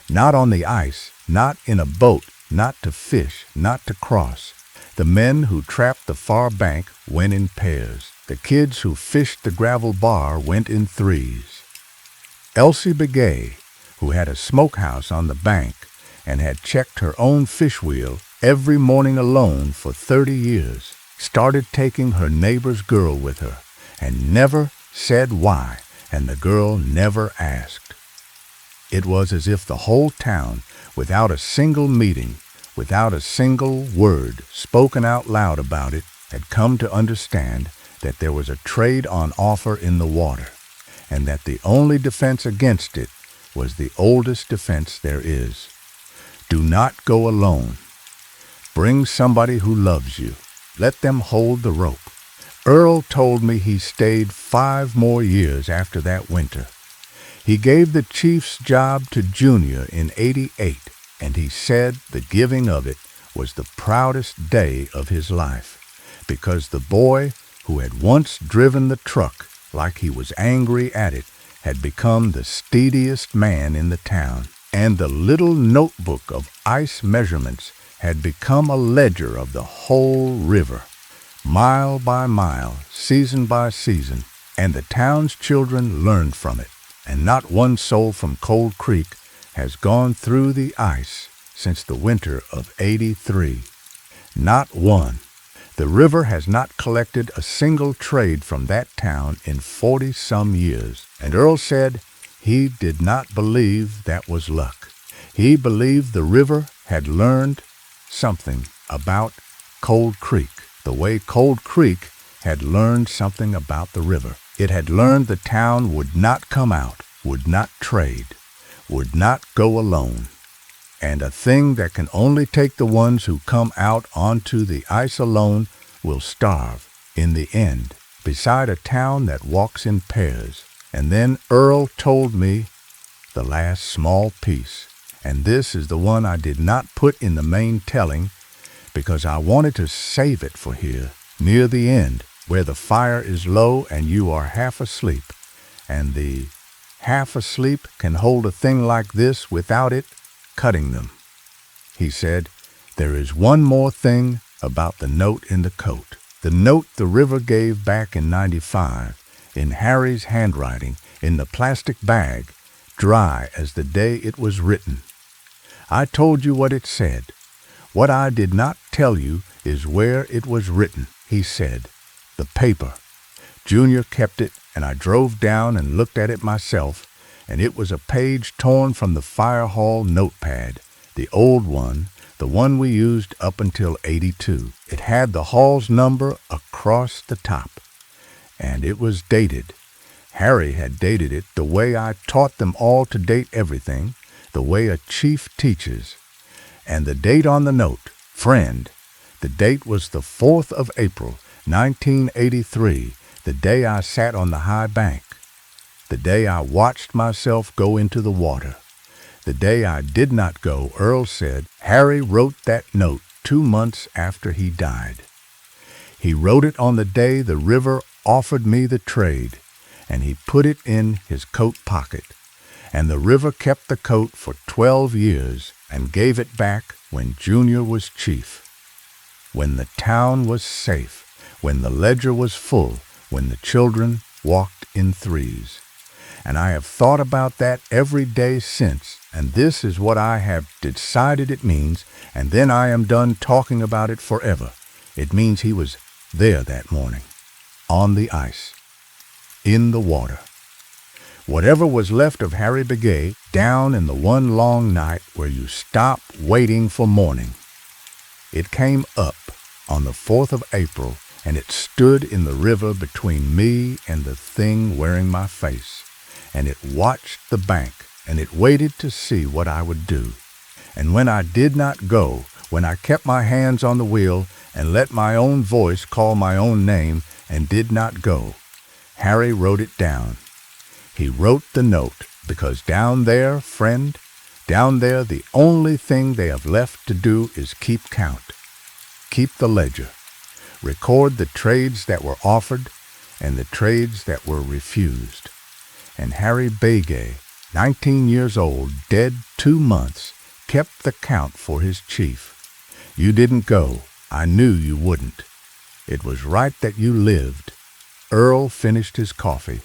[SPEAKER 1] Not on the ice, not in a boat, not to fish, not to cross. The men who trapped the far bank went in pairs. The kids who fished the gravel bar went in threes. Elsie Begay, who had a smokehouse on the bank and had checked her own fish wheel every morning alone for 30 years, started taking her neighbor's girl with her and never said why, and the girl never asked. It was as if the whole town, without a single meeting, without a single word spoken out loud about it, had come to understand that there was a trade on offer in the water, and that the only defense against it was the oldest defense there is. Do not go alone. Bring somebody who loves you. Let them hold the rope. Earl told me he stayed 5 more years after that winter. He gave the chief's job to Junior in '88, and he said the giving of it was the proudest day of his life, because the boy who had once driven the truck like he was angry at it, had become the steadiest man in the town, and the little notebook of ice measurements had become a ledger of the whole river, mile by mile, season by season, and the town's children learned from it, and not one soul from Cold Creek has gone through the ice since the winter of '83. Not one. The river has not collected a single trade from that town in 40-some years, and Earl said he did not believe that was luck. He believed the river had learned something about Cold Creek, the way Cold Creek had learned something about the river. It had learned the town would not come out, would not trade, would not go alone. And a thing that can only take the ones who come out onto the ice alone will starve in the end, beside a town that walks in pairs. And then Earl told me the last small piece, and this is the one I did not put in the main telling because I wanted to save it for here, near the end, where the fire is low and you are half asleep, and the half asleep can hold a thing like this without it cutting them. He said, "There is one more thing about the note in the coat. The note the river gave back in '95, in Harry's handwriting, in the plastic bag, dry as the day it was written. I told you what it said. What I did not tell you is where it was written," he said. "The paper." Junior kept it, and I drove down and looked at it myself, and it was a page torn from the fire hall notepad, the old one, the one we used up until '82. It had the hall's number across the top, and it was dated. Harry had dated it the way I taught them all to date everything, the way a chief teaches. And the date on the note, friend, the date was the 4th of April, 1983, the day I sat on the high bank, the day I watched myself go into the water. The day I did not go, Earl said, Harry wrote that note 2 months after he died. He wrote it on the day the river offered me the trade, and he put it in his coat pocket. And the river kept the coat for 12 years and gave it back when Junior was chief. When the town was safe, when the ledger was full, when the children walked in threes. And I have thought about that every day since, and this is what I have decided it means, and then I am done talking about it forever. It means he was there that morning, on the ice, in the water. Whatever was left of Harry Begay, down in the one long night where you stop waiting for morning. It came up on the 4th of April, and it stood in the river between me and the thing wearing my face. And it watched the bank, and it waited to see what I would do. And when I did not go, when I kept my hands on the wheel and let my own voice call my own name and did not go, Harry wrote it down. He wrote the note, because down there, friend, down there the only thing they have left to do is keep count. Keep the ledger. Record the trades that were offered and the trades that were refused. And Harry Begay, 19 years old, dead 2 months, kept the count for his chief. You didn't go. I knew you wouldn't. It was right that you lived. Earl finished his coffee.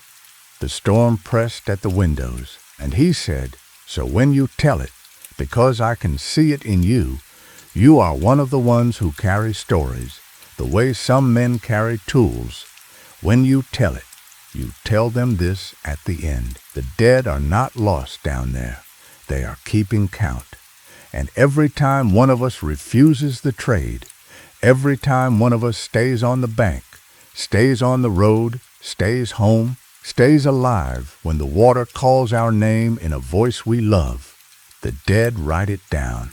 [SPEAKER 1] The storm pressed at the windows, and he said, "So when you tell it, because I can see it in you, you are one of the ones who carry stories, the way some men carry tools. When you tell it, you tell them this at the end. The dead are not lost down there. They are keeping count. And every time one of us refuses the trade, every time one of us stays on the bank, stays on the road, stays home, stays alive when the water calls our name in a voice we love, the dead write it down,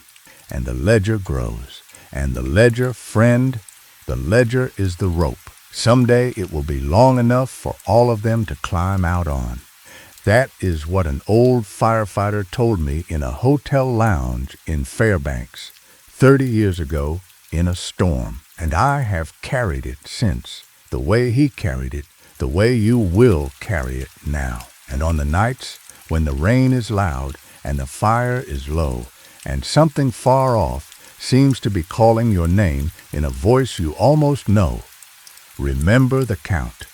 [SPEAKER 1] and the ledger grows. And the ledger, friend, the ledger is the rope. Someday it will be long enough for all of them to climb out on. That is what an old firefighter told me in a hotel lounge in Fairbanks 30 years ago in a storm, and I have carried it since, the way he carried it, the way you will carry it now. And on the nights when the rain is loud and the fire is low, and something far off seems to be calling your name in a voice you almost know, remember the count.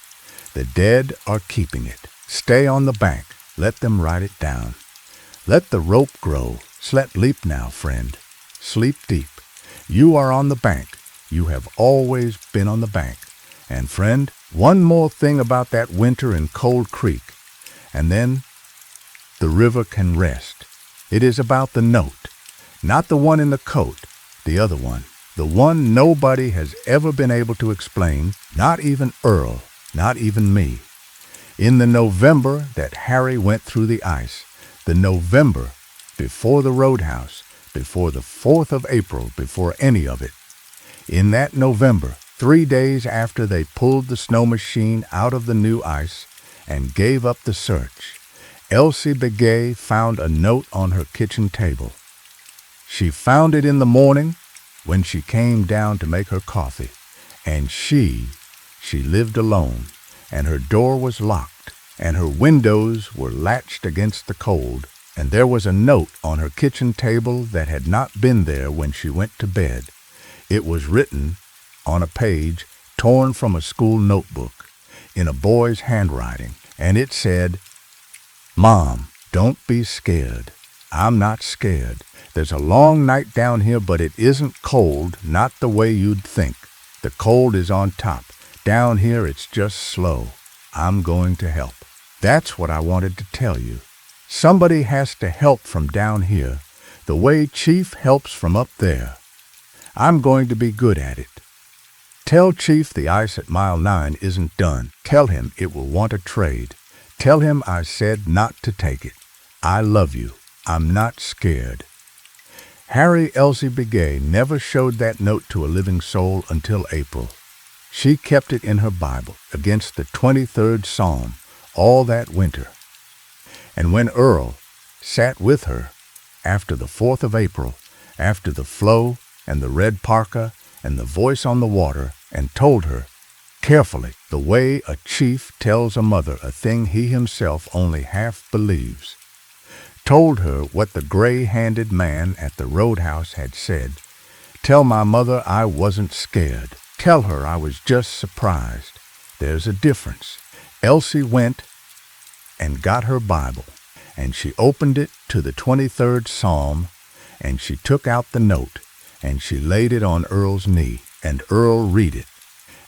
[SPEAKER 1] The dead are keeping it. Stay on the bank. Let them write it down. Let the rope grow. Sleep now, friend. Sleep deep. You are on the bank. You have always been on the bank. And friend, one more thing about that winter in Cold Creek, and then the river can rest. It is about the note, not the one in the coat, the other one, the one nobody has ever been able to explain, not even Earl, not even me. In the November that Harry went through the ice, the November before the roadhouse, before the 4th of April, before any of it. In that November, 3 days after they pulled the snow machine out of the new ice and gave up the search, Elsie Begay found a note on her kitchen table. She found it in the morning when she came down to make her coffee, and she lived alone, and her door was locked, and her windows were latched against the cold, and there was a note on her kitchen table that had not been there when she went to bed. It was written on a page torn from a school notebook in a boy's handwriting, and it said, "Mom, don't be scared. I'm not scared. There's a long night down here, but it isn't cold, not the way you'd think. The cold is on top. Down here it's just slow. I'm going to help." That's what I wanted to tell you. Somebody has to help from down here, the way Chief helps from up there. I'm going to be good at it. Tell Chief the ice at mile 9 isn't done. Tell him it will want a trade. Tell him I said not to take it. I love you. I'm not scared. Harry Elsie Begay never showed that note to a living soul until April. She kept it in her Bible against the 23rd Psalm all that winter. And when Earl sat with her after the 4th of April, after the flow and the red parka and the voice on the water, and told her, carefully, the way a chief tells a mother a thing he himself only half believes, told her what the gray-handed man at the roadhouse had said, "Tell my mother I wasn't scared. Tell her I was just surprised. There's a difference." Elsie went and got her Bible, and she opened it to the 23rd Psalm, and she took out the note, and she laid it on Earl's knee, and Earl read it.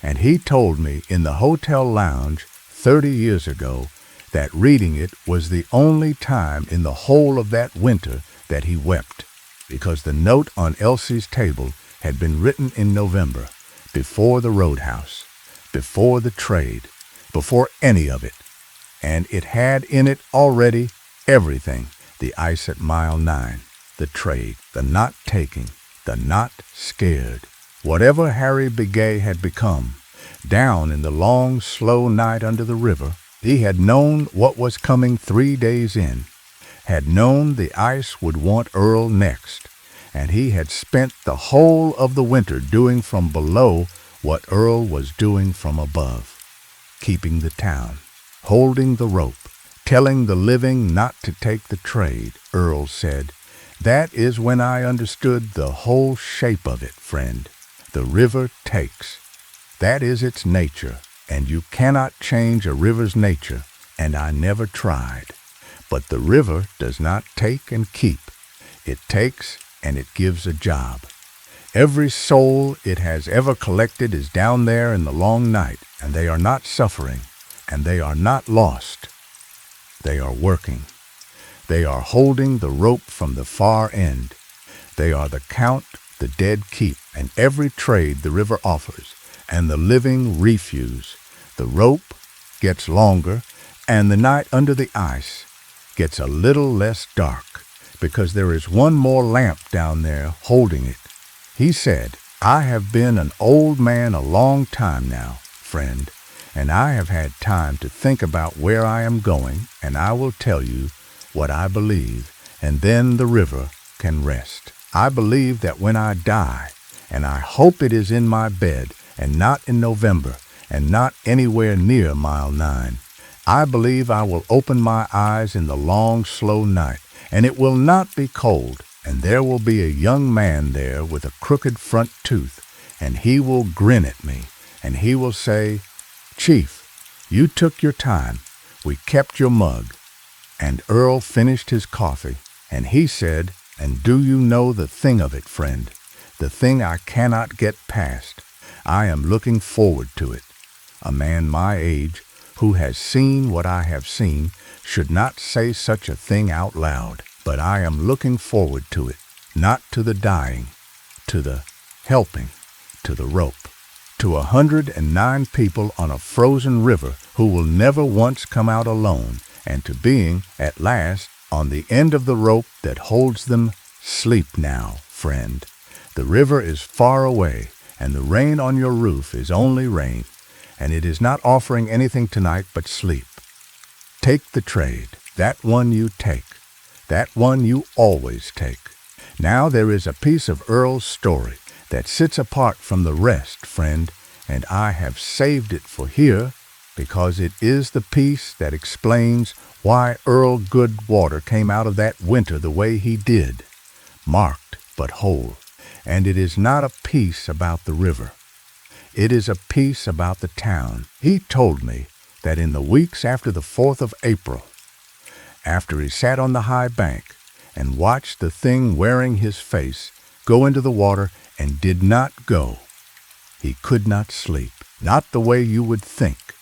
[SPEAKER 1] And he told me in the hotel lounge 30 years ago that reading it was the only time in the whole of that winter that he wept, because the note on Elsie's table had been written in November, before the roadhouse, before the trade, before any of it. And it had in it already everything: the ice at mile 9, the trade, the not taking, the not scared. Whatever Harry Begay had become, down in the long, slow night under the river, he had known what was coming 3 days in, had known the ice would want Earl next, and he had spent the whole of the winter doing from below what Earl was doing from above, keeping the town, holding the rope, telling the living not to take the trade. Earl said, "That is when I understood the whole shape of it, friend. The river takes. That is its nature, and you cannot change a river's nature, and I never tried. But the river does not take and keep. It takes and it gives a job. Every soul it has ever collected is down there in the long night, and they are not suffering, and they are not lost. They are working. They are holding the rope from the far end. They are the count the dead keep, and every trade the river offers, and the living refuse. The rope gets longer, and the night under the ice gets a little less dark, because there is one more lamp down there holding it. He said, "I have been an old man a long time now, friend, and I have had time to think about where I am going, and I will tell you what I believe, and then the river can rest. I believe that when I die, and I hope it is in my bed and not in November, and not anywhere near mile 9. I believe I will open my eyes in the long, slow night, and it will not be cold, and there will be a young man there with a crooked front tooth, and he will grin at me, and he will say, "Chief, you took your time. We kept your mug." And Earl finished his coffee, and he said, "And do you know the thing of it, friend? The thing I cannot get past. I am looking forward to it." A man my age, who has seen what I have seen, should not say such a thing out loud. But I am looking forward to it, not to the dying, to the helping, to the rope, to 109 people on a frozen river who will never once come out alone, and to being, at last, on the end of the rope that holds them. Sleep now, friend. The river is far away, and the rain on your roof is only rain, and it is not offering anything tonight but sleep. Take the trade, that one you take, that one you always take. Now there is a piece of Earl's story that sits apart from the rest, friend, and I have saved it for here because it is the piece that explains why Earl Goodwater came out of that winter the way he did, marked but whole. And it is not a piece about the river. It is a piece about the town. He told me that in the weeks after the 4th of April, after he sat on the high bank and watched the thing wearing his face go into the water and did not go, he could not sleep, not the way you would think.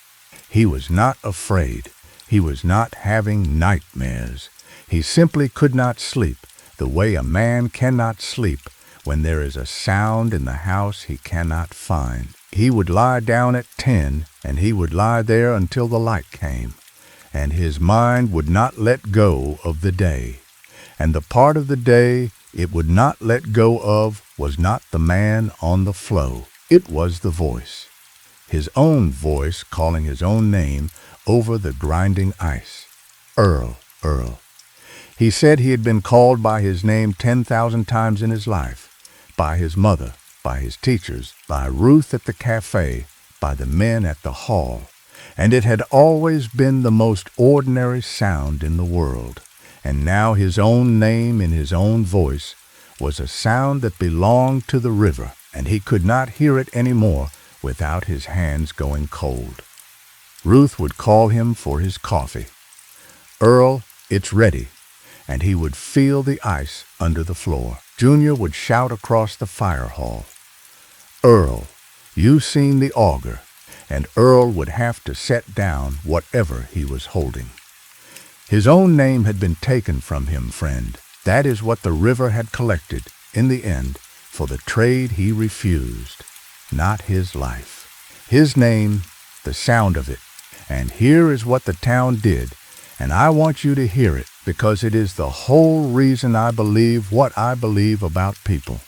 [SPEAKER 1] He was not afraid. He was not having nightmares. He simply could not sleep the way a man cannot sleep when there is a sound in the house he cannot find. He would lie down at 10, and he would lie there until the light came, and his mind would not let go of the day. And the part of the day it would not let go of was not the man on the floe. It was the voice, his own voice calling his own name over the grinding ice. Earl, Earl. He said he had been called by his name 10,000 times in his life, by his mother, by his teachers, by Ruth at the cafe, by the men at the hall, and it had always been the most ordinary sound in the world. And now his own name in his own voice was a sound that belonged to the river, and he could not hear it any more without his hands going cold. Ruth would call him for his coffee. "Earl, it's ready," and he would feel the ice under the floor. Junior would shout across the fire hall, "Earl, you seen the auger," and Earl would have to set down whatever he was holding. His own name had been taken from him, friend. That is what the river had collected, in the end, for the trade he refused, not his life. His name, the sound of it. And here is what the town did, and I want you to hear it, because it is the whole reason I believe what I believe about people.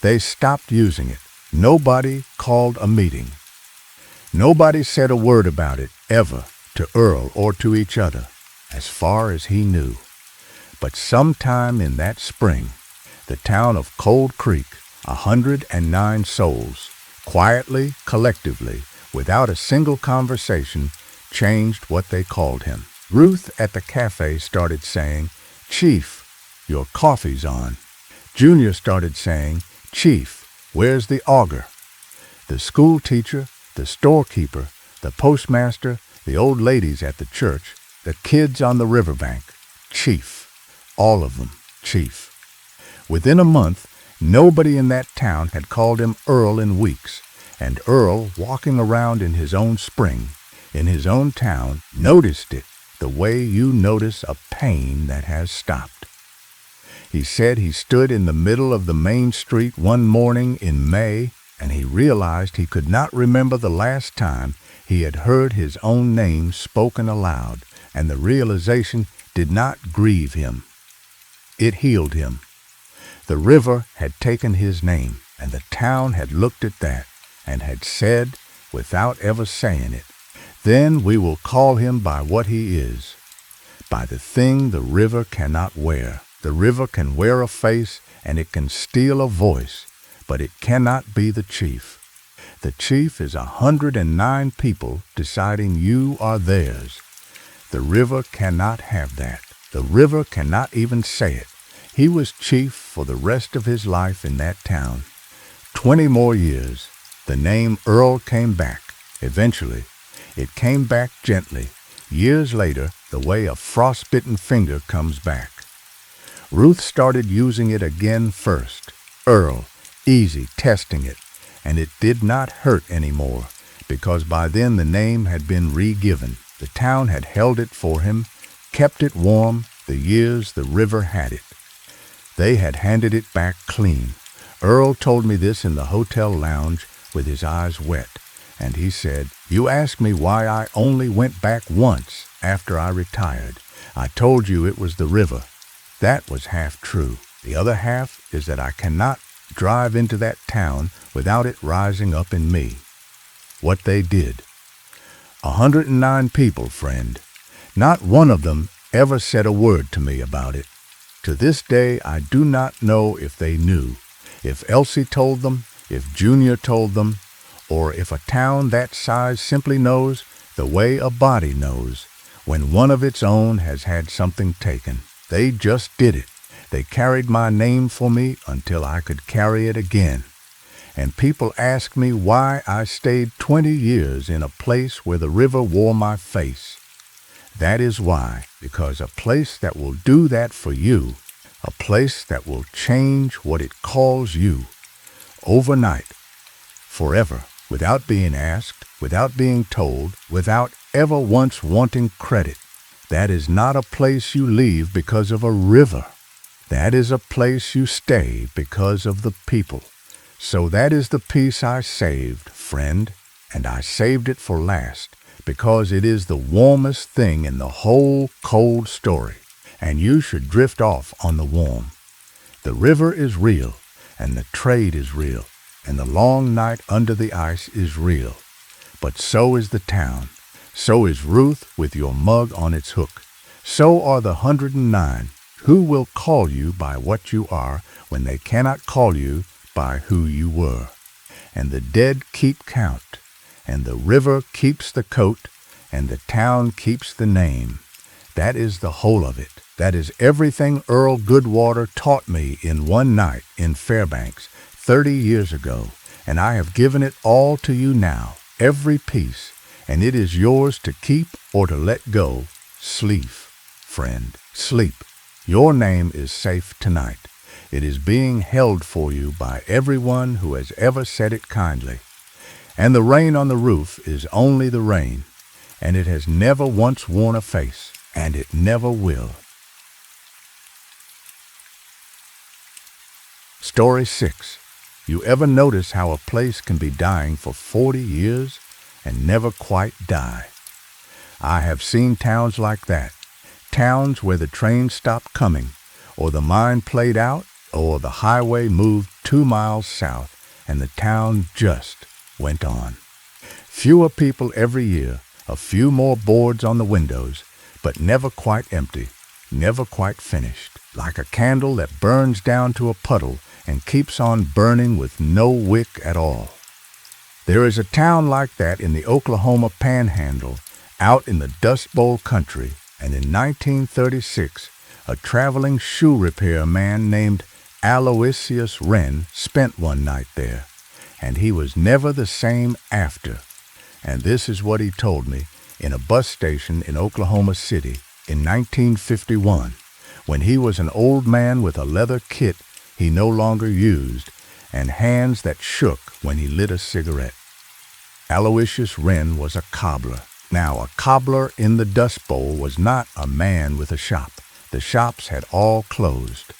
[SPEAKER 1] They stopped using it. Nobody called a meeting. Nobody said a word about it, ever, to Earl or to each other, as far as he knew. But sometime in that spring, the town of Cold Creek, 109 souls, quietly, collectively, without a single conversation, changed what they called him. Ruth at the cafe started saying, "Chief, your coffee's on." Junior started saying, "Chief, where's the auger?" The school teacher, the storekeeper, the postmaster, the old ladies at the church, the kids on the riverbank, "Chief." All of them, "Chief." Within a month, nobody in that town had called him Earl in weeks, and Earl, walking around in his own spring, in his own town, noticed it the way you notice a pain that has stopped. He said he stood in the middle of the main street one morning in May, and he realized he could not remember the last time he had heard his own name spoken aloud, and the realization did not grieve him. It healed him. The river had taken his name, and the town had looked at that, and had said, without ever saying it, "Then we will call him by what he is, by the thing the river cannot wear. The river can wear a face, and it can steal a voice, but it cannot be the chief. The chief is 109 people deciding you are theirs. The river cannot have that. The river cannot even say it. He was chief for the rest of his life in that town. 20 more years. The name Earl came back. Eventually, it came back gently. Years later, the way a frostbitten finger comes back. Ruth started using it again first. Earl, easy, testing it. And it did not hurt anymore, because by then the name had been re-given. The town had held it for him, kept it warm, the years the river had it. They had handed it back clean. Earl told me this in the hotel lounge with his eyes wet, and he said, "You asked me why I only went back once after I retired. I told you it was the river." That was half true. The other half is that I cannot drive into that town without it rising up in me. What they did. 109 people, friend. Not one of them ever said a word to me about it. To this day, I do not know if they knew, if Elsie told them, if Junior told them, or if a town that size simply knows the way a body knows when one of its own has had something taken. They just did it. They carried my name for me until I could carry it again. And people ask me why I stayed 20 years in a place where the river wore my face. That is why, because a place that will do that for you, a place that will change what it calls you, overnight, forever, without being asked, without being told, without ever once wanting credit. That is not a place you leave because of a river. That is a place you stay because of the people. So that is the piece I saved, friend, and I saved it for last, because it is the warmest thing in the whole cold story, and you should drift off on the warm. The river is real, and the trade is real, and the long night under the ice is real. But so is the town. So is Ruth with your mug on its hook. So are the 109 who will call you by what you are when they cannot call you by who you were. And the dead keep count, and the river keeps the coat, and the town keeps the name. That is the whole of it. That is everything Earl Goodwater taught me in one night in Fairbanks 30 years ago, and I have given it all to you now, every piece, and it is yours to keep or to let go. Sleep, friend, sleep. Your name is safe tonight. It is being held for you by everyone who has ever said it kindly. And the rain on the roof is only the rain, and it has never once worn a face, and it never will. Story 6. You ever notice how a place can be dying for 40 years and never quite die? I have seen towns like that. Towns where the train stopped coming, or the mine played out, or the highway moved 2 miles south, and the town just went on. Fewer people every year, a few more boards on the windows, but never quite empty, never quite finished, like a candle that burns down to a puddle and keeps on burning with no wick at all. There is a town like that in the Oklahoma Panhandle, out in the Dust Bowl country, and in 1936, a traveling shoe repair man named Aloysius Wren spent one night there, and he was never the same after. And this is what he told me in a bus station in Oklahoma City in 1951, when he was an old man with a leather kit he no longer used and hands that shook when he lit a cigarette. Aloysius Wren was a cobbler. Now, a cobbler in the Dust Bowl was not a man with a shop. The shops had all closed.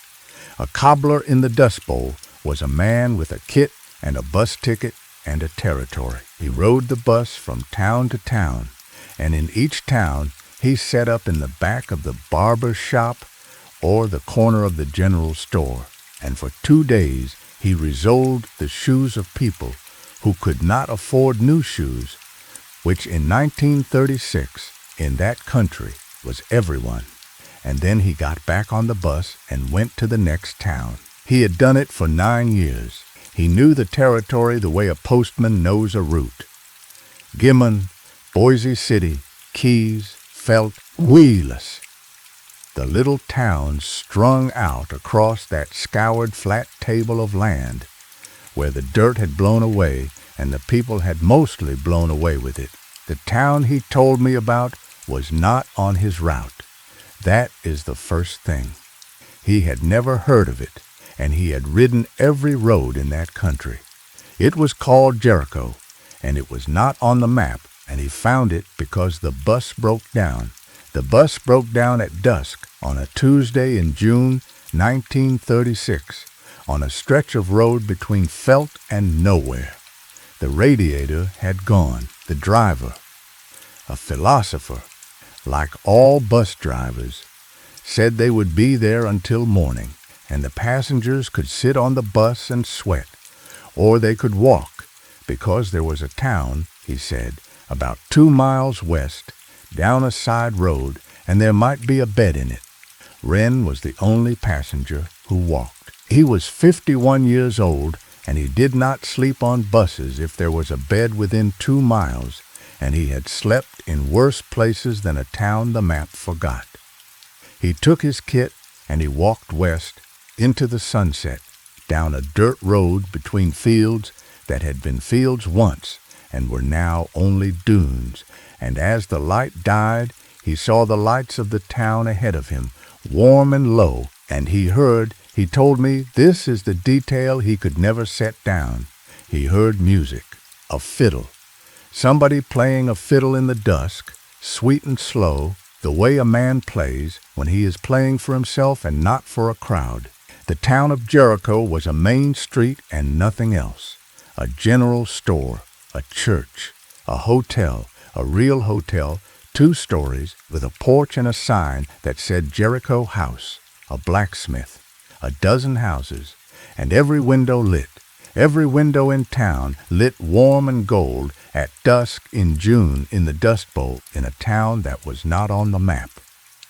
[SPEAKER 1] A cobbler in the Dust Bowl was a man with a kit and a bus ticket and a territory. He rode the bus from town to town, and in each town he set up in the back of the barber shop or the corner of the general store, and for 2 days he resoled the shoes of people who could not afford new shoes, which in 1936 in that country was everyone. And then he got back on the bus and went to the next town. He had done it for 9 years. He knew the territory the way a postman knows a route. Gimmon, Boise City, Keys, Felt, Wheelus. The little towns strung out across that scoured flat table of land, where the dirt had blown away and the people had mostly blown away with it. The town he told me about was not on his route. That is the first thing. He had never heard of it, and he had ridden every road in that country. It was called Jericho, and it was not on the map, and he found it because the bus broke down. The bus broke down at dusk on a Tuesday in June 1936 on a stretch of road between Felt and nowhere. The radiator had gone. The driver, a philosopher, like all bus drivers, said they would be there until morning, and the passengers could sit on the bus and sweat, or they could walk, because there was a town, he said, about 2 miles west, down a side road, and there might be a bed in it. Wren was the only passenger who walked. He was 51 years old, and he did not sleep on buses if there was a bed within 2 miles, and he had slept in worse places than a town the map forgot. He took his kit, and he walked west into the sunset, down a dirt road between fields that had been fields once and were now only dunes, and as the light died, he saw the lights of the town ahead of him, warm and low, and he told me this is the detail he could never set down. He heard music, a fiddle, somebody playing a fiddle in the dusk, sweet and slow, the way a man plays when he is playing for himself and not for a crowd. The town of Jericho was a main street and nothing else. A general store, a church, a hotel, a real hotel, 2 stories, with a porch and a sign that said Jericho House, a blacksmith, a dozen houses, and every window lit. Every window in town lit warm and gold at dusk in June in the Dust Bowl in a town that was not on the map.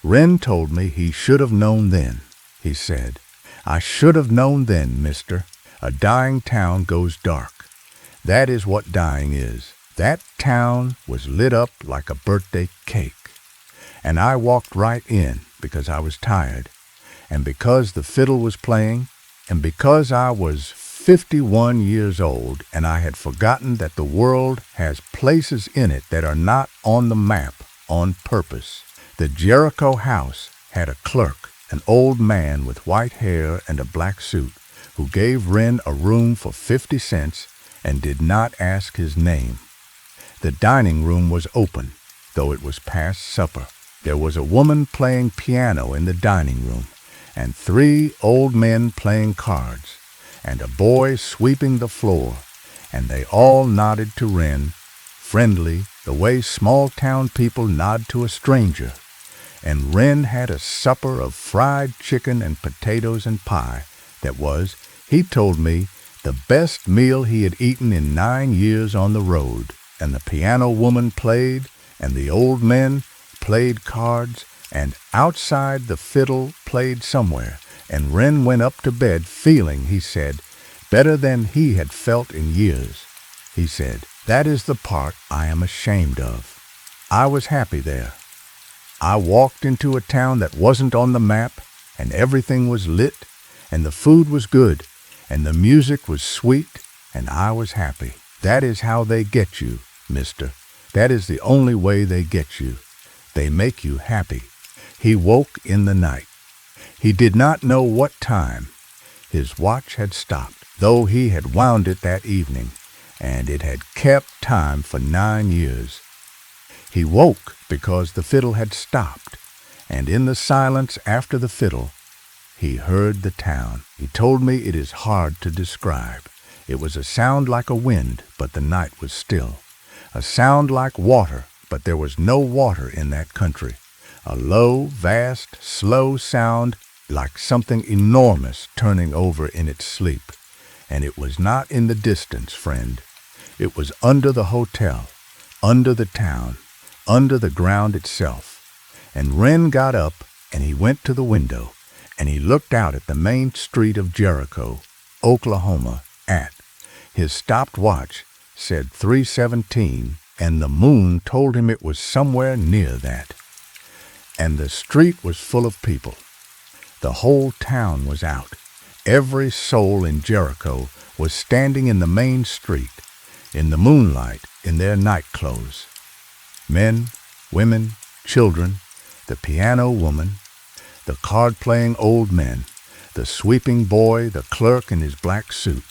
[SPEAKER 1] Wren told me he should have known then, he said. I should have known then, mister. A dying town goes dark. That is what dying is. That town was lit up like a birthday cake. And I walked right in because I was tired, and because the fiddle was playing, and because I was 51 years old, and I had forgotten that the world has places in it that are not on the map on purpose. The Jericho House had a clerk, an old man with white hair and a black suit, who gave Wren a room for 50 cents and did not ask his name. The dining room was open, though it was past supper. There was a woman playing piano in the dining room, and 3 old men playing cards, and a boy sweeping the floor, and they all nodded to Wren, friendly, the way small-town people nod to a stranger. And Wren had a supper of fried chicken and potatoes and pie that was, he told me, the best meal he had eaten in 9 years on the road. And the piano woman played, and the old men played cards, and outside the fiddle played somewhere, and Wren went up to bed feeling, he said, better than he had felt in years. He said, that is the part I am ashamed of. I was happy there. I walked into a town that wasn't on the map, and everything was lit, and the food was good, and the music was sweet, and I was happy. That is how they get you, mister. That is the only way they get you. They make you happy. He woke in the night. He did not know what time. His watch had stopped, though he had wound it that evening, and it had kept time for 9 years. He woke because the fiddle had stopped, and in the silence after the fiddle, he heard the town. He told me it is hard to describe. It was a sound like a wind, but the night was still. A sound like water, but there was no water in that country. A low, vast, slow sound like something enormous turning over in its sleep. And it was not in the distance, friend. It was under the hotel, under the town, under the ground itself. And Wren got up, and he went to the window, and he looked out at the main street of Jericho, Oklahoma, at His stopped watch said 3:17, and the moon told him it was somewhere near that. And the street was full of people. The whole town was out. Every soul in Jericho was standing in the main street, in the moonlight, in their night clothes. Men, women, children, the piano woman, the card-playing old men, the sweeping boy, the clerk in his black suit,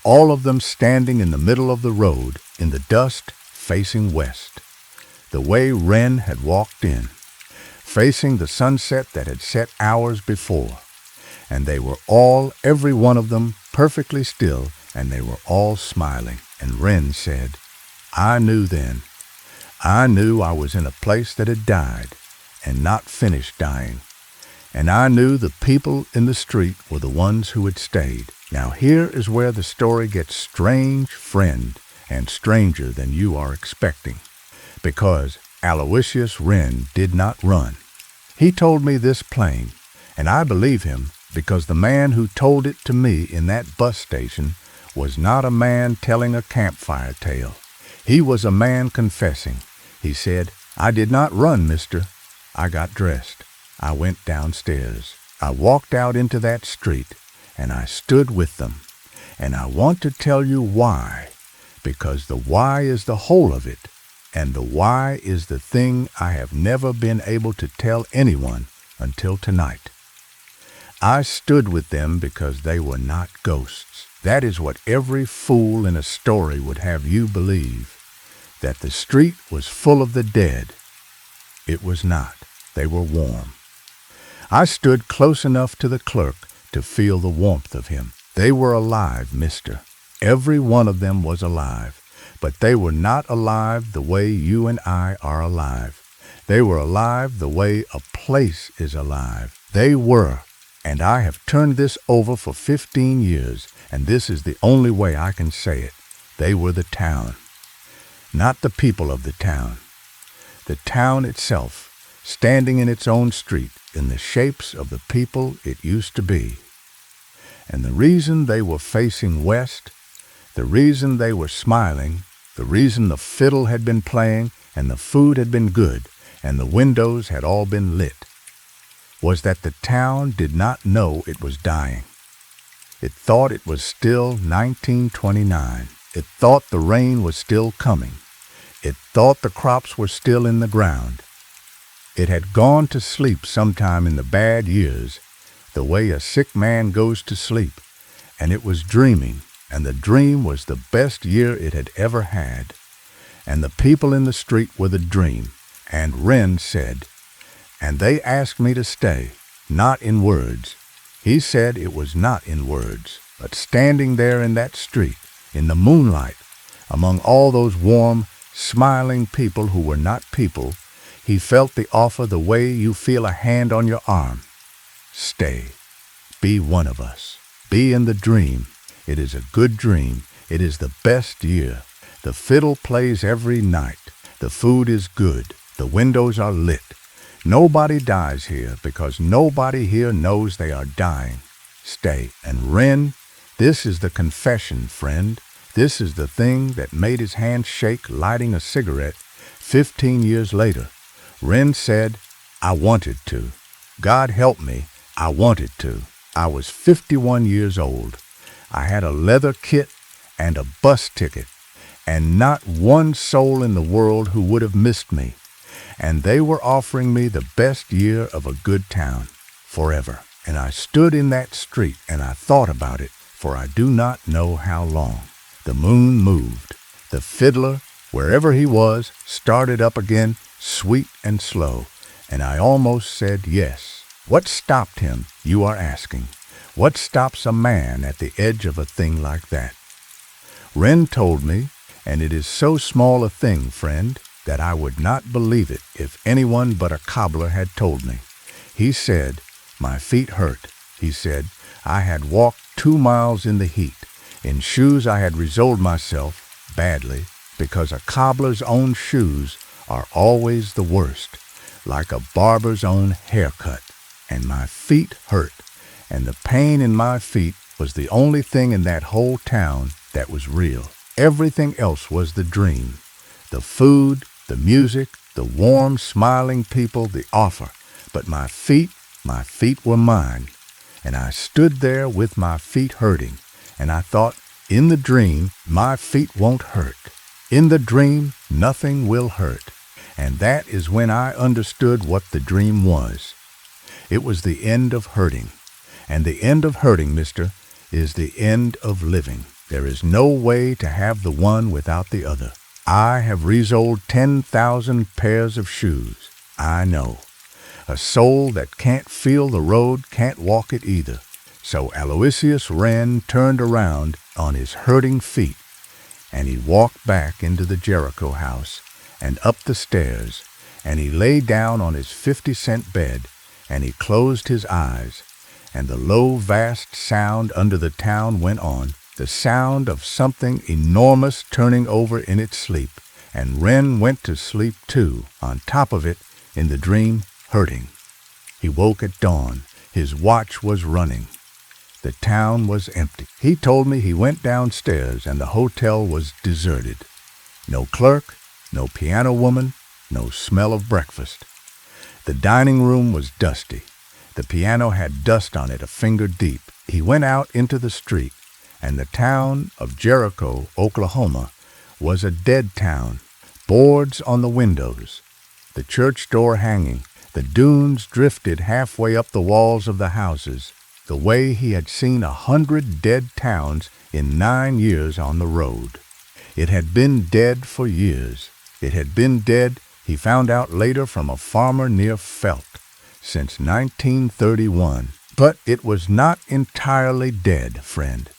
[SPEAKER 1] all of them standing in the middle of the road, in the dust, facing west, the way Wren had walked in, facing the sunset that had set hours before. And they were all, every one of them, perfectly still, and they were all smiling. And Wren said, I knew then. I knew I was in a place that had died and not finished dying. And I knew the people in the street were the ones who had stayed. Now here is where the story gets strange, friend, and stranger than you are expecting. Because Aloysius Wren did not run. He told me this plain, and I believe him because the man who told it to me in that bus station was not a man telling a campfire tale. He was a man confessing. He said, I did not run, mister. I got dressed. I went downstairs. I walked out into that street, and I stood with them. And I want to tell you why, because the why is the whole of it, and the why is the thing I have never been able to tell anyone until tonight. I stood with them because they were not ghosts. That is what every fool in a story would have you believe, that the street was full of the dead. It was not. They were warm. I stood close enough to the clerk to feel the warmth of him. They were alive, mister. Every one of them was alive. But they were not alive the way you and I are alive. They were alive the way a place is alive. They were. And I have turned this over for 15 years, and this is the only way I can say it. They were the town. Not the people of the town. The town itself, standing in its own street, in the shapes of the people it used to be. And the reason they were facing west, the reason they were smiling, the reason the fiddle had been playing, and the food had been good, and the windows had all been lit, was that the town did not know it was dying. It thought it was still 1929. It thought the rain was still coming. It thought the crops were still in the ground. It had gone to sleep sometime in the bad years, the way a sick man goes to sleep, and it was dreaming, and the dream was the best year it had ever had. And the people in the street were the dream. And Wren said, and they asked me to stay, not in words. He said it was not in words, but standing there in that street, in the moonlight, among all those warm, smiling people who were not people, he felt the offer the way you feel a hand on your arm. Stay. Be one of us. Be in the dream. It is a good dream. It is the best year. The fiddle plays every night. The food is good. The windows are lit. Nobody dies here because nobody here knows they are dying. Stay. And Wren, this is the confession, friend. This is the thing that made his hand shake lighting a cigarette 15 years later. Wren said, I wanted to. God help me, I wanted to. I was 51 years old. I had a leather kit and a bus ticket, and not one soul in the world who would have missed me. And they were offering me the best year of a good town, forever. And I stood in that street and I thought about it, for I do not know how long. The moon moved. The fiddler, wherever he was, started up again, sweet and slow, and I almost said yes. What stopped him, you are asking? What stops a man at the edge of a thing like that? Wren told me, and it is so small a thing, friend, that I would not believe it if anyone but a cobbler had told me. He said, my feet hurt. He said, I had walked 2 miles in the heat. In shoes I had resoled myself, badly, because a cobbler's own shoes are always the worst, like a barber's own haircut. And my feet hurt, and the pain in my feet was the only thing in that whole town that was real. Everything else was the dream. The food, the music, the warm, smiling people, the offer. But my feet were mine. And I stood there with my feet hurting. And I thought, in the dream, my feet won't hurt. In the dream, nothing will hurt. And that is when I understood what the dream was. It was the end of hurting. And the end of hurting, mister, is the end of living. There is no way to have the one without the other. I have resoled 10,000 pairs of shoes. I know. A soul that can't feel the road can't walk it either. So Aloysius Wren turned around on his hurting feet, and he walked back into the Jericho house and up the stairs, and he lay down on his 50-cent bed, and he closed his eyes, and the low, vast sound under the town went on, the sound of something enormous turning over in its sleep, and Wren went to sleep too, on top of it, in the dream, hurting. He woke at dawn. His watch was running. The town was empty. He told me he went downstairs and the hotel was deserted. No clerk, no piano woman, no smell of breakfast. The dining room was dusty. The piano had dust on it a finger deep. He went out into the street, and the town of Jericho, Oklahoma, was a dead town. Boards on the windows, the church door hanging, the dunes drifted halfway up the walls of the houses, the way he had seen 100 dead towns in 9 years on the road. It had been dead for years. It had been dead, he found out later from a farmer near Felt, since 1931. But it was not entirely dead, friend,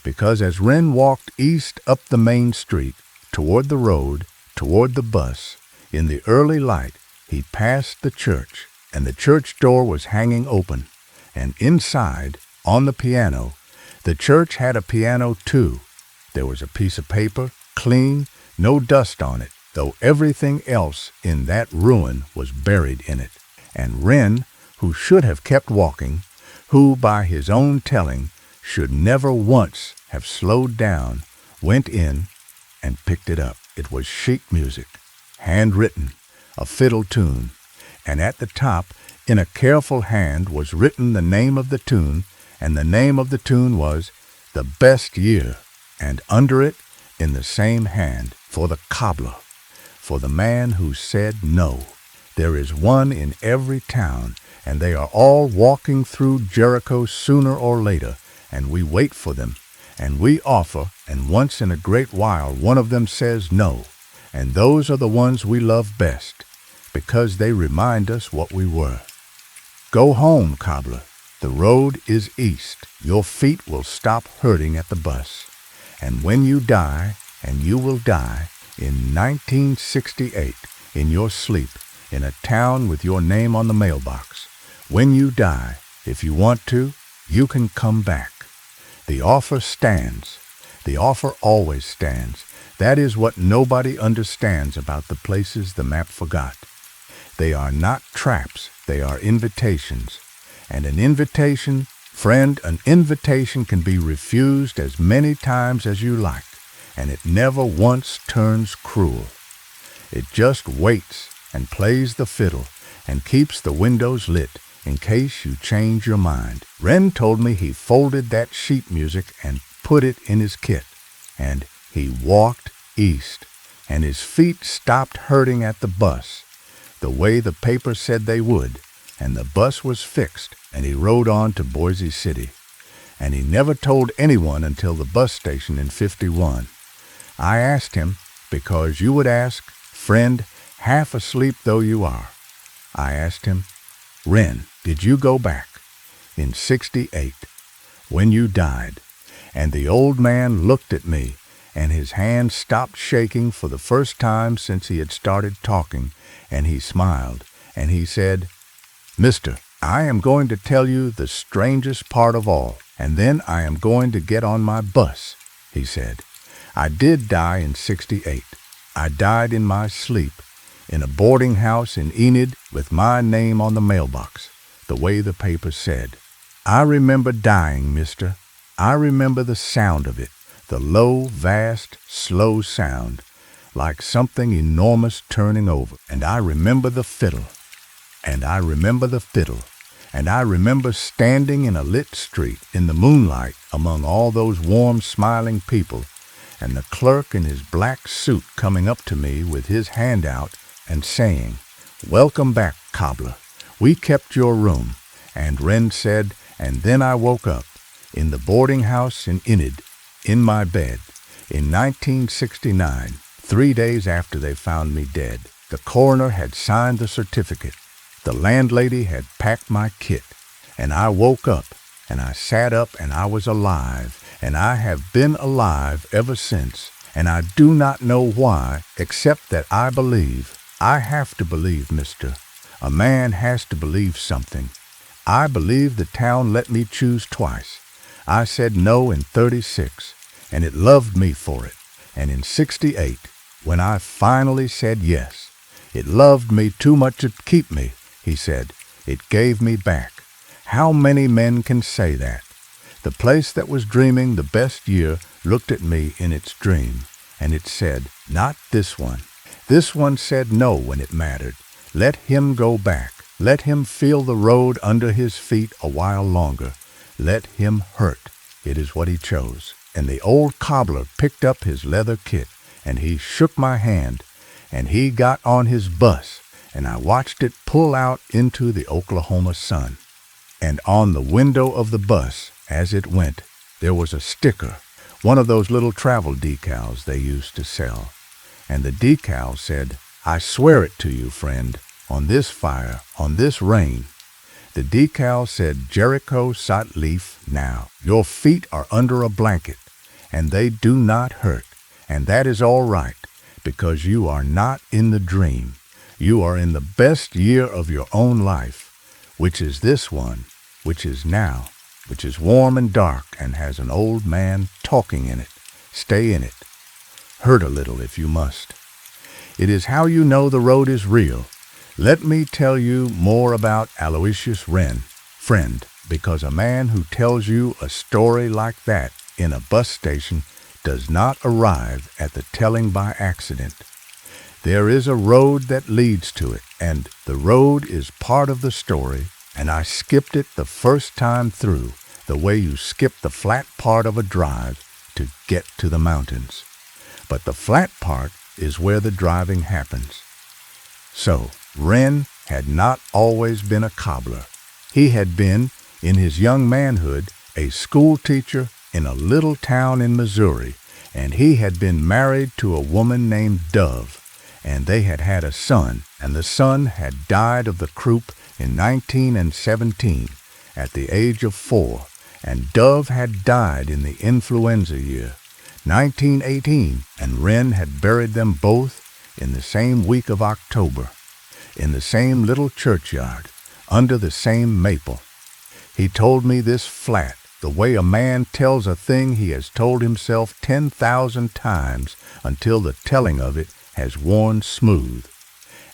[SPEAKER 1] because as Wren walked east up the main street, toward the road, toward the bus, in the early light, he passed the church, and the church door was hanging open, and inside, on the piano, the church had a piano too. There was a piece of paper, clean, no dust on it, though everything else in that ruin was buried in it. And Wren, who should have kept walking, who, by his own telling, should never once have slowed down, went in and picked it up. It was sheet music, handwritten, a fiddle tune, and at the top, in a careful hand, was written the name of the tune, and the name of the tune was The Best Year, and under it, in the same hand, for the cobbler, for the man who said no. There is one in every town, and they are all walking through Jericho sooner or later, and we wait for them, and we offer, and once in a great while one of them says no, and those are the ones we love best, because they remind us what we were. Go home, cobbler. The road is east. Your feet will stop hurting at the bus. And when you die, and you will die, in 1968, in your sleep, in a town with your name on the mailbox, when you die, if you want to, you can come back. The offer stands. The offer always stands. That is what nobody understands about the places the map forgot. They are not traps. They are invitations. And an invitation, friend, an invitation can be refused as many times as you like, and it never once turns cruel. It just waits and plays the fiddle and keeps the windows lit in case you change your mind. Wren told me he folded that sheet music and put it in his kit, and he walked east, and his feet stopped hurting at the bus, the way the paper said they would, and the bus was fixed, and he rode on to Boise City. And he never told anyone until the bus station in 51. I asked him, because you would ask, friend, half asleep though you are, I asked him, Wren, did you go back in 68 when you died? And the old man looked at me, and his hand stopped shaking for the first time since he had started talking, and he smiled, and he said, Mister, I am going to tell you the strangest part of all, and then I am going to get on my bus, he said. I did die in 68. I died in my sleep, in a boarding house in Enid with my name on the mailbox, the way the paper said. I remember dying, mister, I remember the sound of it, the low, vast, slow sound, like something enormous turning over. And I remember the fiddle, and I remember the fiddle, and I remember standing in a lit street in the moonlight among all those warm, smiling people, and the clerk in his black suit coming up to me with his hand out and saying, "Welcome back, cobbler. We kept your room." And Wren said, and then I woke up in the boarding house in Enid, in my bed, in 1969, 3 days after they found me dead. The coroner had signed the certificate. The landlady had packed my kit. And I woke up, and I sat up, and I was alive, and I have been alive ever since. And I do not know why, except that I believe. I have to believe, mister. A man has to believe something. I believe the town let me choose twice. I said no in 36, and it loved me for it. And in 68, when I finally said yes, it loved me too much to keep me, he said. It gave me back. How many men can say that? The place that was dreaming the best year looked at me in its dream, and it said, "Not this one." This one said no when it mattered. Let him go back. Let him feel the road under his feet a while longer. Let him hurt. It is what he chose. And the old cobbler picked up his leather kit, and he shook my hand, and he got on his bus, and I watched it pull out into the Oklahoma sun. And on the window of the bus, as it went, there was a sticker, one of those little travel decals they used to sell. And the decal said, "I swear it to you, friend, on this fire, on this rain." The decal said, "Jericho Sot Leaf, now. Your feet are under a blanket, and they do not hurt. And that is all right, because you are not in the dream. You are in the best year of your own life, which is this one, which is now, which is warm and dark and has an old man talking in it. Stay in it. Hurt a little if you must. It is how you know the road is real. Let me tell you more about Aloysius Wren, friend, because a man who tells you a story like that in a bus station does not arrive at the telling by accident. There is a road that leads to it, and the road is part of the story, and I skipped it the first time through, the way you skip the flat part of a drive to get to the mountains. But the flat part is where the driving happens. So, Wren had not always been a cobbler. He had been, in his young manhood, a school teacher in a little town in Missouri, and he had been married to a woman named Dove, and they had had a son, and the son had died of the croup in 1917 at the age of 4, and Dove had died in the influenza year, 1918, and Wren had buried them both in the same week of October, in the same little churchyard, under the same maple. He told me this flat, the way a man tells a thing he has told himself 10,000 times until the telling of it has worn smooth.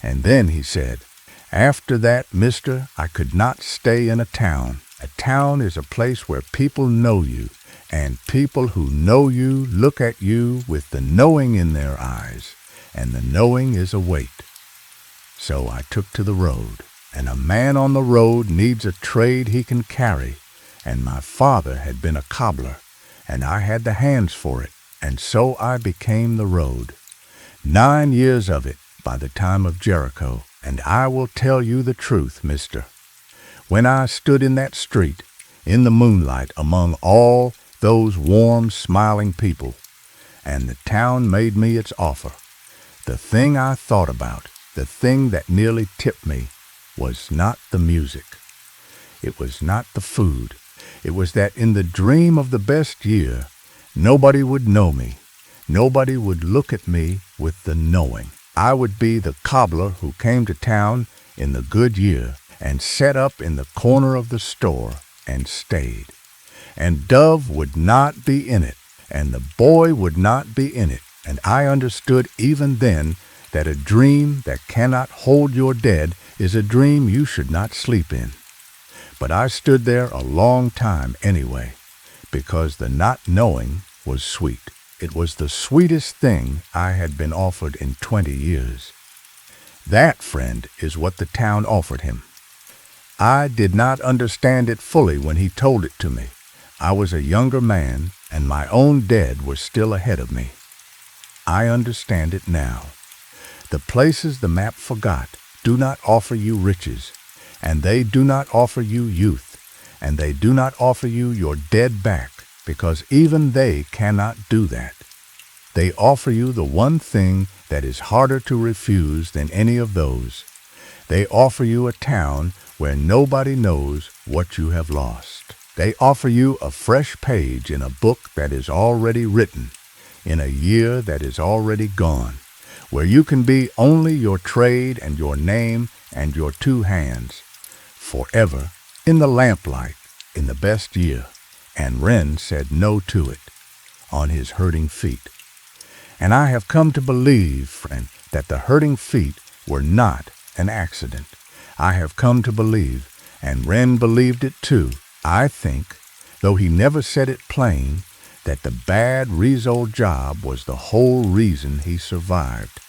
[SPEAKER 1] And then he said, "After that, mister, I could not stay in a town. A town is a place where people know you, and people who know you look at you with the knowing in their eyes, and the knowing is a weight." So I took to the road, and a man on the road needs a trade he can carry, and my father had been a cobbler, and I had the hands for it, and so I became the road. 9 years of it by the time of Jericho, and I will tell you the truth, mister. When I stood in that street, in the moonlight among all those warm, smiling people, and the town made me its offer, the thing I thought about, the thing that nearly tipped me, was not the music. It was not the food. It was that in the dream of the best year, nobody would know me. Nobody would look at me with the knowing. I would be the cobbler who came to town in the good year and set up in the corner of the store and stayed. And Dove would not be in it, and the boy would not be in it, and I understood even then that a dream that cannot hold your dead is a dream you should not sleep in. But I stood there a long time anyway, because the not knowing was sweet. It was the sweetest thing I had been offered in 20 years. That, friend, is what the town offered him. I did not understand it fully when he told it to me. I was a younger man, and my own dead were still ahead of me. I understand it now. The places the map forgot do not offer you riches, and they do not offer you youth, and they do not offer you your dead back, because even they cannot do that. They offer you the one thing that is harder to refuse than any of those. They offer you a town where nobody knows what you have lost. They offer you a fresh page in a book that is already written, in a year that is already gone, where you can be only your trade and your name and your two hands, forever, in the lamplight, in the best year. And Wren said no to it, on his hurting feet. And I have come to believe, friend, that the hurting feet were not an accident. I have come to believe, and Wren believed it too, I think, though he never said it plain, that the bad Rizzo job was the whole reason he survived.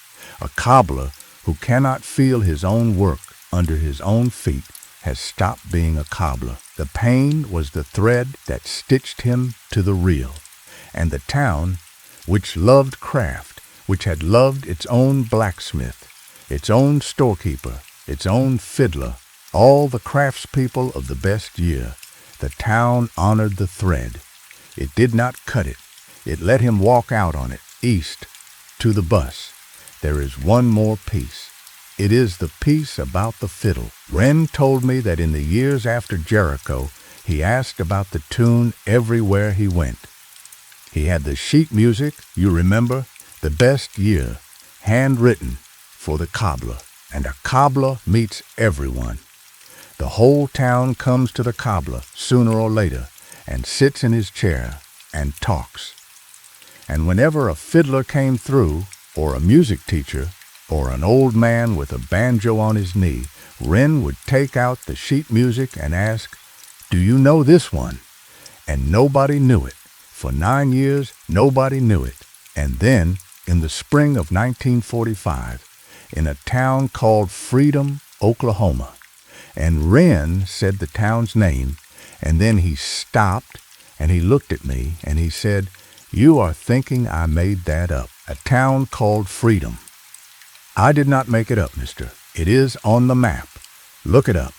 [SPEAKER 1] A cobbler who cannot feel his own work under his own feet has stopped being a cobbler. The pain was the thread that stitched him to the reel. And the town, which loved craft, which had loved its own blacksmith, its own storekeeper, its own fiddler, all the craftspeople of the best year, the town honored the thread. It did not cut it. It let him walk out on it, east, to the bus. There is one more piece. It is the piece about the fiddle. Wren told me that in the years after Jericho, he asked about the tune everywhere he went. He had the sheet music, you remember, the best year, handwritten for the cobbler. And a cobbler meets everyone. The whole town comes to the cobbler sooner or later and sits in his chair and talks. And whenever a fiddler came through, or a music teacher, or an old man with a banjo on his knee, Wren would take out the sheet music and ask, "Do you know this one?" And nobody knew it. For 9 years, nobody knew it. And then, in the spring of 1945, in a town called Freedom, Oklahoma, and Wren said the town's name, and then he stopped, and he looked at me, and he said, "You are thinking I made that up. A town called Freedom." I did not make it up, mister. It is on the map. Look it up.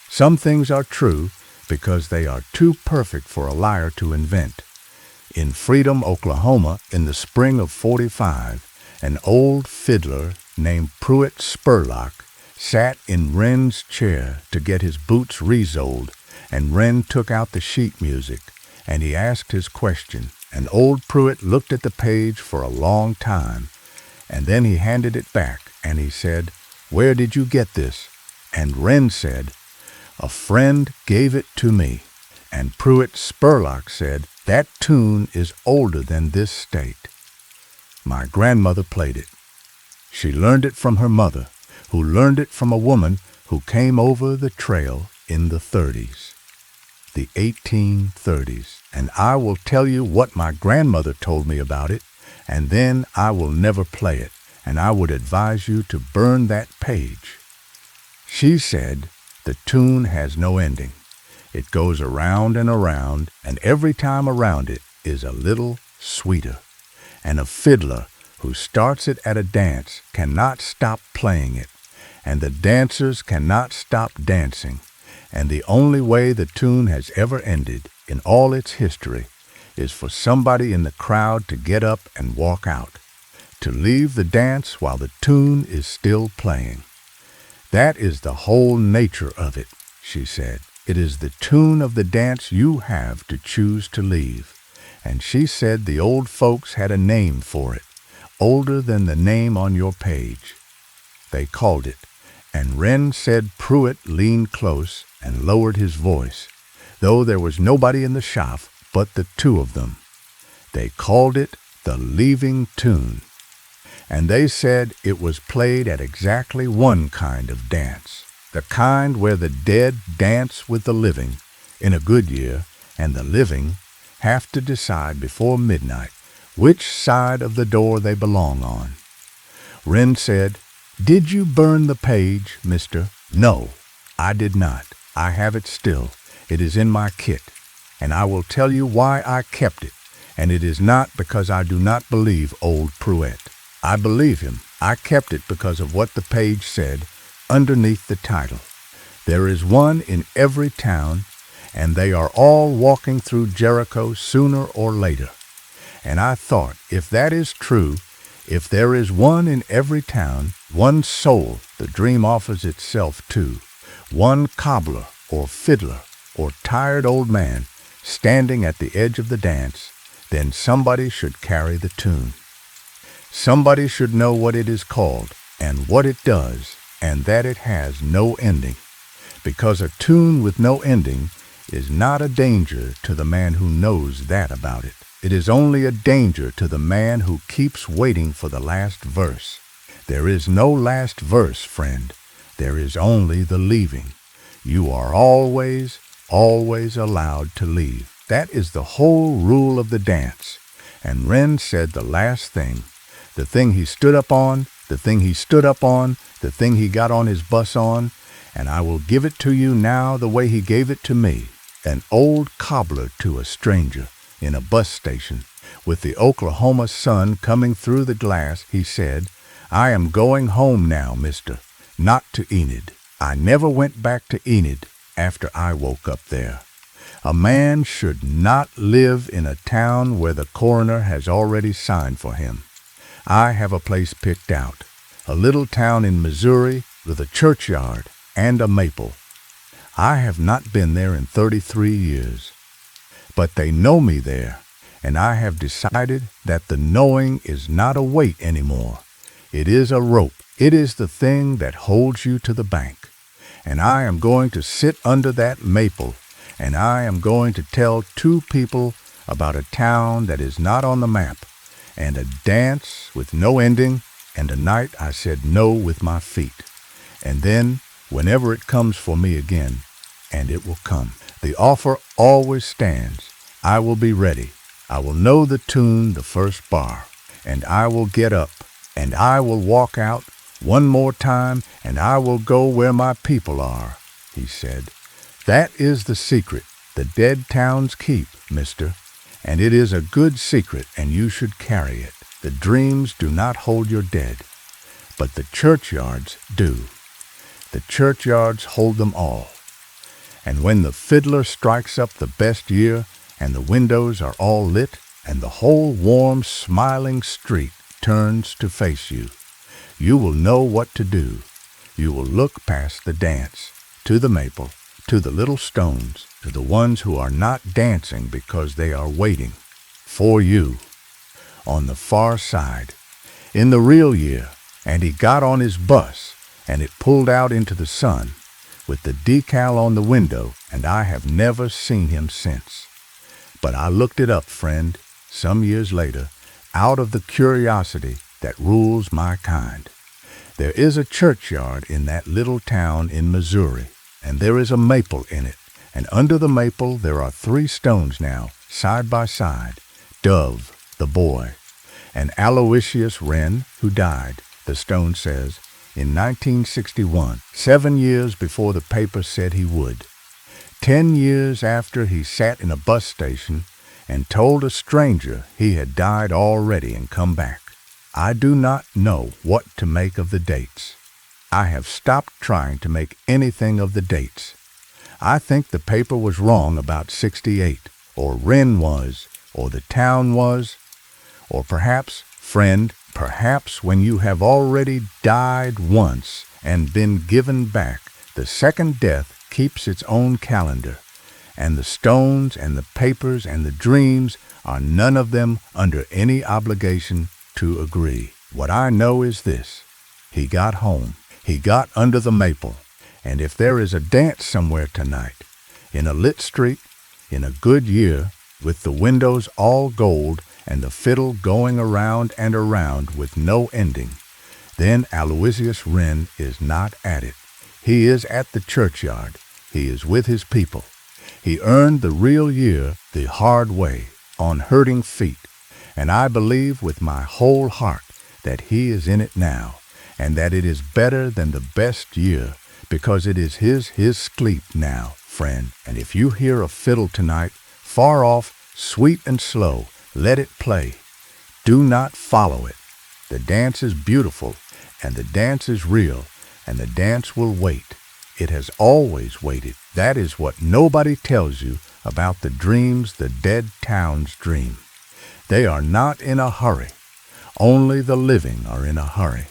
[SPEAKER 1] Some things are true because they are too perfect for a liar to invent. In Freedom, Oklahoma, in the spring of '45, an old fiddler named Pruitt Spurlock sat in Wren's chair to get his boots resoled, and Wren took out the sheet music, and he asked his question, and old Pruitt looked at the page for a long time, and then he handed it back, and he said, "Where did you get this?" And Wren said, "A friend gave it to me." And Pruitt Spurlock said, "That tune is older than this state." My grandmother played it. She learned it from her mother, who learned it from a woman who came over the trail in the 30s, the 1830s. And I will tell you what my grandmother told me about it, and then I will never play it, and I would advise you to burn that page. She said, the tune has no ending. It goes around, and every time around it is a little sweeter. And a fiddler who starts it at a dance cannot stop playing it, and the dancers cannot stop dancing. And the only way the tune has ever ended in all its history is for somebody in the crowd to get up and walk out, to leave the dance while the tune is still playing. That is the whole nature of it, she said. It is the tune of the dance you have to choose to leave. And she said the old folks had a name for it, older than the name on your page. They called it, and Wren said Pruitt leaned close and lowered his voice, though there was nobody in the shop but the two of them. They called it the Leaving Tune, and they said it was played at exactly one kind of dance, the kind where the dead dance with the living in a good year, and the living have to decide before midnight which side of the door they belong on. Wren said, "Did you burn the page, mister?" "No, I did not. I have it still. It is in my kit, and I will tell you why I kept it, and it is not because I do not believe old Pruitt. I believe him. I kept it because of what the page said underneath the title. There is one in every town, and they are all walking through Jericho sooner or later. And I thought, if that is true, if there is one in every town, one soul the dream offers itself to, one cobbler or fiddler or tired old man standing at the edge of the dance, then somebody should carry the tune. Somebody should know what it is called and what it does, and that it has no ending, because a tune with no ending is not a danger to the man who knows that about it. It is only a danger to the man who keeps waiting for the last verse. There is no last verse, friend. There is only the leaving. You are always, always allowed to leave. That is the whole rule of the dance. And Wren said the last thing, the thing he stood up on, the thing he stood up on, the thing he got on his bus on, and I will give it to you now the way he gave it to me, an old cobbler to a stranger in a bus station. With the Oklahoma sun coming through the glass, he said, "I am going home now, mister, not to Enid. I never went back to Enid after I woke up there. A man should not live in a town where the coroner has already signed for him. I have a place picked out, a little town in Missouri with a churchyard and a maple. I have not been there in 33 years. But they know me there, and I have decided that the knowing is not a weight anymore. It is a rope. It is the thing that holds you to the bank. And I am going to sit under that maple, and I am going to tell 2 people about a town that is not on the map, and a dance with no ending, and a night I said no with my feet. And then, whenever it comes for me again, and it will come, the offer always stands. I will be ready. I will know the tune the first bar, and I will get up, and I will walk out one more time, and I will go where my people are," he said. "That is the secret the dead towns keep, mister, and it is a good secret, and you should carry it. The dreams do not hold your dead, but the churchyards do. The churchyards hold them all. And when the fiddler strikes up the best year, and the windows are all lit, and the whole warm, smiling street turns to face you, you will know what to do. You will look past the dance, to the maple, to the little stones, to the ones who are not dancing because they are waiting for you on the far side, in the real year. And he got on his bus, and it pulled out into the sun, with the decal on the window, and I have never seen him since. But I looked it up, friend, some years later, out of the curiosity that rules my kind. There is a churchyard in that little town in Missouri, and there is a maple in it, and under the maple there are 3 stones now, side by side, Dove, the boy, and Aloysius Wren, who died, the stone says, in 1961, 7 years before the paper said he would. 10 years after he sat in a bus station and told a stranger he had died already and come back. I do not know what to make of the dates. I have stopped trying to make anything of the dates. I think the paper was wrong about 68, or Wren was, or the town was, or perhaps, friend, perhaps when you have already died once and been given back, the second death keeps its own calendar, and the stones and the papers and the dreams are none of them under any obligation to agree. What I know is this: he got home, he got under the maple, and if there is a dance somewhere tonight, in a lit street, in a good year, with the windows all gold and the fiddle going around and around with no ending, then Aloysius Wren is not at it. He is at the churchyard. He is with his people. He earned the real year the hard way, on hurting feet, and I believe with my whole heart that he is in it now, and that it is better than the best year, because it is his sleep now, friend. And if you hear a fiddle tonight, far off, sweet and slow, let it play. Do not follow it. The dance is beautiful, and the dance is real, and the dance will wait. It has always waited. That is what nobody tells you about the dreams the dead towns dream. They are not in a hurry. Only the living are in a hurry.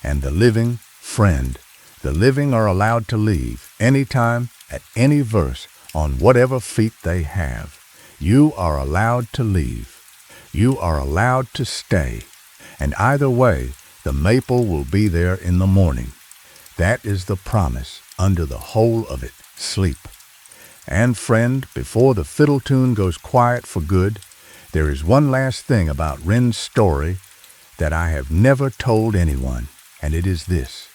[SPEAKER 1] And the living, friend, the living are allowed to leave anytime, at any verse, on whatever feet they have. You are allowed to leave. You are allowed to stay. And either way, the maple will be there in the morning. That is the promise under the whole of it, sleep. And friend, before the fiddle tune goes quiet for good, there is one last thing about Wren's story that I have never told anyone, and it is this.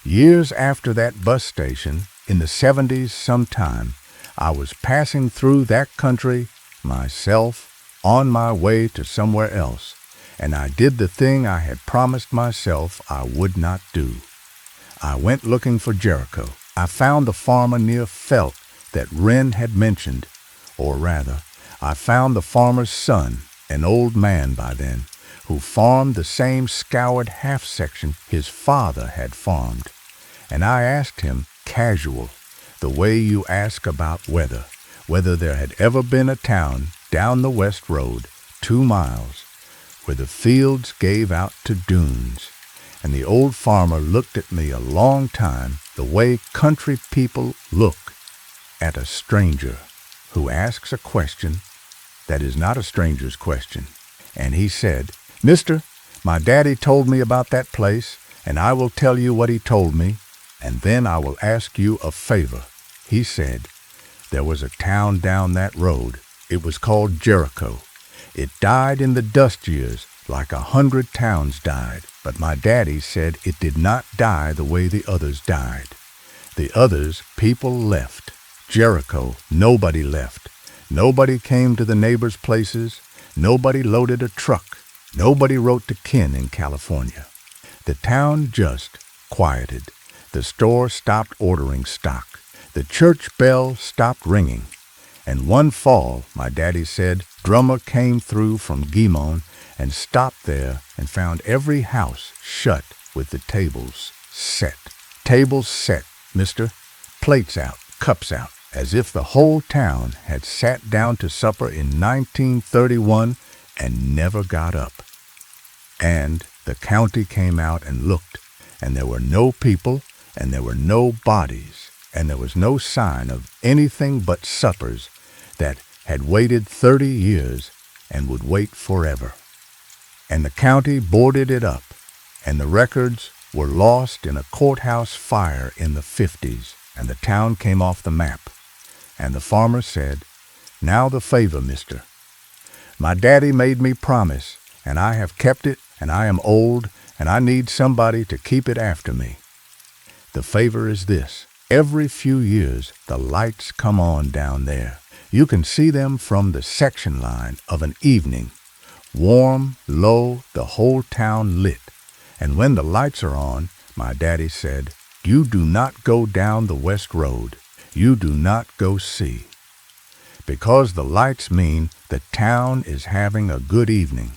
[SPEAKER 1] Years after that bus station, in the 70s sometime, I was passing through that country myself, on my way to somewhere else, and I did the thing I had promised myself I would not do. I went looking for Jericho. I found the farmer near Felt that Wren had mentioned, or rather, I found the farmer's son, an old man by then, who farmed the same scoured half-section his father had farmed. And I asked him, casual, the way you ask about weather, whether there had ever been a town down the West Road, 2 miles, where the fields gave out to dunes. And the old farmer looked at me a long time the way country people look at a stranger who asks a question that is not a stranger's question. And he said, Mister, my daddy told me about that place, and I will tell you what he told me, and then I will ask you a favor. He said, there was a town down that road. It was called Jericho. It died in the dust years, like 100 towns died, but my daddy said it did not die the way the others died. The others, people left. Jericho, nobody left. Nobody came to the neighbors' places. Nobody loaded a truck. Nobody wrote to kin in California. The town just quieted. The store stopped ordering stock. The church bell stopped ringing. And one fall, my daddy said, drummer came through from Guimon and stopped there and found every house shut with the tables set. Tables set, mister. Plates out, cups out, as if the whole town had sat down to supper in 1931 and never got up. And the county came out and looked, and there were no people, and there were no bodies, and there was no sign of anything but suppers that had waited 30 years and would wait forever. And the county boarded it up, and the records were lost in a courthouse fire in the 50s, and the town came off the map. And the farmer said, now the favor, mister. My daddy made me promise, and I have kept it, and I am old, and I need somebody to keep it after me. The favor is this. Every few years, the lights come on down there. You can see them from the section line of an evening. Warm, low, the whole town lit. And when the lights are on, my daddy said, you do not go down the West Road. You do not go see. Because the lights mean the town is having a good evening.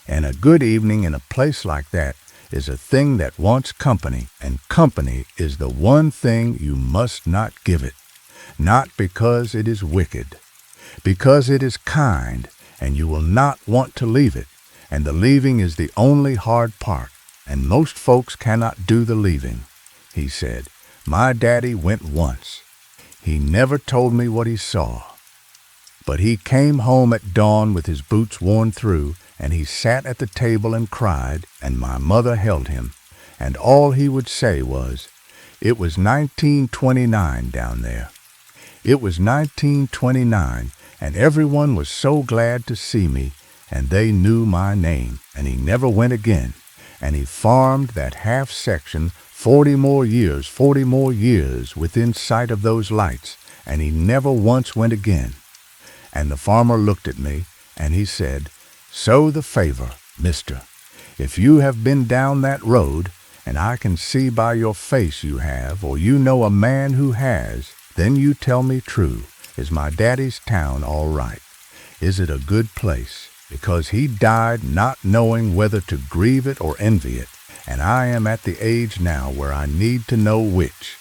[SPEAKER 1] And a good evening in a place like that is a thing that wants company, and company is the one thing you must not give it. Not because it is wicked, because it is kind, and you will not want to leave it, and the leaving is the only hard part, and most folks cannot do the leaving. He said, my daddy went once. He never told me what he saw. But he came home at dawn with his boots worn through, and he sat at the table and cried, and my mother held him, and all he would say was, it was 1929 down there. It was 1929, and everyone was so glad to see me, and they knew my name, and he never went again, and he farmed that half-section 40 more years within sight of those lights, and he never once went again. And the farmer looked at me, and he said, "So the favor, mister. If you have been down that road, and I can see by your face you have, or you know a man who has, then you tell me true, is my daddy's town all right? Is it a good place? Because he died not knowing whether to grieve it or envy it, and I am at the age now where I need to know which."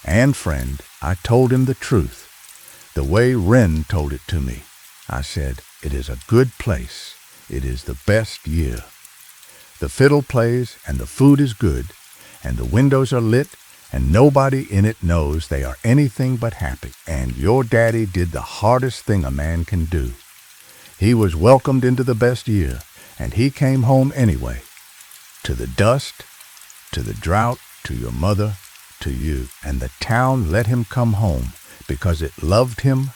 [SPEAKER 1] And friend, I told him the truth, the way Wren told it to me. I said, "It is a good place. It is the best year. The fiddle plays, and the food is good, and the windows are lit, and nobody in it knows they are anything but happy. And your daddy did the hardest thing a man can do. He was welcomed into the best year, and he came home anyway. To the dust, to the drought, to your mother, to you. And the town let him come home because it loved him,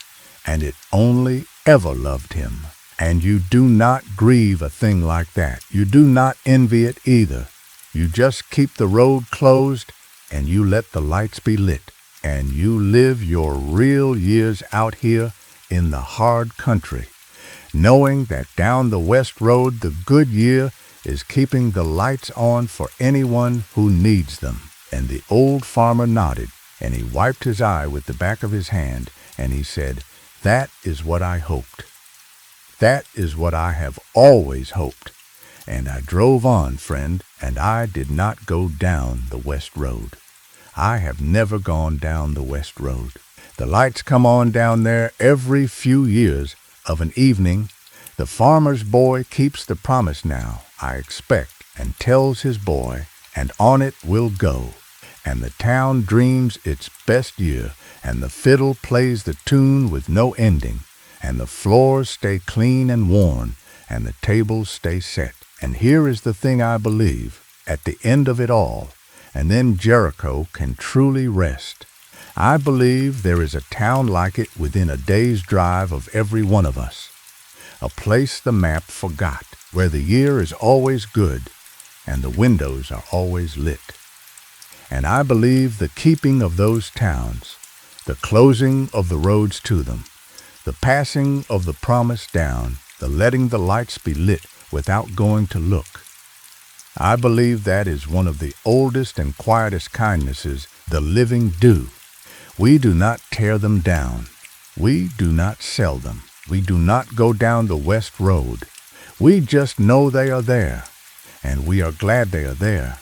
[SPEAKER 1] and it only ever loved him. And you do not grieve a thing like that. You do not envy it either. You just keep the road closed, and you let the lights be lit, and you live your real years out here in the hard country, knowing that down the west road the good year is keeping the lights on for anyone who needs them." And the old farmer nodded, and he wiped his eye with the back of his hand, and he said, "That is what I hoped. That is what I have always hoped." And I drove on, friend, and I did not go down the west road. I have never gone down the west road. The lights come on down there every few years of an evening. The farmer's boy keeps the promise now, I expect, and tells his boy, and on it we'll go. And the town dreams its best year, and the fiddle plays the tune with no ending, and the floors stay clean and worn, and the tables stay set. And here is the thing I believe, at the end of it all, and then Jericho can truly rest. I believe there is a town like it within a day's drive of every one of us. A place the map forgot, where the year is always good, and the windows are always lit. And I believe the keeping of those towns, the closing of the roads to them, the passing of the promise down, the letting the lights be lit without going to look. I believe that is one of the oldest and quietest kindnesses the living do. We do not tear them down. We do not sell them. We do not go down the west road. We just know they are there, and we are glad they are there.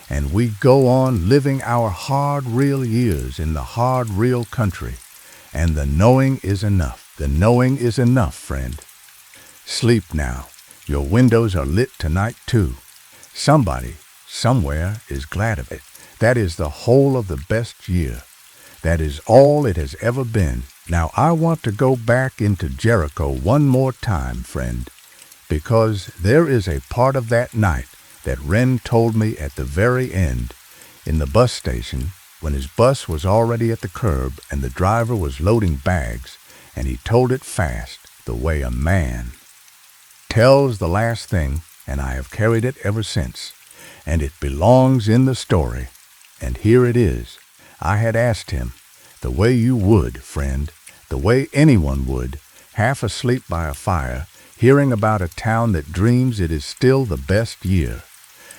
[SPEAKER 1] And we go on living our hard, real years in the hard, real country. And the knowing is enough. The knowing is enough, friend. Sleep now. Your windows are lit tonight, too. Somebody, somewhere, is glad of it. That is the whole of the best year. That is all it has ever been. Now I want to go back into Jericho one more time, friend, because there is a part of that night that Wren told me at the very end, in the bus station, when his bus was already at the curb and the driver was loading bags, and he told it fast, the way a man tells the last thing, and I have carried it ever since, and it belongs in the story, and here it is. I had asked him, the way you would, friend, the way anyone would, half asleep by a fire, hearing about a town that dreams it is still the best year.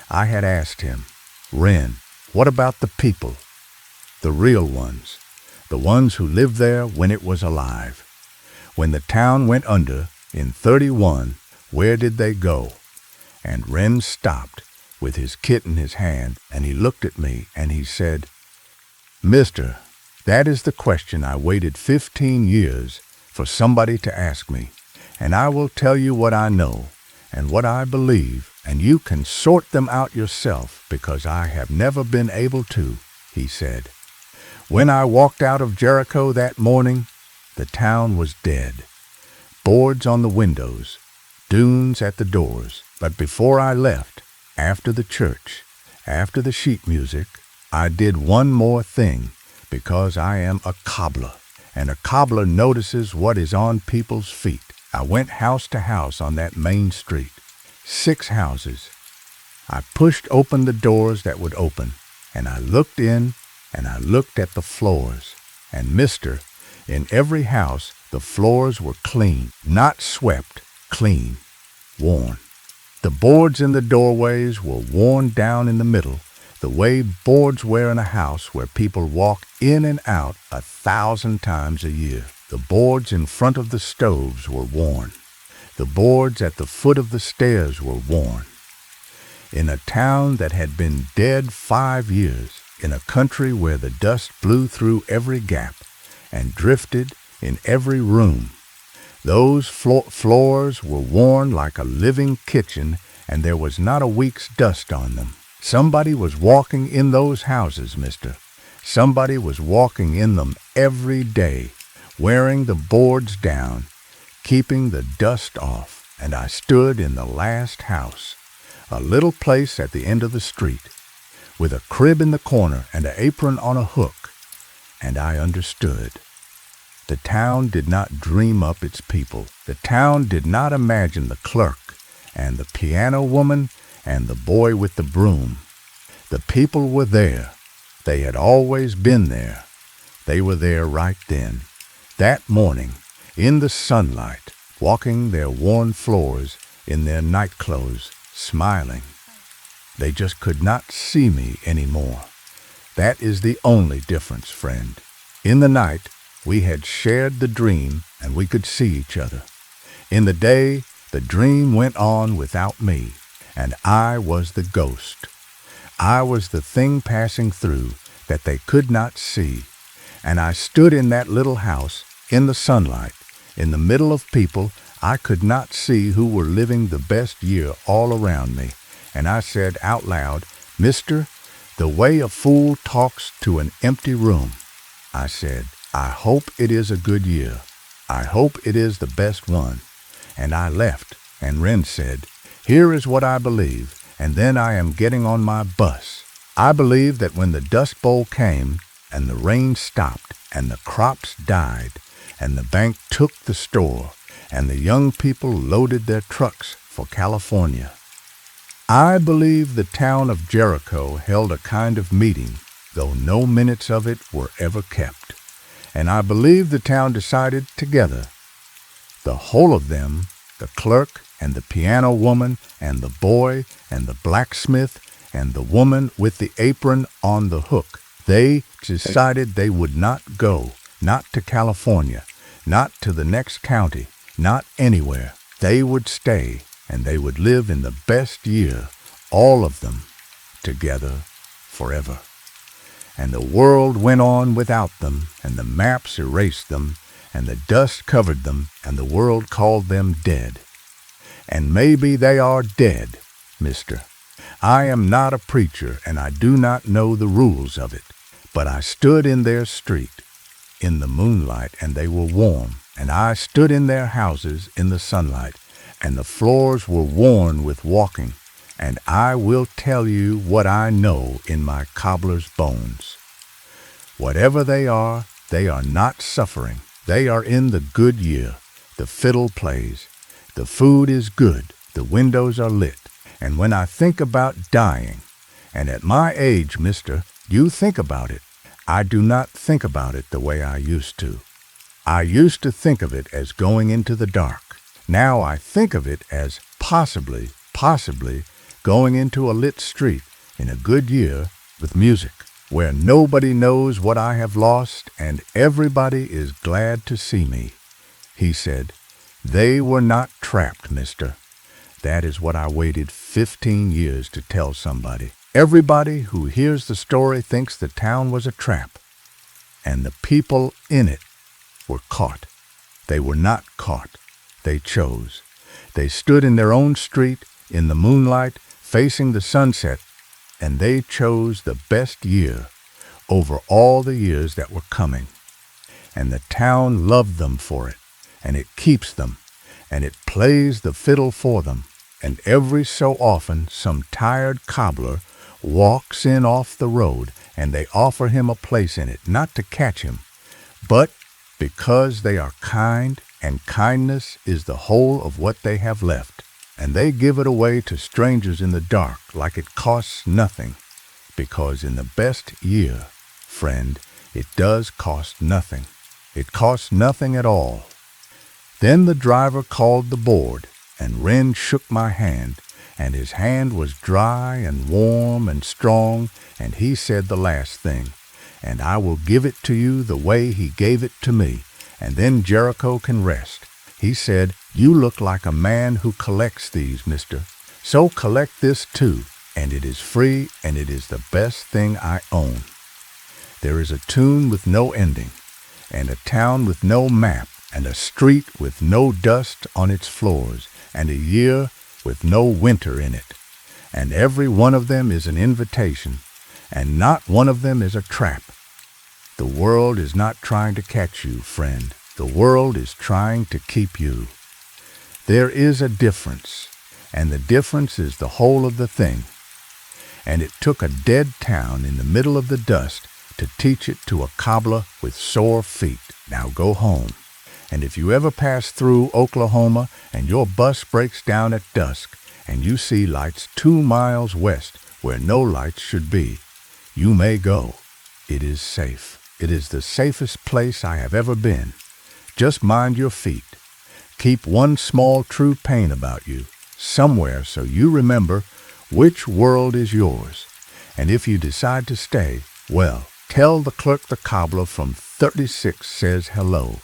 [SPEAKER 1] I had asked him, "Wren, what about the people? The real ones, the ones who lived there when it was alive. When the town went under in 31, where did they go?" And Wren stopped with his kit in his hand, and he looked at me and he said, "Mister, that is the question I waited 15 years for somebody to ask me, and I will tell you what I know and what I believe, and you can sort them out yourself, because I have never been able to," he said. "When I walked out of Jericho that morning, the town was dead. Boards on the windows, dunes at the doors. But before I left, after the church, after the sheet music, I did one more thing, because I am a cobbler, and a cobbler notices what is on people's feet. I went house to house on that main street, 6 houses. I pushed open the doors that would open, and I looked in, and I looked at the floors. And mister, In every house, the floors were clean, not swept, clean, worn. The boards in the doorways were worn down in the middle, the way boards wear in a house where people walk in and out 1,000 times a year. The boards in front of the stoves were worn. The boards at the foot of the stairs were worn. In a town that had been dead 5 years, in a country where the dust blew through every gap and drifted in every room, those floors were worn like a living kitchen, and there was not a week's dust on them. Somebody was walking in those houses, mister. Somebody was walking in them every day, wearing the boards down, keeping the dust off, and I stood in the last house, a little place at the end of the street, with a crib in the corner and an apron on a hook, and I understood. The town did not dream up its people. The town did not imagine the clerk and the piano woman and the boy with the broom. The people were there. They had always been there. They were there right then, that morning, in the sunlight, walking their worn floors in their night clothes, smiling. They just could not see me anymore. That is the only difference, friend. In the night, we had shared the dream and we could see each other. In the day, the dream went on without me, and I was the ghost. I was the thing passing through that they could not see, and I stood in that little house in the sunlight, in the middle of people I could not see who were living the best year all around me, and I said out loud, "Mister, the way a fool talks to an empty room," I said, "I hope it is a good year. I hope it is the best one." And I left, and Wren said, "Here is what I believe, and then I am getting on my bus. I believe that when the Dust Bowl came, and the rain stopped, and the crops died, and the bank took the store, and the young people loaded their trucks for California, I believe the town of Jericho held a kind of meeting, though no minutes of it were ever kept. And I believe the town decided together, the whole of them, the clerk and the piano woman and the boy and the blacksmith and the woman with the apron on the hook, they decided they would not go, not to California, not to the next county, not anywhere. They would stay, and they would live in the best year, all of them, together forever. And the world went on without them, and the maps erased them, and the dust covered them, and the world called them dead. And maybe they are dead, mister. I am not a preacher, and I do not know the rules of it, but I stood in their street, in the moonlight, and they were warm, and I stood in their houses in the sunlight, and the floors were worn with walking, and I will tell you what I know in my cobbler's bones. Whatever they are not suffering. They are in the good year. The fiddle plays. The food is good. The windows are lit. And when I think about dying, and at my age, mister, you think about it, I do not think about it the way I used to. I used to think of it as going into the dark. Now I think of it as possibly going into a lit street in a good year with music, where nobody knows what I have lost and everybody is glad to see me. He said, "They were not trapped, mister." That is what I waited 15 years to tell somebody. Everybody who hears the story thinks the town was a trap, and the people in it were caught. They were not caught. They chose. They stood in their own street, in the moonlight, facing the sunset, and they chose the best year over all the years that were coming. And the town loved them for it, and it keeps them, and it plays the fiddle for them, and every so often some tired cobbler walks in off the road, and they offer him a place in it, not to catch him, but because they are kind, and kindness is the whole of what they have left, and they give it away to strangers in the dark like it costs nothing, because in the best year, friend, it does cost nothing. It cost nothing at all. Then the driver called the board, and Wren shook my hand, and his hand was dry and warm and strong, and he said the last thing, and I will give it to you the way he gave it to me, and then Jericho can rest. He said, "You look like a man who collects these, mister. So collect this too, and it is free, and it is the best thing I own." There is a tune with no ending, and a town with no map, and a street with no dust on its floors, and a year with no winter in it. And every one of them is an invitation, and not one of them is a trap. The world is not trying to catch you, friend. The world is trying to keep you. There is a difference, and the difference is the whole of the thing. And it took a dead town in the middle of the dust to teach it to a cobbler with sore feet. Now go home. And if you ever pass through Oklahoma and your bus breaks down at dusk and you see lights 2 miles west where no lights should be, you may go. It is safe. It is the safest place I have ever been. Just mind your feet. Keep one small true pain about you, somewhere, so you remember which world is yours. And if you decide to stay, well, tell the clerk the cobbler from 36 says hello,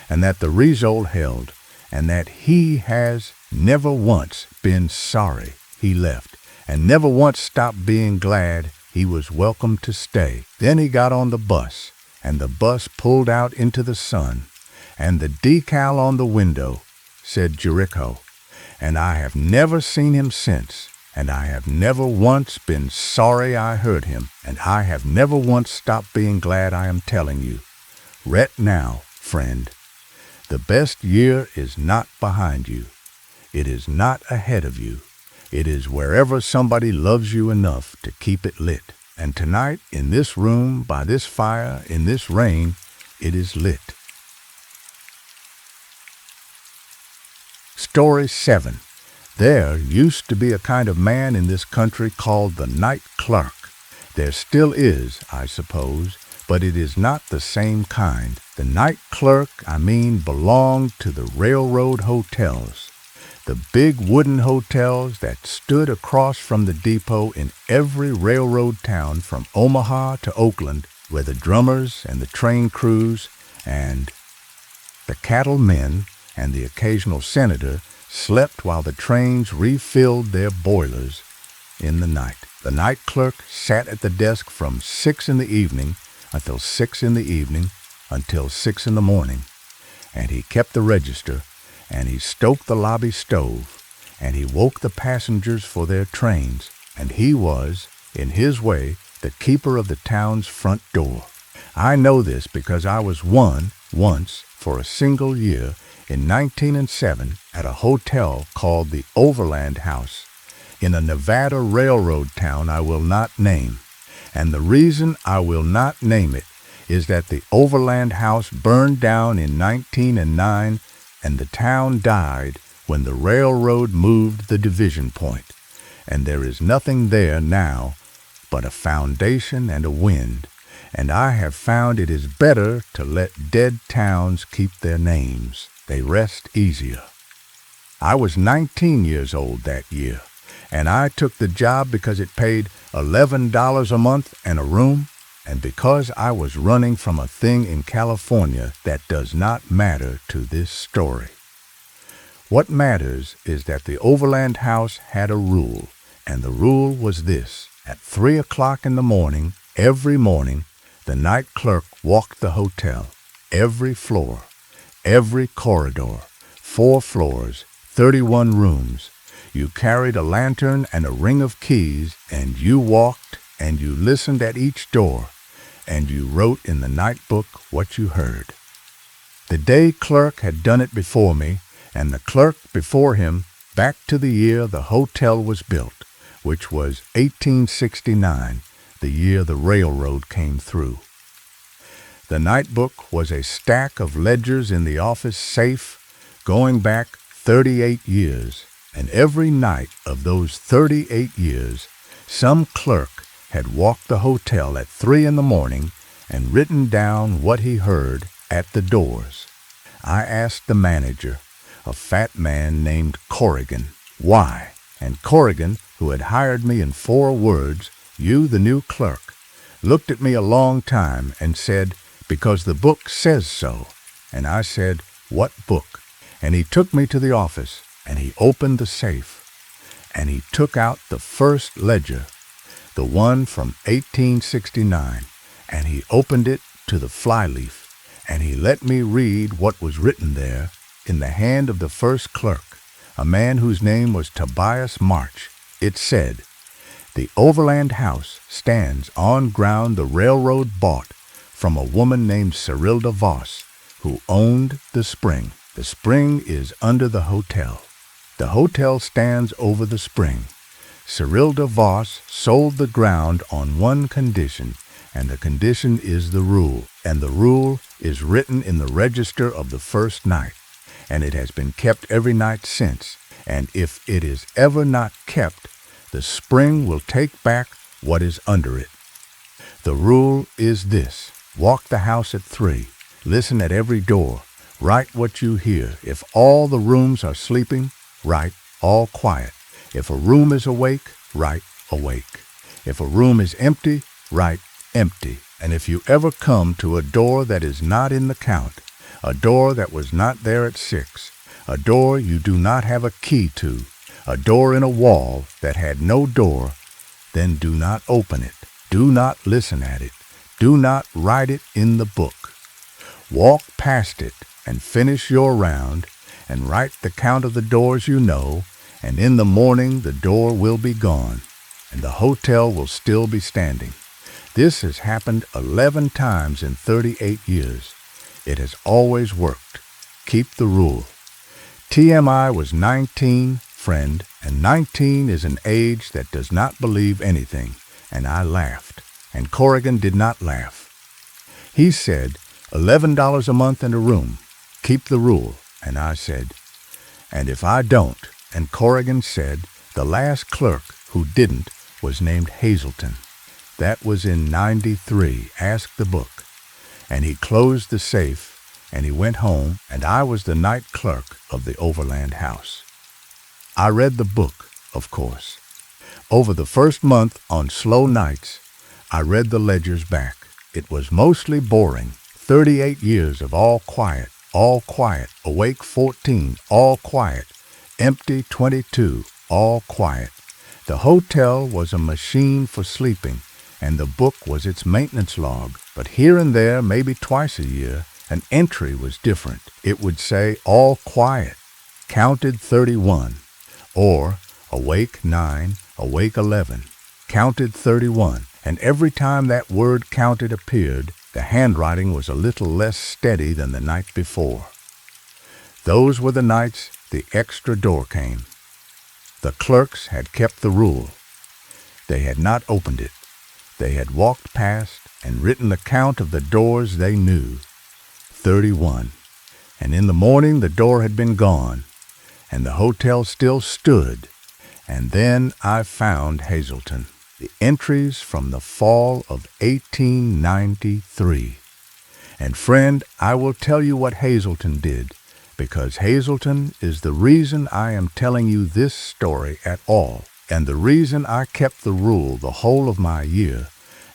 [SPEAKER 1] and that the result held, and that he has never once been sorry he left, and never once stopped being glad he was welcome to stay. Then he got on the bus, and the bus pulled out into the sun, and the decal on the window said Jericho, and I have never seen him since, and I have never once been sorry I heard him, and I have never once stopped being glad I am telling you. Right now, friend, the best year is not behind you. It is not ahead of you. It is wherever somebody loves you enough to keep it lit. And tonight, in this room, by this fire, in this rain, it is lit. Story 7. There used to be a kind of man in this country called the night clerk. There still is, I suppose, but it is not the same kind. The night clerk, belonged to the railroad hotels. The big wooden hotels that stood across from the depot in every railroad town from Omaha to Oakland, where the drummers and the train crews and the cattlemen and the occasional senator slept while the trains refilled their boilers in the night. The night clerk sat at the desk from 6 in the evening until 6 in the evening until 6 in the morning, and he kept the register, and he stoked the lobby stove, and he woke the passengers for their trains, and he was, in his way, the keeper of the town's front door. I know this because I was one, once, for a single year, in 1907, at a hotel called the Overland House, in a Nevada railroad town I will not name. And the reason I will not name it is that the Overland House burned down in 1909, and the town died when the railroad moved the division point, and there is nothing there now but a foundation and a wind, and I have found it is better to let dead towns keep their names. They rest easier. I was 19 years old that year, and I took the job because it paid $11 a month and a room, and because I was running from a thing in California that does not matter to this story. What matters is that the Overland House had a rule, and the rule was this. At 3 o'clock in the morning, every morning, the night clerk walked the hotel, every floor, every corridor, 4 floors, 31 rooms. You carried a lantern and a ring of keys, and you walked, and you listened at each door, and you wrote in the night book what you heard. The day clerk had done it before me, and the clerk before him, back to the year the hotel was built, which was 1869, the year the railroad came through. The night book was a stack of ledgers in the office safe going back 38 years, and every night of those 38 years, some clerk had walked the hotel at 3 in the morning and written down what he heard at the doors. I asked the manager, a fat man named Corrigan, why, and Corrigan, who had hired me in 4 words, "You the new clerk," looked at me a long time and said, "Because the book says so." And I said, "What book?" And he took me to the office, and he opened the safe, and he took out the first ledger, the one from 1869, and he opened it to the flyleaf, and he let me read what was written there in the hand of the first clerk, a man whose name was Tobias March. It said, "The Overland House stands on ground the railroad bought from a woman named Cyrilda Voss, who owned the spring. The spring is under the hotel. The hotel stands over the spring. Cyrilda Voss sold the ground on one condition, and the condition is the rule, and the rule is written in the register of the first night, and it has been kept every night since, and if it is ever not kept, the spring will take back what is under it. The rule is this: walk the house at 3, listen at every door, write what you hear. If all the rooms are sleeping, write all quiet. If a room is awake, write awake. If a room is empty, write empty. And if you ever come to a door that is not in the count, a door that was not there at 6, a door you do not have a key to, a door in a wall that had no door, then do not open it. Do not listen at it. Do not write it in the book. Walk past it and finish your round and write the count of the doors you know, and in the morning the door will be gone, and the hotel will still be standing. This has happened 11 times in 38 years. It has always worked. Keep the rule. TMI was 19, friend, and 19 is an age that does not believe anything, and I laughed, and Corrigan did not laugh. He said, $11 a month in a room. Keep the rule. And I said, and if I don't, and Corrigan said, the last clerk who didn't was named Hazelton. That was in 93. Ask the book. And he closed the safe, and he went home, and I was the night clerk of the Overland House. I read the book, of course. Over the first month, on slow nights, I read the ledgers back. It was mostly boring. 38 years of all quiet, awake 14, all quiet, empty 22, all quiet. The hotel was a machine for sleeping, and the book was its maintenance log. But here and there, maybe twice a year, an entry was different. It would say, all quiet, counted 31, or awake 9, awake 11, counted 31. And every time that word counted appeared, the handwriting was a little less steady than the night before. Those were the nights the extra door came. The clerks had kept the rule. They had not opened it. They had walked past and written the count of the doors they knew, 31. And in the morning the door had been gone, and the hotel still stood. And then I found Hazelton. The entries from the fall of 1893. And friend, I will tell you what Hazelton did, because Hazelton is the reason I am telling you this story at all, and the reason I kept the rule the whole of my year,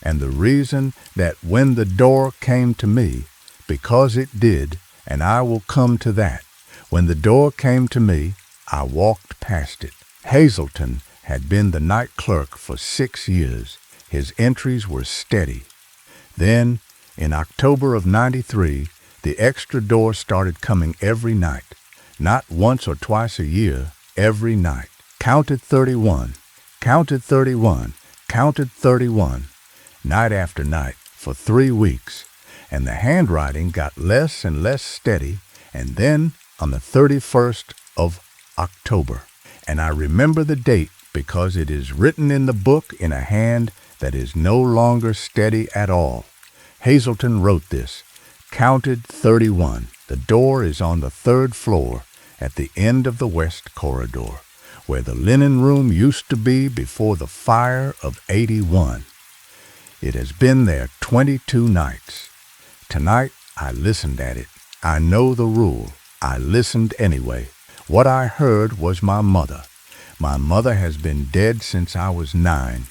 [SPEAKER 1] and the reason that when the door came to me, because it did, and I will come to that, when the door came to me, I walked past it. Hazelton had been the night clerk for 6 years. His entries were steady. Then, in October of 93, the extra door started coming every night. Not once or twice a year, every night. Counted 31, counted 31, counted 31, night after night, for 3 weeks. And the handwriting got less and less steady, and then on the 31st of October. And I remember the date, because it is written in the book in a hand that is no longer steady at all. Hazelton wrote this, counted 31. The door is on the 3rd floor at the end of the west corridor, where the linen room used to be before the fire of 81. It has been there 22 nights. Tonight I listened at it. I know the rule. I listened anyway. What I heard was my mother. My mother has been dead since I was 9.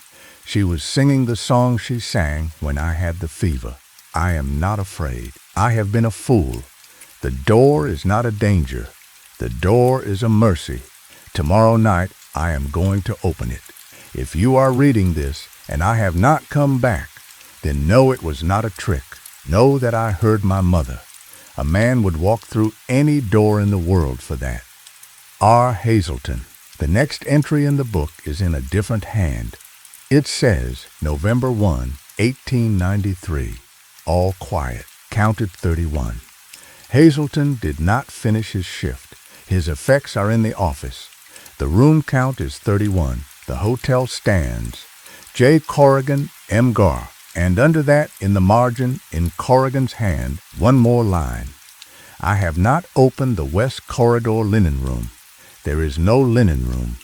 [SPEAKER 1] She was singing the song she sang when I had the fever. I am not afraid. I have been a fool. The door is not a danger. The door is a mercy. Tomorrow night I am going to open it. If you are reading this and I have not come back, then know it was not a trick. Know that I heard my mother. A man would walk through any door in the world for that. R. Hazelton. The next entry in the book is in a different hand. It says, November 1, 1893. All quiet. Counted 31. Hazelton did not finish his shift. His effects are in the office. The room count is 31. The hotel stands. J. Corrigan, M. Gar. And under that, in the margin, in Corrigan's hand, one more line. I have not opened the West Corridor linen room. There is no linen room.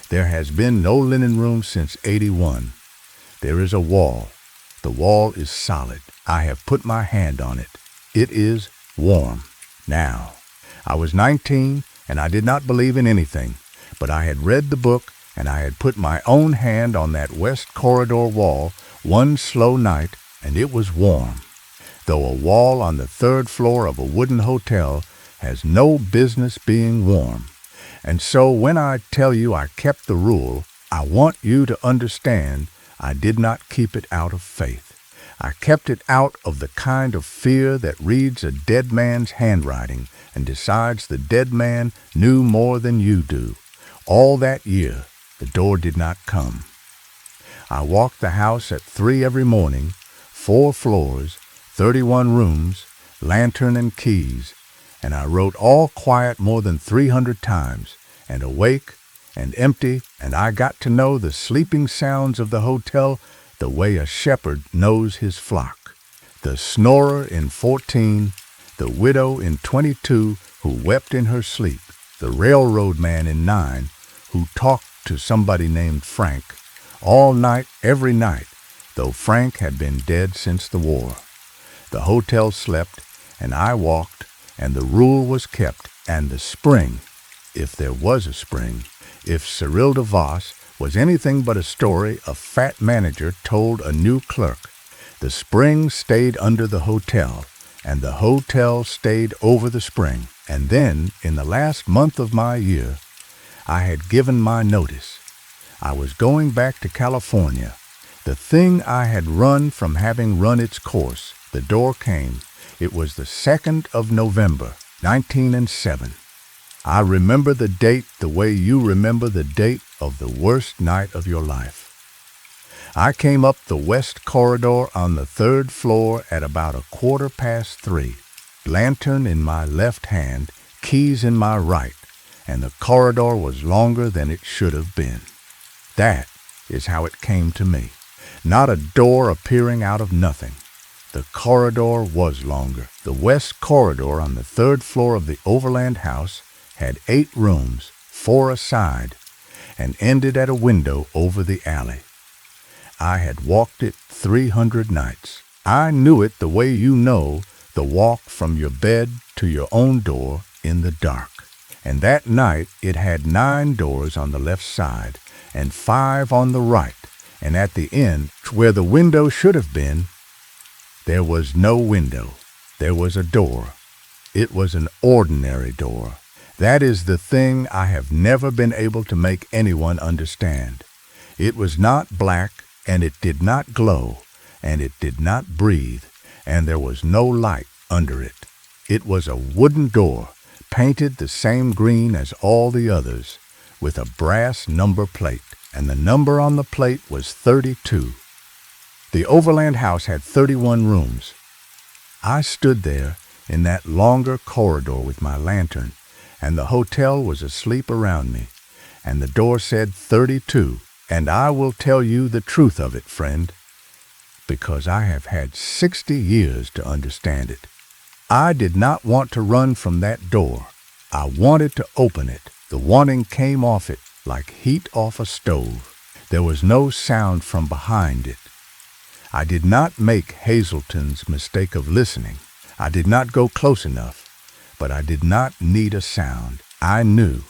[SPEAKER 1] There has been no linen room since '81. There is a wall. The wall is solid. I have put my hand on it. It is warm. Now, I was 19, and I did not believe in anything, but I had read the book, and I had put my own hand on that West Corridor wall one slow night, and it was warm. Though a wall on the 3rd floor of a wooden hotel has no business being warm. And so when I tell you I kept the rule, I want you to understand I did not keep it out of faith. I kept it out of the kind of fear that reads a dead man's handwriting and decides the dead man knew more than you do. All that year, the door did not come. I walked the house at 3 every morning, 4 floors, 31 rooms, lantern and keys, and I wrote all quiet more than 300 times, and awake and empty, and I got to know the sleeping sounds of the hotel the way a shepherd knows his flock. The snorer in 14, the widow in 22 who wept in her sleep, the railroad man in 9 who talked to somebody named Frank, all night, every night, though Frank had been dead since the war. The hotel slept, and I walked, and the rule was kept, and the spring, if there was a spring, if Cyril de Vos was anything but a story a fat manager told a new clerk, the spring stayed under the hotel, and the hotel stayed over the spring. And then, in the last month of my year, I had given my notice. I was going back to California. The thing I had run from having run its course, the door came. It was the 2nd of November, 1907. I remember the date the way you remember the date of the worst night of your life. I came up the West Corridor on the 3rd floor at about 3:15, lantern in my left hand, keys in my right, and the corridor was longer than it should have been. That is how it came to me. Not a door appearing out of nothing. The corridor was longer. The West Corridor on the 3rd floor of the Overland House had 8 rooms, 4 a side, and ended at a window over the alley. I had walked it 300 nights. I knew it the way you know the walk from your bed to your own door in the dark. And that night it had 9 doors on the left side and 5 on the right, and at the end, where the window should have been, there was no window. There was a door. It was an ordinary door. That is the thing I have never been able to make anyone understand. It was not black, and it did not glow, and it did not breathe, and there was no light under it. It was a wooden door, painted the same green as all the others, with a brass number plate, and the number on the plate was 32. The Overland House had 31 rooms. I stood there in that longer corridor with my lantern, and the hotel was asleep around me, and the door said 32, and I will tell you the truth of it, friend, because I have had 60 years to understand it. I did not want to run from that door. I wanted to open it. The wanting came off it like heat off a stove. There was no sound from behind it. I did not make Hazelton's mistake of listening. I did not go close enough, but I did not need a sound. I knew.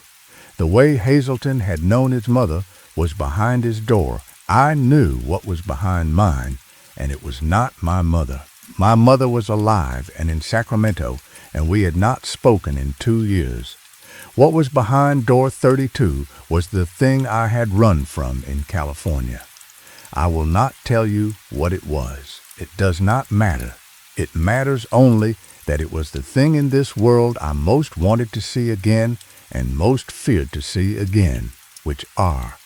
[SPEAKER 1] The way Hazelton had known his mother was behind his door. I knew what was behind mine, and it was not my mother. My mother was alive and in Sacramento, and we had not spoken in 2 years. What was behind door 32 was the thing I had run from in California. I will not tell you what it was. It does not matter. It matters only that it was the thing in this world I most wanted to see again and most feared to see again, which are,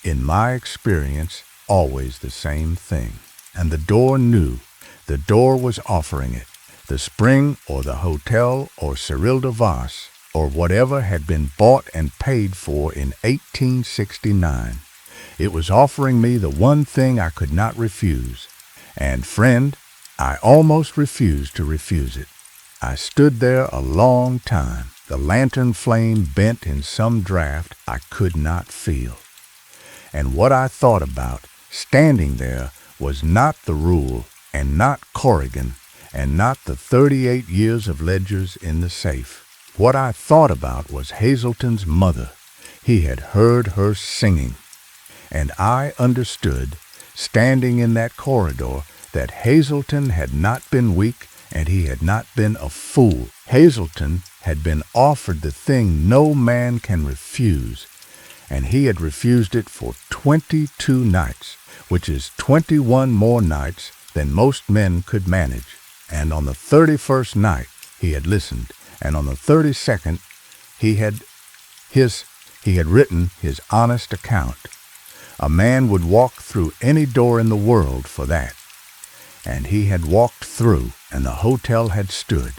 [SPEAKER 1] in my experience, always the same thing. And the door knew. The door was offering it. The spring or the hotel or Cyril de Vos or whatever had been bought and paid for in 1869. It was offering me the one thing I could not refuse. And, friend, I almost refused to refuse it. I stood there a long time, the lantern flame bent in some draft I could not feel. And what I thought about, standing there, was not the rule, and not Corrigan, and not the 38 years of ledgers in the safe. What I thought about was Hazelton's mother. He had heard her singing. And I understood, standing in that corridor, that Hazelton had not been weak and he had not been a fool. Hazelton had been offered the thing no man can refuse, and he had refused it for 22 nights, which is 21 more nights than most men could manage. And on the 31st night he had listened, and on the 32nd he had written his honest account. A man would walk through any door in the world for that. And he had walked through, and the hotel had stood.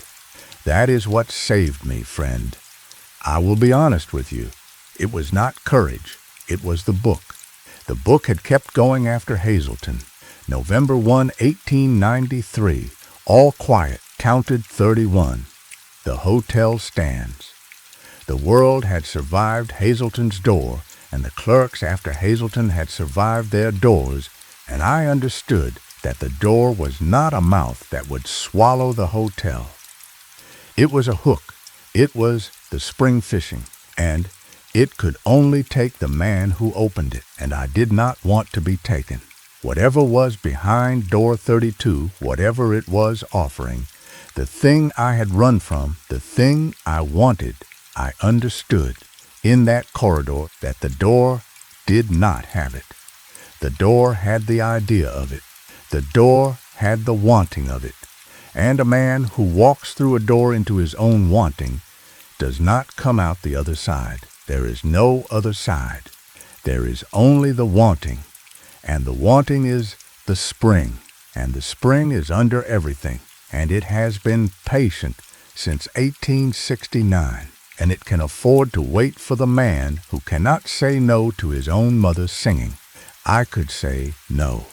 [SPEAKER 1] That is what saved me, friend. I will be honest with you. It was not courage. It was the book. The book had kept going after Hazelton. November 1, 1893. All quiet. Counted 31. The hotel stands. The world had survived Hazelton's door, and the clerks after Hazelton had survived their doors, and I understood that the door was not a mouth that would swallow the hotel. It was a hook. It was the spring fishing, and it could only take the man who opened it, and I did not want to be taken. Whatever was behind door 32, whatever it was offering, the thing I had run from, the thing I wanted, I understood in that corridor that the door did not have it. The door had the idea of it. The door had the wanting of it. And a man who walks through a door into his own wanting does not come out the other side. There is no other side. There is only the wanting. And the wanting is the spring. And the spring is under everything. And it has been patient since 1869. And it can afford to wait for the man who cannot say no to his own mother singing. I could say no.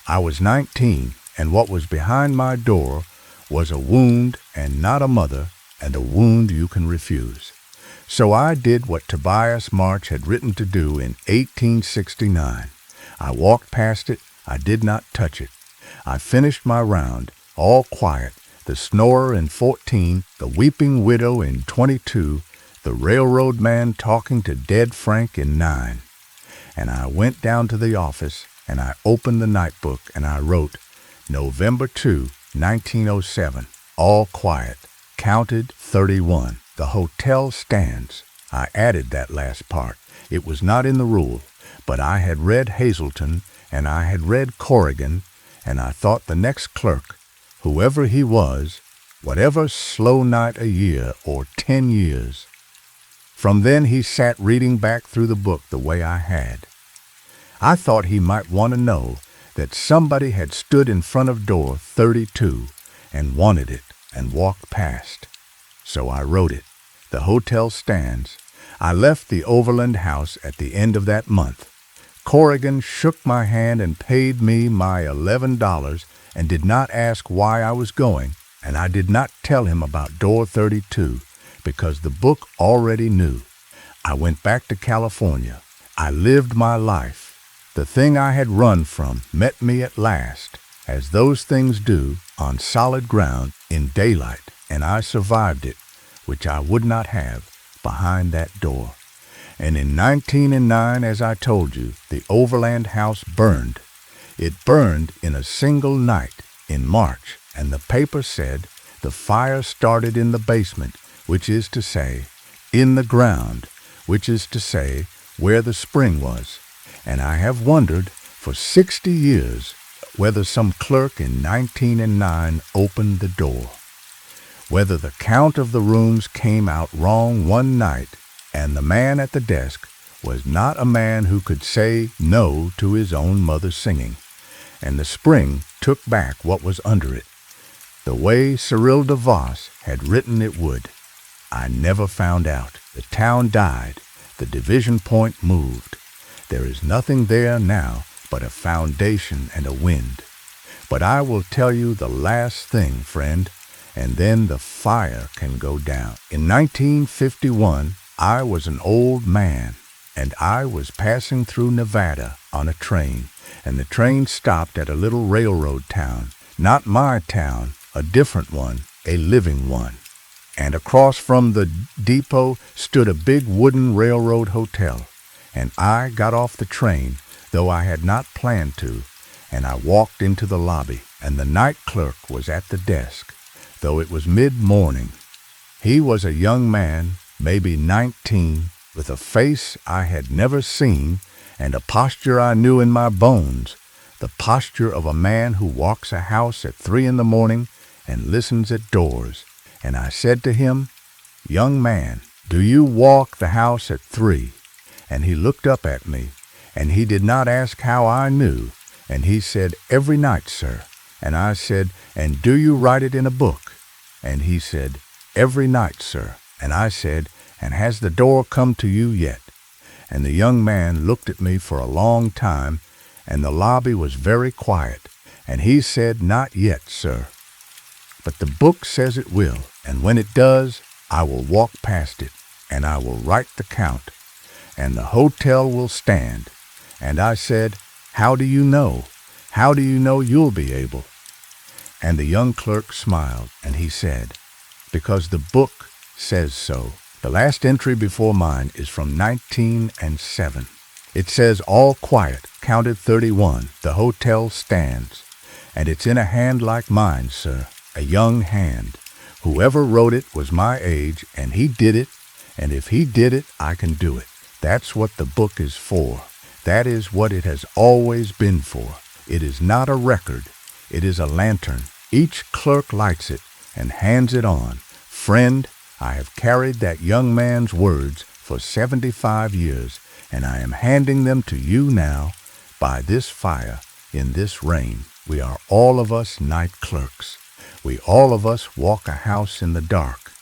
[SPEAKER 1] I was 19, and what was behind my door was a wound and not a mother, and a wound you can refuse. So I did what Tobias March had written to do in 1869. I walked past it. I did not touch it. I finished my round, all quiet, the snorer in 14, the weeping widow in 22, the railroad man talking to dead Frank in 9. And I went down to the office, and I opened the nightbook, and I wrote, November 2, 1907, all quiet, counted 31. The hotel stands. I added that last part. It was not in the rule, but I had read Hazelton, and I had read Corrigan, and I thought the next clerk, whoever he was, whatever slow night a year or 10 years. From then he sat reading back through the book the way I had. I thought he might want to know that somebody had stood in front of door 32 and wanted it and walked past. So I wrote it. The hotel stands. I left the Overland house at the end of that month. Corrigan shook my hand and paid me my $11 and did not ask why I was going, and I did not tell him about door 32 because the book already knew. I went back to California. I lived my life. The thing I had run from met me at last, as those things do, on solid ground in daylight, and I survived it, which I would not have, behind that door. And in 1909, as I told you, the Overland house burned. It burned in a single night in March, and the paper said the fire started in the basement, which is to say, in the ground, which is to say, where the spring was. And I have wondered for 60 years whether some clerk in 1909 opened the door, whether the count of the rooms came out wrong one night, and the man at the desk was not a man who could say no to his own mother singing, and the spring took back what was under it, the way Cyril de Vos had written it would. I never found out. The town died. The division point moved. There is nothing there now but a foundation and a wind. But I will tell you the last thing, friend, and then the fire can go down. In 1951, I was an old man, and I was passing through Nevada on a train, and the train stopped at a little railroad town. Not my town, a different one, a living one. And across from the depot stood a big wooden railroad hotel. And I got off the train, though I had not planned to, and I walked into the lobby, and the night clerk was at the desk, though it was mid-morning. He was a young man, maybe 19, with a face I had never seen, and a posture I knew in my bones, the posture of a man who walks a house at 3 in the morning and listens at doors. And I said to him, "Young man, do you walk the house at 3? And he looked up at me, and he did not ask how I knew, and he said, "Every night, sir." And I said, "And do you write it in a book?" And he said, "Every night, sir." And I said, "And has the door come to you yet?" And the young man looked at me for a long time, and the lobby was very quiet, and he said, "Not yet, sir. But the book says it will, and when it does, I will walk past it, and I will write the count, and the hotel will stand." And I said, "How do you know? How do you know you'll be able?" And the young clerk smiled, and he said, "Because the book says so." The last entry before mine is from 1907. It says, "All quiet, counted 31, the hotel stands." And it's in a hand like mine, sir, a young hand. Whoever wrote it was my age, and he did it, and if he did it, I can do it. That's what the book is for. That is what it has always been for. It is not a record. It is a lantern. Each clerk lights it and hands it on. Friend, I have carried that young man's words for 75 years, and I am handing them to you now by this fire in this rain. We are all of us night clerks. We all of us walk a house in the dark,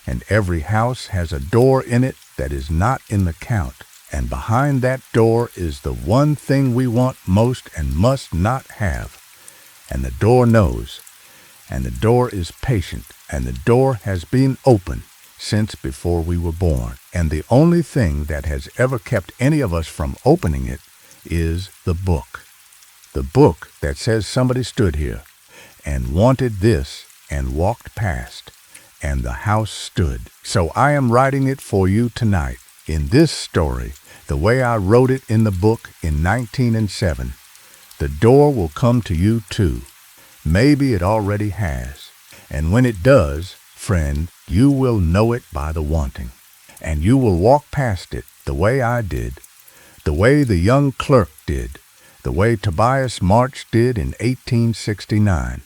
[SPEAKER 1] and every house has a door in it that is not in the count, and behind that door is the one thing we want most and must not have. And the door knows, and the door is patient, and the door has been open since before we were born. And the only thing that has ever kept any of us from opening it is the book. The book that says somebody stood here and wanted this and walked past, and the house stood. So I am writing it for you tonight, in this story, the way I wrote it in the book in 1907. The door will come to you too. Maybe it already has. And when it does, friend, you will know it by the wanting. And you will walk past it the way I did, the way the young clerk did, the way Tobias March did in 1869.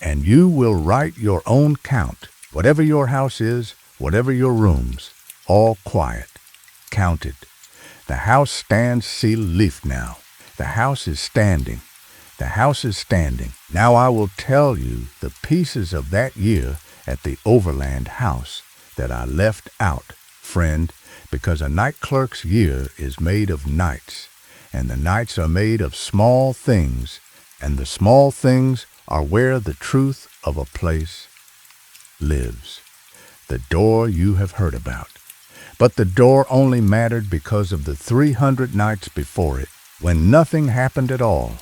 [SPEAKER 1] And you will write your own count, whatever your house is, whatever your rooms, all quiet, counted. The house stands seal-leaf now. The house is standing. The house is standing. Now I will tell you the pieces of that year at the Overland house that I left out, friend, because a night clerk's year is made of nights, and the nights are made of small things, and the small things are where the truth of a place lives. The door you have heard about. But the door only mattered because of the 300 nights before it, when nothing happened at all,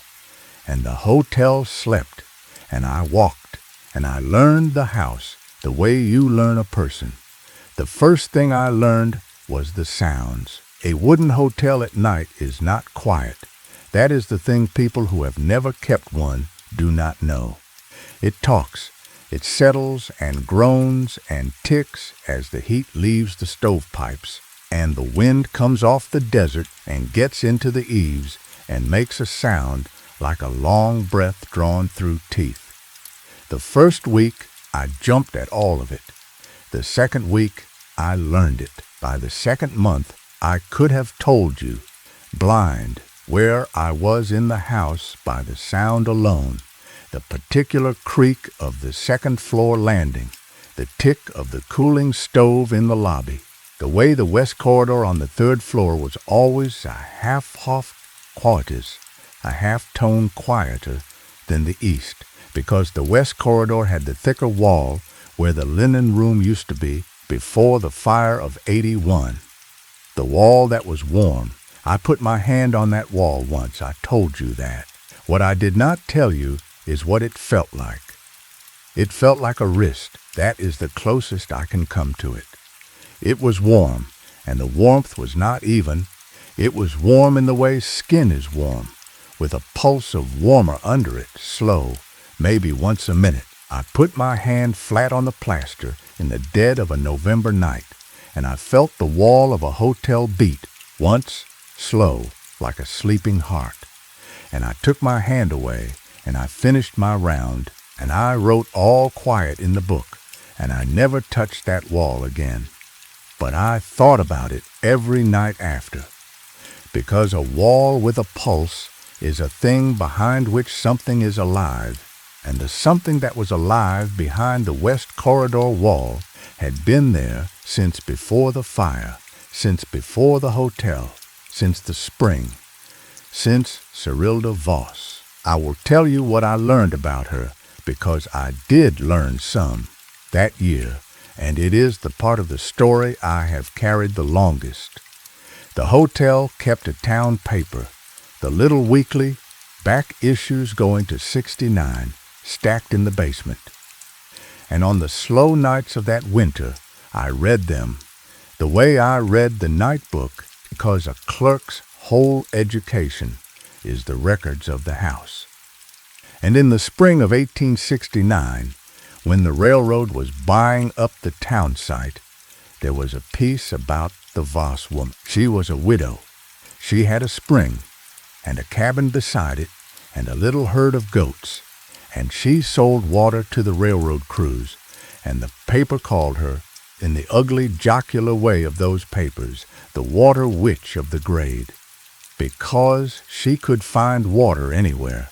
[SPEAKER 1] and the hotel slept, and I walked, and I learned the house the way you learn a person. The first thing I learned was the sounds. A wooden hotel at night is not quiet. That is the thing people who have never kept one do not know. It talks. It settles and groans and ticks as the heat leaves the stovepipes, and the wind comes off the desert and gets into the eaves and makes a sound like a long breath drawn through teeth. The first week, I jumped at all of it. The second week, I learned it. By the second month, I could have told you, blind, where I was in the house by the sound alone, the particular creak of the second-floor landing, the tick of the cooling stove in the lobby, the way the west corridor on the third floor was always a half-hof quietus, a half-tone quieter than the east, because the west corridor had the thicker wall where the linen room used to be before the fire of '81. The wall that was warm. I put my hand on that wall once. I told you that. What I did not tell you is what it felt like. It felt like a wrist. That is the closest I can come to it. It was warm, and the warmth was not even. It was warm in the way skin is warm, with a pulse of warmer under it, slow, maybe once a minute. I put my hand flat on the plaster in the dead of a November night, and I felt the wall of a hotel beat, once, slow, like a sleeping heart. And I took my hand away, and I finished my round, and I wrote all quiet in the book, and I never touched that wall again. But I thought about it every night after, because a wall with a pulse is a thing behind which something is alive, and the something that was alive behind the west corridor wall had been there since before the fire, since before the hotel, since the spring, since Cyrilda Voss. I will tell you what I learned about her, because I did learn some that year, and it is the part of the story I have carried the longest. The hotel kept a town paper, the little weekly, back issues going to '69, stacked in the basement. And on the slow nights of that winter, I read them, the way I read the night book, because a clerk's whole education is the records of the house. And in the spring of 1869, when the railroad was buying up the town site, there was a piece about the Voss woman. She was a widow. She had a spring, and a cabin beside it, and a little herd of goats, and she sold water to the railroad crews, and the paper called her, in the ugly jocular way of those papers, the water witch of the grade, because she could find water anywhere,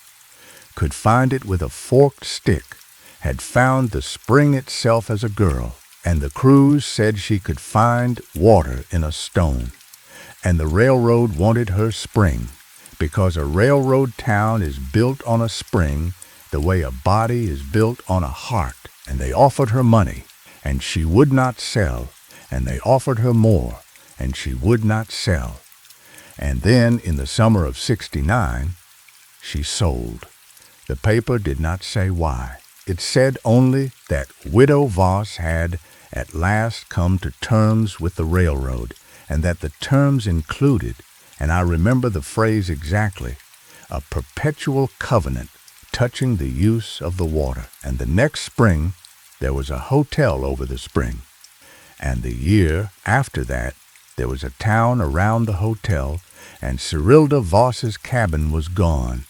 [SPEAKER 1] could find it with a forked stick, had found the spring itself as a girl, and the crews said she could find water in a stone, and the railroad wanted her spring, because a railroad town is built on a spring the way a body is built on a heart, and they offered her money, and she would not sell, and they offered her more, and she would not sell. And then, in the summer of '69, she sold. The paper did not say why. It said only that Widow Voss had at last come to terms with the railroad, and that the terms included, and I remember the phrase exactly, a perpetual covenant touching the use of the water. And the next spring, there was a hotel over the spring. And the year after that, there was a town around the hotel, and Cyrilda Voss's cabin was gone,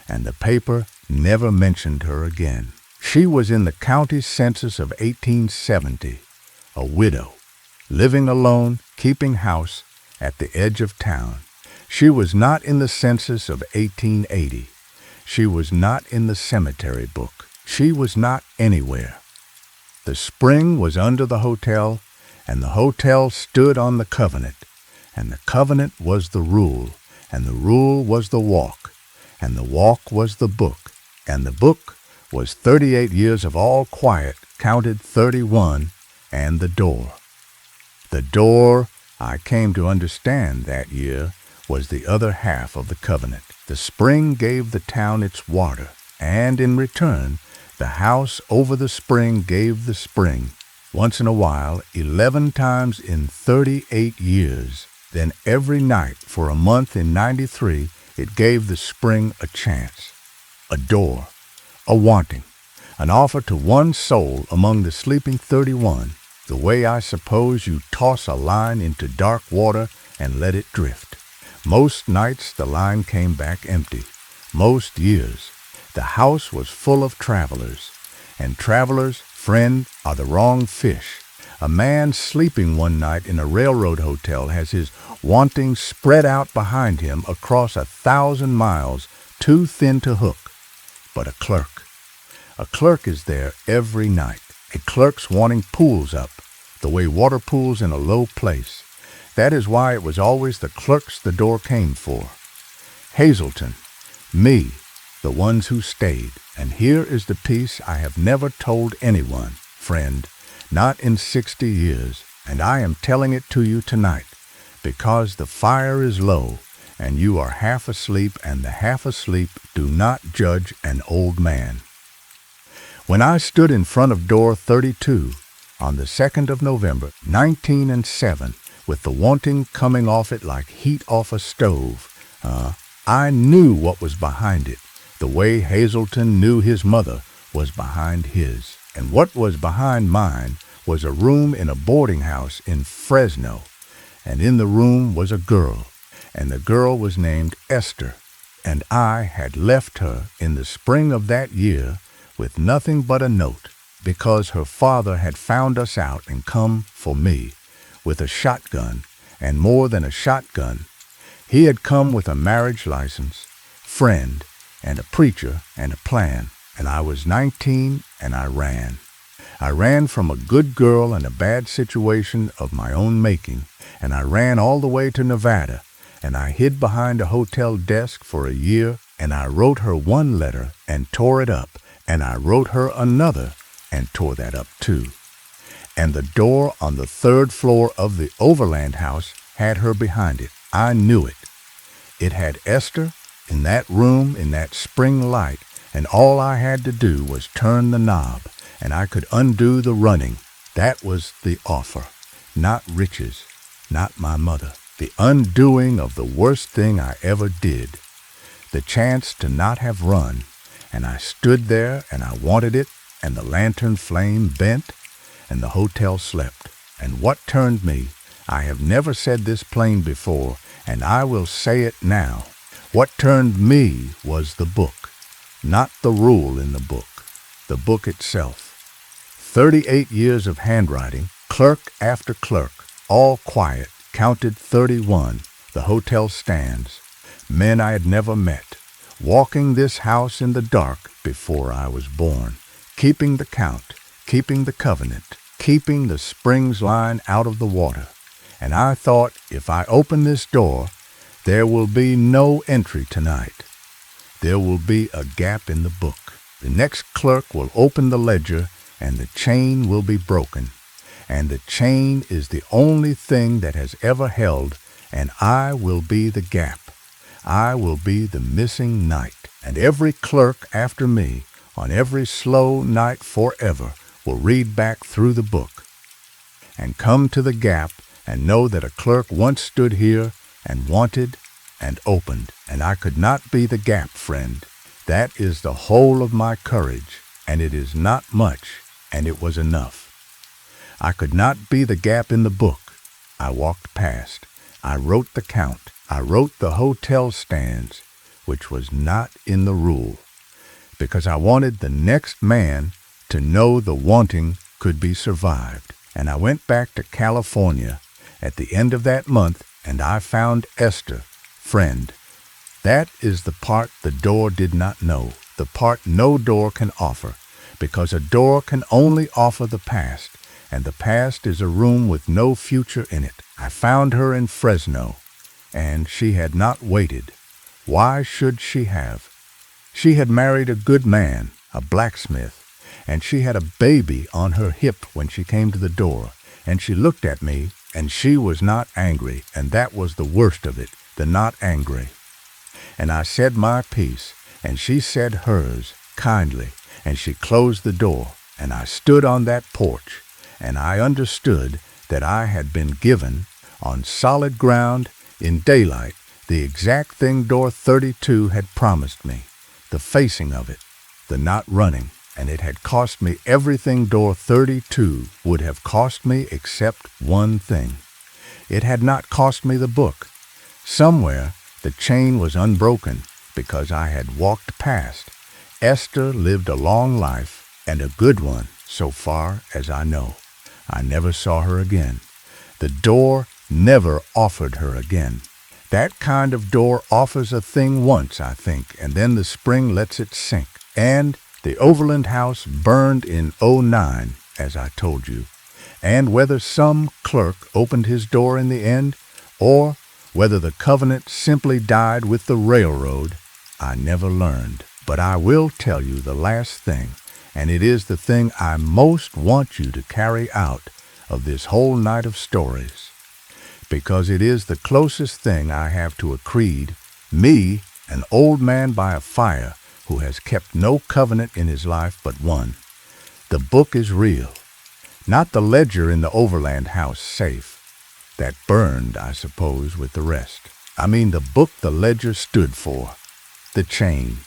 [SPEAKER 1] and the paper never mentioned her again. She was in the county census of 1870, a widow, living alone, keeping house at the edge of town. She was not in the census of 1880. She was not in the cemetery book. She was not anywhere. The spring was under the hotel, and the hotel stood on the covenant, and the covenant was the rule, and the rule was the walk, and the walk was the book, and the book was 38 years of all quiet, counted 31, and the door. The door, I came to understand that year, was the other half of the covenant. The spring gave the town its water, and in return, the house over the spring gave the spring. Once in a while, 11 times in 38 years. Then every night for a month in 93, it gave the spring a chance, a door, a wanting, an offer to one soul among the sleeping 31, the way I suppose you toss a line into dark water and let it drift. Most nights the line came back empty. Most years, the house was full of travelers, and travelers, friend, are the wrong fish. A man sleeping one night in a railroad hotel has his wanting spread out behind him across 1,000 miles, too thin to hook. But a clerk is there every night. A clerk's wanting pools up, the way water pools in a low place. That is why it was always the clerks the door came for. Hazelton, me, the ones who stayed. And here is the piece I have never told anyone, friend, not in 60 years, and I am telling it to you tonight, because the fire is low, and you are half asleep, and the half asleep do not judge an old man. When I stood in front of door 32, on the 2nd of November, 1907, with the wanting coming off it like heat off a stove, I knew what was behind it, the way Hazelton knew his mother was behind his. And what was behind mine was a room in a boarding house in Fresno, and in the room was a girl, and the girl was named Esther, and I had left her in the spring of that year with nothing but a note, because her father had found us out and come for me with a shotgun, and more than a shotgun. He had come with a marriage license, friend, and a preacher and a plan, and I was 19 and I ran. I ran from a good girl in a bad situation of my own making, and I ran all the way to Nevada, and I hid behind a hotel desk for a year, and I wrote her one letter and tore it up, and I wrote her another and tore that up too. And the door on the 3rd floor of the Overland house had her behind it. I knew it. It had Esther in that room in that spring light, and all I had to do was turn the knob, and I could undo the running. That was the offer. Not riches, not my mother. The undoing of the worst thing I ever did. The chance to not have run, and I stood there and I wanted it, and the lantern flame bent, and the hotel slept. And what turned me, I have never said this plain before, and I will say it now. What turned me was the book, not the rule in the book itself. 38 years of handwriting, clerk after clerk, all quiet, counted 31, the hotel stands, men I had never met, walking this house in the dark before I was born, keeping the count, keeping the covenant, keeping the springs line out of the water. And I thought, if I open this door, there will be no entry tonight. There will be a gap in the book. The next clerk will open the ledger, and the chain will be broken. And the chain is the only thing that has ever held, and I will be the gap. I will be the missing night. And every clerk after me, on every slow night forever, will read back through the book and come to the gap and know that a clerk once stood here and wanted and opened, and I could not be the gap, friend. That is the whole of my courage, and it is not much, and it was enough. I could not be the gap in the book. I walked past. I wrote the count. I wrote the hotel stands, which was not in the rule, because I wanted the next man to know the wanting could be survived. And I went back to California at the end of that month, and I found Esther, friend. That is the part the door did not know, the part no door can offer, because a door can only offer the past, and the past is a room with no future in it. I found her in Fresno, and she had not waited. Why should she have? She had married a good man, a blacksmith, and she had a baby on her hip when she came to the door, and she looked at me, and she was not angry, and that was the worst of it, the not angry. And I said my piece, and she said hers, kindly, and she closed the door, and I stood on that porch, and I understood that I had been given, on solid ground, in daylight, the exact thing door 32 had promised me, the facing of it, the not running, and it had cost me everything door 32 would have cost me except one thing. It had not cost me the book. Somewhere the chain was unbroken because I had walked past. Esther lived a long life and a good one so far as I know. I never saw her again. The door never offered her again. That kind of door offers a thing once, I think, and then the spring lets it sink. And the Overland House burned in '09, as I told you. And whether some clerk opened his door in the end, or whether the covenant simply died with the railroad, I never learned. But I will tell you the last thing, and it is the thing I most want you to carry out of this whole night of stories, because it is the closest thing I have to a creed, me, an old man by a fire who has kept no covenant in his life but one. The book is real, not the ledger in the Overland House safe. That burned, I suppose, with the rest. I mean the book the ledger stood for, the chain,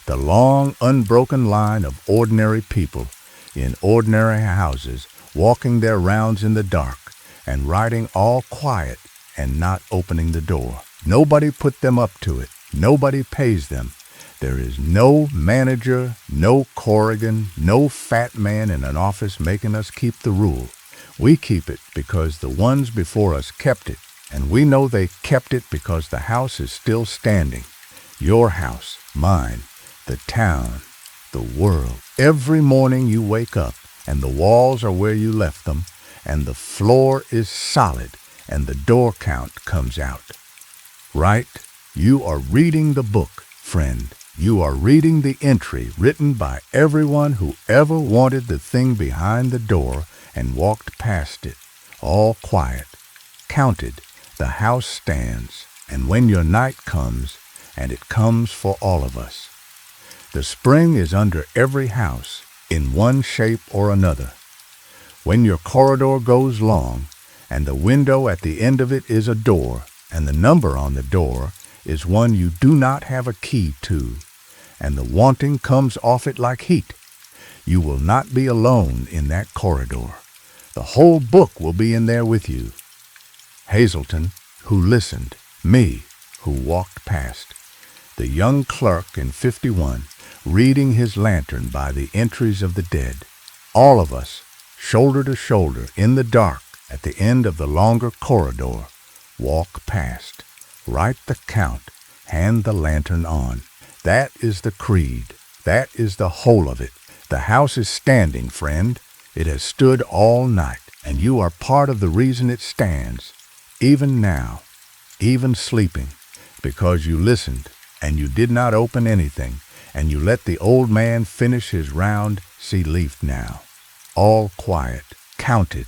[SPEAKER 1] the long, unbroken line of ordinary people in ordinary houses walking their rounds in the dark and riding all quiet and not opening the door. Nobody put them up to it. Nobody pays them. There is no manager, no Corrigan, no fat man in an office making us keep the rule. We keep it because the ones before us kept it, and we know they kept it because the house is still standing. Your house, mine, the town, the world. Every morning you wake up, and the walls are where you left them, and the floor is solid, and the door count comes out. Right? You are reading the book, friend. You are reading the entry written by everyone who ever wanted the thing behind the door and walked past it, all quiet, counted. The house stands, and when your night comes, and it comes for all of us, the spring is under every house in one shape or another. When your corridor goes long, and the window at the end of it is a door, and the number on the door is one you do not have a key to, and the wanting comes off it like heat, you will not be alone in that corridor. The whole book will be in there with you. Hazelton, who listened, me, who walked past, the young clerk in 51, reading his lantern by the entries of the dead, all of us, shoulder to shoulder, in the dark, at the end of the longer corridor, walk past, write the count, hand the lantern on. That is the creed. That is the whole of it. The house is standing, friend. It has stood all night, and you are part of the reason it stands, even now, even sleeping, because you listened, and you did not open anything, and you let the old man finish his round, see leaf now. All quiet, counted.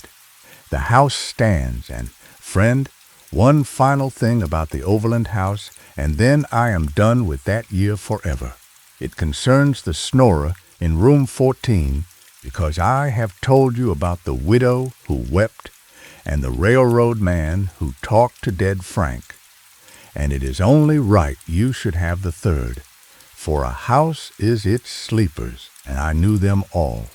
[SPEAKER 1] The house stands, and, friend, one final thing about the Overland House, and then I am done with that year forever. It concerns the snorer in room 14, because I have told you about the widow who wept and the railroad man who talked to dead Frank. And it is only right you should have the third, for a house is its sleepers, and I knew them all.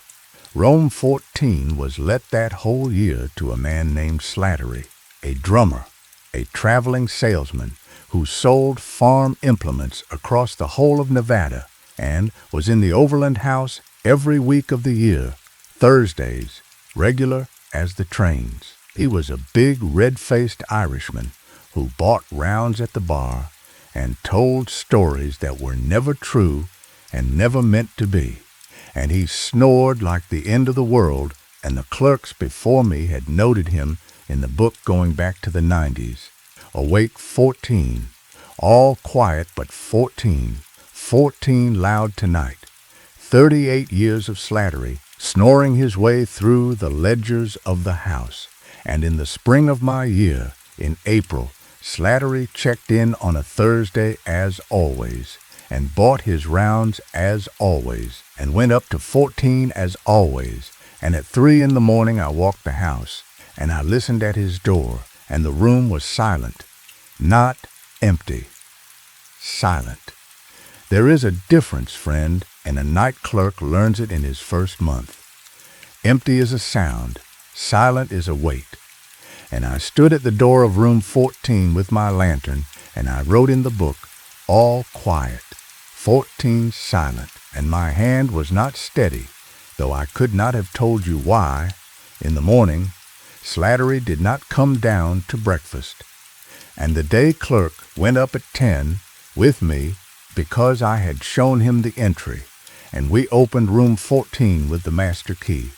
[SPEAKER 1] Room 14 was let that whole year to a man named Slattery, a drummer, a traveling salesman who sold farm implements across the whole of Nevada and was in the Overland House every week of the year, Thursdays, regular as the trains. He was a big, red-faced Irishman who bought rounds at the bar and told stories that were never true and never meant to be. And he snored like the end of the world, and the clerks before me had noted him in the book going back to the 90s. Awake 14, all quiet but 14, 14 loud tonight. 38 years of Slattery, snoring his way through the ledgers of the house. And in the spring of my year, in April, Slattery checked in on a Thursday as always, and bought his rounds as always, and went up to 14 as always, and at 3 in the morning I walked the house, and I listened at his door, and the room was silent, not empty, silent. There is a difference, friend, and a night clerk learns it in his first month. Empty is a sound, silent is a weight. And I stood at the door of room 14 with my lantern, and I wrote in the book, all quiet, 14 silent, and my hand was not steady, though I could not have told you why. In the morning, Slattery did not come down to breakfast, and the day clerk went up at 10 with me because I had shown him the entry, and we opened room 14 with the master key,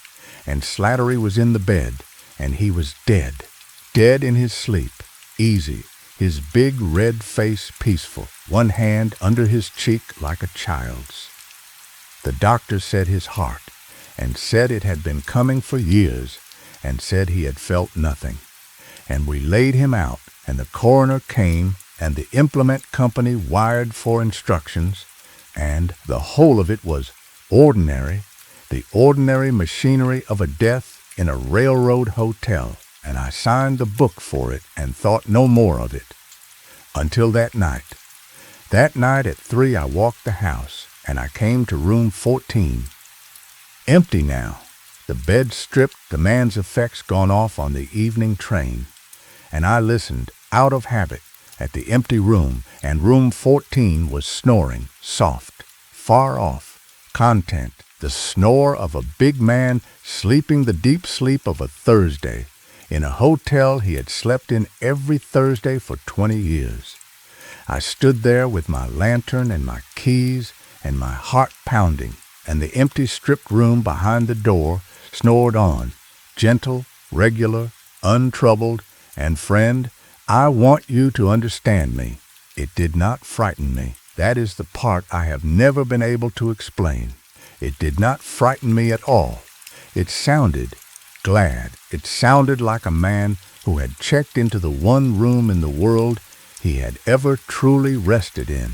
[SPEAKER 1] and Slattery was in the bed, and he was dead. Dead in his sleep, easy, his big red face peaceful, one hand under his cheek like a child's. The doctor said his heart, and said it had been coming for years, and said he had felt nothing. And we laid him out, and the coroner came, and the implement company wired for instructions, and the whole of it was ordinary, the ordinary machinery of a death in a railroad hotel. And I signed the book for it and thought no more of it. Until that night. That night at 3 I walked the house, and I came to room 14. Empty now. The bed stripped, the man's effects gone off on the evening train. And I listened, out of habit, at the empty room, and room 14 was snoring, soft, far off, content, the snore of a big man sleeping the deep sleep of a Thursday, in a hotel he had slept in every Thursday for 20 years. I stood there with my lantern and my keys and my heart pounding, and the empty stripped room behind the door snored on, gentle, regular, untroubled, and friend, I want you to understand me. It did not frighten me. That is the part I have never been able to explain. It did not frighten me at all. It sounded glad. It sounded like a man who had checked into the one room in the world he had ever truly rested in,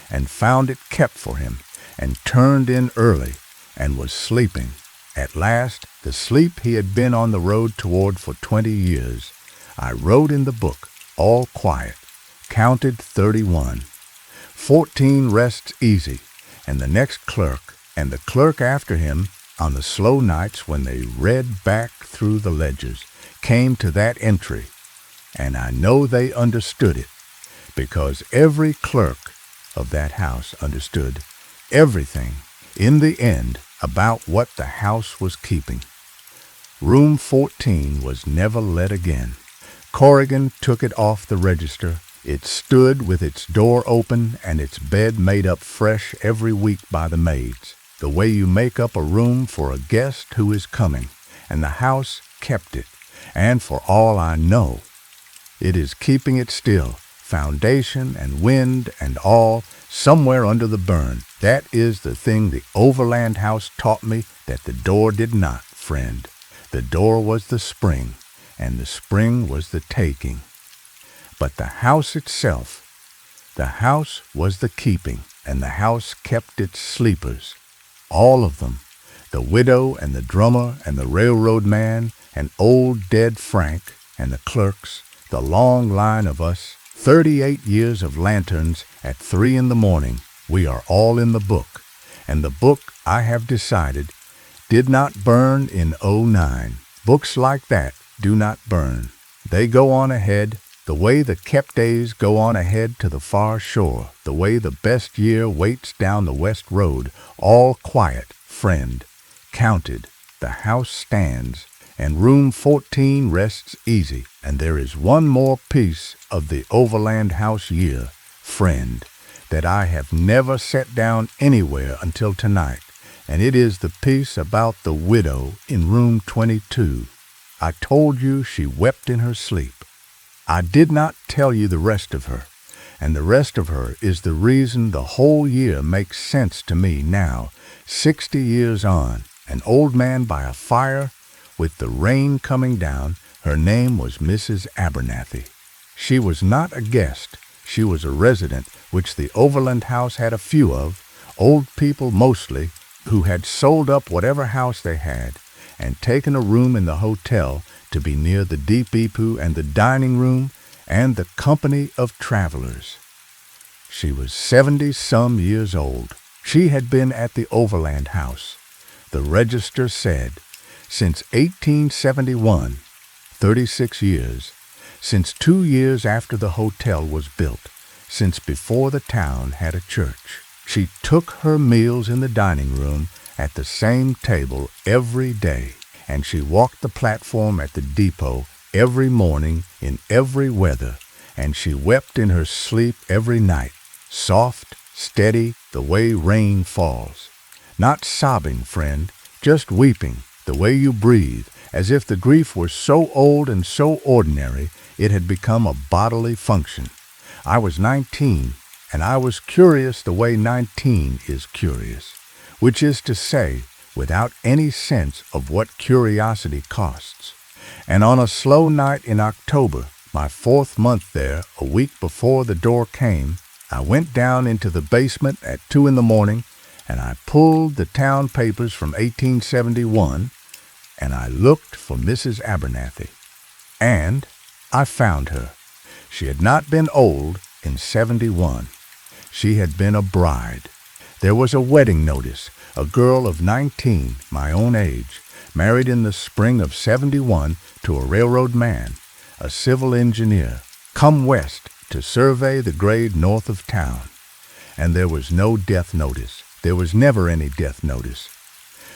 [SPEAKER 1] and found it kept for him, and turned in early, and was sleeping. At last, the sleep he had been on the road toward for 20 years. I wrote in the book, all quiet, counted 31. 14 rests easy, and the next clerk, and the clerk after him, on the slow nights when they read back through the ledgers, came to that entry, and I know they understood it, because every clerk of that house understood everything, in the end, about what the house was keeping. Room 14 was never let again. Corrigan took it off the register. It stood with its door open and its bed made up fresh every week by the maids, the way you make up a room for a guest who is coming, and the house kept it, and for all I know, it is keeping it still, foundation and wind and all, somewhere under the burn. That is the thing the Overland House taught me that the door did not, friend. The door was the spring, and the spring was the taking. But the house itself, the house was the keeping, and the house kept its sleepers. All of them, the widow and the drummer and the railroad man and old dead Frank and the clerks, the long line of us, 38 years of lanterns at 3 in the morning, we are all in the book. And the book, I have decided, did not burn in '09. Books like that do not burn. They go on ahead, the way the kept days go on ahead to the far shore, the way the best year waits down the west road, all quiet, friend, counted, the house stands, and room 14 rests easy, and there is one more piece of the Overland House year, friend, that I have never set down anywhere until tonight, and it is the piece about the widow in room 22. I told you she wept in her sleep. I did not tell you the rest of her, and the rest of her is the reason the whole year makes sense to me now, 60 years on, an old man by a fire, with the rain coming down. Her name was Mrs. Abernathy. She was not a guest. She was a resident, which the Overland House had a few of, old people mostly, who had sold up whatever house they had and taken a room in the hotel to be near the deep-eepoo and the dining room and the company of travelers. She was 70-some years old. She had been at the Overland House. The register said, since 1871, 36 years, since 2 years after the hotel was built, since before the town had a church. She took her meals in the dining room at the same table every day, and she walked the platform at the depot every morning in every weather, and she wept in her sleep every night, soft, steady, the way rain falls. Not sobbing, friend, just weeping, the way you breathe, as if the grief were so old and so ordinary it had become a bodily function. I was 19, and I was curious the way 19 is curious, which is to say, without any sense of what curiosity costs. And on a slow night in October, my 4th month there, a week before the door came, I went down into the basement at 2 in the morning, and I pulled the town papers from 1871, and I looked for Mrs. Abernathy. And I found her. She had not been old in 71. She had been a bride. There was a wedding notice, a girl of 19, my own age, married in the spring of 71 to a railroad man, a civil engineer, come west to survey the grade north of town. And there was no death notice. There was never any death notice.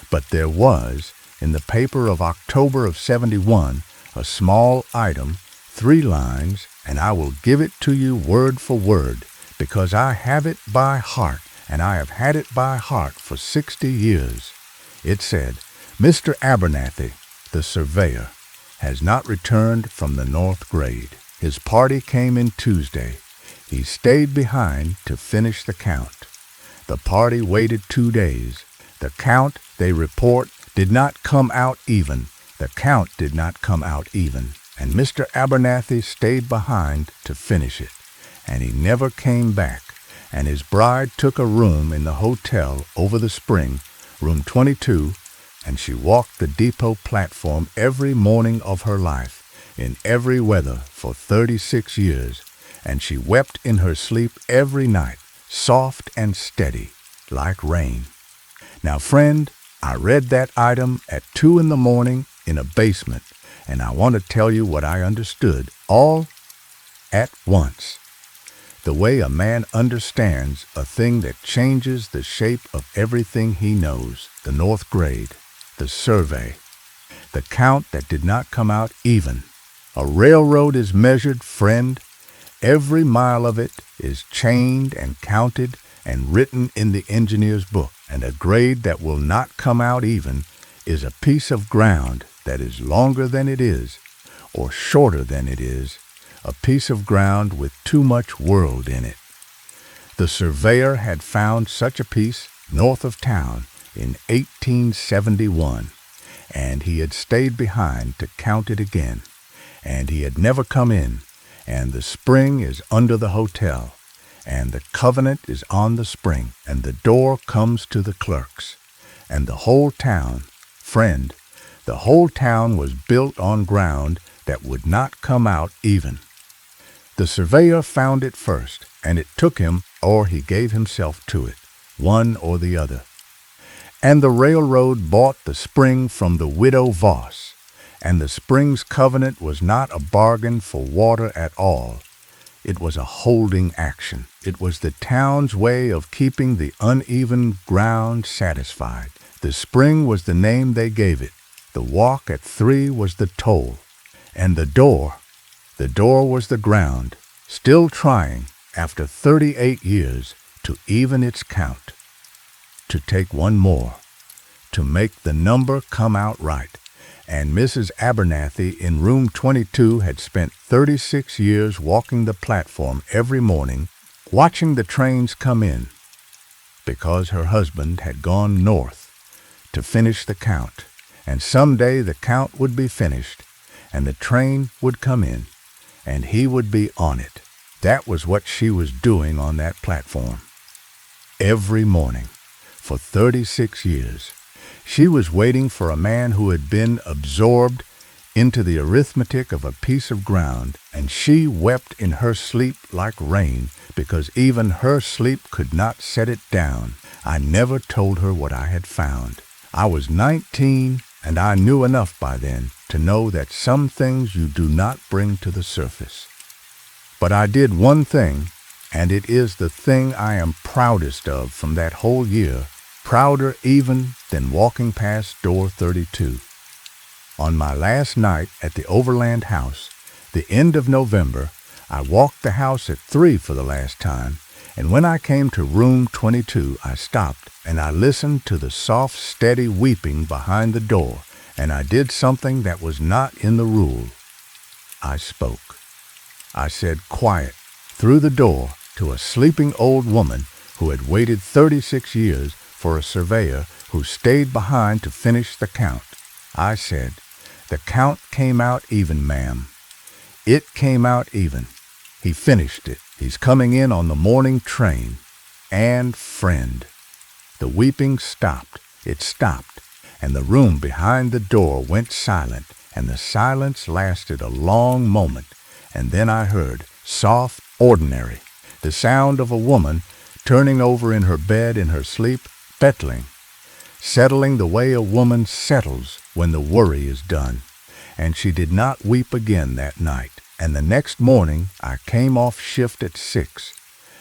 [SPEAKER 1] But there was, in the paper of October of 71, a small item, 3 lines, and I will give it to you word for word, because I have it by heart, and I have had it by heart for 60 years. It said, Mr. Abernathy, the surveyor, has not returned from the north grade. His party came in Tuesday. He stayed behind to finish the count. The party waited 2 days. The count, they report, did not come out even. The count did not come out even. And Mr. Abernathy stayed behind to finish it. And he never came back. And his bride took a room in the hotel over the spring, room 22, and she walked the depot platform every morning of her life, in every weather for 36 years, and she wept in her sleep every night, soft and steady, like rain. Now, friend, I read that item at 2 in the morning in a basement, and I want to tell you what I understood all at once. The way a man understands a thing that changes the shape of everything he knows, the north grade, the survey, the count that did not come out even. A railroad is measured, friend. Every mile of it is chained and counted and written in the engineer's book, and a grade that will not come out even is a piece of ground that is longer than it is, or shorter than it is, a piece of ground with too much world in it. The surveyor had found such a piece north of town in 1871, and he had stayed behind to count it again, and he had never come in, and the spring is under the hotel, and the covenant is on the spring, and the door comes to the clerks, and the whole town, friend, the whole town was built on ground that would not come out even. The surveyor found it first, and it took him, or he gave himself to it, one or the other. And the railroad bought the spring from the widow Voss, and the spring's covenant was not a bargain for water at all. It was a holding action. It was the town's way of keeping the uneven ground satisfied. The spring was the name they gave it. The walk at 3 was the toll. And the door was the ground, still trying, after 38 years, to even its count, to take one more, to make the number come out right. And Mrs. Abernathy in room 22 had spent 36 years walking the platform every morning, watching the trains come in, because her husband had gone north to finish the count, and someday the count would be finished, and the train would come in, and he would be on it. That was what she was doing on that platform. Every morning, for 36 years, she was waiting for a man who had been absorbed into the arithmetic of a piece of ground, and she wept in her sleep like rain because even her sleep could not set it down. I never told her what I had found. I was 19, and I knew enough by then to know that some things you do not bring to the surface. But I did one thing, and it is the thing I am proudest of from that whole year, prouder even than walking past door 32. On my last night at the Overland House, the end of November, I walked the house at 3 for the last time, and when I came to room 22, I stopped and I listened to the soft, steady weeping behind the door, and I did something that was not in the rule. I spoke. I said quiet through the door to a sleeping old woman who had waited 36 years for a surveyor who stayed behind to finish the count. I said, "The count came out even, ma'am. It came out even. He finished it. He's coming in on the morning train. And friend." The weeping stopped. It stopped, and the room behind the door went silent, and the silence lasted a long moment, and then I heard, soft, ordinary, the sound of a woman turning over in her bed in her sleep, settling the way a woman settles when the worry is done. And she did not weep again that night. And the next morning I came off shift at 6,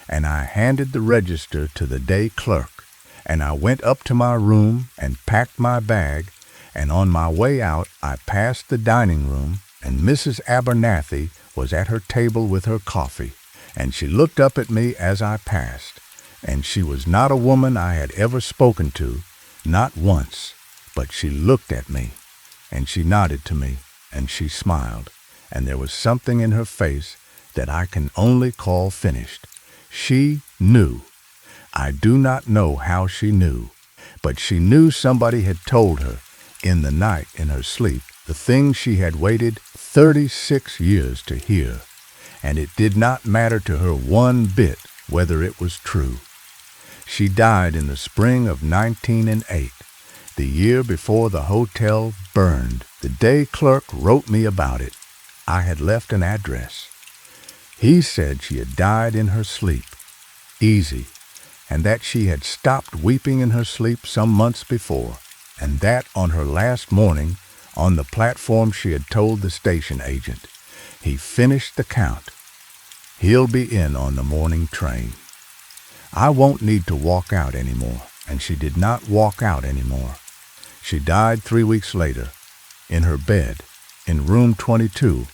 [SPEAKER 1] and I handed the register to the day clerk, and I went up to my room and packed my bag, and on my way out I passed the dining room, and Mrs. Abernathy was at her table with her coffee, and she looked up at me as I passed, and she was not a woman I had ever spoken to, not once, but she looked at me, and she nodded to me, and she smiled, and there was something in her face that I can only call finished. She knew. I do not know how she knew, but she knew somebody had told her in the night in her sleep the thing she had waited 36 years to hear, and it did not matter to her one bit whether it was true. She died in the spring of 1908, the year before the hotel burned. The day clerk wrote me about it. I had left an address. He said she had died in her sleep, easy, and that she had stopped weeping in her sleep some months before, and that on her last morning, on the platform she had told the station agent, "He finished the count. He'll be in on the morning train." I won't need to walk out anymore, and she did not walk out anymore. She died 3 weeks later, in her bed, in room 22,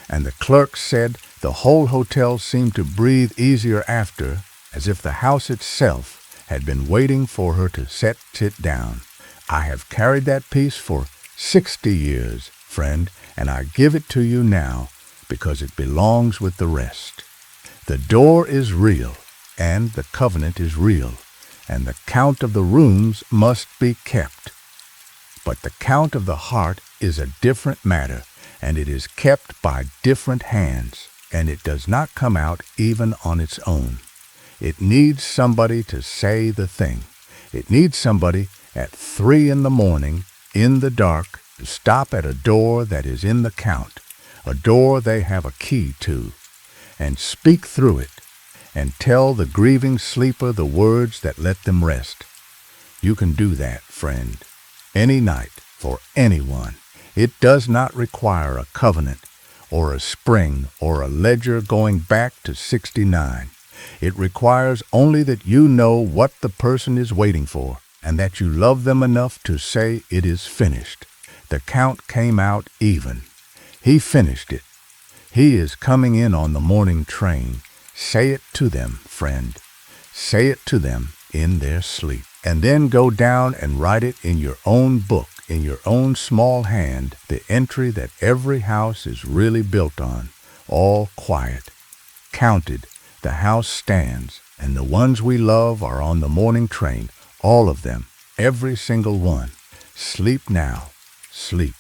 [SPEAKER 1] and the clerk said the whole hotel seemed to breathe easier after, as if the house itself had been waiting for her to set it down. I have carried that piece for 60 years, friend, and I give it to you now because it belongs with the rest. The door is real, and the covenant is real, and the count of the rooms must be kept. But the count of the heart is a different matter, and it is kept by different hands, and it does not come out even on its own. It needs somebody to say the thing. It needs somebody at 3 in the morning, in the dark, to stop at a door that is in the count, a door they have a key to, and speak through it, and tell the grieving sleeper the words that let them rest. You can do that, friend, any night, for anyone. It does not require a covenant, or a spring, or a ledger going back to 69. It requires only that you know what the person is waiting for, and that you love them enough to say it is finished. The count came out even. He finished it. He is coming in on the morning train. Say it to them, friend. Say it to them in their sleep. And then go down and write it in your own book, in your own small hand, the entry that every house is really built on, all quiet. Counted, the house stands, and the ones we love are on the morning train, all of them, every single one. Sleep now, sleep.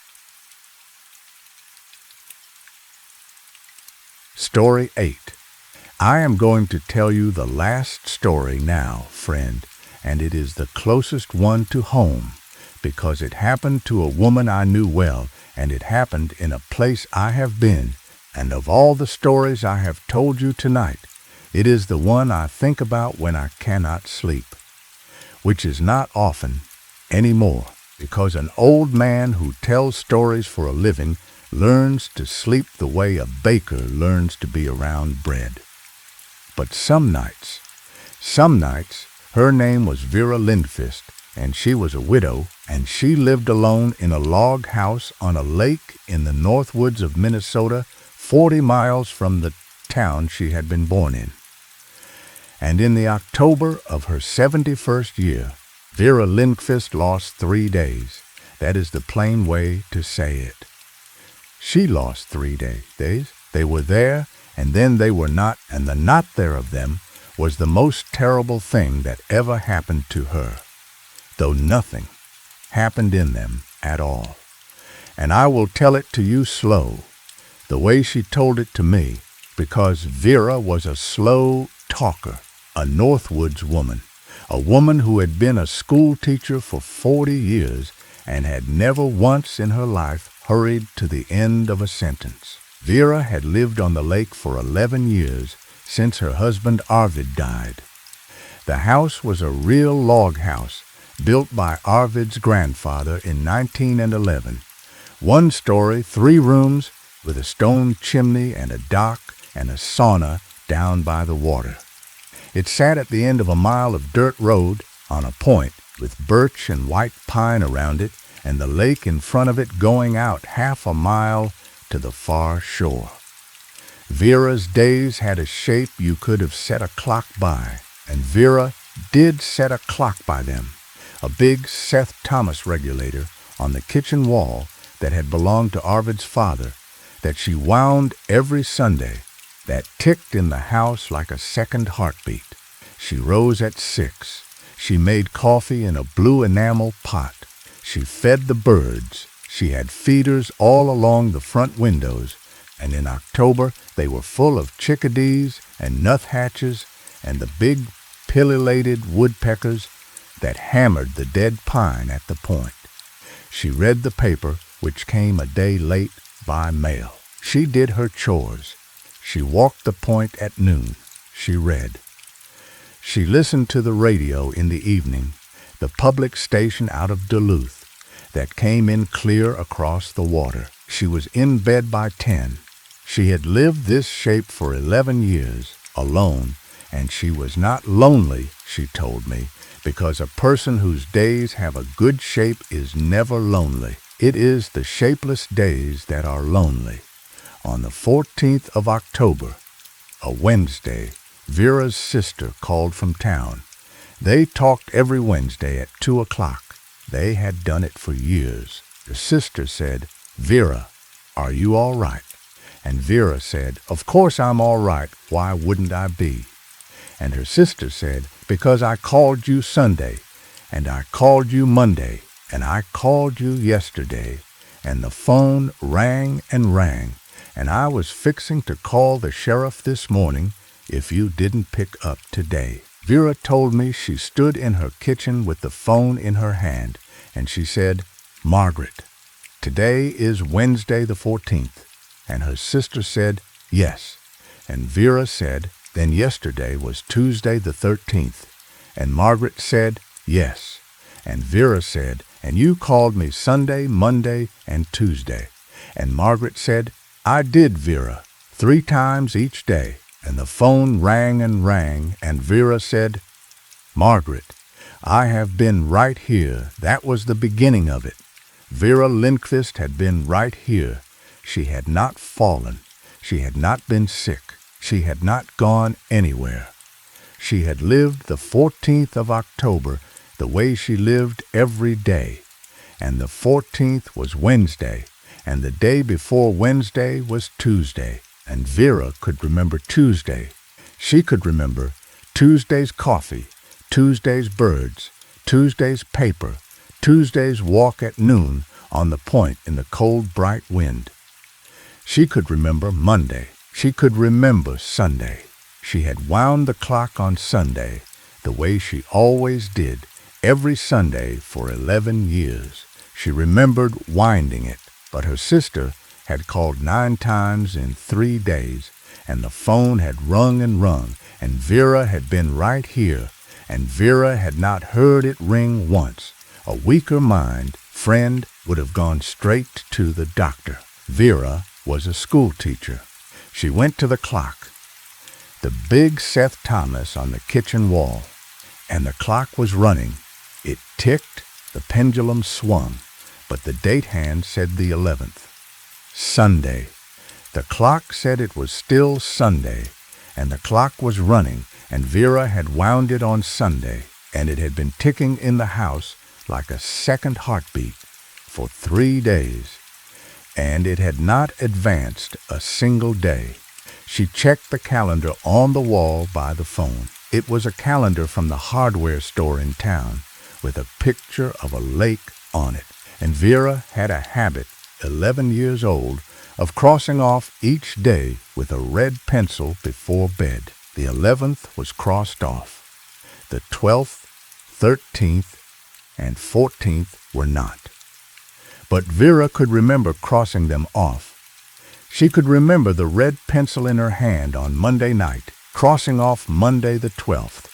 [SPEAKER 1] Story 8. I am going to tell you the last story now, friend, and it is the closest one to home because it happened to a woman I knew well, and it happened in a place I have been, and of all the stories I have told you tonight, it is the one I think about when I cannot sleep, which is not often anymore, because an old man who tells stories for a living learns to sleep the way a baker learns to be around bread. But some nights, her name was Vera Lindqvist, and she was a widow, and she lived alone in a log house on a lake in the north woods of Minnesota, 40 miles from the town she had been born in. And in the October of her 71st year, Vera Lindqvist lost 3 days. That is the plain way to say it. She lost 3 days. They were there, and then they were not, and the not there of them was the most terrible thing that ever happened to her, though nothing happened in them at all. And I will tell it to you slow, the way she told it to me, because Vera was a slow talker, a Northwoods woman, a woman who had been a school teacher for 40 years and had never once in her life hurried to the end of a sentence. Vera had lived on the lake for 11 years since her husband Arvid died. The house was a real log house built by Arvid's grandfather in 1911. 1 story, 3 rooms with a stone chimney and a dock and a sauna down by the water. It sat at the end of a mile of dirt road on a point with birch and white pine around it and the lake in front of it going out half a mile to the far shore. Vera's days had a shape you could have set a clock by, and Vera did set a clock by them, a big Seth Thomas regulator on the kitchen wall that had belonged to Arvid's father, that she wound every Sunday, that ticked in the house like a second heartbeat. She rose at 6. She made coffee in a blue enamel pot. She fed the birds. She had feeders all along the front windows, and in October they were full of chickadees and nuthatches and the big pileated woodpeckers that hammered the dead pine at the point. She read the paper, which came a day late by mail. She did her chores. She walked the point at noon. She read. She listened to the radio in the evening, the public station out of Duluth, that came in clear across the water. She was in bed by 10. She had lived this shape for 11 years, alone, and she was not lonely, she told me, because a person whose days have a good shape is never lonely. It is the shapeless days that are lonely. On the 14th of October, a Wednesday, Vera's sister called from town. They talked every Wednesday at 2 o'clock. They had done it for years. The sister said, "Vera, are you all right?" And Vera said, "Of course I'm all right. Why wouldn't I be?" And her sister said, "Because I called you Sunday, and I called you Monday, and I called you yesterday, and the phone rang and rang, and I was fixing to call the sheriff this morning if you didn't pick up today." Vera told me she stood in her kitchen with the phone in her hand, and she said, "Margaret, today is Wednesday the 14th. And her sister said, "Yes." And Vera said, "Then yesterday was Tuesday the 13th. And Margaret said, "Yes." And Vera said, "And you called me Sunday, Monday, and Tuesday." And Margaret said, "I did, Vera, 3 times each day." And the phone rang and rang, and Vera said, "Margaret, I have been right here. That was the beginning of it. Vera Lindqvist had been right here. She had not fallen. She had not been sick. She had not gone anywhere. She had lived the 14th of October the way she lived every day. And the 14th was Wednesday, and the day before Wednesday was Tuesday. And Vera could remember Tuesday. She could remember Tuesday's coffee, Tuesday's birds, Tuesday's paper, Tuesday's walk at noon on the point in the cold, bright wind. She could remember Monday, She could remember Sunday. She had wound the clock on Sunday the way she always did, every Sunday for 11 years. She remembered winding it, but her sister had called 9 times in 3 days, and the phone had rung and rung, and Vera had been right here, and Vera had not heard it ring once. A weaker mind, friend, would have gone straight to the doctor. Vera was a school teacher. She went to the clock, the big Seth Thomas on the kitchen wall, and the clock was running. It ticked, the pendulum swung, but the date hand said the 11th. Sunday. The clock said it was still Sunday, and the clock was running, and Vera had wound it on Sunday, and it had been ticking in the house like a second heartbeat for 3 days, and it had not advanced a single day. She checked the calendar on the wall by the phone. It was a calendar from the hardware store in town with a picture of a lake on it, and Vera had a habit, 11 years old, of crossing off each day with a red pencil before bed. The 11th was crossed off. The 12th, 13th, and 14th were not. But Vera could remember crossing them off. She could remember the red pencil in her hand on Monday night, crossing off Monday the 12th.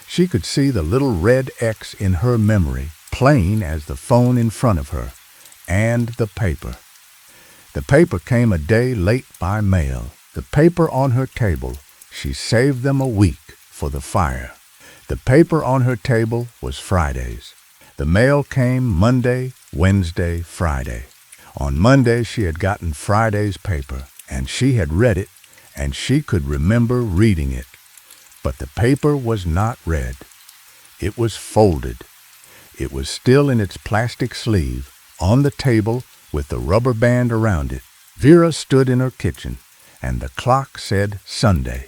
[SPEAKER 1] She could see the little red X in her memory, plain as the phone in front of her, and the paper. The paper came a day late by mail. The paper on her table, she saved them a week for the fire. The paper on her table was Fridays. The mail came Monday, Wednesday, Friday. On Monday she had gotten Friday's paper, and she had read it, and she could remember reading it. But the paper was not read. It was folded. It was still in its plastic sleeve, on the table with the rubber band around it. Vera stood in her kitchen, and the clock said Sunday,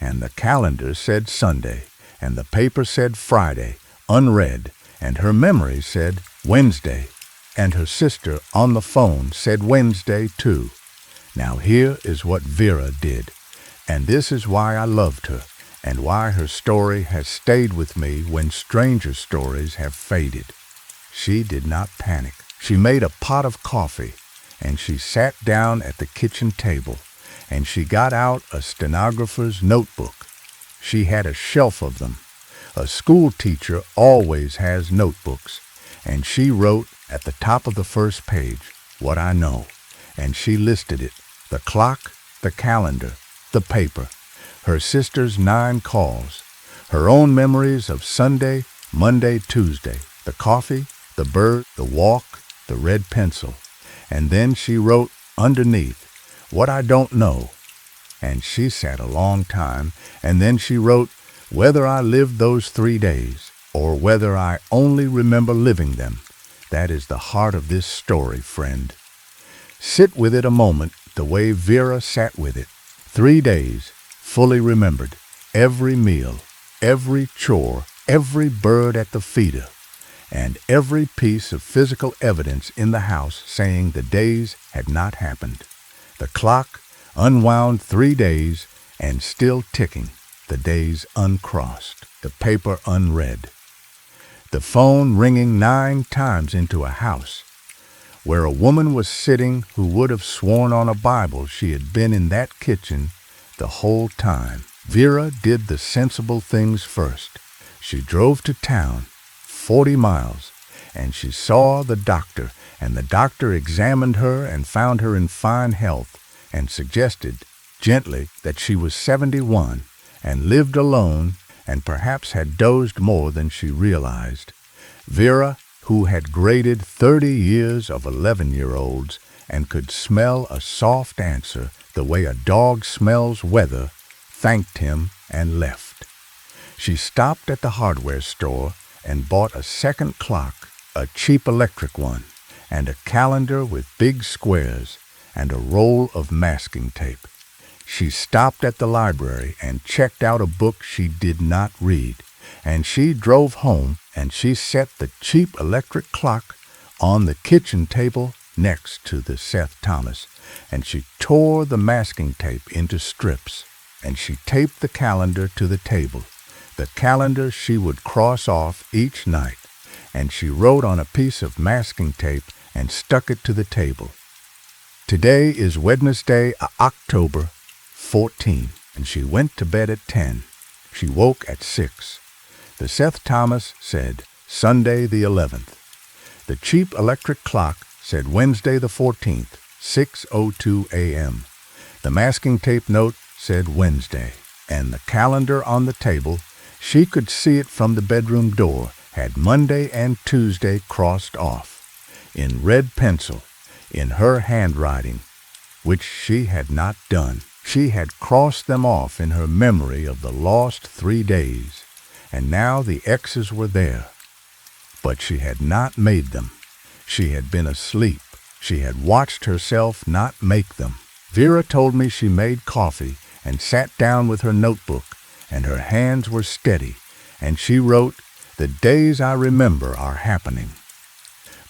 [SPEAKER 1] and the calendar said Sunday, and the paper said Friday, unread, and her memory said Wednesday, and her sister on the phone said Wednesday too. Now here is what Vera did, and this is why I loved her, and why her story has stayed with me when stranger stories have faded. She did not panic. She made a pot of coffee, and she sat down at the kitchen table, and she got out a stenographer's notebook. She had a shelf of them. A school teacher always has notebooks, and she wrote at the top of the first page what I know, and she listed it: the clock, the calendar, the paper, her sister's 9 calls, her own memories of Sunday, Monday, Tuesday, the coffee, the bird, the walk, the red pencil. And then she wrote underneath, what I don't know. And she sat a long time, and then she wrote whether I lived those 3 days, or whether I only remember living them. That is the heart of this story, friend. Sit with it a moment the way Vera sat with it. 3 days, fully remembered, every meal, every chore, every bird at the feeder, and every piece of physical evidence in the house saying the days had not happened. The clock unwound 3 days and still ticking, the days uncrossed, the paper unread. The phone ringing 9 times into a house where a woman was sitting who would have sworn on a Bible she had been in that kitchen the whole time. Vera did the sensible things first. She drove to town, 40 miles, and she saw the doctor, and the doctor examined her and found her in fine health and suggested, gently, that she was 71 and lived alone and perhaps had dozed more than she realized. Vera, who had graded 30 years of 11-year-olds and could smell a soft answer the way a dog smells weather, thanked him and left. She stopped at the hardware store and bought a second clock, a cheap electric one, and a calendar with big squares and a roll of masking tape. She stopped at the library and checked out a book she did not read, and she drove home and she set the cheap electric clock on the kitchen table next to the Seth Thomas, and she tore the masking tape into strips, and she taped the calendar to the table, the calendar she would cross off each night, and she wrote on a piece of masking tape and stuck it to the table. Today is Wednesday, October 14, and she went to bed at 10. She woke at 6. The Seth Thomas said Sunday the 11th. The cheap electric clock said Wednesday the 14th, 6:02 a.m. The masking tape note said Wednesday, and the calendar on the table, she could see it from the bedroom door, had Monday and Tuesday crossed off, in red pencil, in her handwriting, which she had not done. She had crossed them off in her memory of the lost 3 days, and now the X's were there. But she had not made them. She had been asleep. She had watched herself not make them. Vera told me she made coffee and sat down with her notebook, and her hands were steady, and she wrote, "The days I remember are happening."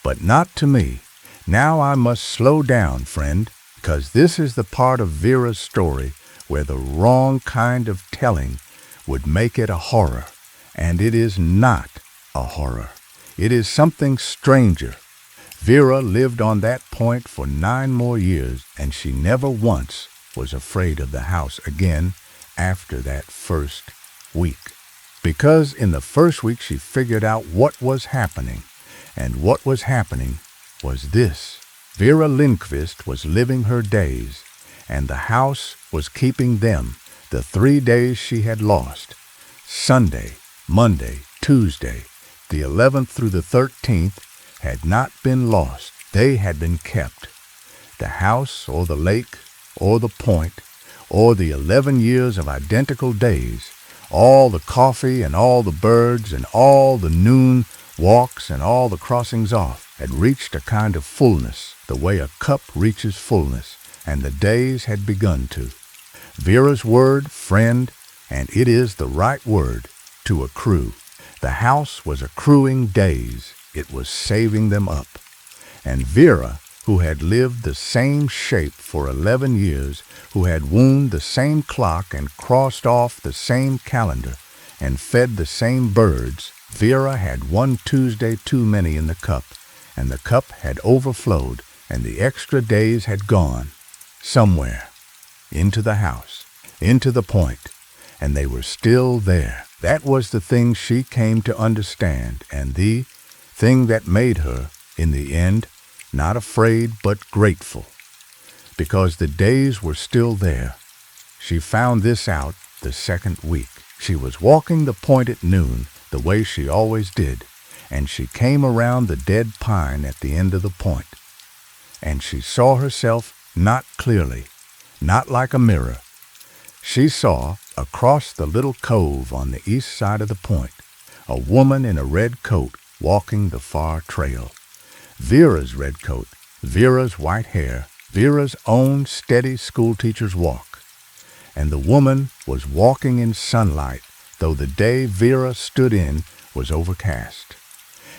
[SPEAKER 1] But not to me. Now I must slow down, friend, because this is the part of Vera's story where the wrong kind of telling would make it a horror, and it is not a horror. It is something stranger. Vera lived on that point for 9 more years, and she never once was afraid of the house again after that first week. Because in the first week she figured out what was happening, and what was happening was this. Vera Lindqvist was living her days, and the house was keeping them, the 3 days she had lost. Sunday, Monday, Tuesday, the 11th through the 13th had not been lost. They had been kept. The house or the lake or the point or the 11 years of identical days, all the coffee and all the birds and all the noon walks and all the crossings off had reached a kind of fullness, the way a cup reaches fullness, and the days had begun to. Vera's word, friend, and it is the right word, to accrue. The house was accruing days. It was saving them up. And Vera, who had lived the same shape for 11 years, who had wound the same clock and crossed off the same calendar and fed the same birds, Vera had one Tuesday too many in the cup, and the cup had overflowed, and the extra days had gone somewhere into the house, into the point, and they were still there. That was the thing she came to understand, and the thing that made her, in the end, not afraid but grateful, because the days were still there. She found this out the second week. She was walking the point at noon, the way she always did, and she came around the dead pine at the end of the point, and she saw herself not clearly, not like a mirror. She saw, across the little cove on the east side of the point, a woman in a red coat walking the far trail. Vera's red coat, Vera's white hair, Vera's own steady schoolteacher's walk. And the woman was walking in sunlight, though the day Vera stood in was overcast.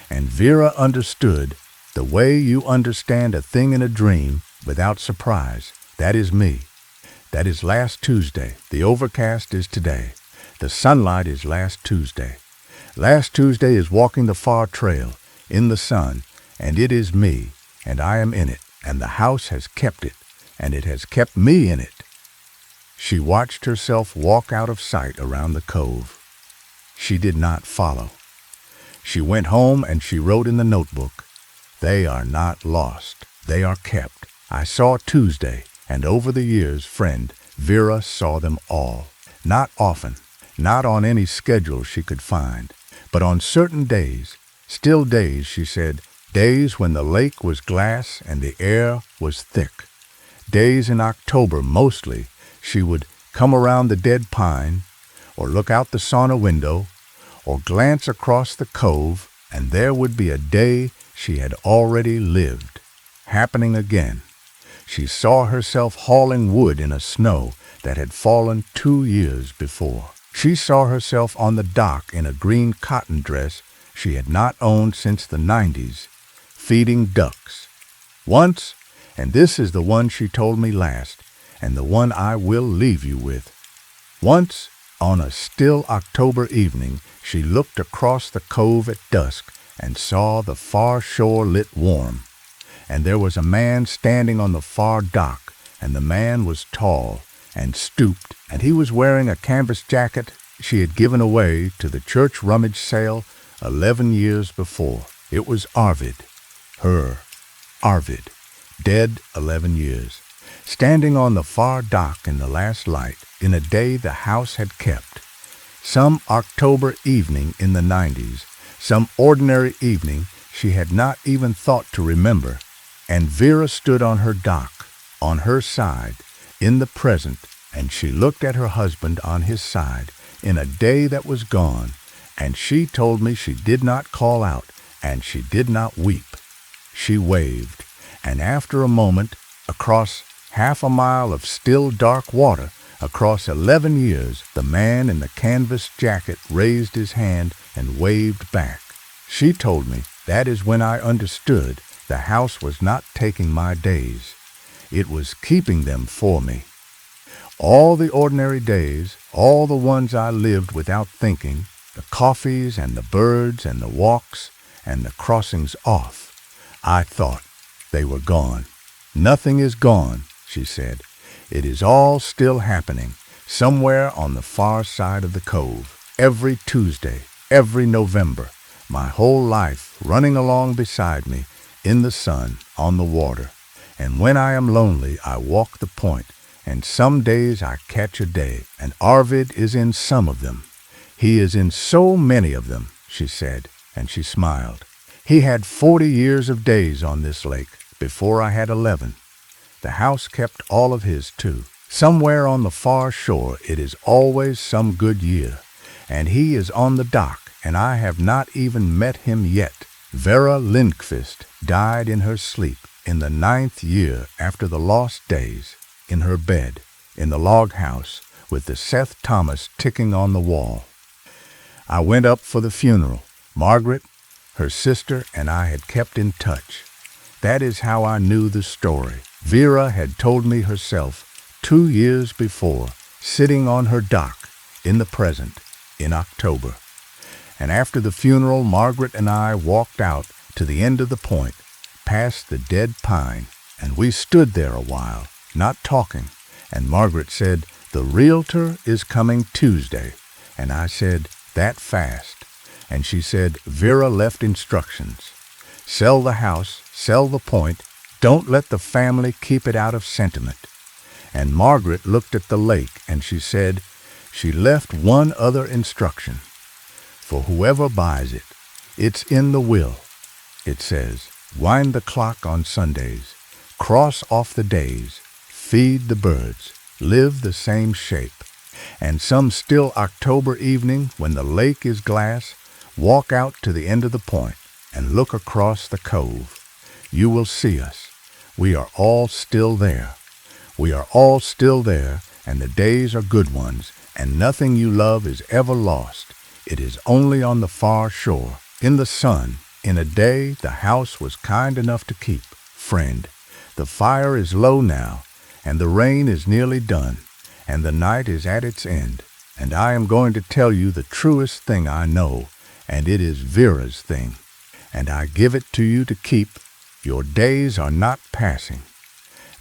[SPEAKER 1] And Vera understood, the way you understand a thing in a dream without surprise. That is me. That is last Tuesday. The overcast is today. The sunlight is last Tuesday. Last Tuesday is walking the far trail, in the sun, and it is me, and I am in it, and the house has kept it, and it has kept me in it. She watched herself walk out of sight around the cove. She did not follow. She went home and she wrote in the notebook, "They are not lost. They are kept. I saw Tuesday, and over the years, friend, Vera saw them all. Not often, not on any schedule she could find, but on certain days, still days, she said, days when the lake was glass and the air was thick. Days in October mostly, she would come around the dead pine, or look out the sauna window, or glance across the cove, and there would be a day she had already lived, happening again. She saw herself hauling wood in a snow that had fallen 2 years before. She saw herself on the dock in a green cotton dress she had not owned since the 90s, feeding ducks. Once, and this is the one she told me last, and the one I will leave you with. Once, on a still October evening, she looked across the cove at dusk and saw the far shore lit warm. And there was a man standing on the far dock, and the man was tall and stooped, and he was wearing a canvas jacket she had given away to the church rummage sale 11 years before. It was Arvid, Arvid, dead 11 years, standing on the far dock in the last light in a day the house had kept. Some October evening in the 90s, some ordinary evening she had not even thought to remember, and Vera stood on her dock, on her side, in the present, and she looked at her husband on his side in a day that was gone, and she told me she did not call out, and she did not weep. She waved, and after a moment, across half a mile of still dark water, across 11 years, the man in the canvas jacket raised his hand and waved back. She told me that is when I understood the house was not taking my days. It was keeping them for me. All the ordinary days, all the ones I lived without thinking, the coffees and the birds and the walks and the crossings off, I thought they were gone. Nothing is gone, she said. It is all still happening, somewhere on the far side of the cove, every Tuesday, every November, my whole life running along beside me, in the sun, on the water. And when I am lonely, I walk the point, and some days I catch a day, and Arvid is in some of them. He is in so many of them, she said, and she smiled. He had 40 years of days on this lake, before I had 11. The house kept all of his, too. Somewhere on the far shore it is always some good year, and he is on the dock, and I have not even met him yet. Vera Lindqvist died in her sleep in the 9th year after the lost days, in her bed, in the log house, with the Seth Thomas ticking on the wall. I went up for the funeral. Margaret, her sister, and I had kept in touch. That is how I knew the story. Vera had told me herself 2 years before, sitting on her dock, in the present, in October. And after the funeral, Margaret and I walked out to the end of the point, past the dead pine, and we stood there a while, not talking, and Margaret said, "The realtor is coming Tuesday," and I said, "That fast?" And she said, Vera left instructions. Sell the house, sell the point, don't let the family keep it out of sentiment. And Margaret looked at the lake, and she said, she left one other instruction. For whoever buys it, it's in the will. It says, wind the clock on Sundays, cross off the days, feed the birds, live the same shape. And some still October evening, when the lake is glass, walk out to the end of the point and look across the cove. You will see us. We are all still there. We are all still there, and the days are good ones, and nothing you love is ever lost. It is only on the far shore, in the sun, in a day the house was kind enough to keep. Friend, the fire is low now, and the rain is nearly done, and the night is at its end, and I am going to tell you the truest thing I know, and it is Vera's thing, and I give it to you to keep. Your days are not passing.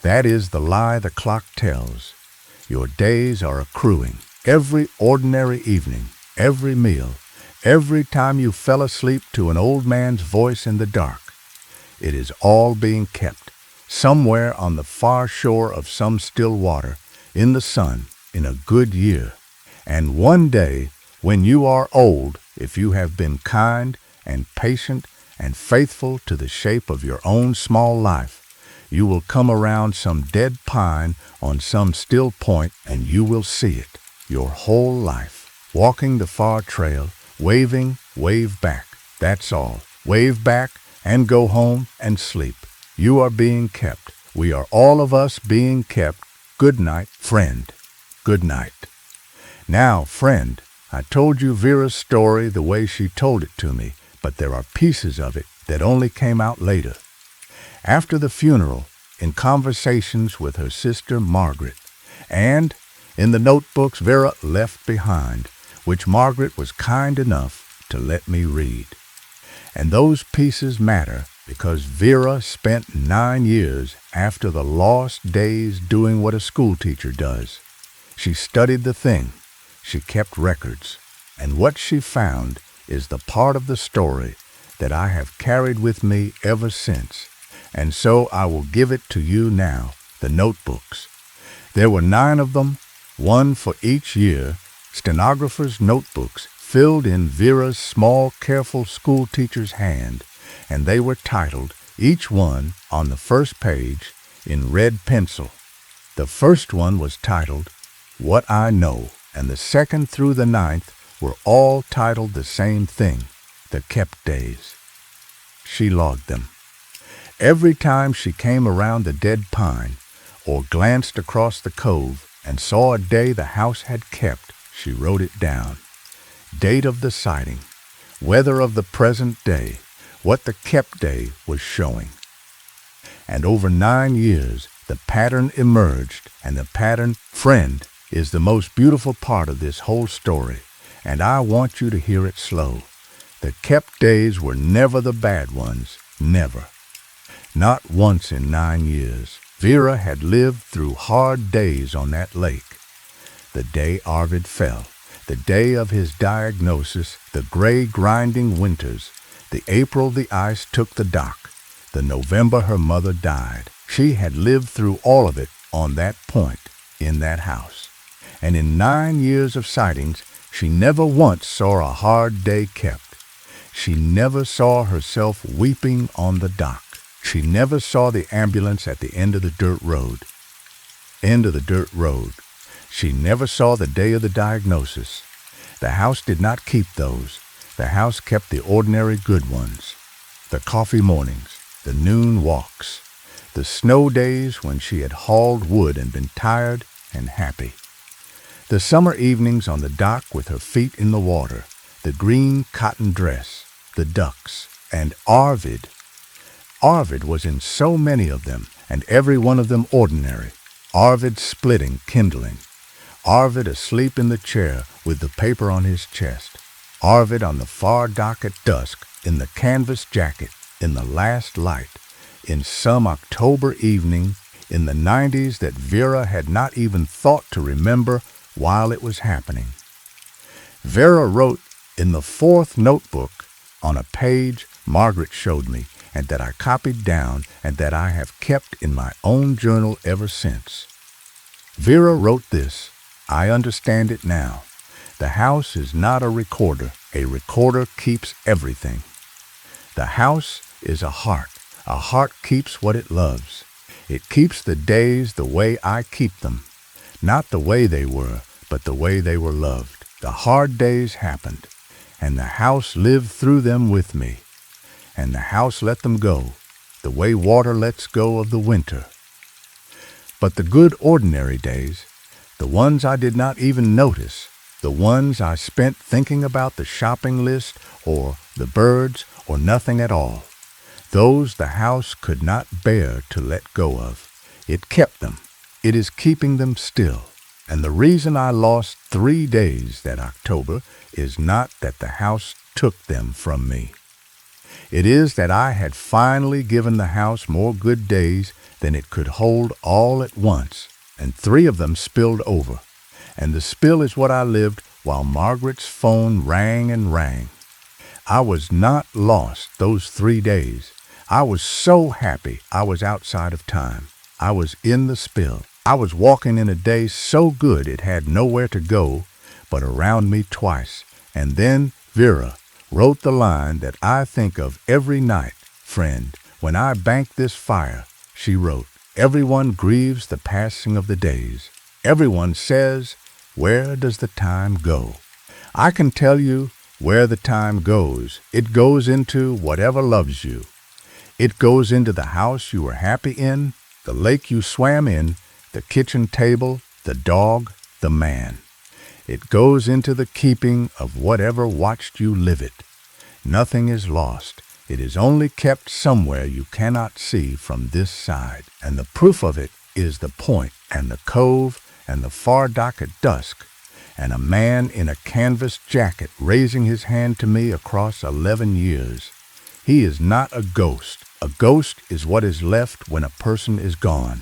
[SPEAKER 1] That is the lie the clock tells. Your days are accruing. Every ordinary evening, every meal, every time you fell asleep to an old man's voice in the dark, it is all being kept, somewhere on the far shore of some still water, in the sun, in a good year. And one day, when you are old, if you have been kind and patient and faithful to the shape of your own small life, you will come around some dead pine on some still point, and you will see it, your whole life, walking the far trail, waving, wave back. That's all. Wave back and go home and sleep. You are being kept. We are all of us being kept. Good night, friend. Good night. Now, friend, I told you Vera's story the way she told it to me, but there are pieces of it that only came out later. After the funeral, in conversations with her sister Margaret, and in the notebooks Vera left behind, which Margaret was kind enough to let me read. And those pieces matter because Vera spent 9 years after the lost days doing what a schoolteacher does. She studied the thing, she kept records, and what she found is the part of the story that I have carried with me ever since. And so I will give it to you now, the notebooks. There were 9 of them, one for each year, stenographers' notebooks filled in Vera's small, careful schoolteacher's hand, and they were titled, each one on the first page, in red pencil. The first one was titled, What I Know, and the second through the 9th were all titled the same thing, the kept days. She logged them. Every time she came around the dead pine, or glanced across the cove and saw a day the house had kept, she wrote it down. Date of the sighting, weather of the present day, what the kept day was showing. And over 9 years, the pattern emerged, and the pattern, friend, is the most beautiful part of this whole story, and I want you to hear it slow. The kept days were never the bad ones, never. Not once in 9 years. Vera had lived through hard days on that lake. The day Arvid fell, the day of his diagnosis, the gray grinding winters, the April the ice took the dock, the November her mother died. She had lived through all of it on that point, in that house. And in 9 years of sightings, she never once saw a hard day kept. She never saw herself weeping on the dock. She never saw the ambulance at the end of the dirt road. End of the dirt road. She never saw the day of the diagnosis. The house did not keep those. The house kept the ordinary good ones. The coffee mornings, the noon walks, the snow days when she had hauled wood and been tired and happy. The summer evenings on the dock with her feet in the water, the green cotton dress, the ducks, and Arvid. Arvid was in so many of them, and every one of them ordinary. Arvid splitting, kindling. Arvid asleep in the chair with the paper on his chest. Arvid on the far dock at dusk, in the canvas jacket, in the last light, in some October evening, in the 90s that Vera had not even thought to remember while it was happening. Vera wrote in the 4th notebook on a page Margaret showed me, and that I copied down, and that I have kept in my own journal ever since. Vera wrote this. I understand it now. The house is not a recorder. A recorder keeps everything. The house is a heart. A heart keeps what it loves. It keeps the days the way I keep them. Not the way they were, but the way they were loved. The hard days happened, and the house lived through them with me. And the house let them go, the way water lets go of the winter. But the good ordinary days, the ones I did not even notice, the ones I spent thinking about the shopping list or the birds or nothing at all, those the house could not bear to let go of. It kept them. It is keeping them still. And the reason I lost 3 days that October is not that the house took them from me. It is that I had finally given the house more good days than it could hold all at once, and 3 of them spilled over. And the spill is what I lived while Margaret's phone rang and rang. I was not lost those 3 days. I was so happy I was outside of time. I was in the spill. I was walking in a day so good it had nowhere to go but around me twice. And then Vera wrote the line that I think of every night. Friend, when I bank this fire, she wrote, everyone grieves the passing of the days. Everyone says, where does the time go? I can tell you where the time goes. It goes into whatever loves you. It goes into the house you were happy in, the lake you swam in, the kitchen table, the dog, the man. It goes into the keeping of whatever watched you live it. Nothing is lost. It is only kept somewhere you cannot see from this side, and the proof of it is the point and the cove and the far dock at dusk, and a man in a canvas jacket raising his hand to me across 11 years. He is not a ghost. A ghost is what is left when a person is gone.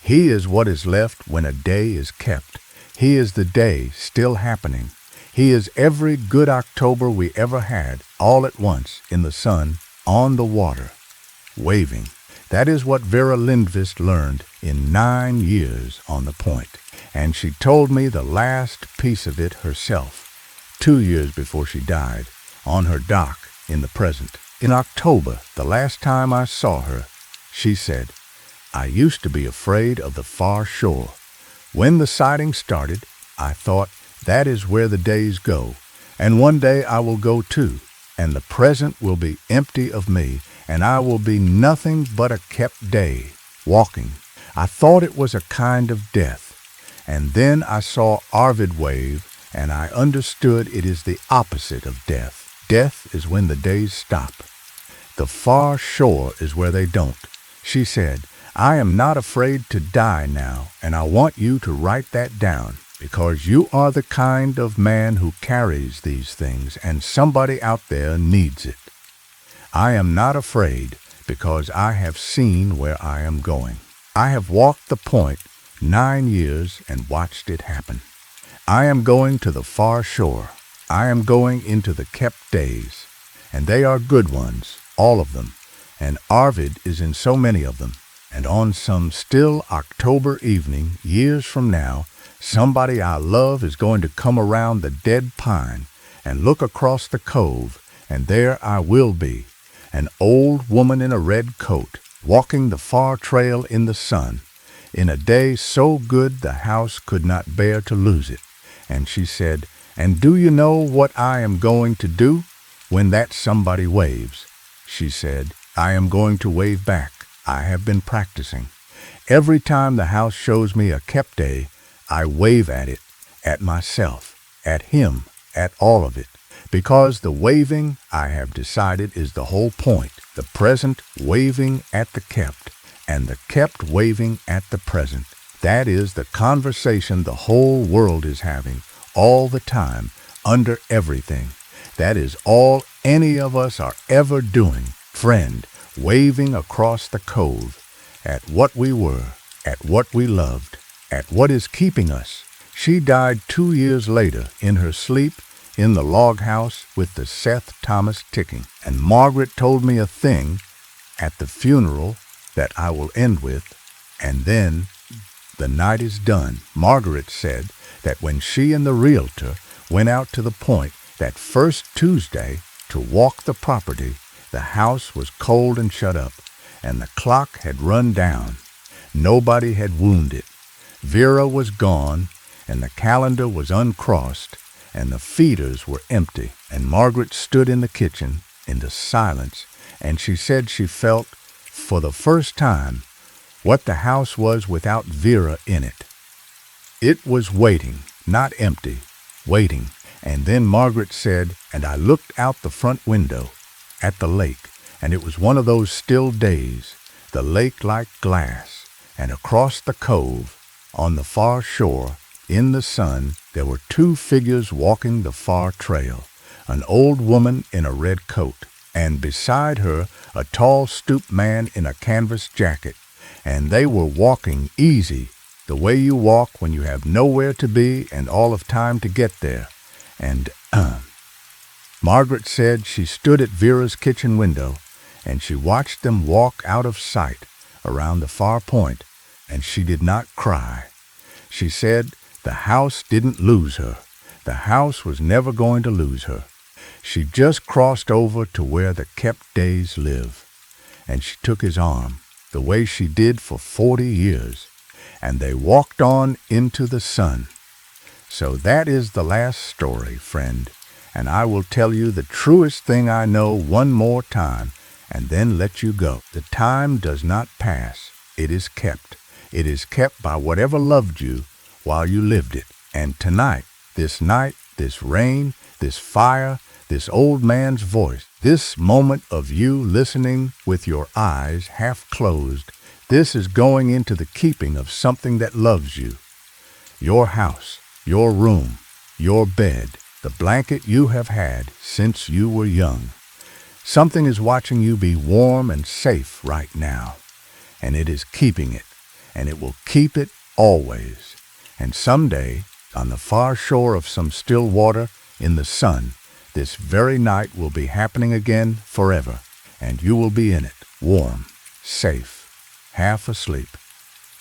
[SPEAKER 1] He is what is left when a day is kept. He is the day still happening. He is every good October we ever had, all at once, in the sun, on the water, waving. That is what Vera Lindqvist learned in 9 years on the point. And she told me the last piece of it herself, 2 years before she died, on her dock in the present. In October, the last time I saw her, she said, "I used to be afraid of the far shore. When the sighting started, I thought, that is where the days go, and one day I will go too, and the present will be empty of me, and I will be nothing but a kept day, walking. I thought it was a kind of death, and then I saw Arvid wave, and I understood it is the opposite of death. Death is when the days stop. The far shore is where they don't." She said, "I am not afraid to die now, and I want you to write that down, because you are the kind of man who carries these things, and somebody out there needs it. I am not afraid, because I have seen where I am going. I have walked the point 9 years and watched it happen. I am going to the far shore. I am going into the kept days, and they are good ones, all of them, and Arvid is in so many of them. And on some still October evening, years from now, somebody I love is going to come around the dead pine and look across the cove, and there I will be, an old woman in a red coat, walking the far trail in the sun, in a day so good the house could not bear to lose it." And she said, "And do you know what I am going to do when that somebody waves?" She said, "I am going to wave back. I have been practicing. Every time the house shows me a kept day, I wave at it, at myself, at him, at all of it. Because the waving, I have decided, is the whole point. The present waving at the kept, and the kept waving at the present. That is the conversation the whole world is having, all the time, under everything. That is all any of us are ever doing, friend, waving across the cove, at what we were, at what we loved, at what is keeping us." She died 2 years later, in her sleep, in the log house with the Seth Thomas ticking. And Margaret told me a thing at the funeral that I will end with, and then the night is done. Margaret said that when she and the realtor went out to the point that first Tuesday to walk the property, the house was cold and shut up, and the clock had run down. Nobody had wounded. Vera was gone, and the calendar was uncrossed, and the feeders were empty. And Margaret stood in the kitchen, in the silence, and she said she felt, for the first time, what the house was without Vera in it. It was waiting, not empty, waiting. And then Margaret said, and I looked out the front window, at the lake, and it was one of those still days, the lake like glass, and across the cove, on the far shore, in the sun, there were 2 figures walking the far trail, an old woman in a red coat, and beside her a tall stooped man in a canvas jacket, and they were walking easy, the way you walk when you have nowhere to be and all of time to get there. And Margaret said she stood at Vera's kitchen window, and she watched them walk out of sight around the far point, and she did not cry. She said the house didn't lose her. The house was never going to lose her. She just crossed over to where the kept days live. And she took his arm, the way she did for 40 years, and they walked on into the sun. So that is the last story, friend, and I will tell you the truest thing I know one more time, and then let you go. The time does not pass. It is kept. It is kept by whatever loved you while you lived it. And tonight, this night, this rain, this fire, this old man's voice, this moment of you listening with your eyes half closed, this is going into the keeping of something that loves you. Your house, your room, your bed, the blanket you have had since you were young. Something is watching you be warm and safe right now, and it is keeping it, and it will keep it always. And someday, on the far shore of some still water, in the sun, this very night will be happening again forever, and you will be in it, warm, safe, half asleep,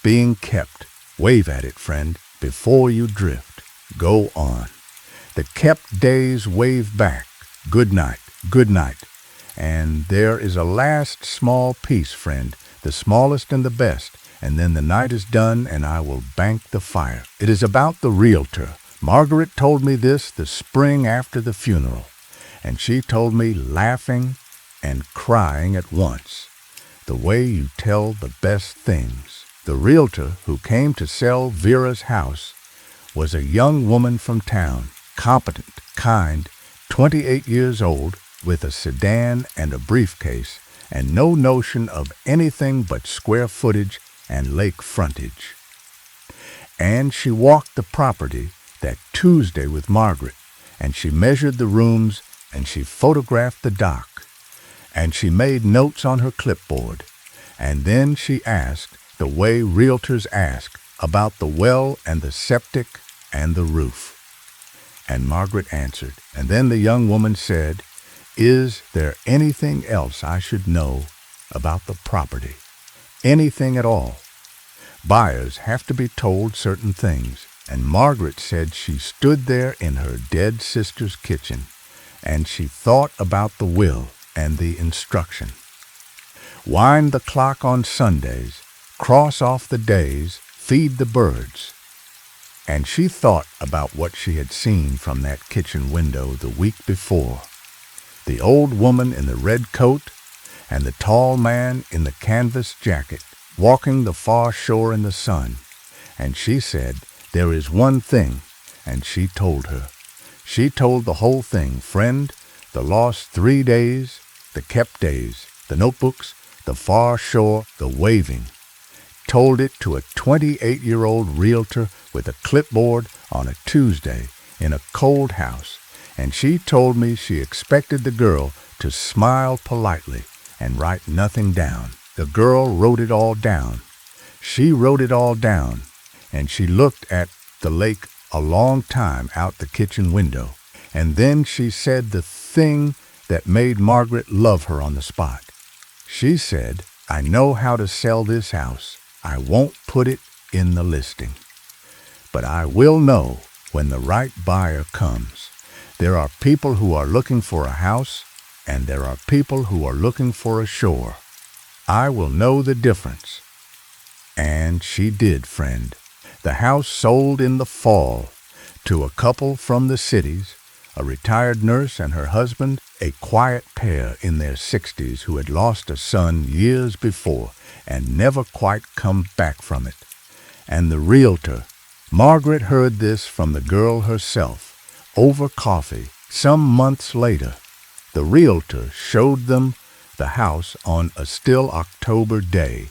[SPEAKER 1] being kept. Wave at it, friend, before you drift. Go on. The kept days wave back. Good night, good night. And there is a last small piece, friend, the smallest and the best, and then the night is done and I will bank the fire. It is about the realtor. Margaret told me this the spring after the funeral, and she told me laughing and crying at once, the way you tell the best things. The realtor who came to sell Vera's house was a young woman from town, competent, kind, 28 years old, with a sedan and a briefcase, and no notion of anything but square footage and lake frontage. And she walked the property that Tuesday with Margaret, and she measured the rooms, and she photographed the dock, and she made notes on her clipboard, and then she asked, the way realtors ask, about the well and the septic and the roof. And Margaret answered, and then the young woman said, is there anything else I should know about the property? Anything at all? Buyers have to be told certain things, and Margaret said she stood there in her dead sister's kitchen, and she thought about the will and the instruction. Wind the clock on Sundays, cross off the days, feed the birds. And she thought about what she had seen from that kitchen window the week before. The old woman in the red coat and the tall man in the canvas jacket walking the far shore in the sun. And she said, there is one thing, and she told her. She told the whole thing, friend, the lost 3 days, the kept days, the notebooks, the far shore, the waving. Told it to a 28-year-old realtor with a clipboard on a Tuesday in a cold house, and she told me she expected the girl to smile politely and write nothing down. The girl wrote it all down. She wrote it all down, and she looked at the lake a long time out the kitchen window, and then she said the thing that made Margaret love her on the spot. She said, I know how to sell this house. I won't put it in the listing, but I will know when the right buyer comes. There are people who are looking for a house, and there are people who are looking for a shore. I will know the difference. And she did, friend. The house sold in the fall to a couple from the cities, a retired nurse and her husband, a quiet pair in their 60s who had lost a son years before and never quite come back from it. And the realtor, Margaret heard this from the girl herself, over coffee, some months later. The realtor showed them the house on a still October day,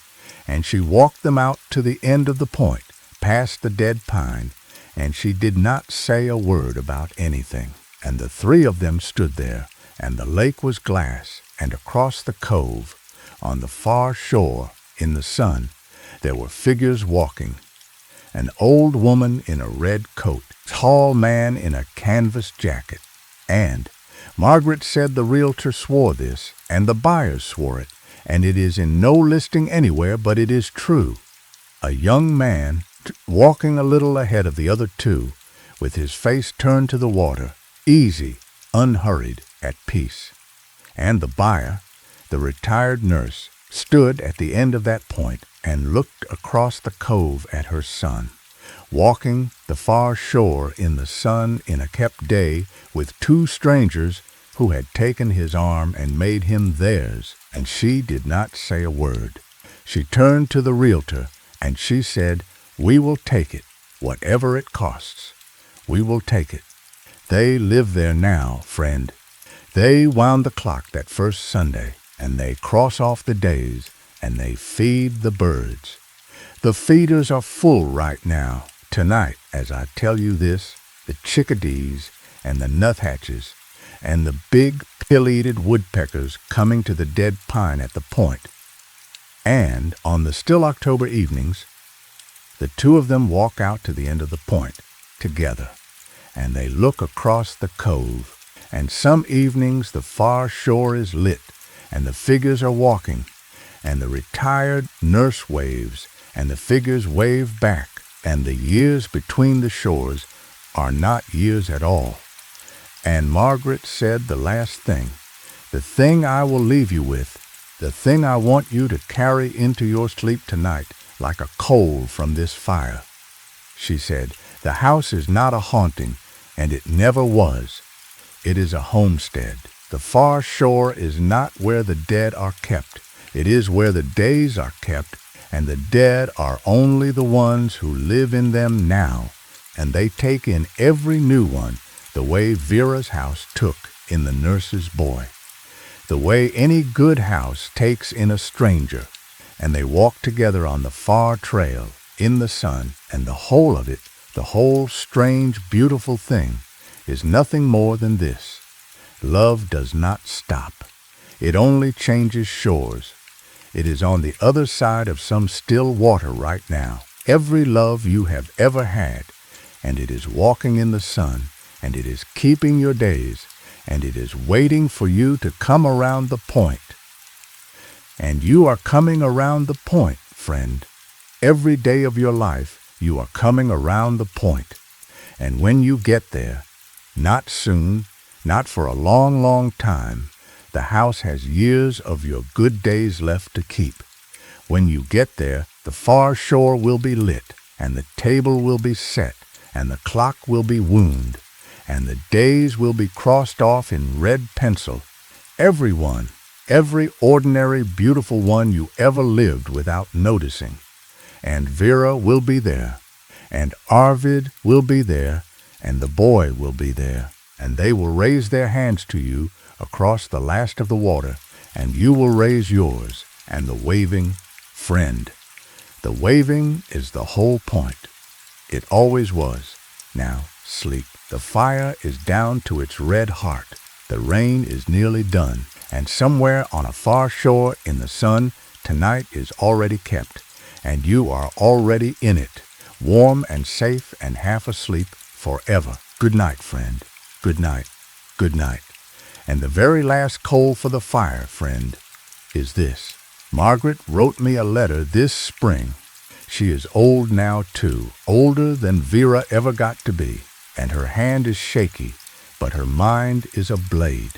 [SPEAKER 1] and she walked them out to the end of the point, past the dead pine, and she did not say a word about anything. And the three of them stood there, and the lake was glass, and across the cove, on the far shore, in the sun, there were figures walking. An old woman in a red coat, tall man in a canvas jacket, and Margaret said the realtor swore this, and the buyers swore it, and it is in no listing anywhere, but it is true. A young man walking a little ahead of the other two, with his face turned to the water, easy, unhurried, at peace. And the buyer, the retired nurse, stood at the end of that point and looked across the cove at her son, walking the far shore in the sun in a kept day with two strangers who had taken his arm and made him theirs, and she did not say a word. She turned to the realtor, and she said, "We will take it, whatever it costs. We will take it. They live there now, friend. They wound the clock that first Sunday, and they cross off the days, and they feed the birds. The feeders are full right now. Tonight, as I tell you this, the chickadees and the nuthatches and the big pill-eated woodpeckers coming to the dead pine at the point. And on the still October evenings, the two of them walk out to the end of the point together, and they look across the cove. And some evenings the far shore is lit, and the figures are walking, and the retired nurse waves, and the figures wave back, and the years between the shores are not years at all. And Margaret said the last thing, the thing I will leave you with, the thing I want you to carry into your sleep tonight like a coal from this fire. She said, the house is not a haunting, and it never was. It is a homestead. The far shore is not where the dead are kept. It is where the days are kept, and the dead are only the ones who live in them now, and they take in every new one the way Vera's house took in the nurse's boy, the way any good house takes in a stranger, and they walk together on the far trail in the sun, and the whole of it, the whole strange, beautiful thing, is nothing more than this. Love does not stop. It only changes shores. It is on the other side of some still water right now, every love you have ever had, and it is walking in the sun, and it is keeping your days, and it is waiting for you to come around the point. And you are coming around the point, friend. Every day of your life, you are coming around the point. And when you get there, not soon, not for a long, long time, the house has years of your good days left to keep. When you get there, the far shore will be lit, and the table will be set, and the clock will be wound, and the days will be crossed off in red pencil. Every one, every ordinary, beautiful one you ever lived without noticing. And Vera will be there, and Arvid will be there, and the boy will be there, and they will raise their hands to you across the last of the water, and you will raise yours, and the waving, friend. The waving is the whole point. It always was. Now, sleep. The fire is down to its red heart. The rain is nearly done, and somewhere on a far shore in the sun, tonight is already kept, and you are already in it, warm and safe and half asleep forever. Good night, friend. Good night. Good night. And the very last coal for the fire, friend, is this. Margaret wrote me a letter this spring. She is old now, too, older than Vera ever got to be, and her hand is shaky, but her mind is a blade.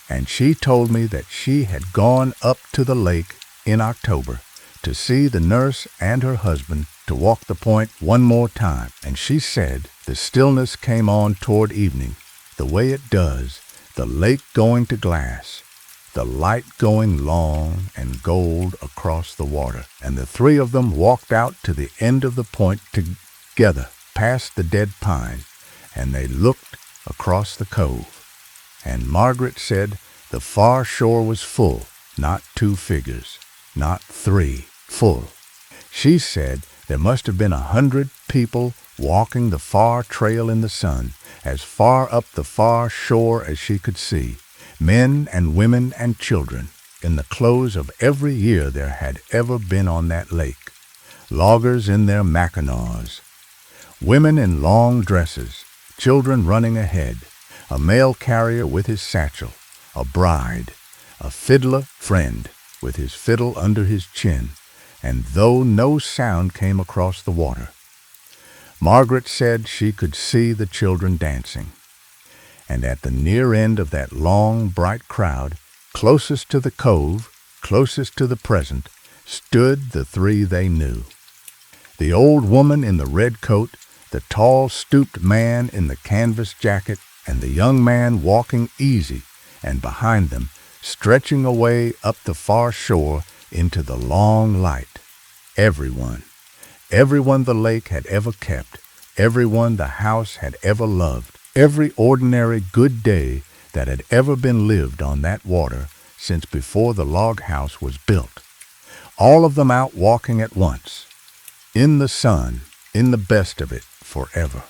[SPEAKER 1] And she told me that she had gone up to the lake in October to see the nurse and her husband, to walk the point one more time. And she said the stillness came on toward evening, the way it does, the lake going to glass, the light going long and gold across the water. And the three of them walked out to the end of the point together, past the dead pine, and they looked across the cove. And Margaret said the far shore was full, not two figures, not three, full. She said there must have been 100 people walking the far trail in the sun, as far up the far shore as she could see, men and women and children, in the close of every year there had ever been on that lake, loggers in their mackinaws, women in long dresses, children running ahead, a mail carrier with his satchel, a bride, a fiddler friend with his fiddle under his chin, and though no sound came across the water, Margaret said she could see the children dancing. And at the near end of that long, bright crowd, closest to the cove, closest to the present, stood the three they knew. The old woman in the red coat, the tall, stooped man in the canvas jacket, and the young man walking easy, and behind them, stretching away up the far shore into the long light. Everyone the lake had ever kept, everyone the house had ever loved, every ordinary good day that had ever been lived on that water since before the log house was built. All of them out walking at once, in the sun, in the best of it, forever.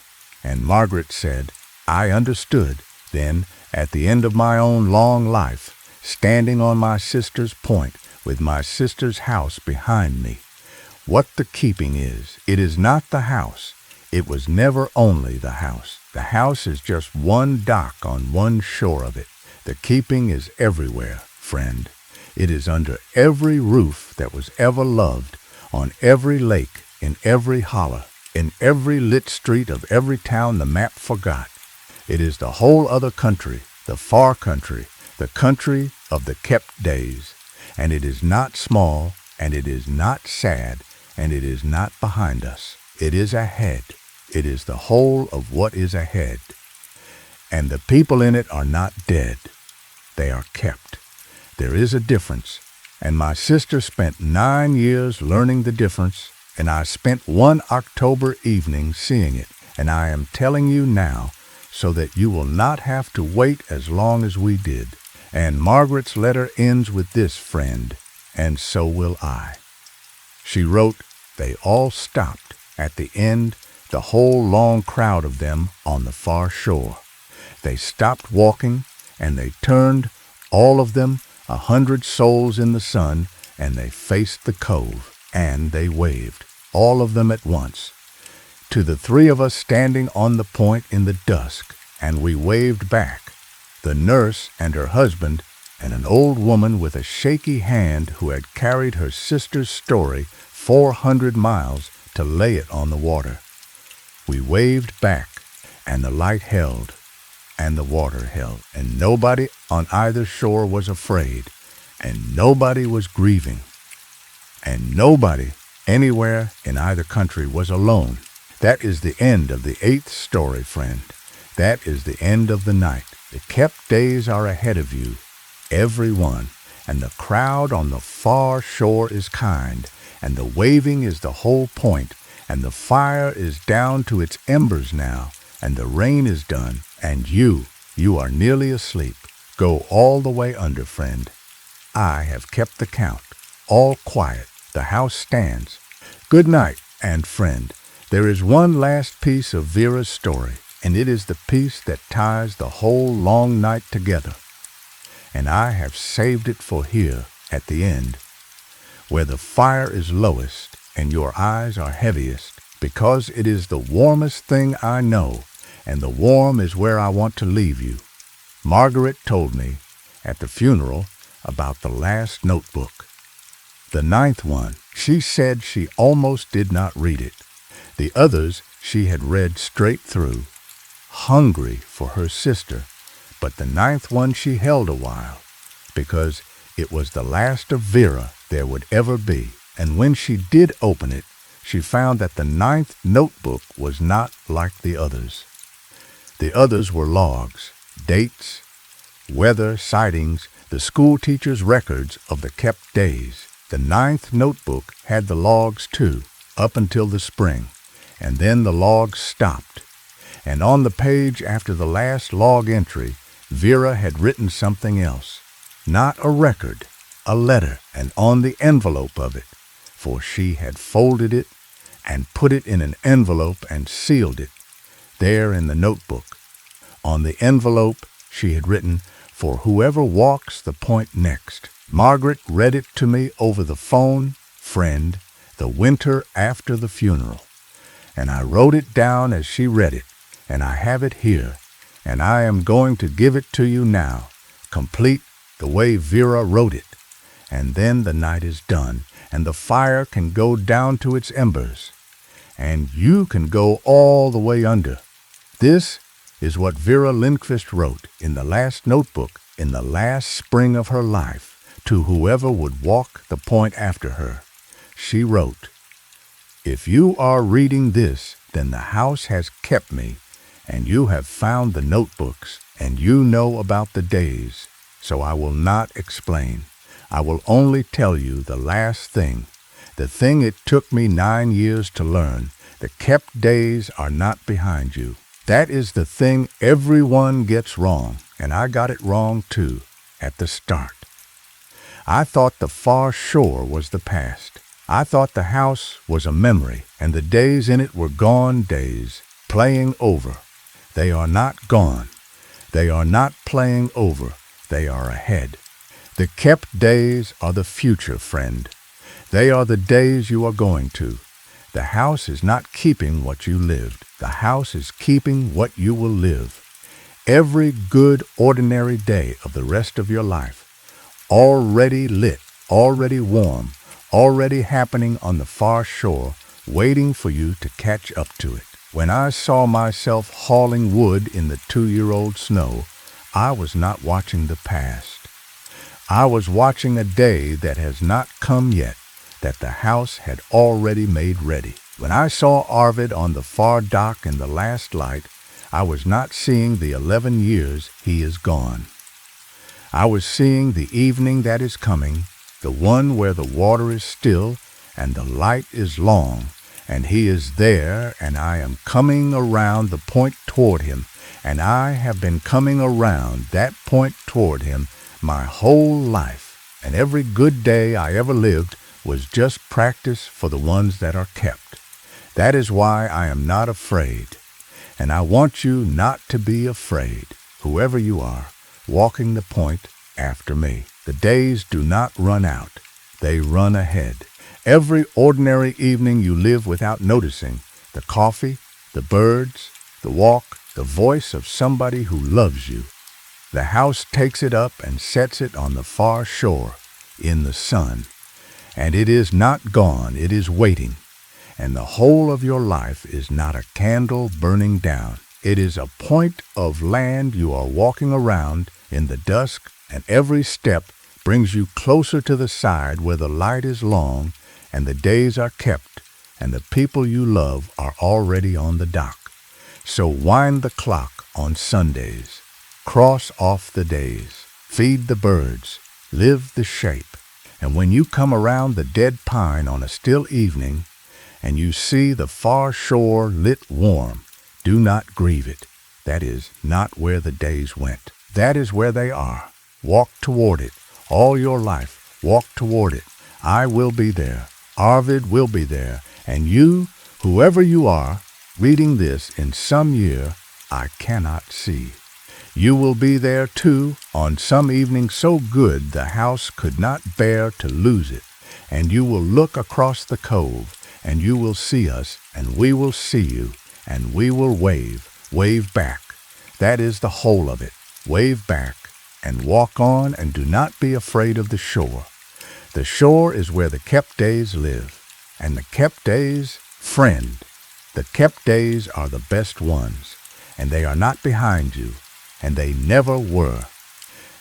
[SPEAKER 1] And Margaret said, I understood, then, at the end of my own long life, standing on my sister's point with my sister's house behind me, what the keeping is. It is not the house. It was never only the house. The house is just one dock on one shore of it. The keeping is everywhere, friend. It is under every roof that was ever loved, on every lake, in every holler, in every lit street of every town the map forgot. It is the whole other country, the far country, the country of the kept days. And it is not small, and it is not sad, and it is not behind us. It is ahead. It is the whole of what is ahead. And the people in it are not dead. They are kept. There is a difference, and my sister spent 9 years learning the difference, and I spent one October evening seeing it, and I am telling you now so that you will not have to wait as long as we did. And Margaret's letter ends with this, friend, and so will I. She wrote, they all stopped at the end, the whole long crowd of them on the far shore. They stopped walking, and they turned, all of them, 100 souls in the sun, and they faced the cove, and they waved, all of them at once, to the three of us standing on the point in the dusk, and we waved back, the nurse and her husband, and an old woman with a shaky hand who had carried her sister's story 400 miles to lay it on the water. We waved back, and the light held, and the water held, and nobody on either shore was afraid, and nobody was grieving, and nobody anywhere in either country was alone. That is the end of the 8th story, friend. That is the end of the night. The kept days are ahead of you, every one, and the crowd on the far shore is kind, and the waving is the whole point, and the fire is down to its embers now, and the rain is done, and you are nearly asleep. Go all the way under, friend. I have kept the count. All quiet. The house stands. Good night, and friend. There is one last piece of Vera's story, and it is the piece that ties the whole long night together. And I have saved it for here at the end, where the fire is lowest and your eyes are heaviest, because it is the warmest thing I know, and the warm is where I want to leave you. Margaret told me at the funeral about the last notebook. The 9th one, she said she almost did not read it. The others she had read straight through, hungry for her sister, but the 9th one she held a while, because it was the last of Vera there would ever be. And when she did open it, she found that the 9th notebook was not like the others. The others were logs, dates, weather, sightings, the school teacher's records of the kept days. The 9th notebook had the logs too, up until the spring, and then the logs stopped. And on the page after the last log entry, Vera had written something else. Not a record, a letter, and on the envelope of it, for she had folded it and put it in an envelope and sealed it, there in the notebook. On the envelope she had written, for whoever walks the point next. Margaret read it to me over the phone, friend, the winter after the funeral. And I wrote it down as she read it, and I have it here, and I am going to give it to you now, complete the way Vera wrote it. And then the night is done, and the fire can go down to its embers, and you can go all the way under. This is what Vera Lindqvist wrote in the last notebook in the last spring of her life to whoever would walk the point after her. She wrote, "If you are reading this, then the house has kept me, and you have found the notebooks, and you know about the days, so I will not explain. I will only tell you the last thing, the thing it took me 9 years to learn. The kept days are not behind you. That is the thing everyone gets wrong. and I got it wrong too, at the start. I thought the far shore was the past. I thought the house was a memory, and the days in it were gone days, playing over. They are not gone. They are not playing over. They are ahead. The kept days are the future, friend. They are the days you are going to. The house is not keeping what you lived. The house is keeping what you will live. Every good, ordinary day of the rest of your life, already lit, already warm, already happening on the far shore, waiting for you to catch up to it. When I saw myself hauling wood in the 2-year-old snow, I was not watching the past. I was watching a day that has not come yet, that the house had already made ready. When I saw Arvid on the far dock in the last light, I was not seeing the 11 years he is gone. I was seeing the evening that is coming, the one where the water is still and the light is long, and he is there, and I am coming around the point toward him, and I have been coming around that point toward him my whole life, and every good day I ever lived was just practice for the ones that are kept. That is why I am not afraid, and I want you not to be afraid, whoever you are, walking the point after me. The days do not run out, they run ahead. Every ordinary evening you live without noticing the coffee, the birds, the walk, the voice of somebody who loves you. The house takes it up and sets it on the far shore, in the sun. And it is not gone, it is waiting. And the whole of your life is not a candle burning down. It is a point of land you are walking around in the dusk, and every step brings you closer to the side where the light is long, and the days are kept, and the people you love are already on the dock. So wind the clock on Sundays. Cross off the days. Feed the birds. Live the shape. And when you come around the dead pine on a still evening, and you see the far shore lit warm, do not grieve it. That is not where the days went. That is where they are. Walk toward it. All your life, walk toward it. I will be there. Arvid will be there. And you, whoever you are, reading this in some year I cannot see. You will be there too on some evening so good the house could not bear to lose it. And you will look across the cove, and you will see us, and we will see you, and we will wave back. That is the whole of it. Wave back, and walk on, and do not be afraid of the shore. The shore is where the kept days live. And the kept days, friend, the kept days are the best ones, and they are not behind you, and they never were.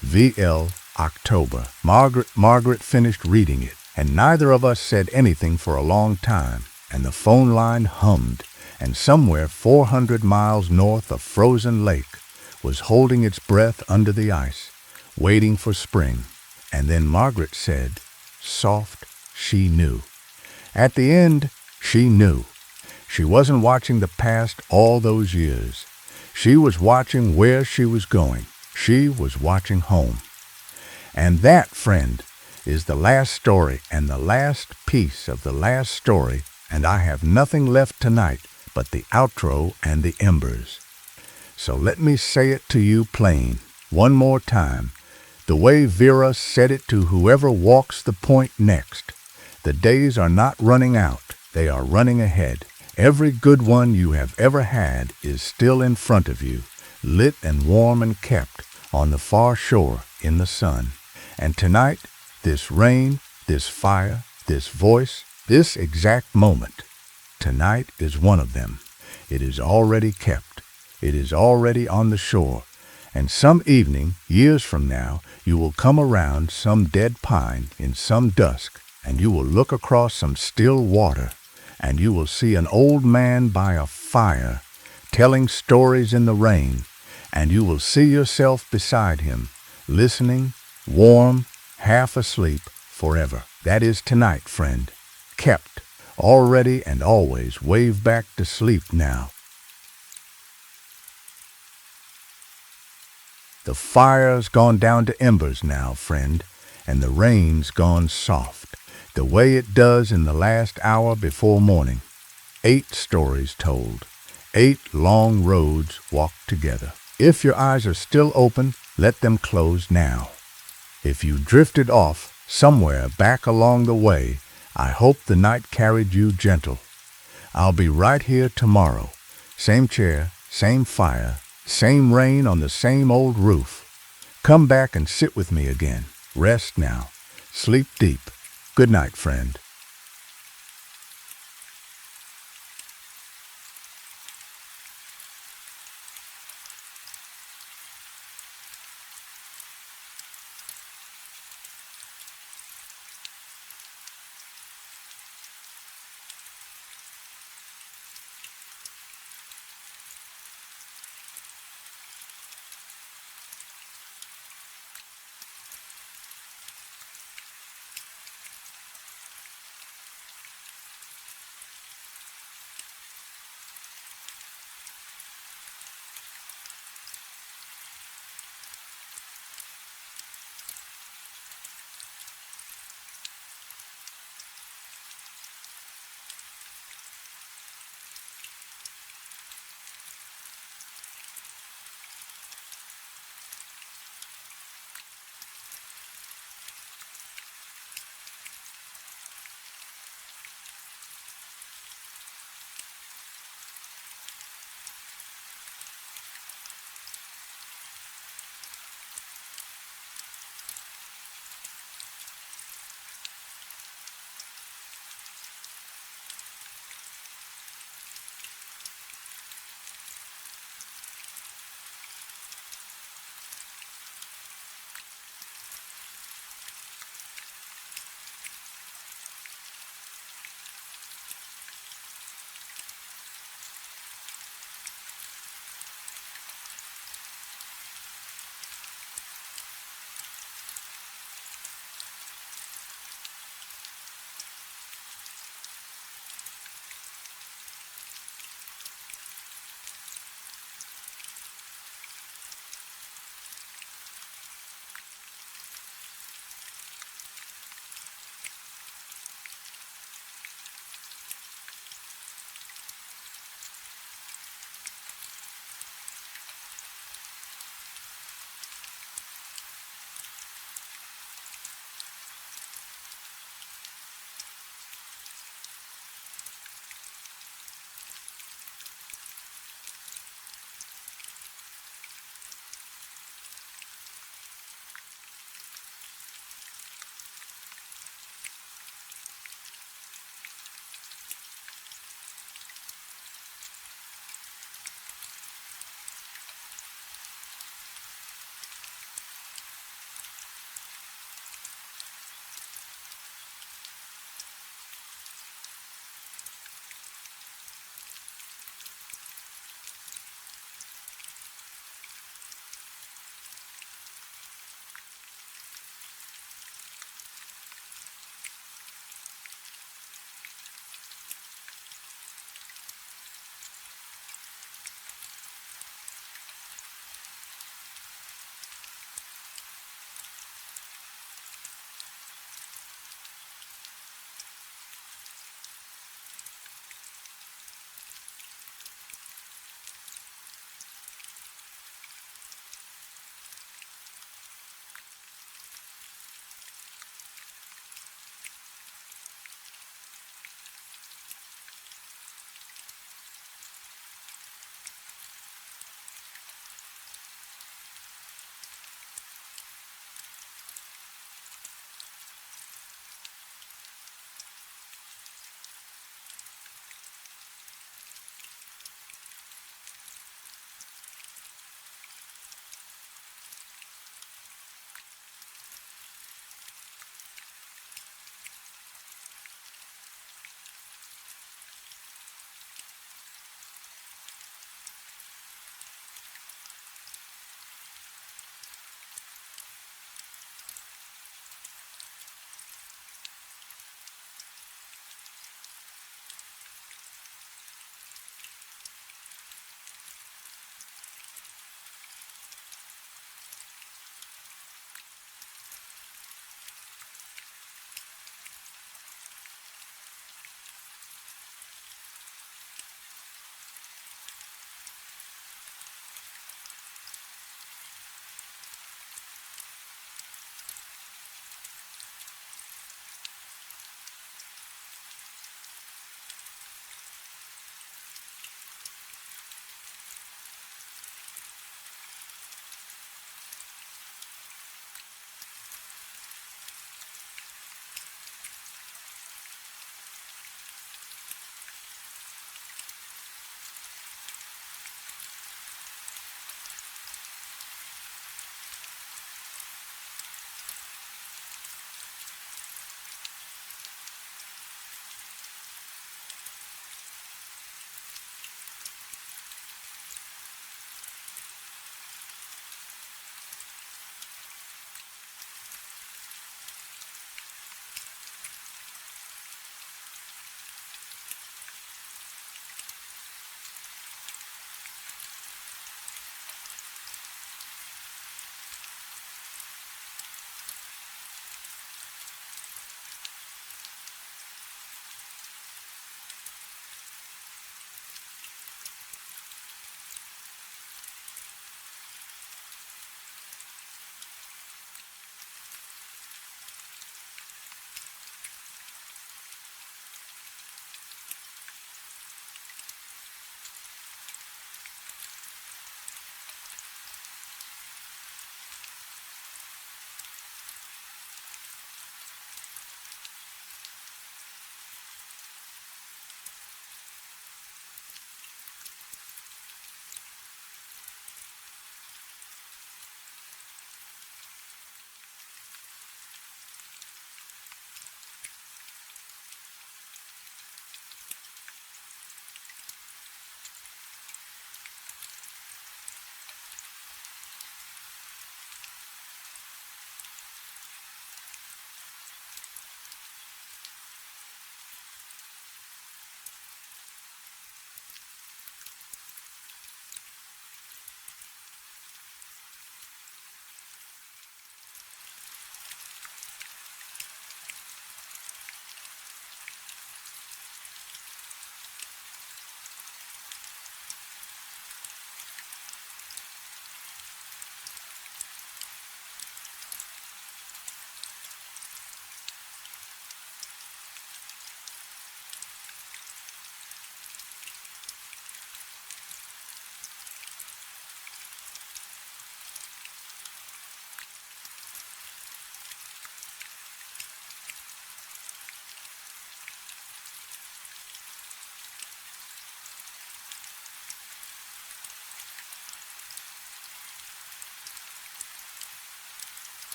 [SPEAKER 1] V.L. October. Margaret finished reading it, and neither of us said anything for a long time, and the phone line hummed, and somewhere 400 miles north a frozen lake was holding its breath under the ice, waiting for spring. And then Margaret said, soft, she knew. At the end, she knew. She wasn't watching the past all those years. She was watching where she was going. She was watching home. And that, friend, is the last story and the last piece of the last story, and I have nothing left tonight but the outro and the embers. So let me say it to you plain, one more time, the way Vera said it to whoever walks the point next. The days are not running out, they are running ahead. Every good one you have ever had is still in front of you, lit and warm and kept on the far shore in the sun. And tonight, this rain, this fire, this voice, this exact moment, tonight is one of them. It is already kept. It is already on the shore. And some evening, years from now, you will come around some dead pine in some dusk, and you will look across some still water, and you will see an old man by a fire telling stories in the rain, and you will see yourself beside him, listening, warm, half asleep, forever. That is tonight, friend. Kept, already and always. Wave back to sleep now. The fire's gone down to embers now, friend, and the rain's gone soft, the way it does in the last hour before morning. 8 stories told, 8 long roads walked together. If your eyes are still open, let them close now. If you drifted off somewhere back along the way, I hope the night carried you gentle. I'll be right here tomorrow. Same chair, same fire, same rain on the same old roof. Come back and sit with me again. Rest now. Sleep deep. Good night, friend.